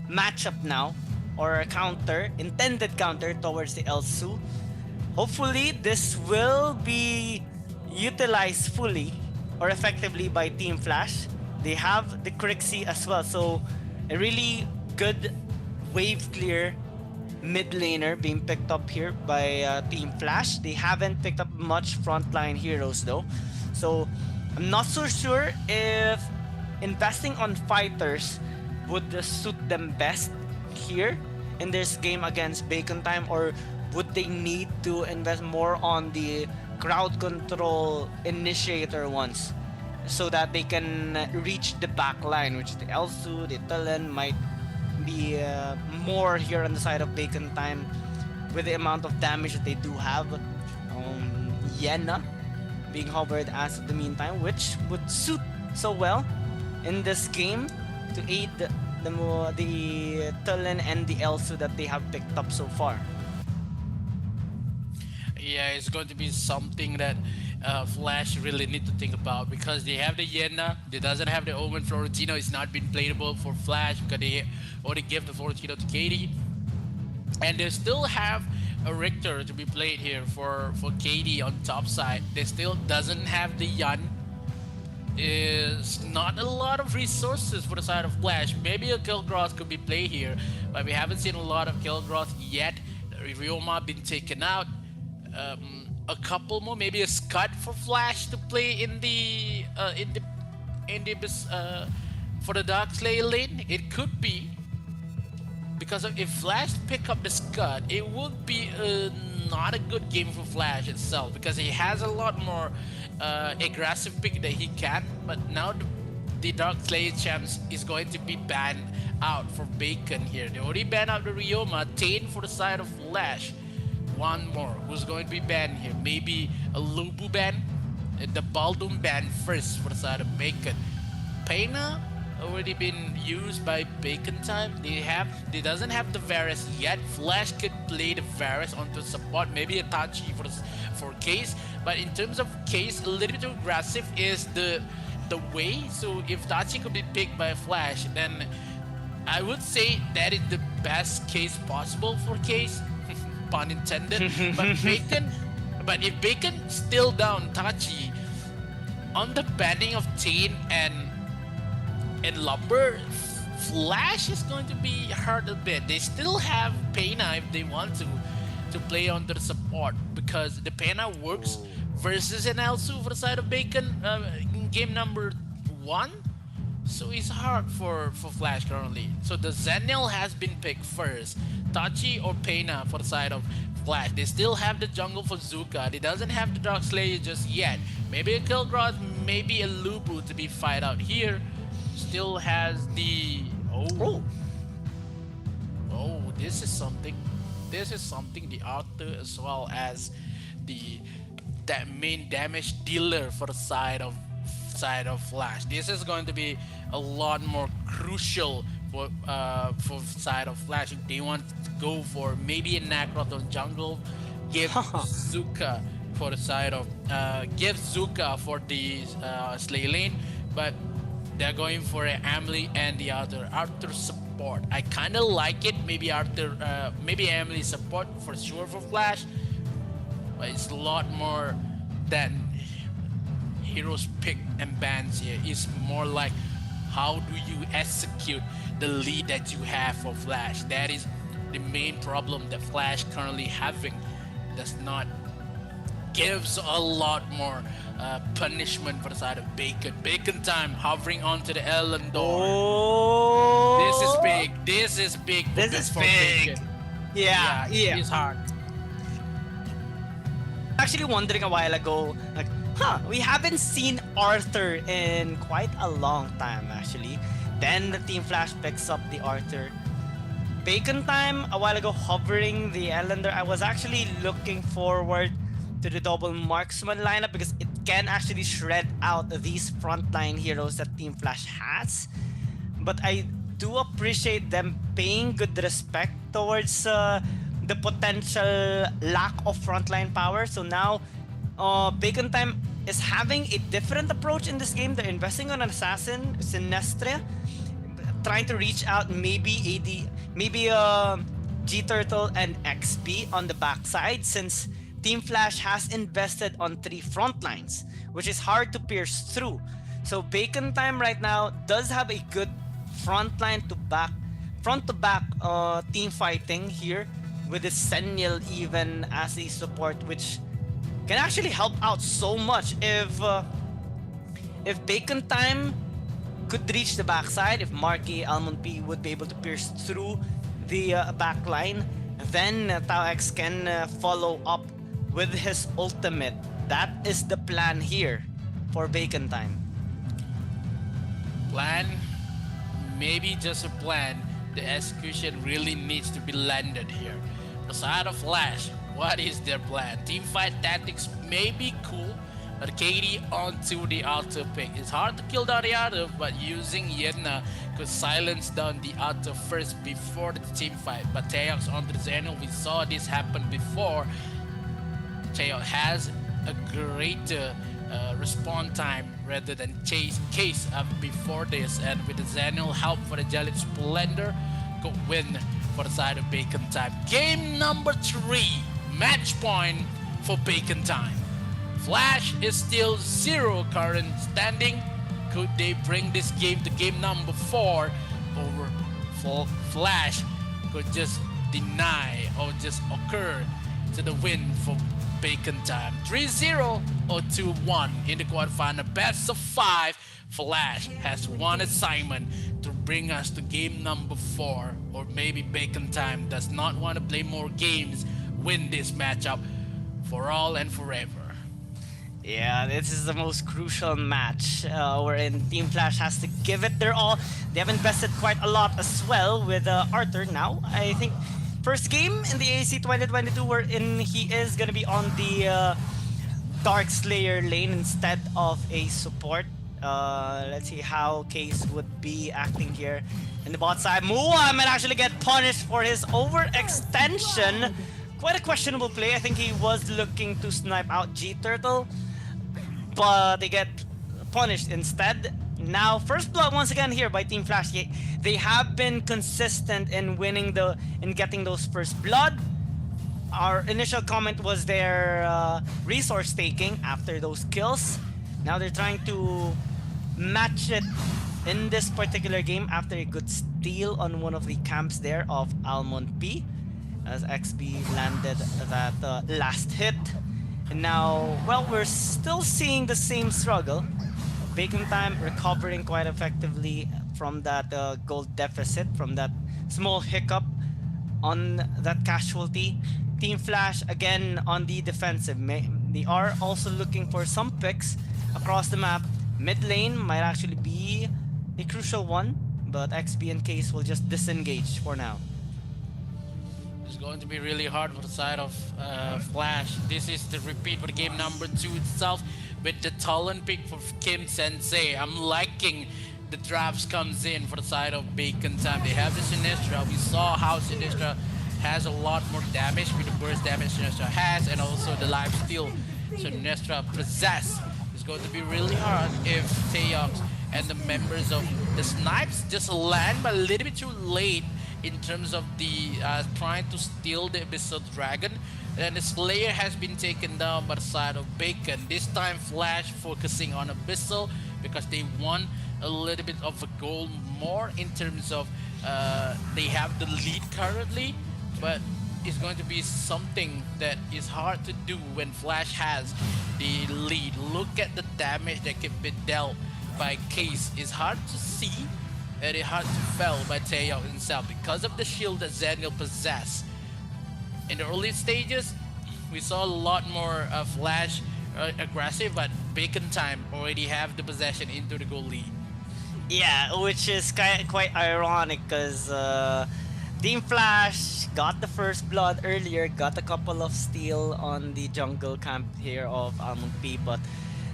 matchup now, or a counter, intended counter towards the Elsu. Hopefully this will be utilized fully or effectively by Team Flash. They have the Crixie as well, so a really good wave clear mid laner being picked up here by Team Flash. They haven't picked up much frontline heroes though, so I'm not so sure if investing on fighters would suit them best here in this game against Bacon Time, or would they need to invest more on the crowd control initiator ones so that they can reach the back line, which the Elsu, the Talon might be more here on the side of Bacon Time with the amount of damage that they do have. Yena being hovered as of the meantime, which would suit so well in this game to aid the Talon and the Elsu that they have picked up so far. Yeah, it's going to be something that Flash really need to think about, because they have the Yena, they doesn't have the Omen. Florentino is not been playable for Flash because they already gave the Florentino to Katie, and they still have a Richter to be played here for Katie on top side. They still doesn't have the Yan. Is not a lot of resources for the side of Flash. Maybe a Kilgroth could be played here, but we haven't seen a lot of Kilgroth yet. Ryoma been taken out. A couple more, maybe a Scud for Flash to play in the for the Dark Slayer lane. It could be, because if Flash pick up the Scud, it would be not a good game for Flash itself because he has a lot more aggressive pick that he can. But now the Dark Slayer champs is going to be banned out for Bacon here. They already banned out the Ryoma. Tain for the side of Flash. One more. Who's going to be banned here? Maybe a Lubu ban? The Baldum ban first for the side of Bacon. Pena already been used by Bacon time. They doesn't have the Varus yet. Flash could play the Varus onto support. Maybe a Tachi for Case. But in terms of Case, a little bit too aggressive is the way. So if Tachi could be picked by Flash, then I would say that is the best case possible for Case. Pun intended. But if Bacon still down Tachi on the banning of Tain and Lumber, Flash is going to be hurt a bit. They still have Pena if they want to play under the support because the Pena works versus an Elsu for the side of Bacon in game number 1. So it's hard for Flash currently. So the Zenil has been picked first. Tachi or Pena for the side of Flash. They still have the jungle for Zuka. They doesn't have the Dark Slayer just yet. Maybe a Kilgroth, maybe a Lubu to be fight out here. Still has the this is something. This is something. The Arthur as well as that main damage dealer for the side of Flash. This is going to be a lot more crucial for side of Flash. If they want to go for maybe a Nacroth on jungle, give Zuka for the side of give Zuka for the Slay lane, but they're going for an Emily and the other Arthur support. I kind of like it. Maybe Arthur, maybe Emily support for sure for Flash, but it's a lot more than heroes pick and bans here. It's more like how do you execute the lead that you have for Flash. That is the main problem that Flash currently having. Does not gives a lot more punishment for the side of Bacon. Bacon time hovering onto the Ellen door. This is big. This is big. This is for big. Bacon. Yeah. It's hard. Actually wondering a while ago, like, we haven't seen Arthur in quite a long time actually. Then the Team Flash picks up the Arthur. Bacon time a while ago hovering the Ellender. I was actually looking forward to the double marksman lineup because it can actually shred out these frontline heroes that Team Flash has. But I do appreciate them paying good respect towards the potential lack of frontline power. So now Bacon time is having a different approach in this game. They're investing on an assassin, Sinestre, trying to reach out maybe G Turtle and XP on the backside, since Team Flash has invested on 3 front lines, which is hard to pierce through. So Bacon time right now does have a good front to back team fighting here with the Senil even as a support, which can actually help out so much if Bacon time could reach the backside, if Marky Almond P would be able to pierce through the back line, then Tao X can follow up with his ultimate. That is the plan here for Bacon time. Plan, maybe just a plan. The execution really needs to be landed here. The side of Flash, what is their plan? Teamfight tactics may be cool, but KD onto the auto pick. It's hard to kill down the auto, but using Yedna could silence down the auto first before the team fight. But Taeyox onto the Zeno, we saw this happen before. Taeyox has a greater respawn time rather than Case before this, and with the Zeno help for the Jelly Splendor, could win for the side of Bacon time. Game number 3, match point for Bacon time. Flash is still 0 current standing. Could they bring this game to game number 4, or Flash could just deny or just occur to the win for Bacon Time. 3-0 or 2-1 in the quarterfinal. Best of 5. Flash has one assignment to bring us to game number 4. Or maybe Bacon Time does not want to play more games, win this matchup for all and forever. Yeah, this is the most crucial match wherein Team Flash has to give it their all. They have invested quite a lot as well with Arthur now. I think first game in the AIC 2022 wherein he is going to be on the Dark Slayer lane instead of a support. Let's see how Case would be acting here in the bot side. Mua might actually get punished for his overextension. Quite a questionable play. I think he was looking to snipe out G-Turtle, but they get punished instead. Now, first blood once again here by Team Flash. They have been consistent in getting those first blood. Our initial comment was their resource taking after those kills. Now they're trying to match it in this particular game after a good steal on one of the camps there of Almond P, as XB landed that last hit. And now, well, we're still seeing the same struggle. Bacon Time recovering quite effectively from that gold deficit, from that small hiccup on that casualty. Team Flash again on the defensive. They are also looking for some picks across the map. Mid lane might actually be a crucial one, but XB and Case will just disengage for now. It's going to be really hard for the side of Flash. This is the repeat for the game number 2 itself with the Talon pick for Kim Sensei. I'm liking the drafts comes in for the side of Bacon Time. They have the Sinistra. We saw how Sinistra has a lot more damage with the burst damage Sinistra has, and also the life steal Sinistra possess. It's going to be really hard if Taeyox and the members of the Snipes just land but a little bit too late in terms of the trying to steal the Abyssal Dragon. And the Slayer has been taken down by the side of Bacon. This time Flash focusing on Abyssal because they want a little bit of a goal more in terms of they have the lead currently, but it's going to be something that is hard to do when Flash has the lead. Look at the damage that can be dealt by Case. It's hard to see and it's hard to fell by Taeyong himself because of the shield that Zenial possess. In the early stages, we saw a lot more Flash aggressive, but Bacon Time already have the possession into the goal lead. Yeah, which is quite ironic because Team Flash got the first blood earlier, got a couple of steal on the jungle camp here of Almond P, but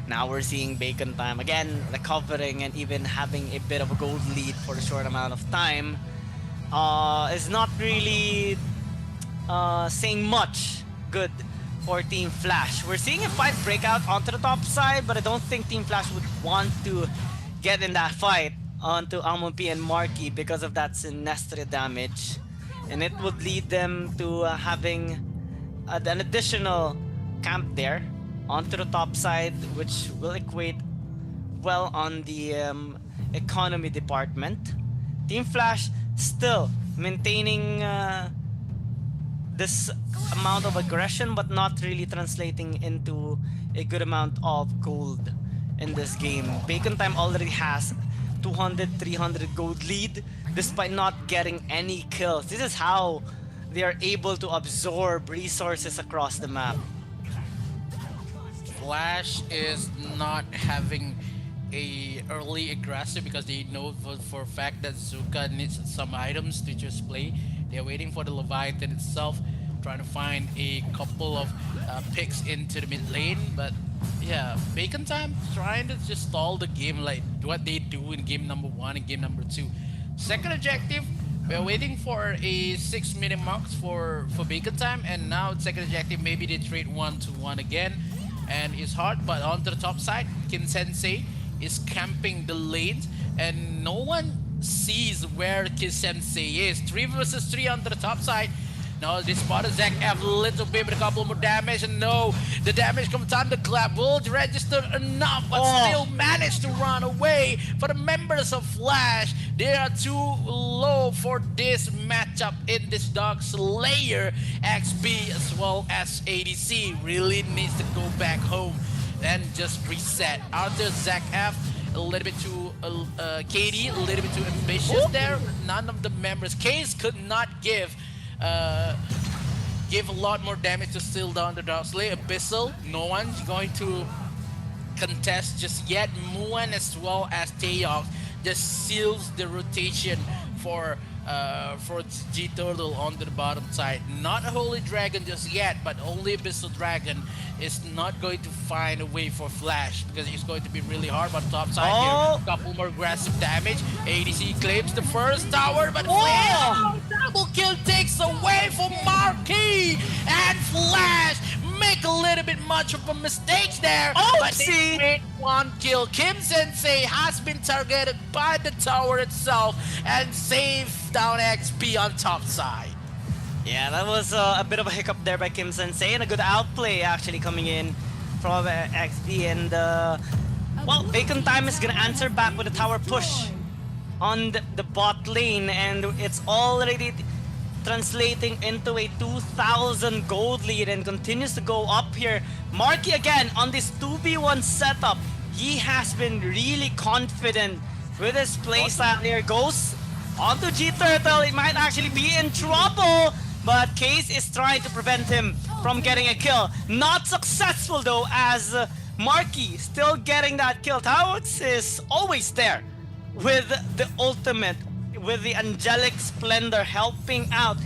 now we're seeing Bacon Time again recovering and even having a bit of a gold lead for a short amount of time. Is not really saying much good for Team Flash. We're seeing a fight break out onto the top side, but I don't think Team Flash would want to get in that fight onto Almond P and Marky because of that Sinestra damage. And it would lead them to having an additional camp there onto the top side, which will equate well on the economy department. Team Flash still maintaining this amount of aggression, but not really translating into a good amount of gold in this game. Bacon Time already has 200-300 gold lead despite not getting any kills. This is how they are able to absorb resources across the map. Flash is not having a early aggressive because they know for a fact that Zuka needs some items to just play. They're waiting for the Leviathan itself, trying to find a couple of picks into the mid lane, but yeah, Bacon Time trying to just stall the game like what they do in game number 1 and game number 2. Second objective, we're waiting for a 6-minute marks for Bacon Time, and now second objective, maybe they trade 1-1 again, and it's hard, but onto the top side, Kim Sensei is camping the lanes, and no one sees where Kim Sensei is. 3 versus 3 onto the top side. No, they spotted Zach F a little bit with a couple more damage, and no, the damage from Thunderclap will register enough, but still managed to run away. For the members of Flash, they are too low for this matchup in this Dark Slayer. XP as well as ADC really needs to go back home and just reset. After Zach F, a little bit too KD, a little bit too ambitious there. None of the members, Case could not give a lot more damage to steal down the Dark Slayer. Abyssal, no one's going to contest just yet. Muan as well as Taeyong just seals the rotation for G Turtle on the bottom side. Not a Holy Dragon just yet, but only Abyssal Dragon is not going to find a way for Flash because it's going to be really hard on top side here. Couple more aggressive damage. ADC claims the first tower, but Flash double kill takes away from Marquis, and Flash make a little bit much of a mistake there, but they made one kill. Kim Sensei has been targeted by the tower itself and saved down XP on top side. Yeah, that was a bit of a hiccup there by Kim Sensei, and a good outplay actually coming in from XP. And well, Bacon Time is gonna answer back with a tower push on the bot lane, and it's already translating into a 2,000 gold lead and continues to go up here. Marky again on this 2v1 setup. He has been really confident with his playstyle here. Goes onto G Turtle. It might actually be in trouble, but Case is trying to prevent him from getting a kill. Not successful though, as Marky still getting that kill. Tawix is always there with the ultimate, with the angelic splendor, helping out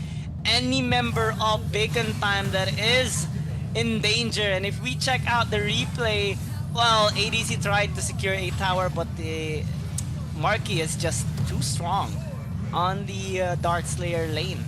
any member of Bacon Time that is in danger. And if we check out the replay, well, ADC tried to secure a tower, but the Marky is just too strong on the Dark Slayer lane.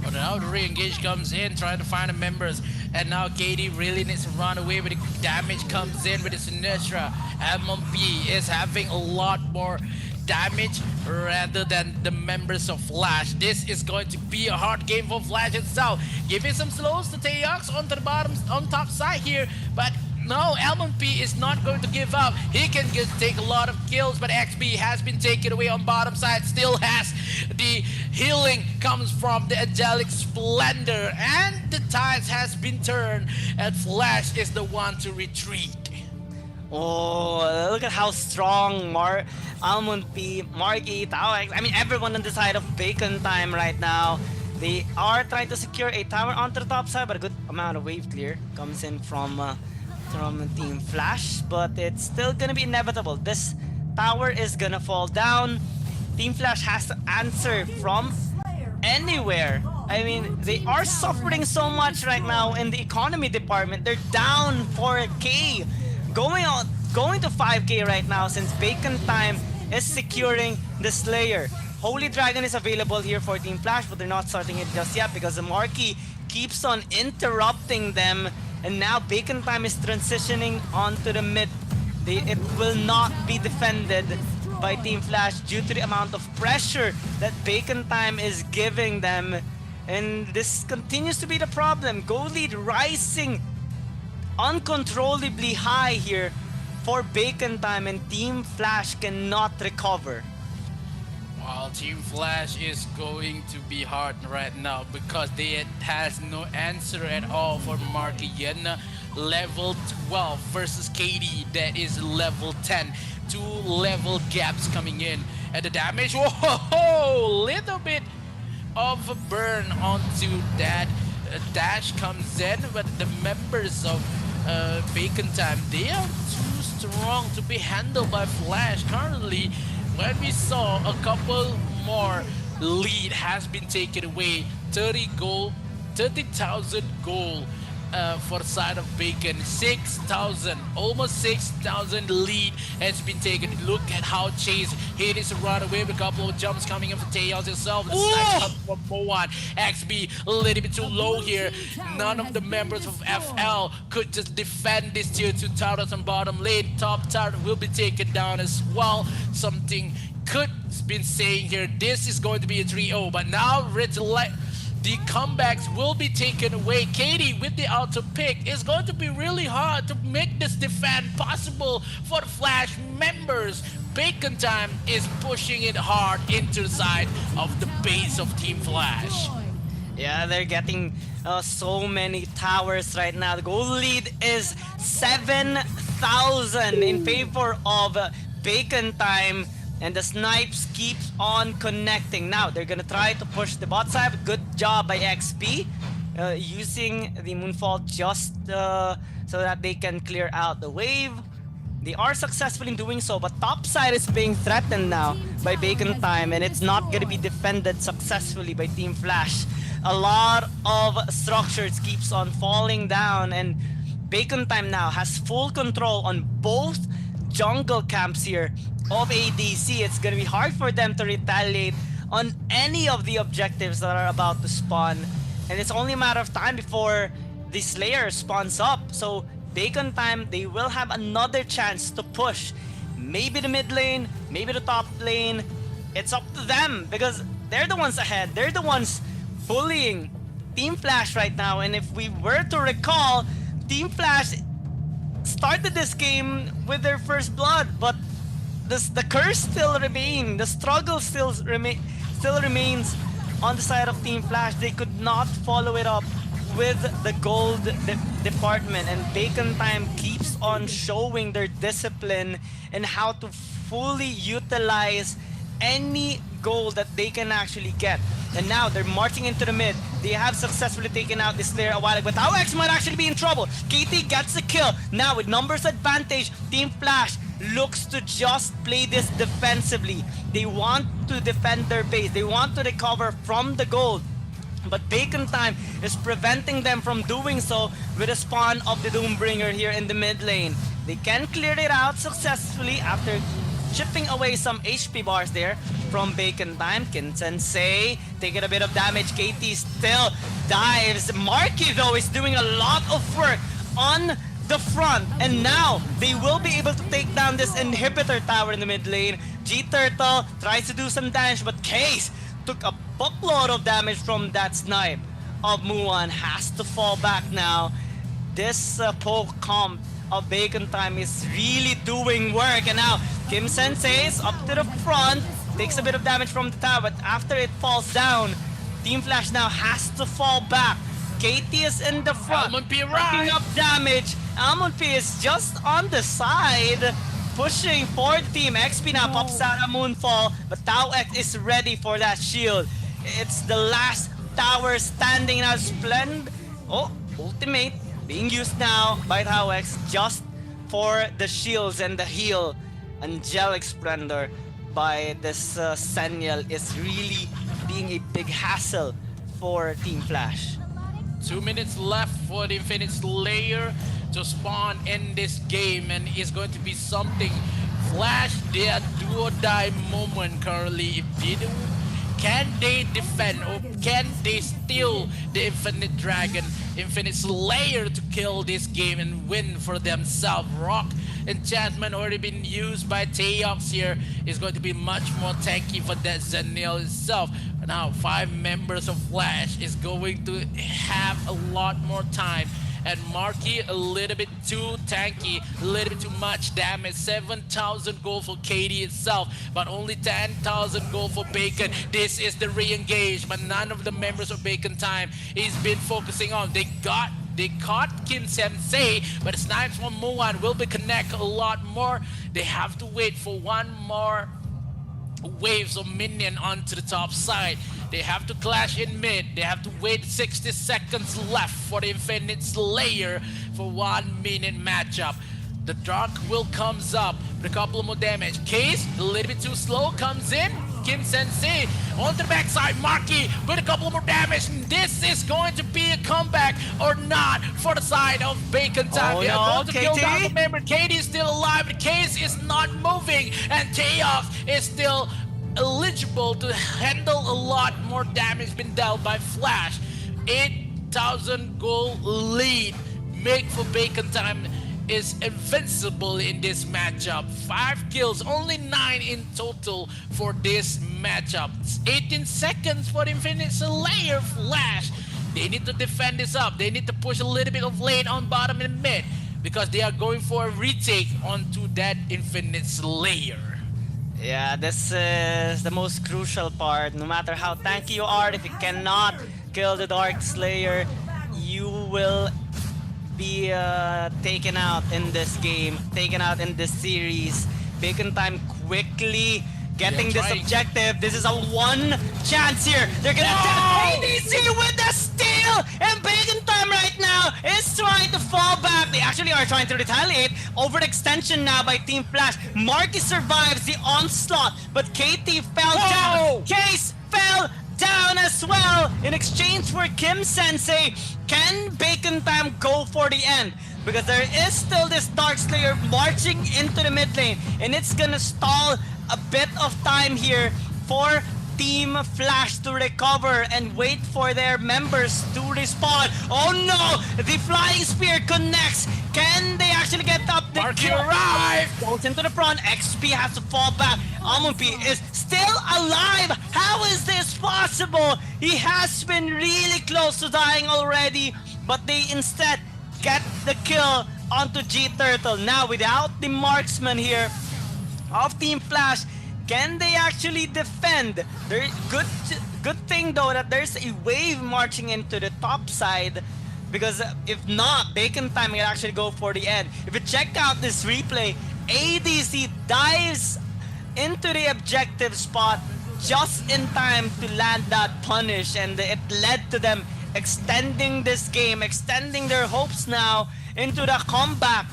But now the re-engage comes in, trying to find the members, and now KD really needs to run away with the damage comes in with the Sinistra. MMP is having a lot more damage rather than the members of Flash. This is going to be a hard game for Flash itself. Giving some slows to Taeyox onto the bottom, on top side here, but no, LMP is not going to give up. He can just take a lot of kills, but XP has been taken away on bottom side. Still has the healing, comes from the angelic splendor, and the tides has been turned, and Flash is the one to retreat. Oh, look at how strong Almond P, Marky, Tawix, I mean everyone on the side of Bacon Time right now. They are trying to secure a tower onto the top side, but a good amount of wave clear comes in from Team Flash, but it's still gonna be inevitable. This tower is gonna fall down. Team Flash has to answer from anywhere. I mean, they are suffering so much right now in the economy department. They're down 4K. Going to 5K right now since Bacon Time is securing the Slayer. Holy Dragon is available here for Team Flash, but they're not starting it just yet because the Marquee keeps on interrupting them, and now Bacon Time is transitioning onto the mid. It will not be defended by Team Flash due to the amount of pressure that Bacon Time is giving them, and this continues to be the problem. Goal lead rising uncontrollably high here for Bacon Time, and Team Flash cannot recover. Well, Team Flash is going to be hard right now because they has no answer at all for Marky Yenna. Level 12 versus KD that is level 10. 2 level gaps coming in, and the damage, whoa, little bit of a burn onto that. Dash comes in, but the members of Bacon Time, they are too strong to be handled by Flash. Currently, when we saw a couple more lead has been taken away, 30,000 gold for the side of Bacon, 6,000, almost 6,000 lead has been taken. Look at how Chase, he needs to run away with a couple of jumps coming in for Taeyong himself. The snipes come from Moan. XB a little bit too low here. None of the members of FL could just defend this tier 2 towers on bottom lane. Top tower will be taken down as well. Something could been saying here, this is going to be a 3-0, but now the comebacks will be taken away. Katie with the auto pick is going to be really hard to make this defend possible for the Flash members. Bacon Time is pushing it hard into the side of the base of Team Flash. Yeah, they're getting so many towers right now. The goal lead is 7,000 in favor of Bacon Time. And the snipes keeps on connecting. Now, they're gonna try to push the bot side. Good job by XP. Using the Moonfall just so that they can clear out the wave. They are successful in doing so, but top side is being threatened now by Bacon Time, and it's not gonna be defended successfully by Team Flash. A lot of structures keeps on falling down, and Bacon Time now has full control on both jungle camps here of ADC. It's gonna be hard for them to retaliate on any of the objectives that are about to spawn, and it's only a matter of time before the Slayer spawns up. So Bacon Time, they will have another chance to push maybe the mid lane, maybe the top lane. It's up to them because they're the ones ahead. They're the ones bullying Team Flash right now. And if we were to recall, Team Flash started this game with their first blood, but the curse still remains. The struggle still remains on the side of Team Flash. They could not follow it up with the gold department, and Bacon Time keeps on showing their discipline and how to fully utilize any gold that they can actually get. And now they're marching into the mid. They have successfully taken out this Slayer a while ago, but AIC might actually be in trouble. KT gets the kill. Now with numbers advantage, Team Flash looks to just play this defensively. They want to defend their base. They want to recover from the gold. But Bacon Time is preventing them from doing so with the spawn of the Doombringer here in the mid lane. They can clear it out successfully after chipping away some HP bars there from Bacon Time. Kin Sensei taking a bit of damage. KT still dives. Marky though is doing a lot of work on the front, and now they will be able to take down this inhibitor tower in the mid lane. G-Turtle tries to do some damage, but Case took a buckload of damage from that snipe of Muan. Has to fall back now. This poke comp of Bacon Time is really doing work, and now Kim Sensei is up to the front, takes a bit of damage from the tower, but after it falls down, Team Flash now has to fall back. KT is in the front, picking up damage. Almond P is just on the side, pushing for Team XP now. Pops out a Moonfall, but Tao X is ready for that shield. It's the last tower standing now. Splend. Oh, ultimate being used now by Tao X just for the shields and the heal. Angelic Splendor by this Senial is really being a big hassle for Team Flash. 2 minutes left for the Infinite Slayer to spawn in this game, and it's going to be something. Flash, their do or die moment currently. If they do, can they defend or can they steal the Infinite Dragon, Infinite Slayer to kill this game and win for themselves? Rock enchantment already been used by Teox here. Is going to be much more tanky for that Zenil itself. Now 5 members of Flash is going to have a lot more time, and Marky a little bit too tanky, a little bit too much damage. 7,000 gold for KD itself, but only 10,000 gold for Bacon. This is the re-engage, but none of the members of Bacon Time is been focusing on. They caught Kim Sensei, but snipes from Muan will be connect a lot more. They have to wait for one more waves of minion onto the top side. They have to clash in mid. They have to wait 60 seconds left for the Infinite Slayer for 1 minute matchup. The Dark Will comes up with a couple more damage. Case, a little bit too slow, comes in. Kim Sensei on the backside. Marky with a couple more damage. This is going to be a comeback or not for the side of Bacon Time. Oh, They are no, going to kill KT? down the member. Katie is still alive. The Case is not moving, and Teox is still eligible to handle a lot more damage been dealt by Flash. 8,000 goal lead make for Bacon Time is invincible in this matchup. 5 kills, only 9 in total for this matchup. It's 18 seconds for Infinite Slayer Flash. They need to defend this up. They need to push a little bit of lane on bottom and mid because they are going for a retake onto that Infinite Slayer. Yeah, this is the most crucial part. No matter how tanky you are, if you cannot kill the Dark Slayer, you will be taken out in this game, taken out in this series. Bacon Time quickly getting this objective. This is a one chance here. They're gonna attack ADC with the steal, and Bacon Time right now is trying to fall back. They actually are trying to retaliate. Overextension now by Team Flash. Marky survives the onslaught, but KT fell down. Case fell down as well in exchange for Kim Sensei. Can Bacon Time go for the end? Because there is still this Dark Slayer marching into the mid lane, and it's gonna stall a bit of time here for Team Flash to recover and wait for their members to respawn. Oh no! The Flying Spear connects. Can they actually get up the kill? Goes into the front. XP has to fall back. Almonpi is still alive. How is this possible? He has been really close to dying already, but they instead get the kill onto G Turtle. Now without the marksman here of Team Flash, can they actually defend? Good thing though that there's a wave marching into the top side, because if not, Bacon Time can actually go for the end. If you check out this replay, ADC dives into the objective spot just in time to land that punish, and it led to them extending this game, extending their hopes now into the comeback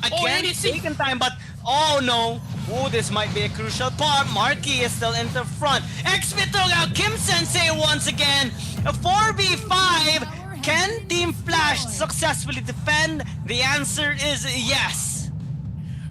against Bacon Time. But oh no, this might be a crucial part. Marky is still in the front. XP took out Kim Sensei once again. A 4v5. Can Team Flash successfully defend? The answer is yes.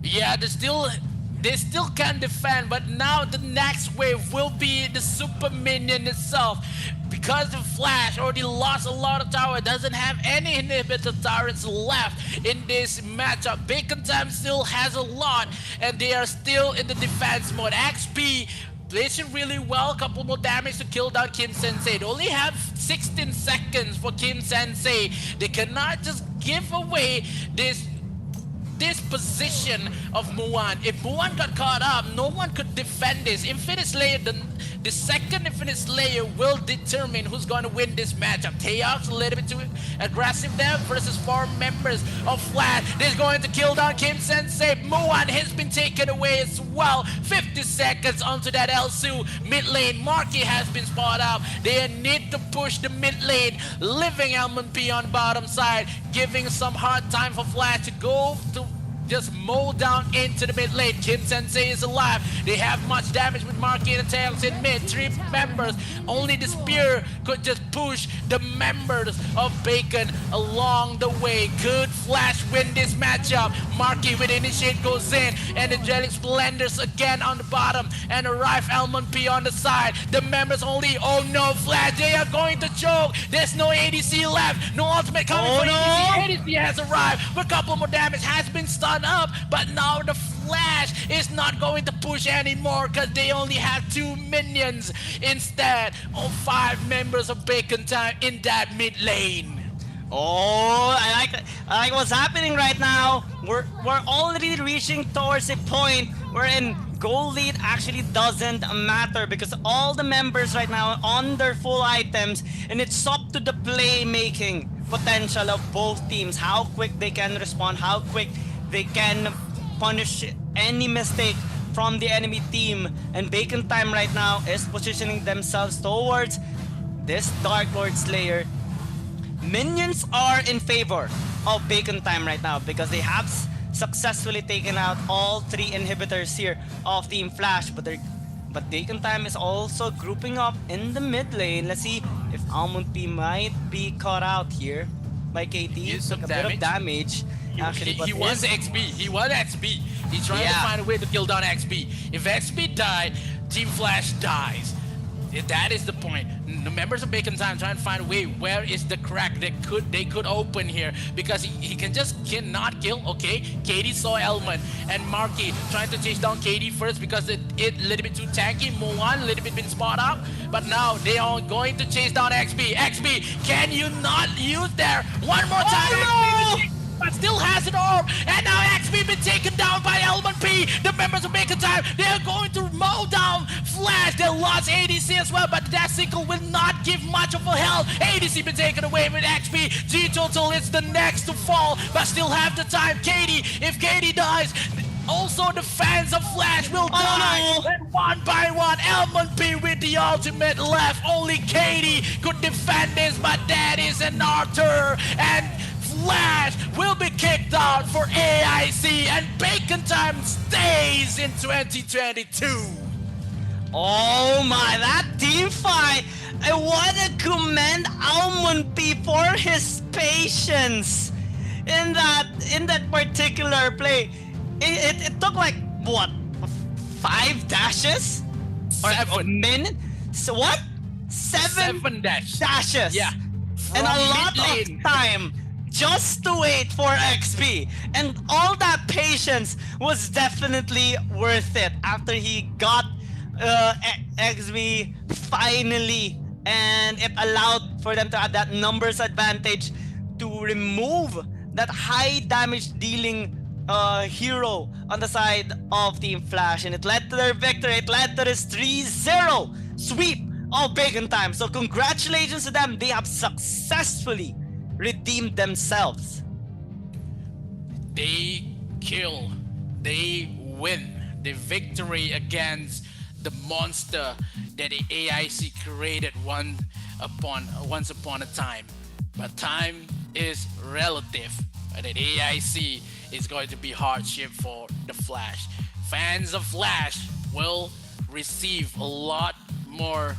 Yeah, they still can defend, but now the next wave will be the super minion itself. Because the Flash already lost a lot of tower, doesn't have any inhibitor turrets left in this matchup. Bacon Time still has a lot, and they are still in the defense mode. XP placing really well, couple more damage to kill down Kim Sensei. They only have 16 seconds for Kim Sensei. They cannot just give away this position of Muan. If Muan got caught up, no one could defend this. Infinite Slayer, the second Infinite Slayer will determine who's going to win this matchup. Taeyong's a little bit too aggressive there versus 4 members of Flash. They're going to kill down Kim Sensei. Muan has been taken away as well. 50 seconds onto that Elsu mid lane. Marky has been spotted out. They need to push the mid lane, leaving Almond P on bottom side, giving some hard time for Flash to go to just mow down into the mid lane. Kim Sensei is alive. They have much damage with Marky and Tails in mid. 3 members. Only the spear could just push the members of Bacon along the way. Could Flash win this matchup? Marky with initiate goes in. And Angelic Splendors again on the bottom. And arrive Almond P on the side. The members only, oh no, Flash, they are going to choke. There's no ADC left. No ultimate coming for ADC. ADC has arrived. But a couple more damage has been stunned up, but now the Flash is not going to push anymore because they only have 2 minions instead of 5 members of Bacon Time in that mid lane. Oh, I like what's happening right now. We're already reaching towards a point wherein goal lead actually doesn't matter, because all the members right now are on their full items, and it's up to the playmaking potential of both teams, how quick they can respond, how quick they can punish any mistake from the enemy team. And Bacon Time right now is positioning themselves towards this Dark Lord Slayer. Minions are in favor of Bacon Time right now because they have successfully taken out all 3 inhibitors here of Team Flash, but Bacon Time is also grouping up in the mid lane. Let's see if Almond P might be caught out here by KT. Took a bit of damage. Actually, he wants XP. He wants XP. He's trying to find a way to kill down XP. If XP die, Team Flash dies. That is the point. The members of Bacon Time trying to find a way. Where is the crack that they could open here? Because he cannot kill. Okay, Katie saw Elman and Marky trying to chase down Katie first because it a little bit too tanky. Moan a little bit been spot up, but now they are going to chase down XP. XP, can you not use there one more time? Oh, XP, but still has it all, and now XP been taken down by Elman P. The members of Bacon Time, they are going to mow down Flash. They lost ADC as well, but that single will not give much of a help. ADC been taken away with XP. G Total is the next to fall, but still have the time. Katie, if Katie dies, also the fans of Flash will die. no. And one by one, Elman P with the ultimate left. Only Katie could defend this, but that is an Arthur. And Flash will be kicked out for AIC, and Bacon Time stays in 2022. Oh my, that team fight! I want to commend Almond P for his patience in that particular play. It took like what, 5 dashes or a Seven. minute? So what? 7 dashes. Yeah. And a From lot mid lane. of time just to wait for XP. And all that patience was definitely worth it after he got XP finally. And it allowed for them to have that numbers advantage to remove that high damage dealing hero on the side of Team Flash. And it led to their victory. It led to this 3-0 sweep of Bacon Time. So congratulations to them. They have successfully redeemed themselves. They kill. They win. The victory against the monster that the AIC created once upon a time. But time is relative. And the AIC is going to be hardship for the Flash. Fans of Flash will receive a lot more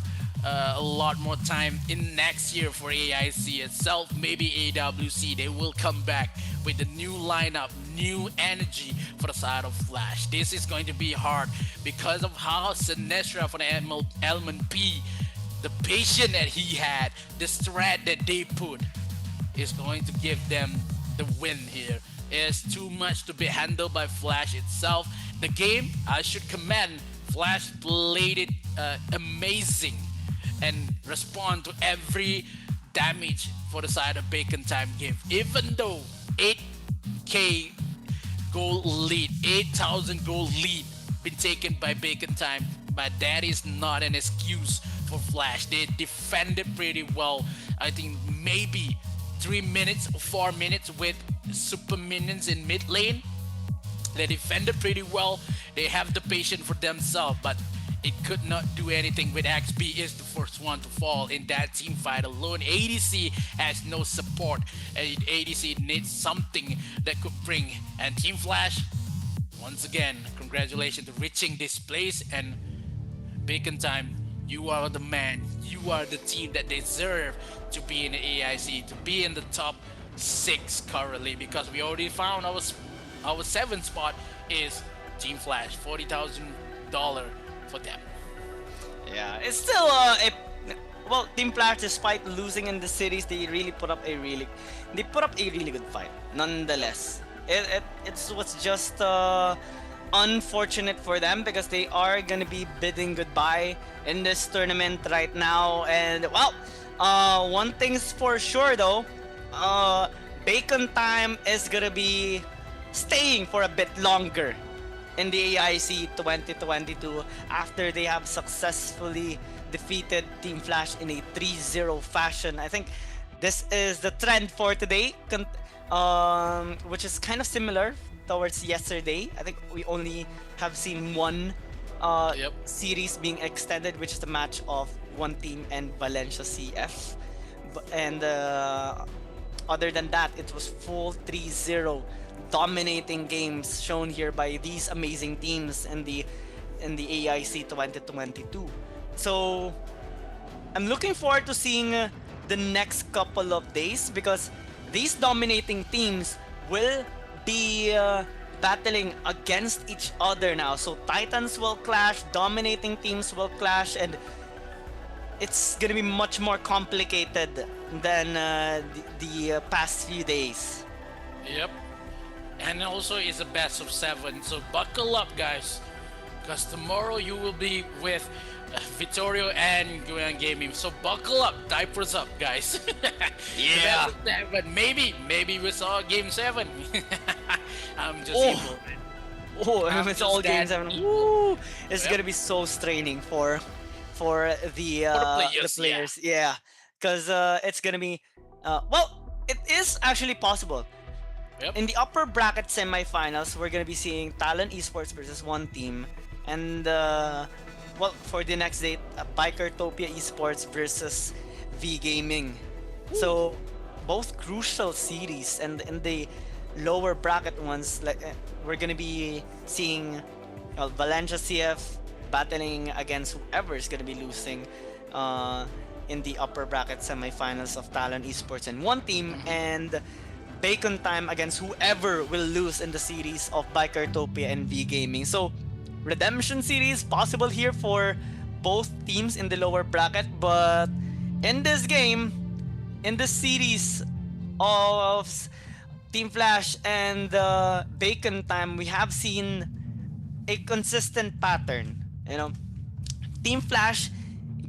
time in next year for AIC itself. Maybe AWC, they will come back with a new lineup, new energy for the side of Flash. This is going to be hard because of how Sinestra for the Elman P, the patience that he had, the strat that they put is going to give them the win here. It's too much to be handled by Flash itself. The game, I should commend Flash played it amazing and respond to every damage for the side of Bacon Time give. Even though 8k gold lead, 8,000 gold lead been taken by Bacon Time, but that is not an excuse for Flash. They defended pretty well. I think maybe 3 minutes or 4 minutes with super minions in mid lane. They defended pretty well. They have the patience for themselves, but it could not do anything with XP is the first one to fall in that team fight alone. ADC has no support, and ADC needs something that could bring. And Team Flash, once again, congratulations to reaching this place. And Bacon Time, you are the man. You are the team that deserve to be in the AIC, to be in the top 6 currently, because we already found our 7th spot is Team Flash, $40,000 for them. Yeah, it's still well, Team Flash, despite losing in the series, they put up a really good fight. Nonetheless, it was just unfortunate for them because they are gonna be bidding goodbye in this tournament right now. And well, one thing's for sure though, Bacon Time is gonna be staying for a bit longer in the AIC 2022 after they have successfully defeated Team Flash in a 3-0 fashion. I think this is the trend for today, which is kind of similar towards yesterday. I think we only have seen one series being extended, which is the match of one team and Valencia CF. And other than that, it was full 3-0 dominating games shown here by these amazing teams in the AIC 2022. So I'm looking forward to seeing the next couple of days because these dominating teams will be battling against each other now. So Titans will clash, dominating teams will clash, and it's gonna be much more complicated than the past few days. Yep. And also it's a best of 7. So buckle up, guys, because tomorrow you will be with Vittorio and Guyan Gaming. So buckle up, diapers up, guys. Yeah. Best of 7. Maybe we saw Game 7. I'm just Oh. evil, man. Oh, I'm it's just all that games. evil. Woo! It's Yep. gonna be so straining for the For the the players, yeah. players. Yeah, because it's gonna be well, it is actually possible. Yep. In the upper bracket semifinals, we're gonna be seeing Talon Esports versus one team, and well, for the next date, Bikertopia Esports versus V Gaming. So both crucial series, and in the lower bracket ones, like we're gonna be seeing Valencia CF battling against whoever is gonna be losing. In the upper bracket semifinals of Talon Esports and one team, and Bacon Time against whoever will lose in the series of Bikertopia and V Gaming. So, redemption series possible here for both teams in the lower bracket, but in this game, in this series of Team Flash and Bacon Time, we have seen a consistent pattern. Team Flash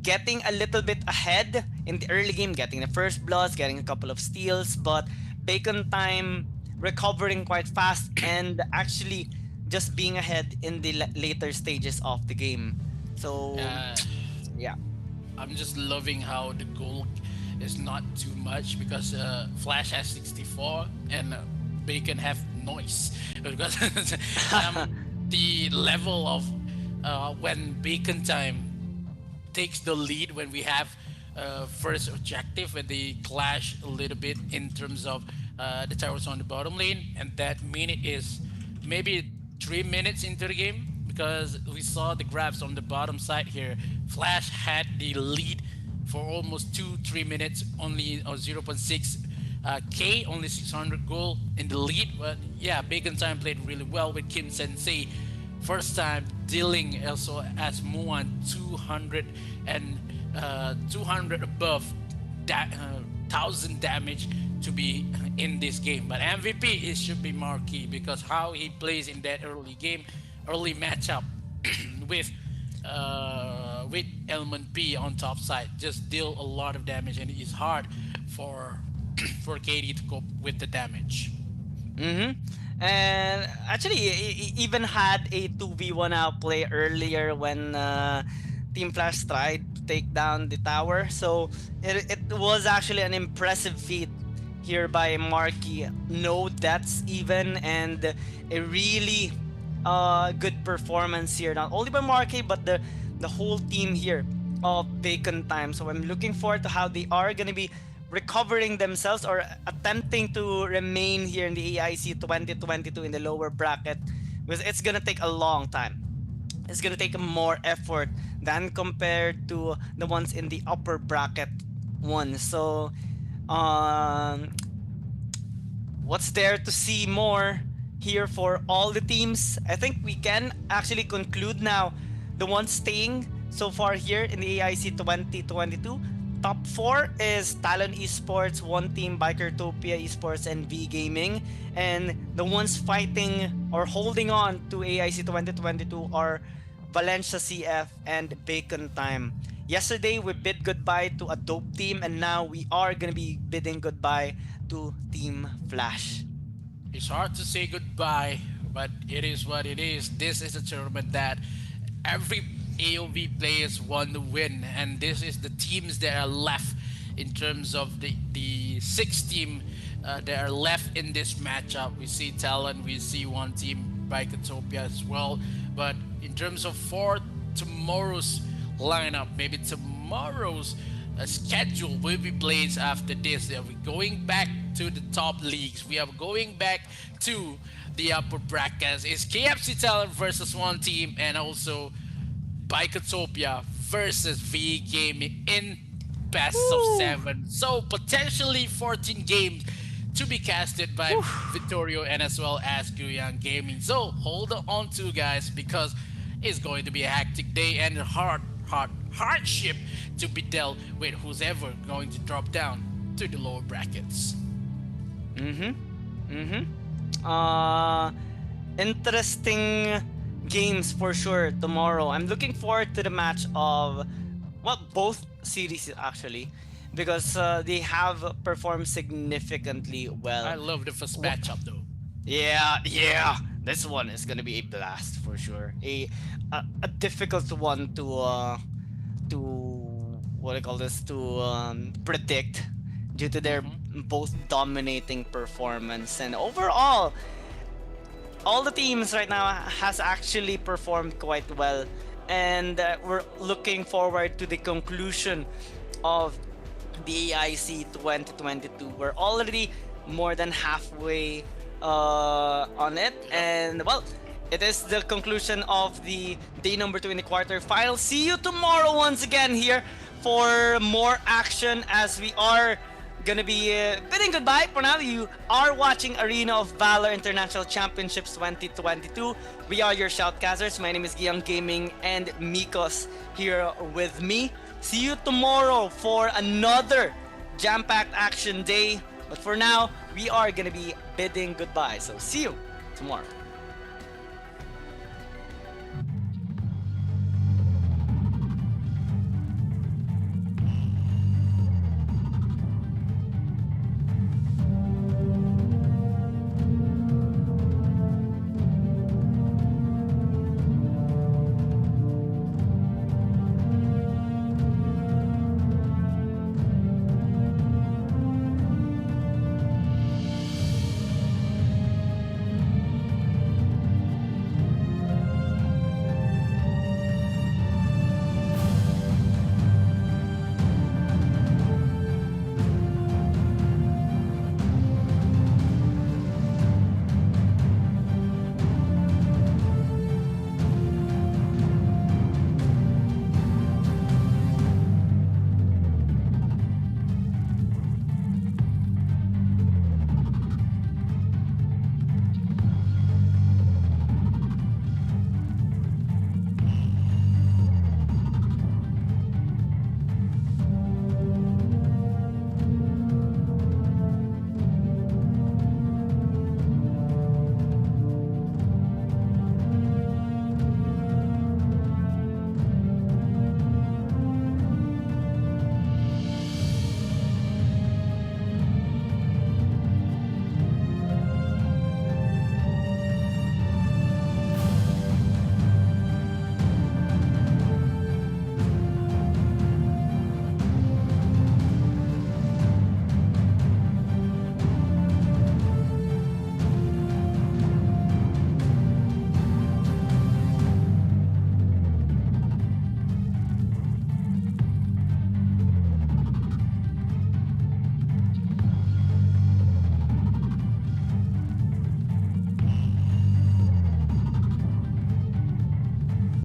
getting a little bit ahead in the early game, getting the first bloods, getting a couple of steals, but Bacon Time recovering quite fast and actually just being ahead in the later stages of the game. So, Uh, yeah. I'm just loving how the goal is not too much because Flash has 64 and Bacon have noise because the level of when Bacon Time takes the lead when we have first objective and they clash a little bit in terms of the towers on the bottom lane, and that minute is maybe 3 minutes into the game because we saw the graphs on the bottom side here. Flash had the lead for almost 2-3 minutes, only 0.6 K, only 600 gold in the lead. But yeah, Bacon Time played really well with Kim Sensei. First time dealing also as Muan 200 and 200 above that 1000 damage to be in this game. But MVP it should be Marquis because how he plays in that early game, early matchup with Element P on top side, just deal a lot of damage, and it is hard for for KD to cope with the damage. And actually, he even had a 2v1 outplay earlier when Team Flash tried to take down the tower. So it was actually an impressive feat here by Marky. No deaths even, and a really good performance here. Not only by Marky, but the whole team here of Bacon Time. So I'm looking forward to how they are going to be recovering themselves or attempting to remain here in the AIC 2022 in the lower bracket, because it's gonna take a long time. It's gonna take more effort than compared to the ones in the upper bracket ones. So, what's there to see more here for all the teams? I think we can actually conclude now the ones staying so far here in the AIC 2022. Top 4 is Talon Esports, one team Bikertopia Esports, and V Gaming. And the ones fighting or holding on to AIC 2022 are Valencia CF and Bacon Time. Yesterday, we bid goodbye to a dope team, and now we are going to be bidding goodbye to Team Flash. It's hard to say goodbye, but it is what it is. This is a tournament that every AOV players want to win, and this is the teams that are left in terms of the 6 team that are left in this matchup. We see Talon, we see one team Bikotopia as well, but in terms of for tomorrow's lineup, maybe tomorrow's schedule will be played after this. We're going back to the top leagues. We are going back to the upper brackets. It's KFC Talon versus one team, and also Bikotopia versus V Gaming in best of 7. So potentially 14 games to be casted by Vittorio and as well as Guyan Gaming. So hold on to guys, because it's going to be a hectic day and hardship to be dealt with who's ever going to drop down to the lower brackets. Interesting games for sure tomorrow. I'm looking forward to the match of, well, both series actually, because they have performed significantly well. I love the first matchup though. Yeah. This one is gonna be a blast for sure. A difficult one to what do you call this, to predict due to their both dominating performance, and overall all the teams right now has actually performed quite well, and we're looking forward to the conclusion of the AIC 2022. We're already more than halfway on it, and well, it is the conclusion of the day number 2 in the quarterfinals. See you tomorrow once again here for more action, as we are gonna be bidding goodbye for now. You are watching Arena of Valor International Championships 2022. We are your shoutcasters. My name is Giyang Gaming, and Mikos here with me. See you tomorrow for another jam-packed action day. But for now, we are gonna be bidding goodbye. So see you tomorrow.